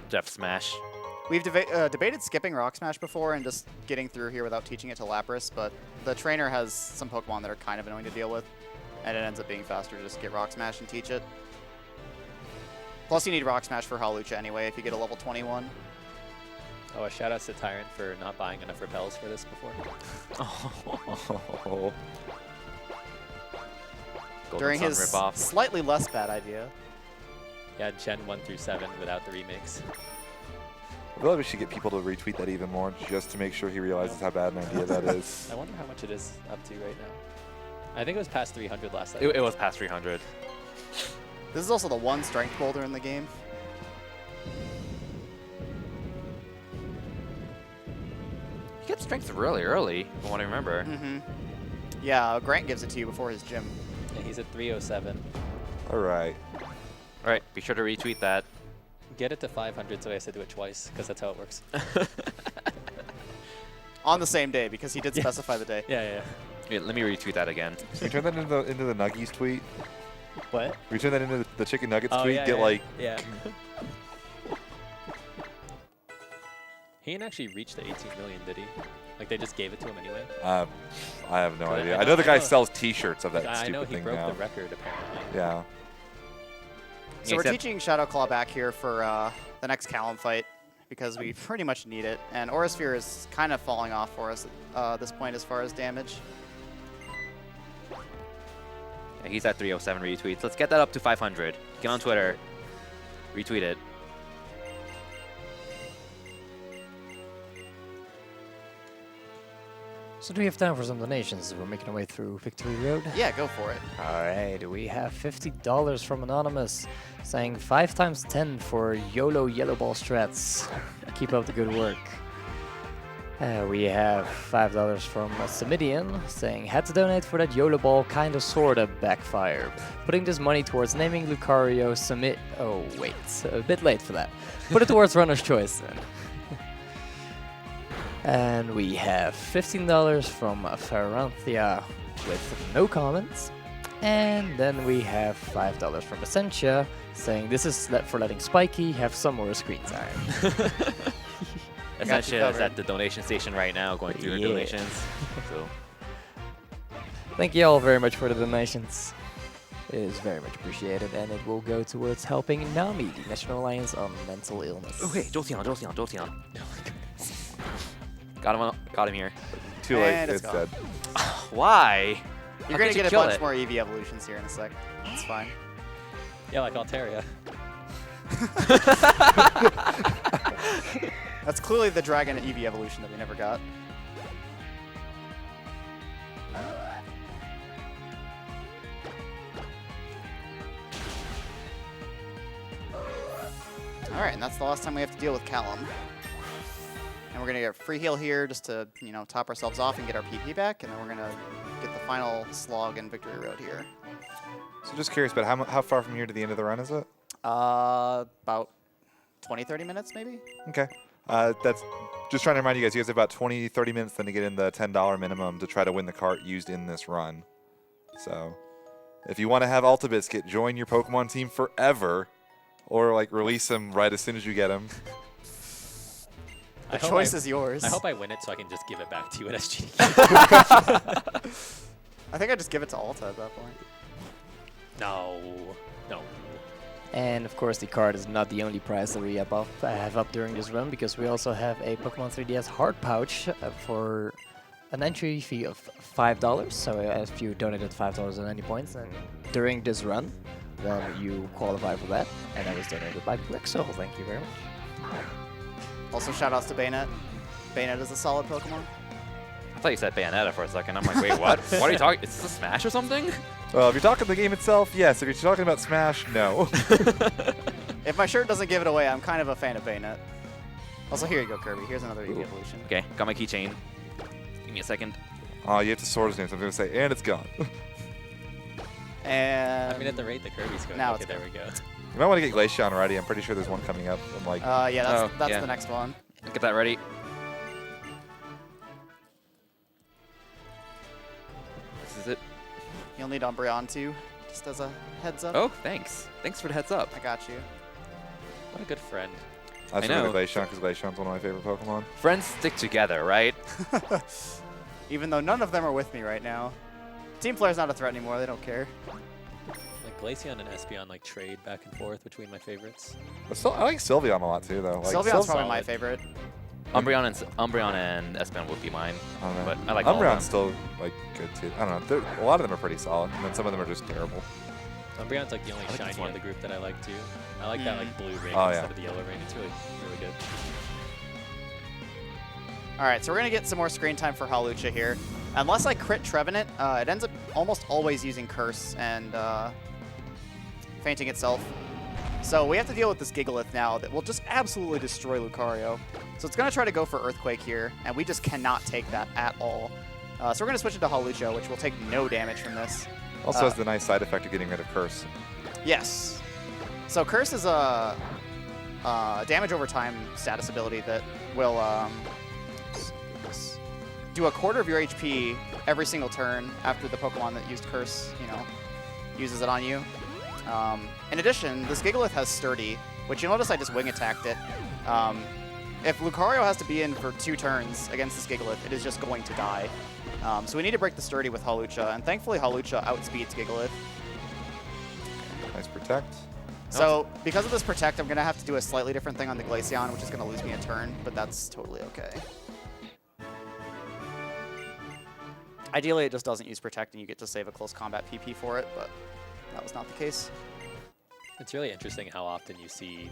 Jeff Smash. We've debated skipping Rock Smash before and just getting through here without teaching it to Lapras, but the trainer has some Pokemon that are kind of annoying to deal with, and it ends up being faster to just get Rock Smash and teach it. Plus, you need Rock Smash for Hawlucha anyway if you get a level 21. Oh, a shout out to Tyrant for not buying enough repels for this before. Oh. Golden During Sun his ripoff. slightly less bad idea. Yeah, Gen 1 through 7 without the remakes. I feel like we should get people to retweet that even more just to make sure he realizes how bad an idea that is. I wonder how much it is up to right now. I think it was past 300 last time. It was past 300. This is also the one strength boulder in the game. You gets strength really early, from what I remember. Mm-hmm. Yeah, Grant gives it to you before his gym. Yeah, he's at 307. All right. All right, be sure to retweet that. Get it to 500, so I have to do it twice, because that's how it works. On the same day, because he did specify the day. Yeah. Yeah, let me retweet that again. Can we turn that into the Nuggies tweet? What? Can we turn that into the Chicken Nuggets Oh, tweet? yeah, Get yeah, like. Yeah. He didn't actually reach the 18 million, did he? Like, they just gave it to him anyway? I have no But idea. I I know the know- guy I know- sells T-shirts of that I know stupid he thing broke now. the record, apparently. Yeah. So we're except- teaching Shadow Claw back here for the next Callum fight because we pretty much need it. And Aura Sphere is kind of falling off for us at this point as far as damage. Yeah, he's at 307 retweets. Let's get that up to 500. Get on Twitter. Retweet it. So do we have time for some donations? We're making our way through Victory Road. Yeah, go for it. All right, we have $50 from Anonymous saying 5 times 10 for YOLO Yellow Ball Strats. Keep up the good work. We have $5 from Samidian saying had to donate for that YOLO Ball kinda sorta backfired. Putting this money towards naming Lucario Samit. Oh wait, a bit late for that. Put it towards Runner's Choice then. And we have $15 from Ferranthia with no comments. And then we have $5 from Essentia saying this is for letting Spiky have some more screen time. Essentially, is covered. at the donation station right now, going through Yeah. the donations. So, Thank you all very much for the donations. It is very much appreciated, and it will go towards helping NAMI, the National Alliance on Mental Illness. okay, Jolteon. Got him here. Too late. And It's it's dead. Why? You're How going could to you get a kill bunch it? more EV evolutions here in a sec. It's fine. Yeah, like Altaria. That's clearly the Dragon EV evolution that we never got. Alright, and that's the last time we have to deal with Callum. And we're going to get a free heal here just to, you know, top ourselves off and get our PP back, and then we're going to get the final slog in Victory Road here. So just curious, but how far from here to the end of the run is it? About 20, 30 minutes maybe? Okay. That's just trying to remind you guys have about 20, 30 minutes then to get in the $10 minimum to try to win the cart used in this run. So if you want to have Alta Biscuit join your Pokemon team forever, or like release them right as soon as you get them. The choice is yours. I hope I win it so I can just give it back to you at SGD. I think I just give it to Alta at that point. No. And of course, the card is not the only prize that we have up during this run, because we also have a Pokemon 3DS Heart Pouch for an entry fee of $5. So if you donated $5 at any point during this run, then you qualify for that. And that was donated by Plexo. Thank you very much. Also, shoutouts to Bayonet. Bayonet is a solid Pokemon. I thought you said Bayonetta for a second. I'm like, wait, what? What are you talking? Is this a Smash or something? Well, if you're talking the game itself, yes. If you're talking about Smash, no. If my shirt doesn't give it away, I'm kind of a fan of Bayonet. Also, here you go, Kirby. Here's another EV evolution. Okay, got my keychain. Give me a second. Oh, you have to sort his name, so I'm going to say, and it's gone. And I mean, at the rate the Kirby's going, Now okay, it's there we go. You might want to get Glaceon ready. I'm pretty sure there's one coming up. I'm like, yeah, Oh, that's yeah. the next one. Get that ready. This is it. You'll need Umbreon too, just as a heads up. Oh, thanks. Thanks for the heads up. I got you. What a good friend. I sort know. of Glaceon because Glaceon's one of my favorite Pokemon. Friends stick together, right? Even though none of them are with me right now. Team Player's not a threat anymore. They don't care. Like Glaceon and Espeon like trade back and forth between my favorites. But still, I like Sylveon a lot too, though. Like, Sylveon's probably solid. my favorite. Umbreon and Espeon would be mine. I don't know. But I like all of Umbreon's them. still like good too. I don't know. A lot of them are pretty solid, and then some of them are just terrible. Umbreon's like the only I like this shiny one. of the group that I like too. I like that like blue ring Oh, instead yeah. of the yellow ring. It's really good. All right, so we're going to get some more screen time for Hawlucha here. Unless I crit Trevenant, it ends up almost always using Curse and fainting itself. So we have to deal with this Gigalith now that will just absolutely destroy Lucario. So it's going to try to go for Earthquake here, and we just cannot take that at all. So we're going to switch into Hawlucha, which will take no damage from this. Also has the nice side effect of getting rid of Curse. Yes. So Curse is a damage over time status ability that will do a quarter of your HP every single turn after the Pokemon that used Curse, uses it on you. In addition, this Gigalith has Sturdy, which you'll notice I just wing attacked it. If Lucario has to be in for 2 turns against this Gigalith, it is just going to die. So we need to break the Sturdy with Hawlucha, and thankfully Hawlucha outspeeds Gigalith. Nice Protect. So because of this Protect, I'm going to have to do a slightly different thing on the Glaceon, which is going to lose me a turn, but that's totally okay. Ideally, it just doesn't use Protect, and you get to save a close combat PP for it, but that was not the case. It's really interesting how often you see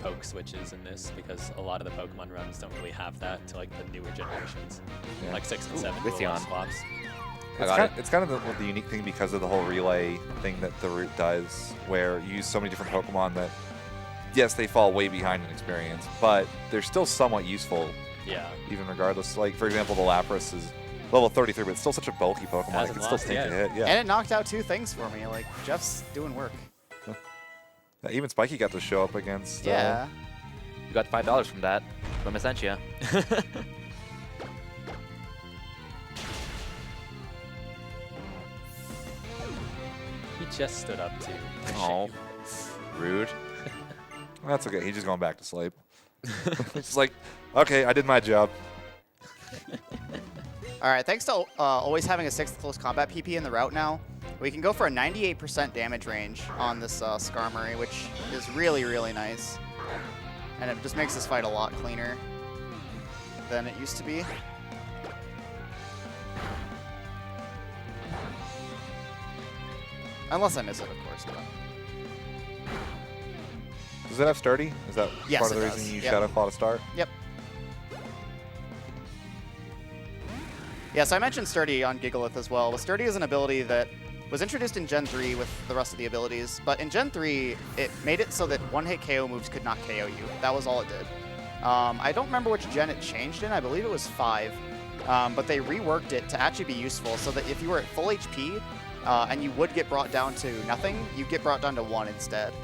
poke switches in this, because a lot of the Pokemon runs don't really have that to like the newer generations. Yeah. Like 6 and 7 with do a lot of Yon. swaps. It's kind of the unique thing because of the whole relay thing that the route does, where you use so many different Pokemon that, yes, they fall way behind in experience, but they're still somewhat useful, Yeah. even regardless. Like, for example, the Lapras is level 33, but it's still such a bulky Pokemon. It Hasn't can still lost take a yet. hit. Yeah. And it knocked out 2 things for me. Like, Jeff's doing work. Yeah, even Spiky got to show up against. Yeah. You got $5 from that from Essentia. He just stood up too. Oh, rude. That's okay. He's just going back to sleep. It's like, okay, I did my job. All right, thanks to always having a 6th close combat PP in the route now, we can go for a 98% damage range on this Skarmory, which is really, really nice. And it just makes this fight a lot cleaner than it used to be. Unless I miss it, of course. But Does it have Sturdy? Is that Yes, part of the it reason does. you use Yep. Shadow Claw to start? Yep. Yeah, so I mentioned Sturdy on Gigalith as well. But Sturdy is an ability that was introduced in Gen 3 with the rest of the abilities, but in Gen 3, it made it so that one-hit KO moves could not KO you. That was all it did. I don't remember which gen it changed in. I believe it was 5, but they reworked it to actually be useful so that if you were at full HP and you would get brought down to nothing, you get brought down to 1 instead.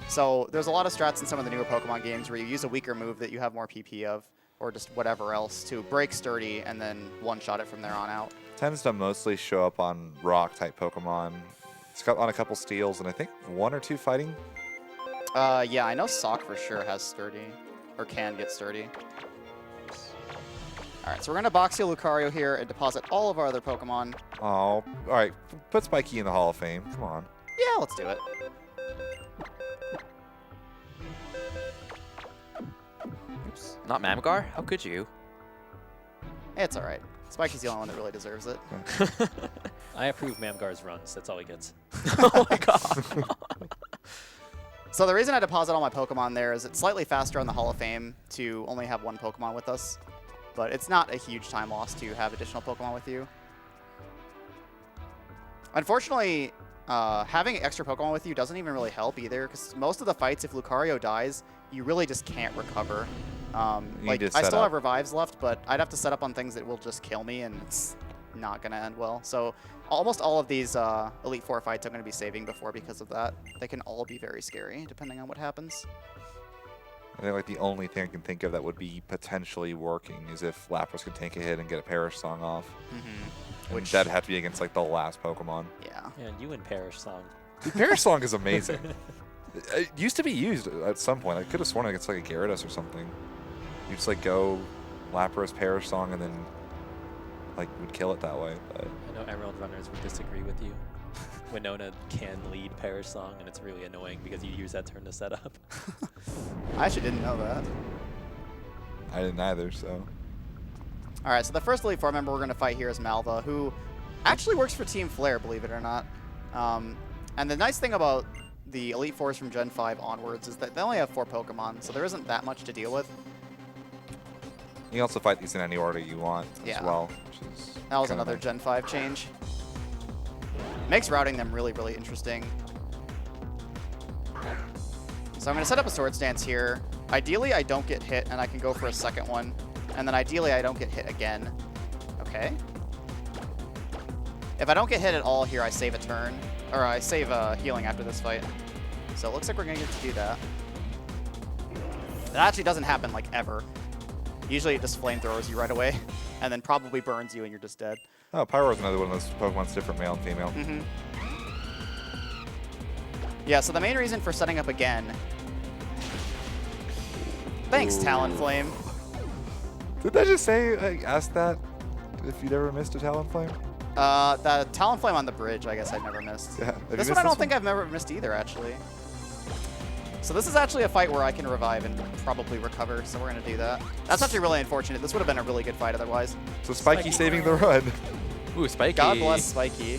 So there's a lot of strats in some of the newer Pokemon games where you use a weaker move that you have more PP of, or just whatever else, to break Sturdy and then one-shot it from there on out. Tends to mostly show up on rock-type Pokemon. It's got on a couple steals, and I think 1 or 2 fighting. Yeah, I know Sock for sure has Sturdy, or can get Sturdy. All right, so we're going to box heal Lucario here and deposit all of our other Pokemon. Oh, all right. Put Spiky in the Hall of Fame. Come on. Yeah, let's do it. Oops. Not Mamgar? How could you? It's all right. Spiky's the only one that really deserves it. I approve Mamgar's runs. That's all he gets. Oh my god. So the reason I deposit all my Pokemon there is it's slightly faster on the Hall of Fame to only have 1 Pokemon with us, but it's not a huge time loss to have additional Pokemon with you. Unfortunately, having extra Pokemon with you doesn't even really help either, because most of the fights, if Lucario dies, you really just can't recover. Like, need to I set still up. have revives left, but I'd have to set up on things that will just kill me, and it's not going to end well. So almost all of these Elite Four fights I'm going to be saving before because of that. They can all be very scary, depending on what happens. I think like the only thing I can think of that would be potentially working is if Lapras could take a hit and get a Perish Song off. Mm-hmm. Which that'd have to be against like the last Pokemon. Yeah. And you and Perish Song. Dude, Perish Song is amazing. It used to be used at some point. I could have sworn against like a Gyarados or something. You just like go Lapras, Perish Song, and then like would kill it that way. But I know Emerald runners would disagree with you. Winona can lead Perish Song, and it's really annoying because you use that turn to set up. I actually didn't know that. I didn't either, so. All right, so the first Elite Four member we're going to fight here is Malva, who actually works for Team Flare, believe it or not. And the nice thing about the Elite Fours from Gen 5 onwards is that they only have 4 Pokemon, so there isn't that much to deal with. You can also fight these in any order you want Yeah. as well. Which is That was kinda another nice. Gen 5 change. Makes routing them really, really interesting. So I'm going to set up a Swords Dance here. Ideally, I don't get hit, and I can go for a second one. And then ideally, I don't get hit again. Okay. If I don't get hit at all here, I save a turn. Or I save healing after this fight. So it looks like we're going to get to do that. That actually doesn't happen, like, ever. Usually it just flamethrowers you right away, and then probably burns you and you're just dead. Oh, Pyro is another one of those Pokemon's different male and female. Mm-hmm. Yeah, so the main reason for setting up again... Thanks, Talonflame. Did I just say, I asked that if you'd ever missed a Talonflame? The Talonflame on the bridge, I guess I never missed. Yeah. Have you This missed one I don't think I've ever missed either, actually. So this is actually a fight where I can revive and probably recover, so we're going to do that. That's actually really unfortunate. This would have been a really good fight otherwise. So Spiky saving the run. Ooh, Spiky. God bless Spiky.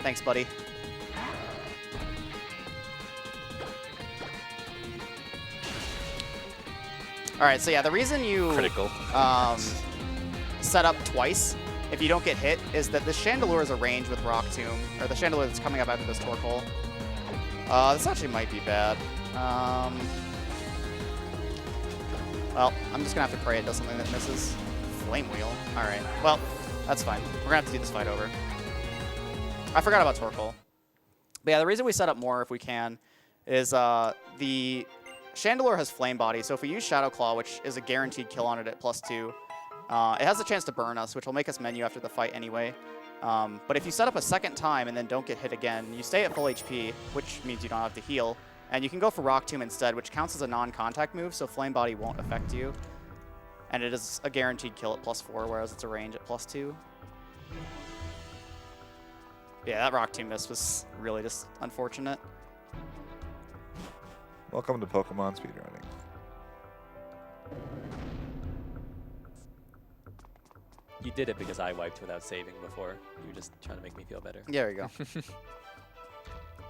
Thanks, buddy. All right, so yeah, the reason you Critical. set up twice if you don't get hit is that the Chandelure is a range with Rock Tomb, or the Chandelure that's coming up after this Torkoal. This actually might be bad. Well, I'm just going to have to pray it does something that misses. Flame Wheel. All right. Well, that's fine. We're going to have to do this fight over. I forgot about Torkoal. But yeah, the reason we set up more if we can is the Chandelure has Flame Body, so if we use Shadow Claw, which is a guaranteed kill on it at +2, it has a chance to burn us, which will make us menu after the fight anyway. But if you set up a second time and then don't get hit again, you stay at full HP, which means you don't have to heal. And you can go for Rock Tomb instead, which counts as a non-contact move, so Flame Body won't affect you. And it is a guaranteed kill at +4, whereas it's a range at +2. Yeah, that Rock Tomb miss was really just unfortunate. Welcome to Pokemon speedrunning. You did it because I wiped without saving before. You were just trying to make me feel better. Yeah, there you go.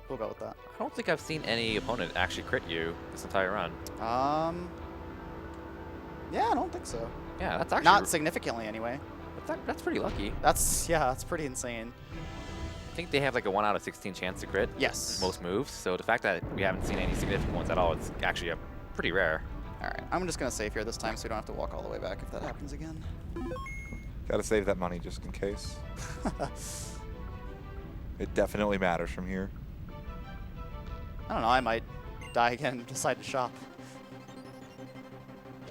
We'll go with that. I don't think I've seen any opponent actually crit you this entire run. Yeah, I don't think so. Yeah, that's actually Not significantly, anyway. that's pretty lucky. That's pretty insane. I think they have like a 1 out of 16 chance to crit. Yes. Most moves. So the fact that we haven't seen any significant ones at all, it's actually a pretty rare. All right, I'm just gonna save here this time, so we don't have to walk all the way back if that happens again. Gotta save that money just in case. It definitely matters from here. I don't know. I might die again and decide to shop.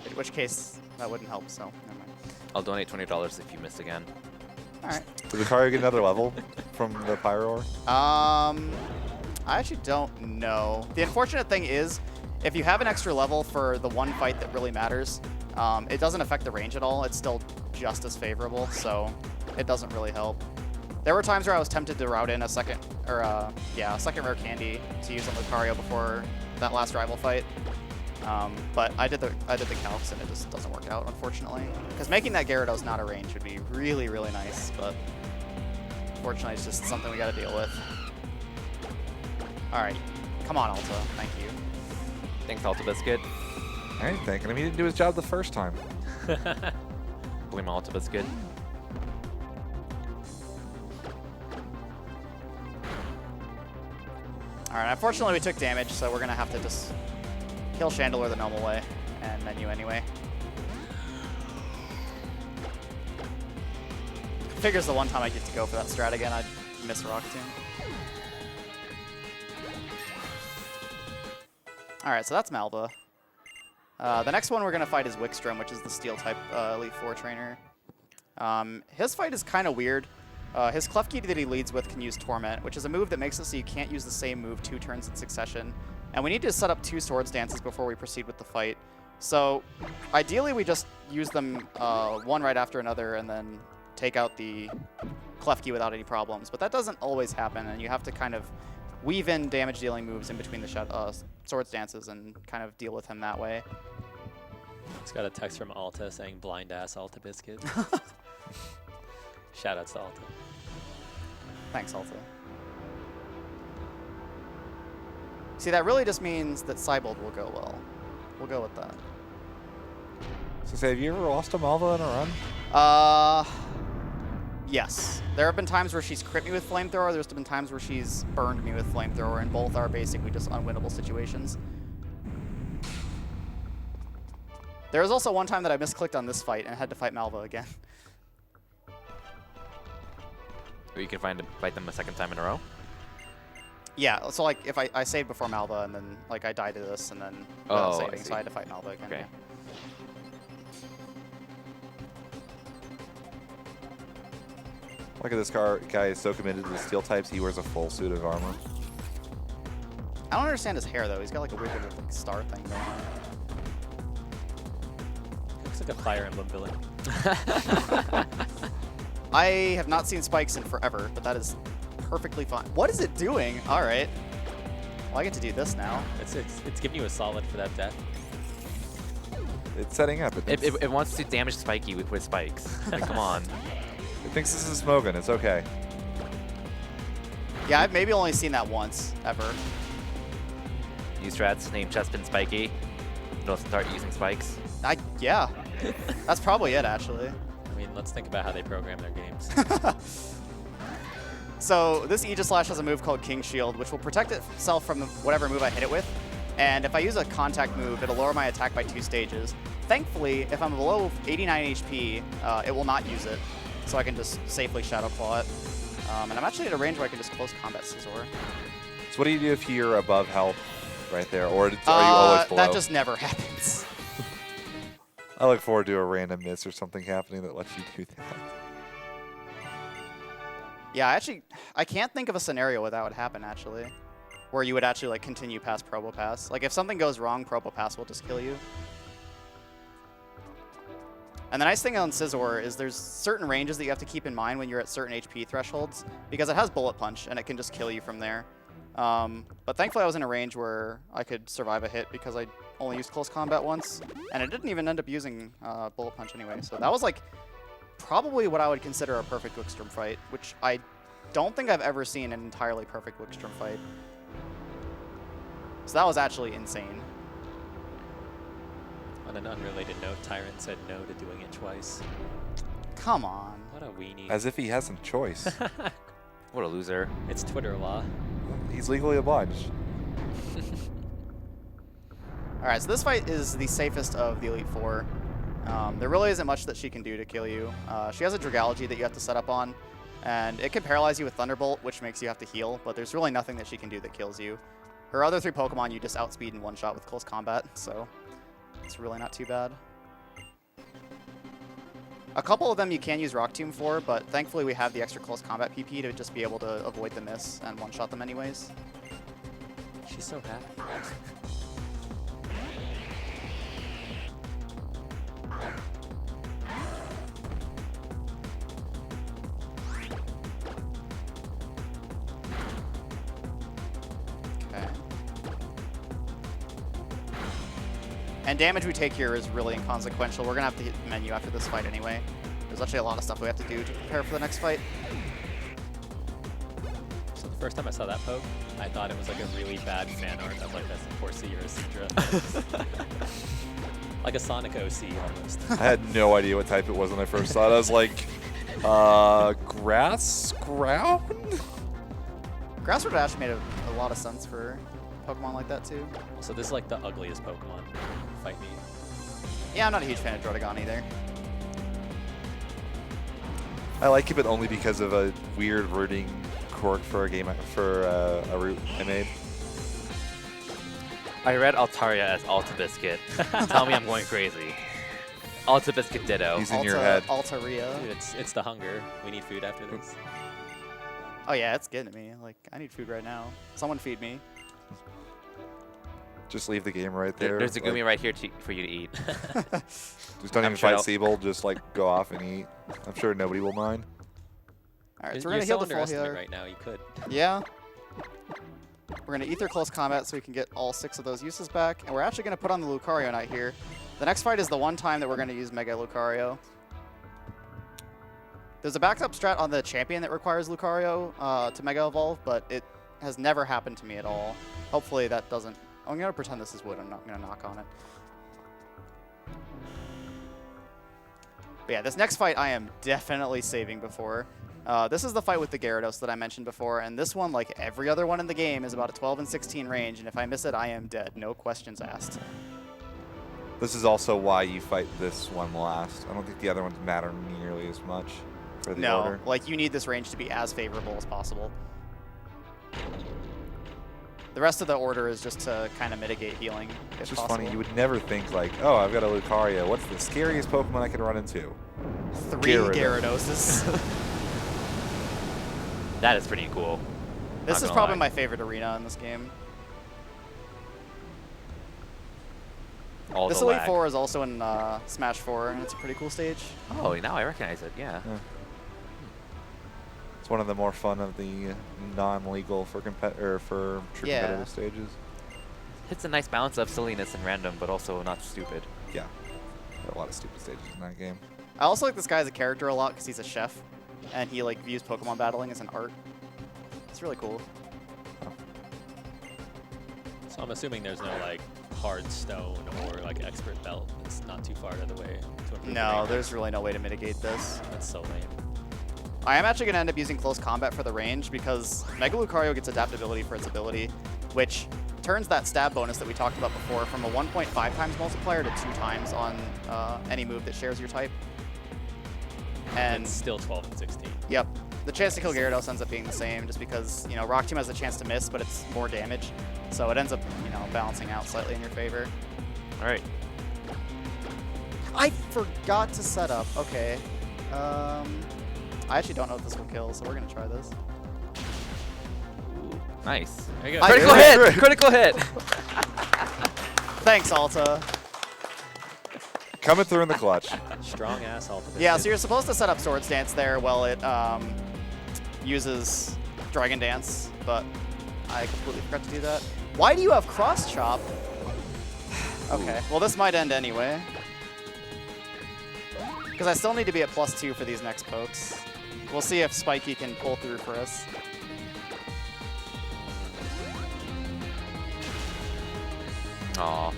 In which case, that wouldn't help. So never mind. I'll donate $20 if you miss again. All right. Does Lucario get another level from the Pyroar? I actually don't know. The unfortunate thing is, if you have an extra level for the one fight that really matters, it doesn't affect the range at all. It's still just as favorable, so it doesn't really help. There were times where I was tempted to route in a second rare candy to use on Lucario before that last rival fight. But I did the calcs and it just doesn't work out, unfortunately. Because making that Gyarados not a range would be really, really nice, but unfortunately it's just something we got to deal with. All right, come on, Alta. Thank you. Thanks, Alta Biscuit. I ain't thinking him. He didn't do his job the first time. Blame Alta Biscuit. All right, unfortunately we took damage, so we're going to have to just kill Chandelure the normal way and menu anyway. Figures the one time I get to go for that strat again, I'd miss Rock Tomb. All right, so that's Malva. The next one we're going to fight is Wickstrom, which is the Steel-type Elite Four trainer. His fight is kind of weird. His Klefki that he leads with can use Torment, which is a move that makes it so you can't use the same move 2 turns in succession. And we need to set up 2 Swords Dances before we proceed with the fight. So ideally we just use them one right after another and then take out the Klefki without any problems. But that doesn't always happen, and you have to kind of weave in damage-dealing moves in between the Swords Dances and kind of deal with him that way. Just got a text from Alta saying blind-ass Alta Biscuit. Shoutouts to Alta. Thanks, Alta. See, that really just means that Cybold will go well. We'll go with that. So say, have you ever lost a Malva in a run? Yes. There have been times where she's crit me with Flamethrower. There's been times where she's burned me with Flamethrower, and both are basically just unwinnable situations. There was also one time that I misclicked on this fight and had to fight Malva again. Or you can fight them a second time in a row. Yeah, so like if I saved before Malva and then like I died to this and then Oh, I saving, so I had to fight Malva again. Okay. Yeah. Look at this guy is so committed to the steel types, he wears a full suit of armor. I don't understand his hair though. He's got like a weird little like, star thing going on. Looks like a Fire Emblem villain. I have not seen spikes in forever, but that is perfectly fine. What is it doing? All right. Well, I get to do this now. It's giving you a solid for that death. It's setting up. It wants to damage Spiky with spikes. Like, come on. It thinks this is Smogan. It's okay. Yeah, I've maybe only seen that once, ever. Use strats named Chespin Spiky. It'll start using spikes. Yeah. That's probably it, actually. I mean, let's think about how they program their games. So this Aegislash has a move called King Shield, which will protect itself from whatever move I hit it with. And if I use a contact move, it'll lower my attack by 2 stages. Thankfully, if I'm below 89 HP, it will not use it. So I can just safely Shadow Claw it. And I'm actually at a range where I can just close combat Scizor. So what do you do if you're above health right there? Or are you always below? That just never happens. I look forward to a random miss or something happening that lets you do that. Yeah, I can't think of a scenario where that would happen, actually. Where you would actually like continue past Probopass. Like if something goes wrong, Probopass will just kill you. And the nice thing on Scizor is there's certain ranges that you have to keep in mind when you're at certain HP thresholds, because it has Bullet Punch and it can just kill you from there. But thankfully I was in a range where I could survive a hit because I only used close combat once, and it didn't even end up using Bullet Punch anyway. So that was like probably what I would consider a perfect Wickstrom fight, which I don't think I've ever seen an entirely perfect Wickstrom fight. So that was actually insane. On an unrelated note, Tyrant said no to doing it twice. Come on. What a weenie. As if he has some choice. What a loser. It's Twitter law. He's legally obliged. Alright, so this fight is the safest of the Elite Four. There really isn't much that she can do to kill you. She has a Dragology that you have to set up on, and it can paralyze you with Thunderbolt, which makes you have to heal, but there's really nothing that she can do that kills you. Her other 3 Pokemon you just outspeed in one shot with close combat, so it's really not too bad. A couple of them you can use Rock Tomb for, but thankfully we have the extra close combat PP to just be able to avoid the miss and one-shot them anyways. She's so happy. Okay. And damage we take here is really inconsequential. We're going to have to hit the menu after this fight anyway. There's actually a lot of stuff we have to do to prepare for the next fight. So the first time I saw that poke, I thought it was like a really bad fan art of like a Corsi or a Seadra. Like a Sonic OC almost. I had no idea what type it was when I first saw it. I was like, grass? Ground? Grass would have actually made a lot of sense for Pokemon like that too. So this is like the ugliest Pokemon. Fight me. Yeah, I'm not a huge fan of Drotagon either. I like it, but only because of a weird rooting quirk for a game for a route I made. I read Altaria as Alta Biscuit. Tell me I'm going crazy. Alta Biscuit Ditto. He's in your head. Altaria. Dude, it's the hunger. We need food after this. Oh yeah, it's getting to me. Like, I need food right now. Someone feed me. Just leave the game right there. There's a Gumi like, right here for you to eat. Just don't I'm even sure fight I'll- Siebel. Just like go off and eat. I'm sure nobody will mind. Alright, so You're we're gonna so heal the full underestimate healer. right now. You could. Yeah. We're gonna Ether Close Combat so we can get all 6 of those uses back. And we're actually gonna put on the Lucario Knight here. The next fight is the one time that we're gonna use Mega Lucario. There's a backup strat on the champion that requires Lucario to Mega Evolve, but it has never happened to me at all. Hopefully that doesn't... I'm gonna pretend this is wood. I'm not gonna knock on it. But yeah, this next fight I am definitely saving before. This is the fight with the Gyarados that I mentioned before, and this one, like every other one in the game, is about a 12 and 16 range, and if I miss it, I am dead. No questions asked. This is also why you fight this one last. I don't think the other ones matter nearly as much for the No, order. like you need this range to be as favorable as possible. The rest of the order is just to kind of mitigate healing, if It's just possible. funny. You would never think like, oh, I've got a Lucario. What's the scariest Pokemon I can run into? 3 Gyarados. Gyarados. That is pretty cool. This Not is gonna probably lie. my favorite arena in this game. All This the Elite lag. Four is also in Smash 4, and it's a pretty cool stage. Oh, now I recognize it. Yeah. It's one of the more fun of the non-legal for true Yeah. competitive stages. It's a nice balance of silliness and random, but also not stupid. Yeah. There are a lot of stupid stages in that game. I also like this guy as a character a lot because he's a chef, and he like views Pokemon battling as an art. It's really cool. So I'm assuming there's no like hard stone or like expert belt. It's not too far out of the way to improve. No, range. there's really no way to mitigate this. That's so lame. I am actually going to end up using close combat for the range because Mega Lucario gets adaptability for its ability, which turns that stab bonus that we talked about before from a 1.5 times multiplier to 2 times on any move that shares your type. And It's still 12 and 16. yep, the chance to kill Gyarados ends up being the same just because, you know, Rock Tomb has a chance to miss, but it's more damage. So it ends up, you know, balancing out slightly in your favor. All right. I forgot to set up. Okay. I actually don't know if this will kill, so we're going to try this. Nice. There you go. Critical hit! Critical hit! Thanks, Alta. Coming through in the clutch. Strong ass ultimate. Yeah, so you're supposed to set up Swords Dance there while it uses Dragon Dance, but I completely forgot to do that. Why do you have Cross Chop? Okay, well this might end anyway. Because I still need to be at +2 for these next pokes. We'll see if Spiky can pull through for us. Aw.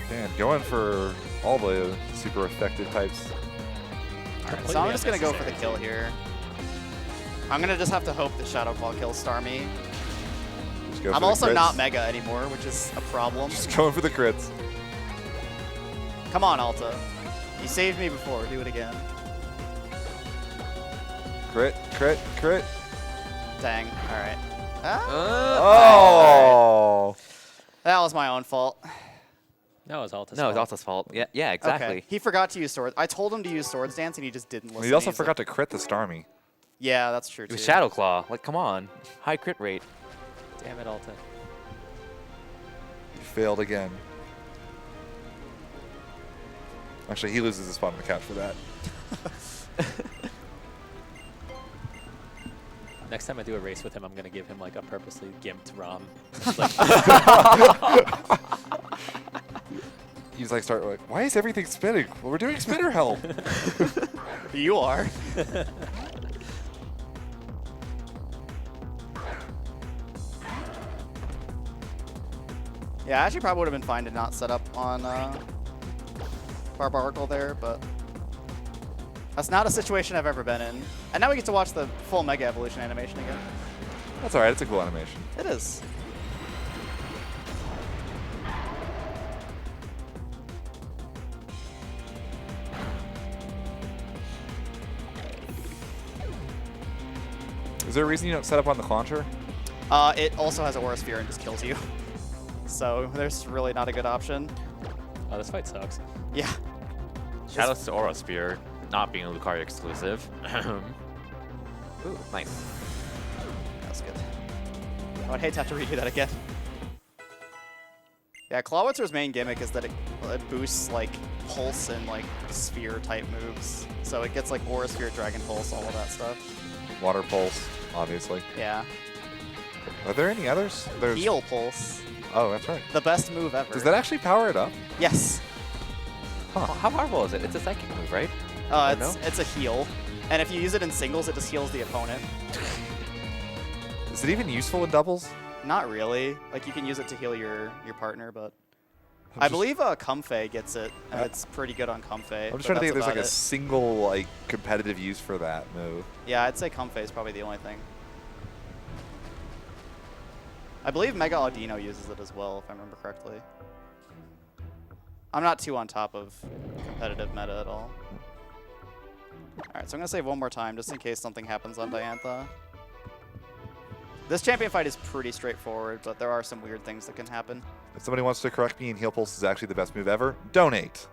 Man, going for all the super effective types. So I'm just going to go for the kill here. I'm going to just have to hope that Shadow Claw kills Starmie. Just go for I'm the also crits. not Mega anymore, which is a problem. Just going for the crits. Come on, Alta. You saved me before. Do it again. Crit, crit, crit. Dang. All right. Oh! That was my own fault. No, it's Alta's No, it's fault. Alta's fault. Yeah, yeah, exactly. Okay. He forgot to use Swords. I told him to use Swords Dance, and he just didn't listen. He also He's forgot like, to crit the Starmie. Yeah, that's true, It too. was Shadow Claw. Like, come on. High crit rate. Damn it, Alta. He failed again. Actually, he loses his spot on the couch for that. Next time I do a race with him, I'm gonna give him like a purposely gimped ROM. Like, He's like, start like, why is everything spinning? Well, we're doing spinner help. You are. Yeah, actually probably would have been fine to not set up on Barbaracle there, but that's not a situation I've ever been in. And now we get to watch the full Mega Evolution animation again. That's all right. It's a cool animation. It is. Is there a reason you don't set up on the launcher? It also has Aura Sphere and just kills you. So there's really not a good option. oh, this fight sucks. Yeah. Shoutouts to Aura Sphere not being a Lucario exclusive. Ooh, nice. That's good. I would hate to have to redo that again. Yeah, Clawitzer's main gimmick is that it boosts like Pulse and like Sphere type moves. So it gets like Aura Sphere, Dragon Pulse, all of that stuff. Water Pulse, obviously. Yeah. Are there any others? There's. Heal Pulse. Oh, that's right. The best move ever. Does that actually power it up? Yes. How powerful is it? It's a psychic move, right? Or no? It's a heal. And if you use it in singles, it just heals the opponent. Is it even useful in doubles? Not really. Like you can use it to heal your partner, but I'm I just- believe Comfey gets it, and it's pretty good on Comfey. I'm but just trying to think if that's there's like a about it. single like competitive use for that move. Yeah, I'd say Comfey is probably the only thing. I believe Mega Audino uses it as well, if I remember correctly. I'm not too on top of competitive meta at all. Alright, so I'm going to save one more time just in case something happens on Diantha. This champion fight is pretty straightforward, but there are some weird things that can happen. If somebody wants to correct me and Heal Pulse is actually the best move ever, donate.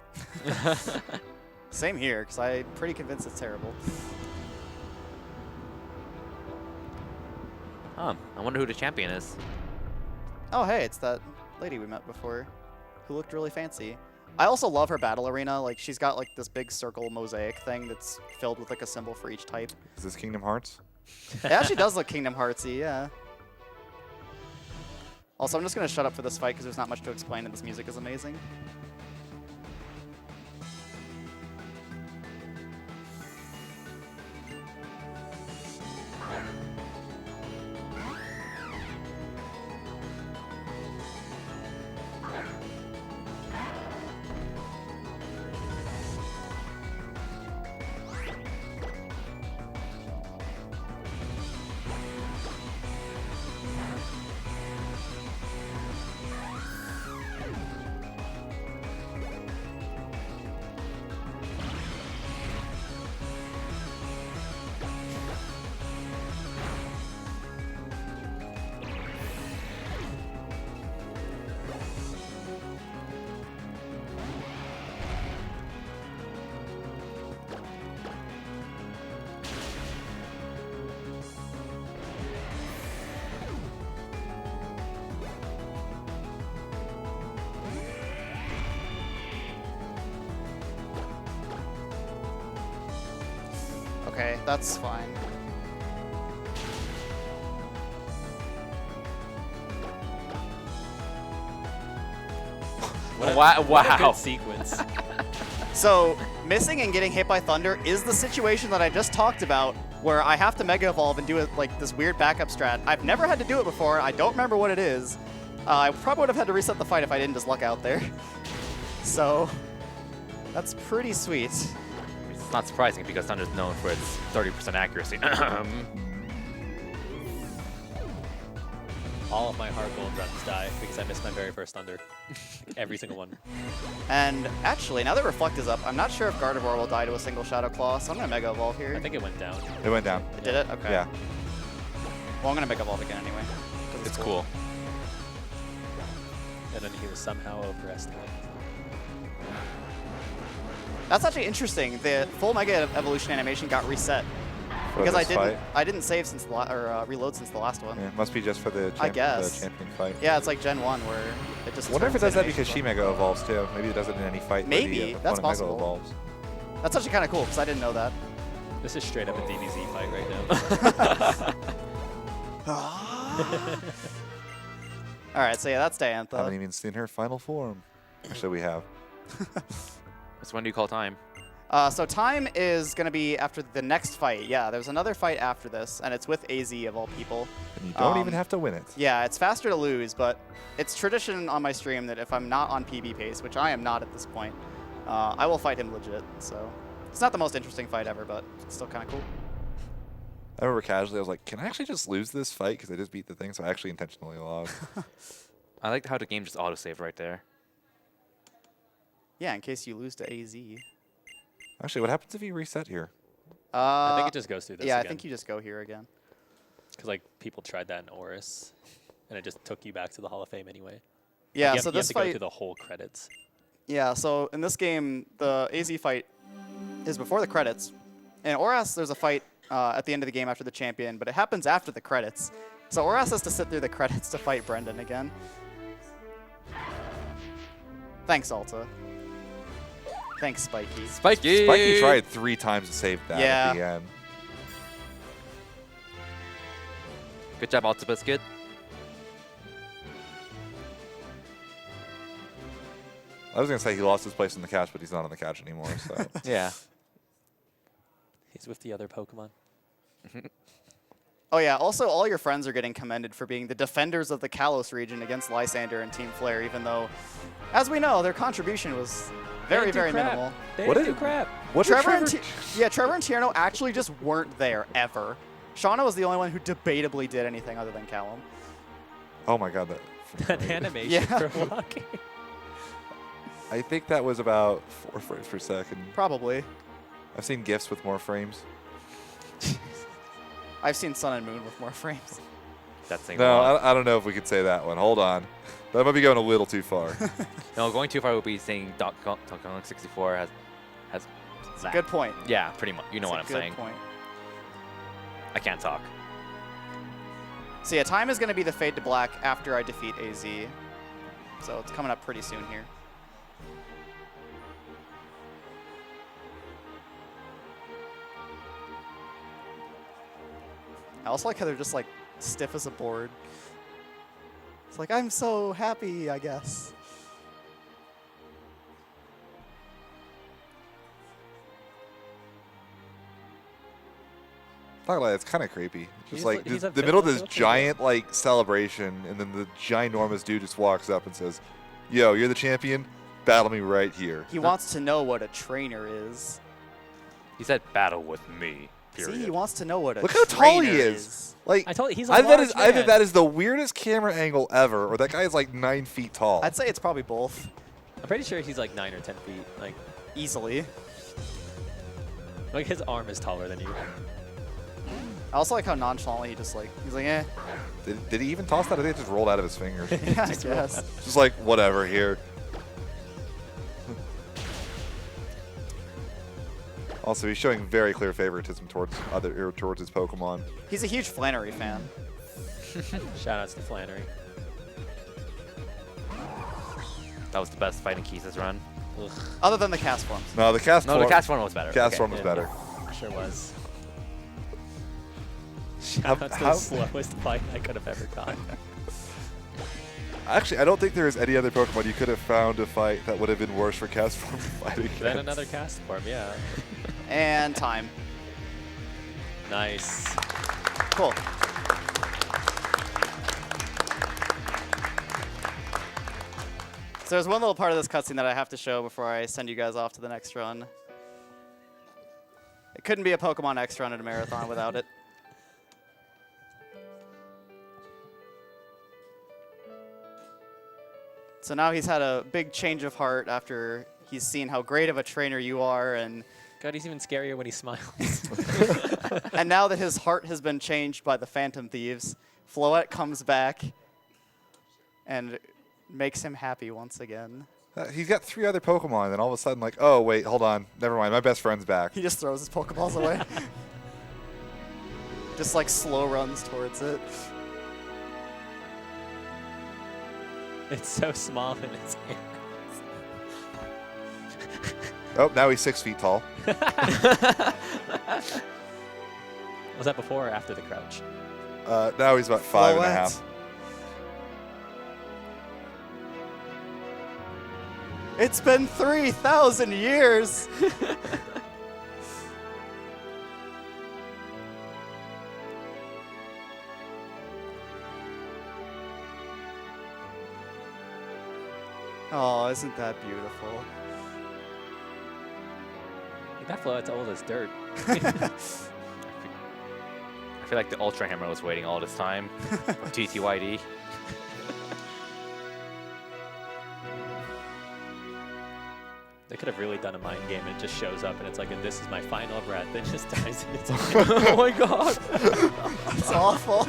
Same here, because I'm pretty convinced it's terrible. I wonder who the champion is. Oh, hey, it's that lady we met before who looked really fancy. I also love her battle arena. Like, she's got like this big circle mosaic thing that's filled with like a symbol for each type. Is this Kingdom Hearts? It actually does look Kingdom Heartsy, yeah. Also, I'm just going to shut up for this fight because there's not much to explain and this music is amazing. Okay, that's fine. Wow! What a good sequence. So, missing and getting hit by Thunder is the situation that I just talked about, where I have to Mega Evolve and do it like this weird backup strat. I've never had to do it before. I don't remember what it is. I probably would have had to reset the fight if I didn't just luck out there. So, that's pretty sweet. It's not surprising because Thunder's known for its 30% accuracy. All of my hard gold runs die because I missed my very first Thunder. Every single one. And actually, now that Reflect is up, I'm not sure if Gardevoir will die to a single Shadow Claw, so I'm going to Mega Evolve here. I think it went down. It went down. It did it? Okay. Yeah. Well, I'm going to Mega Evolve again anyway. 'cause It's cool. And then he was somehow overestimated. That's actually interesting. The full Mega Evolution animation got reset. For Because this fight. I didn't save since the reload since the last one. Yeah, must be just for the, I guess. the champion fight. Yeah, it's like Gen 1 where it just I wonder if it turns does that animation because she on. Mega Evolves too. Maybe it does it in any fight. where Maybe, the that's opponent possible. Mega Evolves. That's actually kind of cool because I didn't know that. This is straight up a DBZ fight right now. Alright, so yeah, that's Haven't Diantha. even seen her final form. Actually, we have. So when do you call time? So time is going to be after the next fight. Yeah, there's another fight after this, and it's with AZ of all people. And you don't even have to win it. Yeah, it's faster to lose, but it's tradition on my stream that if I'm not on PB pace, which I am not at this point, I will fight him legit. So it's not the most interesting fight ever, but it's still kind of cool. I remember casually, I was like, can I actually just lose this fight because I just beat the thing? So I actually intentionally lost. I like how the game just auto-saved right there. Yeah, in case you lose to AZ. Actually, what happens if you reset here? I think it just goes through this Yeah, again. I think you just go here again. Because like people tried that in Oris, and it just took you back to the Hall of Fame anyway. Yeah, you have, so you have this to go fight. through the whole credits. Yeah, so in this game, the AZ fight is before the credits. In Oras, there's a fight at the end of the game after the champion, but it happens after the credits. So Oras has to sit through the credits to fight Brendan again. Thanks, Alta. Thanks, Spiky. Spiky! Spiky tried 3 times to save that Yeah. at the end. Good job, Octopus Kid. I was going to say he lost his place in the catch, but he's not on the catch anymore. So Yeah. He's with the other Pokemon. Oh yeah, also all your friends are getting commended for being the defenders of the Kalos region against Lysander and Team Flare, even though, as we know, their contribution was very, very minimal. They What didn't did- do crap. what did Trevor Trevor? Trevor and Tierno actually just weren't there ever. Shauna was the only one who debatably did anything other than Callum. Oh my God, that. That animation Yeah. for walking. I think that was about 4 frames per second. Probably. I've seen GIFs with more frames. I've seen Sun and Moon with more frames. That's saying No, a lot. I don't know if we could say that one. Hold on. That might be going a little too far. No, going too far would be saying Donkey Kong 64 has that. Good point. Yeah, pretty much. You know what I'm That's a saying. good point. I can't talk. So yeah, time is going to be the fade to black after I defeat AZ. So it's coming up pretty soon here. I also like how they're just like stiff as a board. It's like, I'm so happy, I guess. Talk about it, it's kind of creepy. Just He's like like- he's the a middle of villain, this so that's giant like celebration, and then the ginormous dude just walks up and says, "Yo, you're the champion. Battle me right here." He wants to know what a trainer is. He said battle with me. Period. See, he wants to know what a Look how tall he trainer is. Like, I told you, he's a either large either man. that is the weirdest camera angle ever, or that guy is like 9 feet tall. I'd say it's probably both. I'm pretty sure he's like 9 or 10 feet. Easily. Like his arm is taller than you. I also like how nonchalantly he just like, he's like, eh. Did he even toss that? I think it just rolled out of his fingers. Yeah, I guess. Just like, whatever, here. Also, he's showing very clear favoritism towards his Pokemon. He's a huge Flannery fan. Shout outs to Flannery. That was the best fight in Keith's run. Ugh, Other than the cast forms. No, the cast No, form. the cast one was better. Cast Okay. form was Yeah. better. sure was. How- Shout outs to how- the slowest fight I could have ever gotten. Actually, I don't think there is any other Pokemon you could have found to fight that would have been worse for cast form to fight against. Then another cast form, yeah. And time. Nice. Cool. So there's one little part of this cutscene that I have to show before I send you guys off to the next run. It couldn't be a Pokemon X run at a marathon without it. So now he's had a big change of heart after he's seen how great of a trainer you are, and God, he's even scarier when he smiles. and now that his heart has been changed by the Phantom Thieves, Floette comes back and makes him happy once again. He's got 3 other Pokemon, and then all of a sudden, like, oh, wait, hold on. Never mind. My best friend's back. He just throws his Pokeballs away. Just like slow runs towards it. It's so small in his hand. Oh, now he's 6 feet tall. Was that before or after the crouch? Now he's about 5 and a half. Floette. It's been 3,000 years! Oh, isn't that beautiful? That Floette's old as dirt. I feel like the Ultra Hammer was waiting all this time. Or TTYD. They could have really done a mind game and it just shows up and it's like, and this is my final breath, and just dies in its Oh my god! It's awful.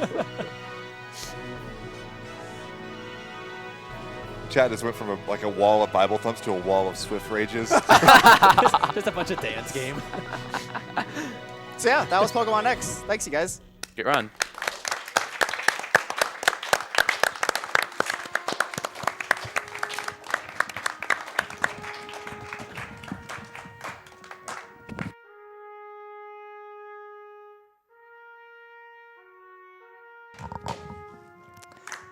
Chad just went from a wall of Bible thumps to a wall of Swift Rages. just a bunch of dance game. So yeah, that was Pokemon X. Thanks, you guys. Good run.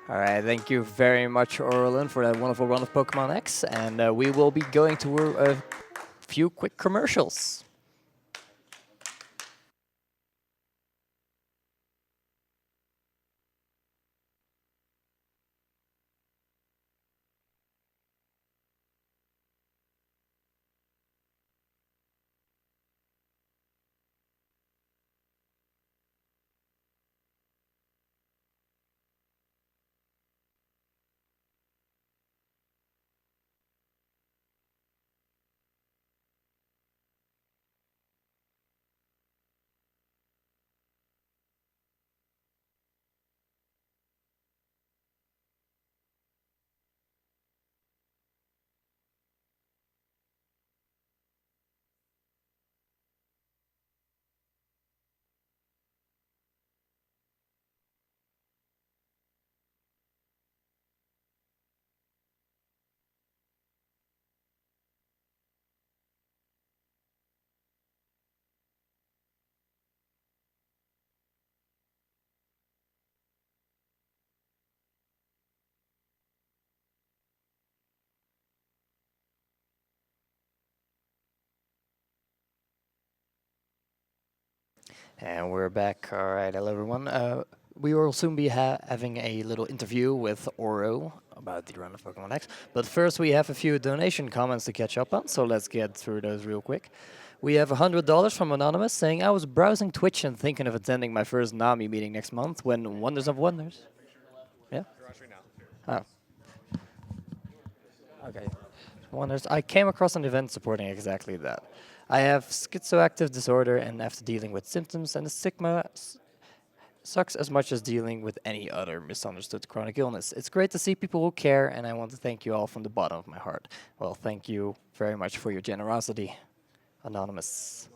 All right, thank you very much, Orlin, for that wonderful run of Pokemon X. And we will be going to a few quick commercials. And we're back. All right, hello everyone. We will soon be having a little interview with Oro about the run of Pokemon X. But first, we have a few donation comments to catch up on, so let's get through those real quick. We have $100 from Anonymous saying, I was browsing Twitch and thinking of attending my first NAMI meeting next month when Wonders of Wonders. Yeah? Oh. Okay. Wonders. I came across an event supporting exactly that. I have schizoactive disorder, and after dealing with symptoms and the stigma sucks as much as dealing with any other misunderstood chronic illness. It's great to see people who care, and I want to thank you all from the bottom of my heart. Well, thank you very much for your generosity, Anonymous.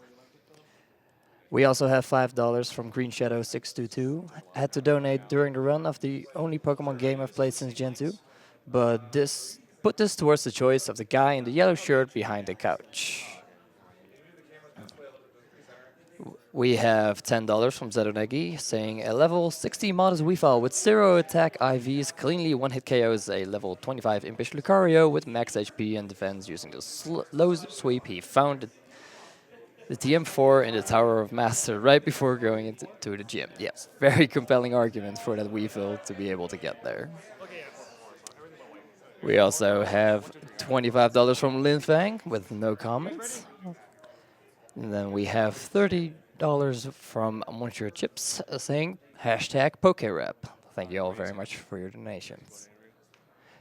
We also have $5 from Green Shadow 622. Had to donate during the run of the only Pokemon game I've played since Gen 2, but put this towards the choice of the guy in the yellow shirt behind the couch. We have $10 from Zedonegi saying a level 60 Modest Weavile with 0 attack IVs cleanly one-hit KOs a level 25 Impish Lucario with max HP and defense using the low sweep he found the TM4 in the Tower of Master right before going into the gym. Yes, very compelling argument for that Weavile to be able to get there. We also have $25 from Linfang with no comments. And then we have $30 from Monsieur Chips saying hashtag PokeRep. Thank you all very much for your donations.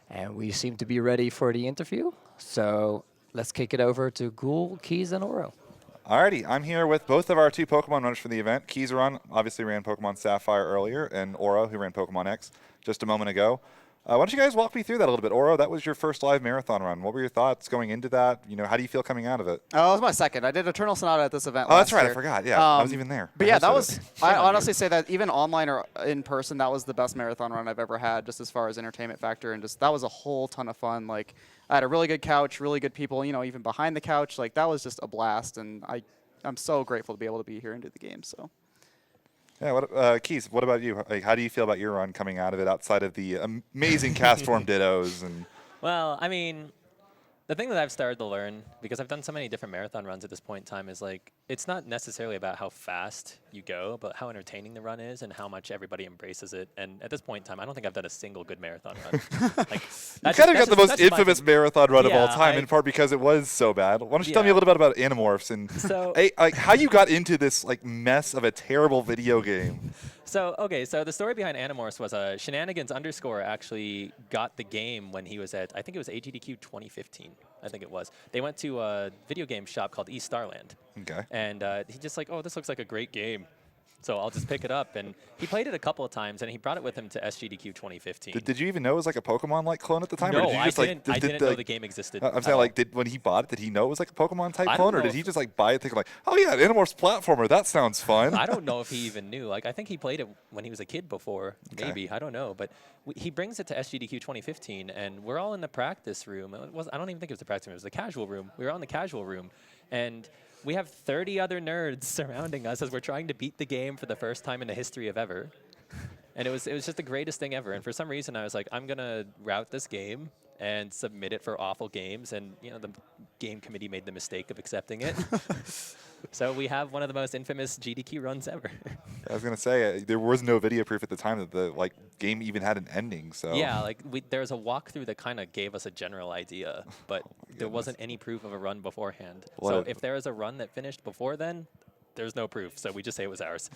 And we seem to be ready for the interview. So let's kick it over to Ghoul, Keys, and Oro. Alrighty, I'm here with both of our two Pokemon runners for the event. Keizaron obviously ran Pokemon Sapphire earlier, and Oro, who ran Pokemon X just a moment ago. Why don't you guys walk me through that a little bit? Oro, that was your first live marathon run. What were your thoughts going into that? You know, how do you feel coming out of it? Oh, it was my second. I did Eternal Sonata at this event Oh, that's last right. year. I forgot. Yeah, I was even there. But I yeah, hosted that it. was, I honestly say that even online or in person, that was the best marathon run I've ever had, just as far as entertainment factor. And just, that was a whole ton of fun. Like, I had a really good couch, really good people, you know, even behind the couch. Like, that was just a blast. And I'm so grateful to be able to be here and do the game, so. Yeah, Keys, what about you? Like, how do you feel about your run coming out of it outside of the amazing cast form dittos? And Well, I mean, the thing that I've started to learn, because I've done so many different marathon runs at this point in time, is like, it's not necessarily about how fast you go, but how entertaining the run is and how much everybody embraces it. And at this point in time, I don't think I've done a single good marathon run. Like, you kind of got the most infamous marathon run of all Yeah, time, in part because it was so bad. Why don't you tell me a Yeah. little bit about Animorphs and So- like how you got into this like mess of a terrible video game? So, okay, so the story behind Animorphs was Shenanigans _ actually got the game when he was at, I think it was AGDQ 2015, I think it was. They went to a video game shop called East Starland. Okay. And he just like, oh, this looks like a great game. So I'll just pick it up. And he played it a couple of times, and he brought it with him to SGDQ 2015. Did you even know it was like a Pokemon-like clone at the time? No, or did you just, I didn't know the game existed. I'm at saying, all. like, when he bought it, did he know it was like a Pokemon-type I don't clone, or know did he if- just like buy it thinking like, oh yeah, Animorphs platformer, that sounds fun? I don't know if he even knew. Like, I think he played it when he was a kid before, maybe. I don't know. But he brings it to SGDQ 2015, and we're all in the practice room. I don't even think it was the practice room. It was the casual room. We were all in the casual room, and we have 30 other nerds surrounding us as we're trying to beat the game for the first time in the history of ever. And it was just the greatest thing ever. And for some reason, I was like, I'm going to route this game and submit it for awful games. And, you know, the game committee made the mistake of accepting it. So we have one of the most infamous GDQ runs ever. I was gonna say there was no video proof at the time that the like game even had an ending. So Yeah, like there was a walkthrough that kind of gave us a general idea, but there wasn't any proof of a run beforehand. What So a- if there is a run that finished before then, there's no proof. So we just say it was ours.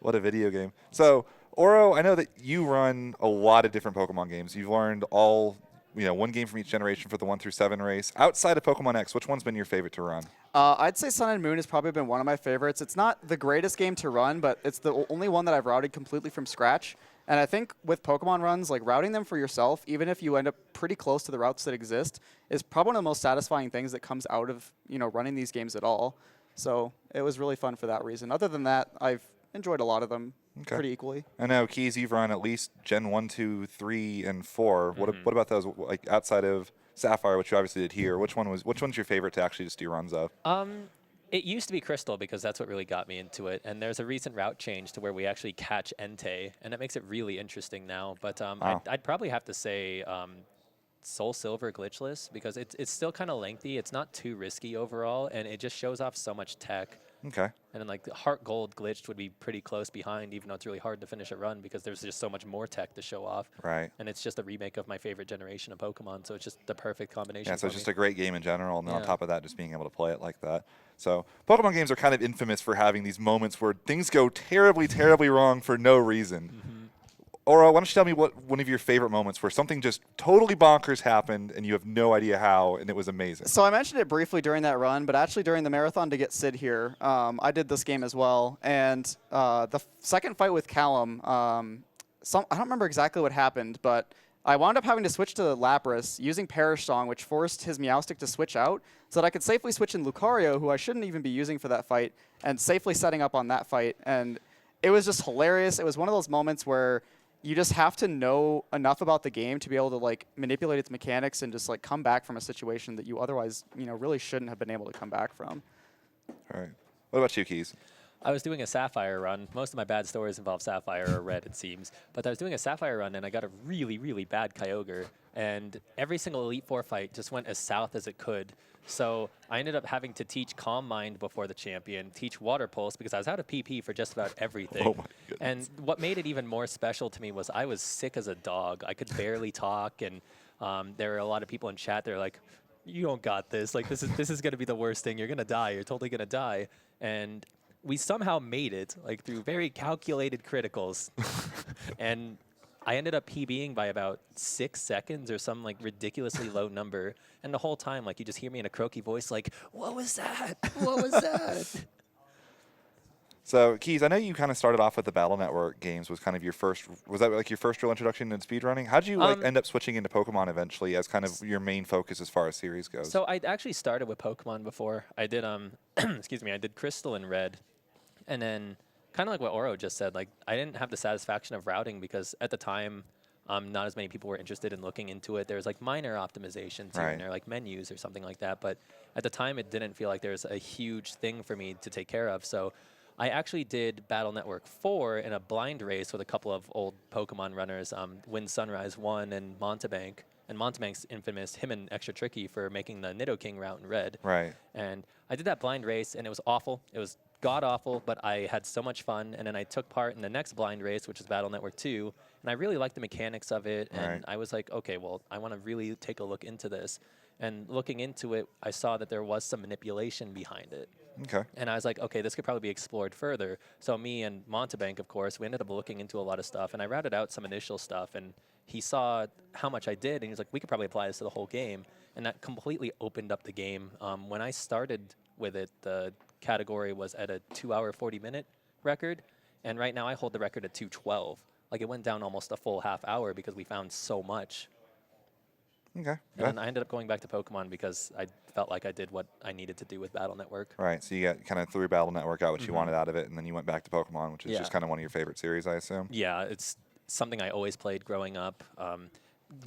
What a video game. So Oro, I know that you run a lot of different Pokemon games. You've learned all, you know, one game from each generation for the 1 through 7 race. Outside of Pokemon X, which one's been your favorite to run? I'd say Sun and Moon has probably been one of my favorites. It's not the greatest game to run, but it's the only one that I've routed completely from scratch. And I think with Pokemon runs, like routing them for yourself, even if you end up pretty close to the routes that exist, is probably one of the most satisfying things that comes out of, you know, running these games at all. So it was really fun for that reason. Other than that, I've enjoyed a lot of them pretty equally. I know, Keys, you've run at least Gen 1, 2, 3, and 4. What about those, like, outside of Sapphire, which you obviously did here? Which one's your favorite to actually just do runs of? It used to be Crystal because that's what really got me into it. And there's a recent route change to where we actually catch Entei, and that makes it really interesting now. But Wow. I'd probably have to say Soul Silver glitchless because it's still kind of lengthy. It's not too risky overall, and it just shows off so much tech. Okay. And then like Heart Gold glitched would be pretty close behind, even though it's really hard to finish a run because there's just so much more tech to show off. Right. And it's just a remake of my favorite generation of Pokemon, so it's just the perfect combination. Yeah, so for it's just me. a great game in general, and then on Yeah. top of that, just being able to play it like that. So Pokemon games are kind of infamous for having these moments where things go terribly, terribly wrong for no reason. Aura, why don't you tell me what one of your favorite moments where something just totally bonkers happened and you have no idea how, and it was amazing? So I mentioned it briefly during that run, but actually during the marathon to get Sid here, I did this game as well. And the second fight with Callum, I don't remember exactly what happened, but I wound up having to switch to Lapras using Perish Song, which forced his Meowstic to switch out so that I could safely switch in Lucario, who I shouldn't even be using for that fight, and safely setting up on that fight. And it was just hilarious. It was one of those moments where you just have to know enough about the game to be able to like manipulate its mechanics and just like come back from a situation that you otherwise, really shouldn't have been able to come back from. All right. What about you, Keys? I was doing a Sapphire run. Most of my bad stories involve Sapphire or Red, it seems. But I was doing a Sapphire run, and I got a really, really bad Kyogre. And every single Elite Four fight just went as south as it could. So I ended up having to teach Calm Mind before the champion, teach Water Pulse, because I was out of PP for just about everything. Oh my goodness. And what made it even more special to me was I was sick as a dog. I could barely talk, and there were a lot of people in chat. They're like, "You don't got this. Like this is going to be the worst thing. You're going to die. You're totally going to die." And we somehow made it, like through very calculated criticals. And I ended up PBing by about 6 seconds or some like ridiculously low number. And the whole time, like you just hear me in a croaky voice, like, "What was that? What was that?" So, Keys, I know you kind of started off with the Battle Network games. Was kind of your first? Was that like your first real introduction into speedrunning? How'd you like end up switching into Pokemon eventually as kind of your main focus as far as series goes? So I actually started with Pokemon before. I did excuse me, I did Crystal and Red, and then kind of like what Oro just said, like I didn't have the satisfaction of routing because at the time, not as many people were interested in looking into it. There's like minor optimizations here and there, like menus or something like that. But at the time, it didn't feel like there was a huge thing for me to take care of. So I actually did Battle Network 4 in a blind race with a couple of old Pokemon runners, Wind Sunrise 1 and Montebank. And Montebank's infamous, him and Extra Tricky for making the Nidoking route in Red. Right. And I did that blind race, and it was awful. It was god-awful, but I had so much fun. And then I took part in the next blind race, which is Battle Network 2, and I really liked the mechanics of it. And I was like, okay, well, I want to really take a look into this. And looking into it, I saw that there was some manipulation behind it. Okay. And I was like, okay, this could probably be explored further. So me and Montebank, of course, we ended up looking into a lot of stuff, and I routed out some initial stuff, and he saw how much I did, and he was like, we could probably apply this to the whole game. And that completely opened up the game. When I started with it, the category was at a 2-hour, 40-minute record, and right now I hold the record at 2:12. Like, it went down almost a full half hour because we found so much. Okay. And then I ended up going back to Pokemon because I felt like I did what I needed to do with Battle Network. Right. So you got kind of through Battle Network out what you wanted out of it, and then you went back to Pokemon, which is Yeah. just kind of one of your favorite series, I assume. Yeah, it's something I always played growing up.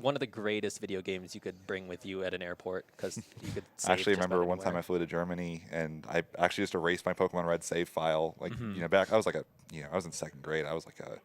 One of the greatest video games you could bring with you at an airport because you could save I actually just remember about one time I anywhere. flew to Germany, and I actually just erased my Pokemon Red save file. Like, back, I was like I was in second grade. I was like a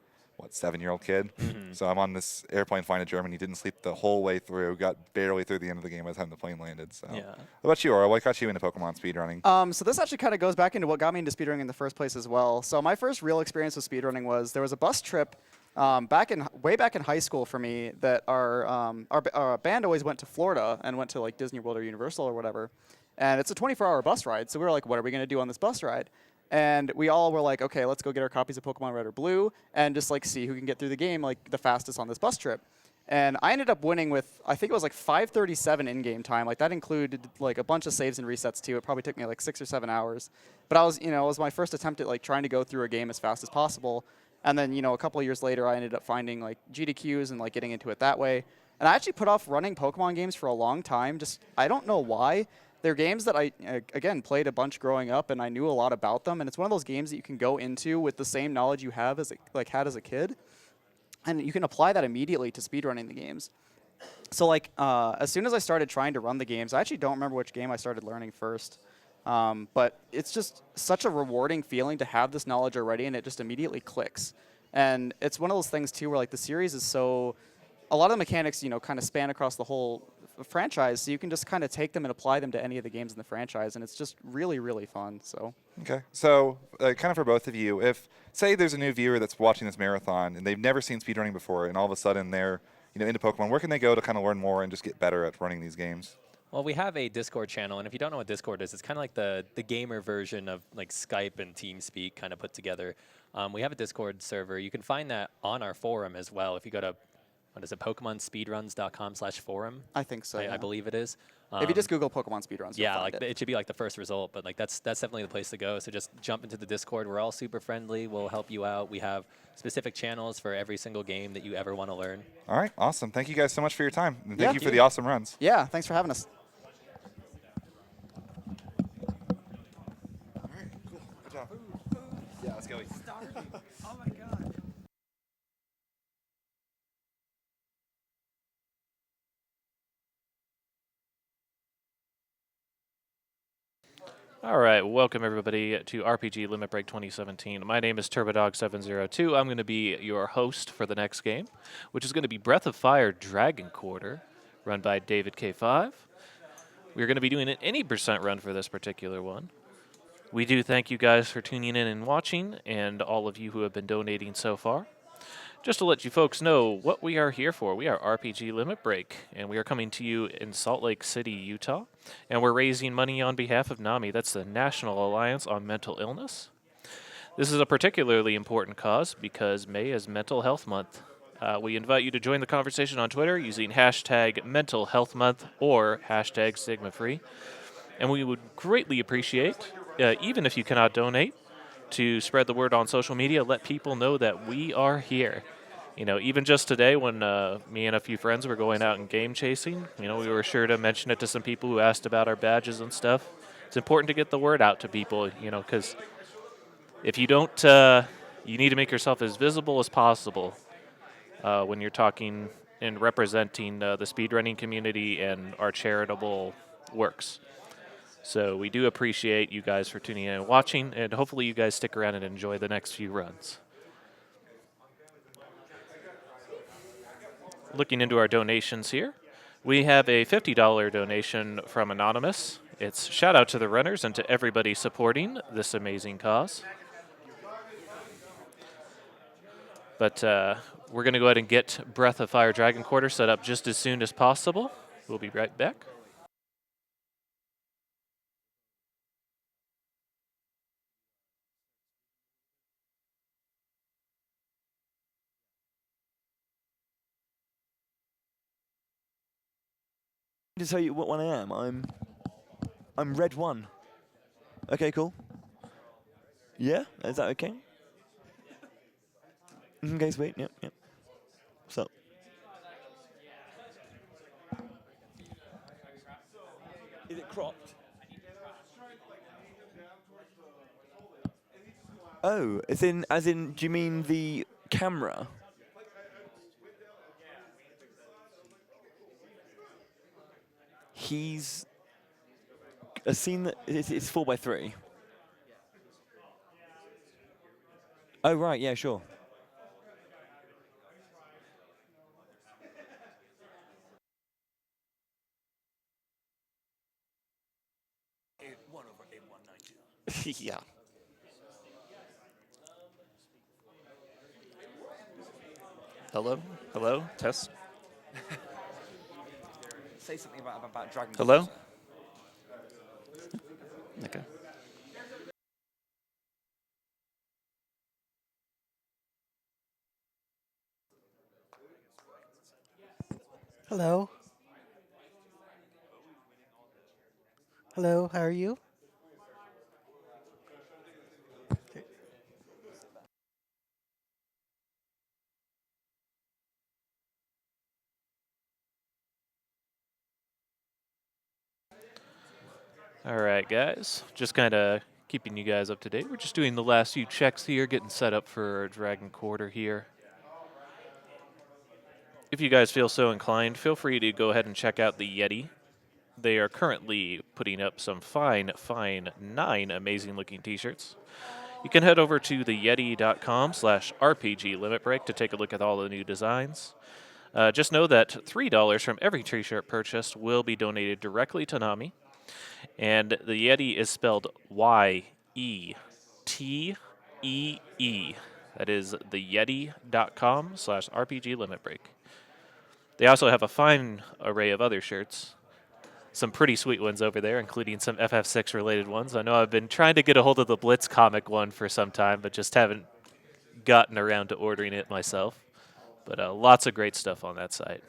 7-year-old kid. So I'm on this airplane flying to Germany. Didn't sleep the whole way through. Got barely through the end of the game by the time the plane landed. So, Yeah. what about you, Aura? What got you into Pokemon speedrunning? So this actually kind of goes back into what got me into speedrunning in the first place as well. So my first real experience with speedrunning was there was a bus trip way back in high school for me that our band always went to Florida and went to like Disney World or Universal or whatever. And it's a 24-hour bus ride. So we were like, what are we going to do on this bus ride? And we all were like, okay, let's go get our copies of Pokemon Red or Blue and just like see who can get through the game like the fastest on this bus trip. And I ended up winning with, I think it was like 5:37 in-game time. Like that included like a bunch of saves and resets too. It probably took me like 6 or 7 hours. But I was, it was my first attempt at like trying to go through a game as fast as possible. And then, a couple of years later, I ended up finding like GDQs and like getting into it that way. And I actually put off running Pokemon games for a long time. Just, I don't know why. They're games that I, again, played a bunch growing up, and I knew a lot about them. And it's one of those games that you can go into with the same knowledge you have as had as a kid, and you can apply that immediately to speedrunning the games. So like, as soon as I started trying to run the games, I actually don't remember which game I started learning first. But it's just such a rewarding feeling to have this knowledge already, and it just immediately clicks. And it's one of those things too, where like the series is so a lot of the mechanics, kind of span across the whole franchise, so you can just kind of take them and apply them to any of the games in the franchise, and it's just really, really fun. So Okay. So, kind of for both of you, if say there's a new viewer that's watching this marathon and they've never seen speedrunning before, and all of a sudden they're into Pokemon, where can they go to kind of learn more and just get better at running these games? Well, we have a Discord channel, and if you don't know what Discord is, it's kind of like the gamer version of like Skype and TeamSpeak kind of put together. We have a Discord server. You can find that on our forum as well. If you go to, what is it, PokemonSpeedruns.com/forum? I think so. I believe it is. If you just Google Pokemon speedruns, you'll Yeah, find like it. it should be like the first result, but like that's definitely the place to go. So just jump into the Discord. We're all super friendly. We'll help you out. We have specific channels for every single game that you ever want to learn. All right. Awesome. Thank you guys so much for your time. And Yeah. thank you for the awesome runs. Yeah, thanks for having us. All right. Cool. Good job. Yeah, let's go. Oh my god. All right, welcome everybody to RPG Limit Break 2017. My name is TurboDog702. I'm going to be your host for the next game, which is going to be Breath of Fire Dragon Quarter, run by David K5. We're going to be doing an any percent run for this particular one. We do thank you guys for tuning in and watching, and all of you who have been donating so far. Just to let you folks know what we are here for, we are RPG Limit Break, and we are coming to you in Salt Lake City, Utah, and we're raising money on behalf of NAMI. That's the National Alliance on Mental Illness. This is a particularly important cause because May is Mental Health Month. We invite you to join the conversation on Twitter using hashtag Mental Health Month or hashtag StigmaFree, and we would greatly appreciate, even if you cannot donate, to spread the word on social media, let people know that we are here. Even just today when me and a few friends were going out and game chasing, we were sure to mention it to some people who asked about our badges and stuff. It's important to get the word out to people, because if you don't, you need to make yourself as visible as possible when you're talking and representing the speedrunning community and our charitable works. So we do appreciate you guys for tuning in and watching, and hopefully you guys stick around and enjoy the next few runs. Looking into our donations here, we have a $50 donation from Anonymous. It's shout out to the runners and to everybody supporting this amazing cause. But we're going to go ahead and get Breath of Fire Dragon Quarter set up just as soon as possible. We'll be right back. To tell you what one I am. I'm red 1. Okay, cool. Yeah, is that okay? Okay, sweet. Yep. What's up? Is it cropped? Oh, as in, do you mean the camera? He's a scene that it's 4x3. Oh right, yeah, sure. Yeah. Hello, test. Say something about Dragon. Hello. Okay. Hello. Hello, how are you? All right, guys. Just kind of keeping you guys up to date. We're just doing the last few checks here, getting set up for Dragon Quarter here. If you guys feel so inclined, feel free to go ahead and check out the Yeti. They are currently putting up some fine 9 amazing-looking t-shirts. You can head over to theyeti.com/RPG Limit Break to take a look at all the new designs. Just know that $3 from every T-shirt purchased will be donated directly to NAMI. And the Yeti is spelled YETEE. That is theyeti.com/RPG Limit Break. They also have a fine array of other shirts. Some pretty sweet ones over there, including some FF6 related ones. I know I've been trying to get a hold of the Blitz comic one for some time, but just haven't gotten around to ordering it myself. But lots of great stuff on that site.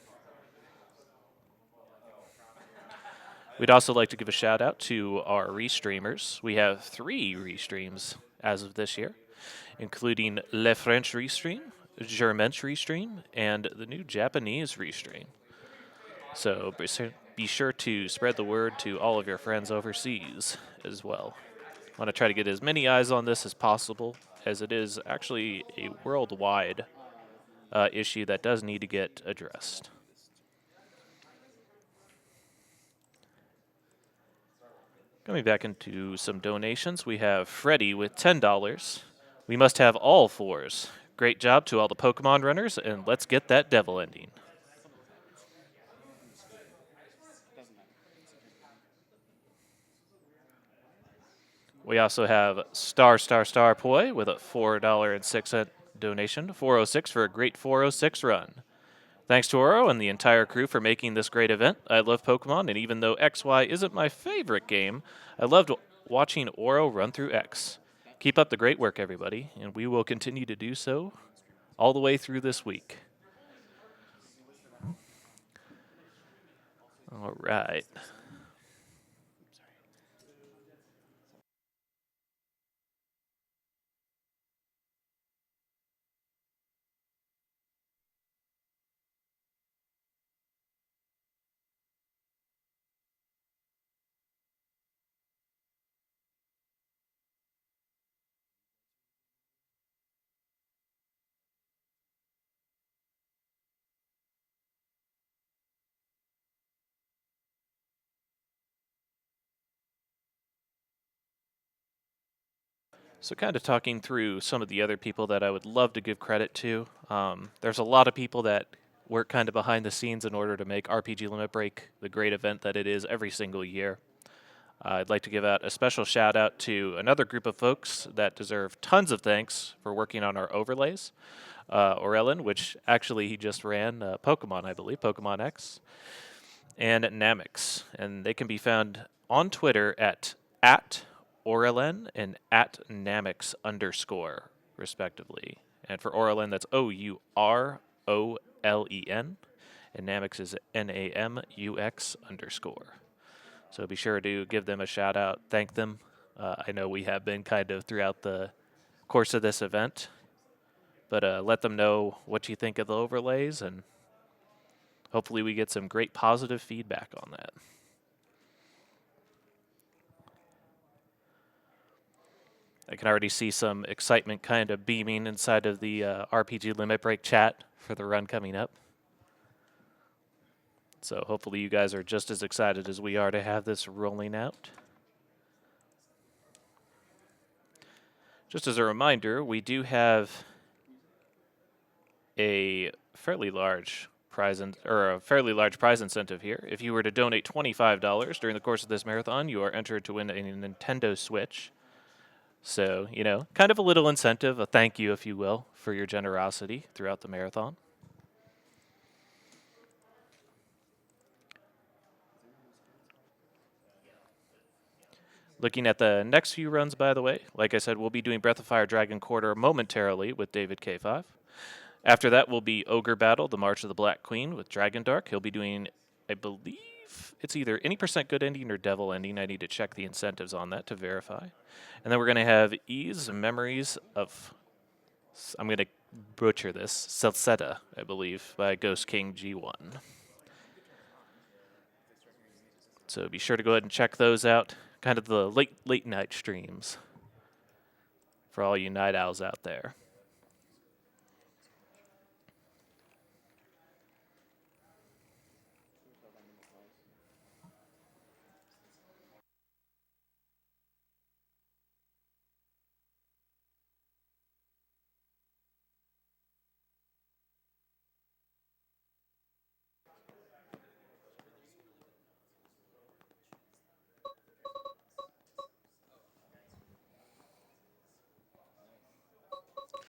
We'd also like to give a shout out to our restreamers. We have 3 restreams as of this year, including Le French restream, German's restream, and the new Japanese restream. So be sure to spread the word to all of your friends overseas as well. I want to try to get as many eyes on this as possible, as it is actually a worldwide issue that does need to get addressed. Coming back into some donations, we have Freddy with $10. We must have all 4s. Great job to all the Pokemon runners, and let's get that devil ending. We also have Star Poi with a $4.06 donation, 406 for a great 406 run. Thanks to Ouro and the entire crew for making this great event. I love Pokemon, and even though XY isn't my favorite game, I loved watching Ouro run through X. Keep up the great work, everybody, and we will continue to do so all the way through this week. All right. So kind of talking through some of the other people that I would love to give credit to. There's a lot of people that work kind of behind the scenes in order to make RPG Limit Break the great event that it is every single year. I'd like to give out a special shout out to another group of folks that deserve tons of thanks for working on our overlays. Orelin, which actually he just ran Pokemon, I believe, Pokemon X, and Namix. And they can be found on Twitter at Orelin and at Namix _, respectively. And for Orelin, that's OUROLEN, and Namix is NAMUX _. So be sure to give them a shout out, thank them. I know we have been kind of throughout the course of this event, but let them know what you think of the overlays, and hopefully we get some great positive feedback on that. I can already see some excitement kind of beaming inside of the RPG Limit Break chat for the run coming up. So hopefully you guys are just as excited as we are to have this rolling out. Just as a reminder, we do have a fairly large prize incentive here. If you were to donate $25 during the course of this marathon, you are entered to win a Nintendo Switch. So, you know, kind of a little incentive, a thank you, if you will, for your generosity throughout the marathon. Looking at the next few runs, by the way, like I said, we'll be doing Breath of Fire Dragon Quarter momentarily with David K5. After that will be Ogre Battle, the March of the Black Queen with Dragon Dark. He'll be doing, I believe, it's either any % good ending or devil ending. I need to check the incentives on that to verify. And then we're going to have Ease Memories of, I'm going to butcher this, Celceta, I believe, by Ghost King G1. So be sure to go ahead and check those out. Kind of the late night streams for all you night owls out there.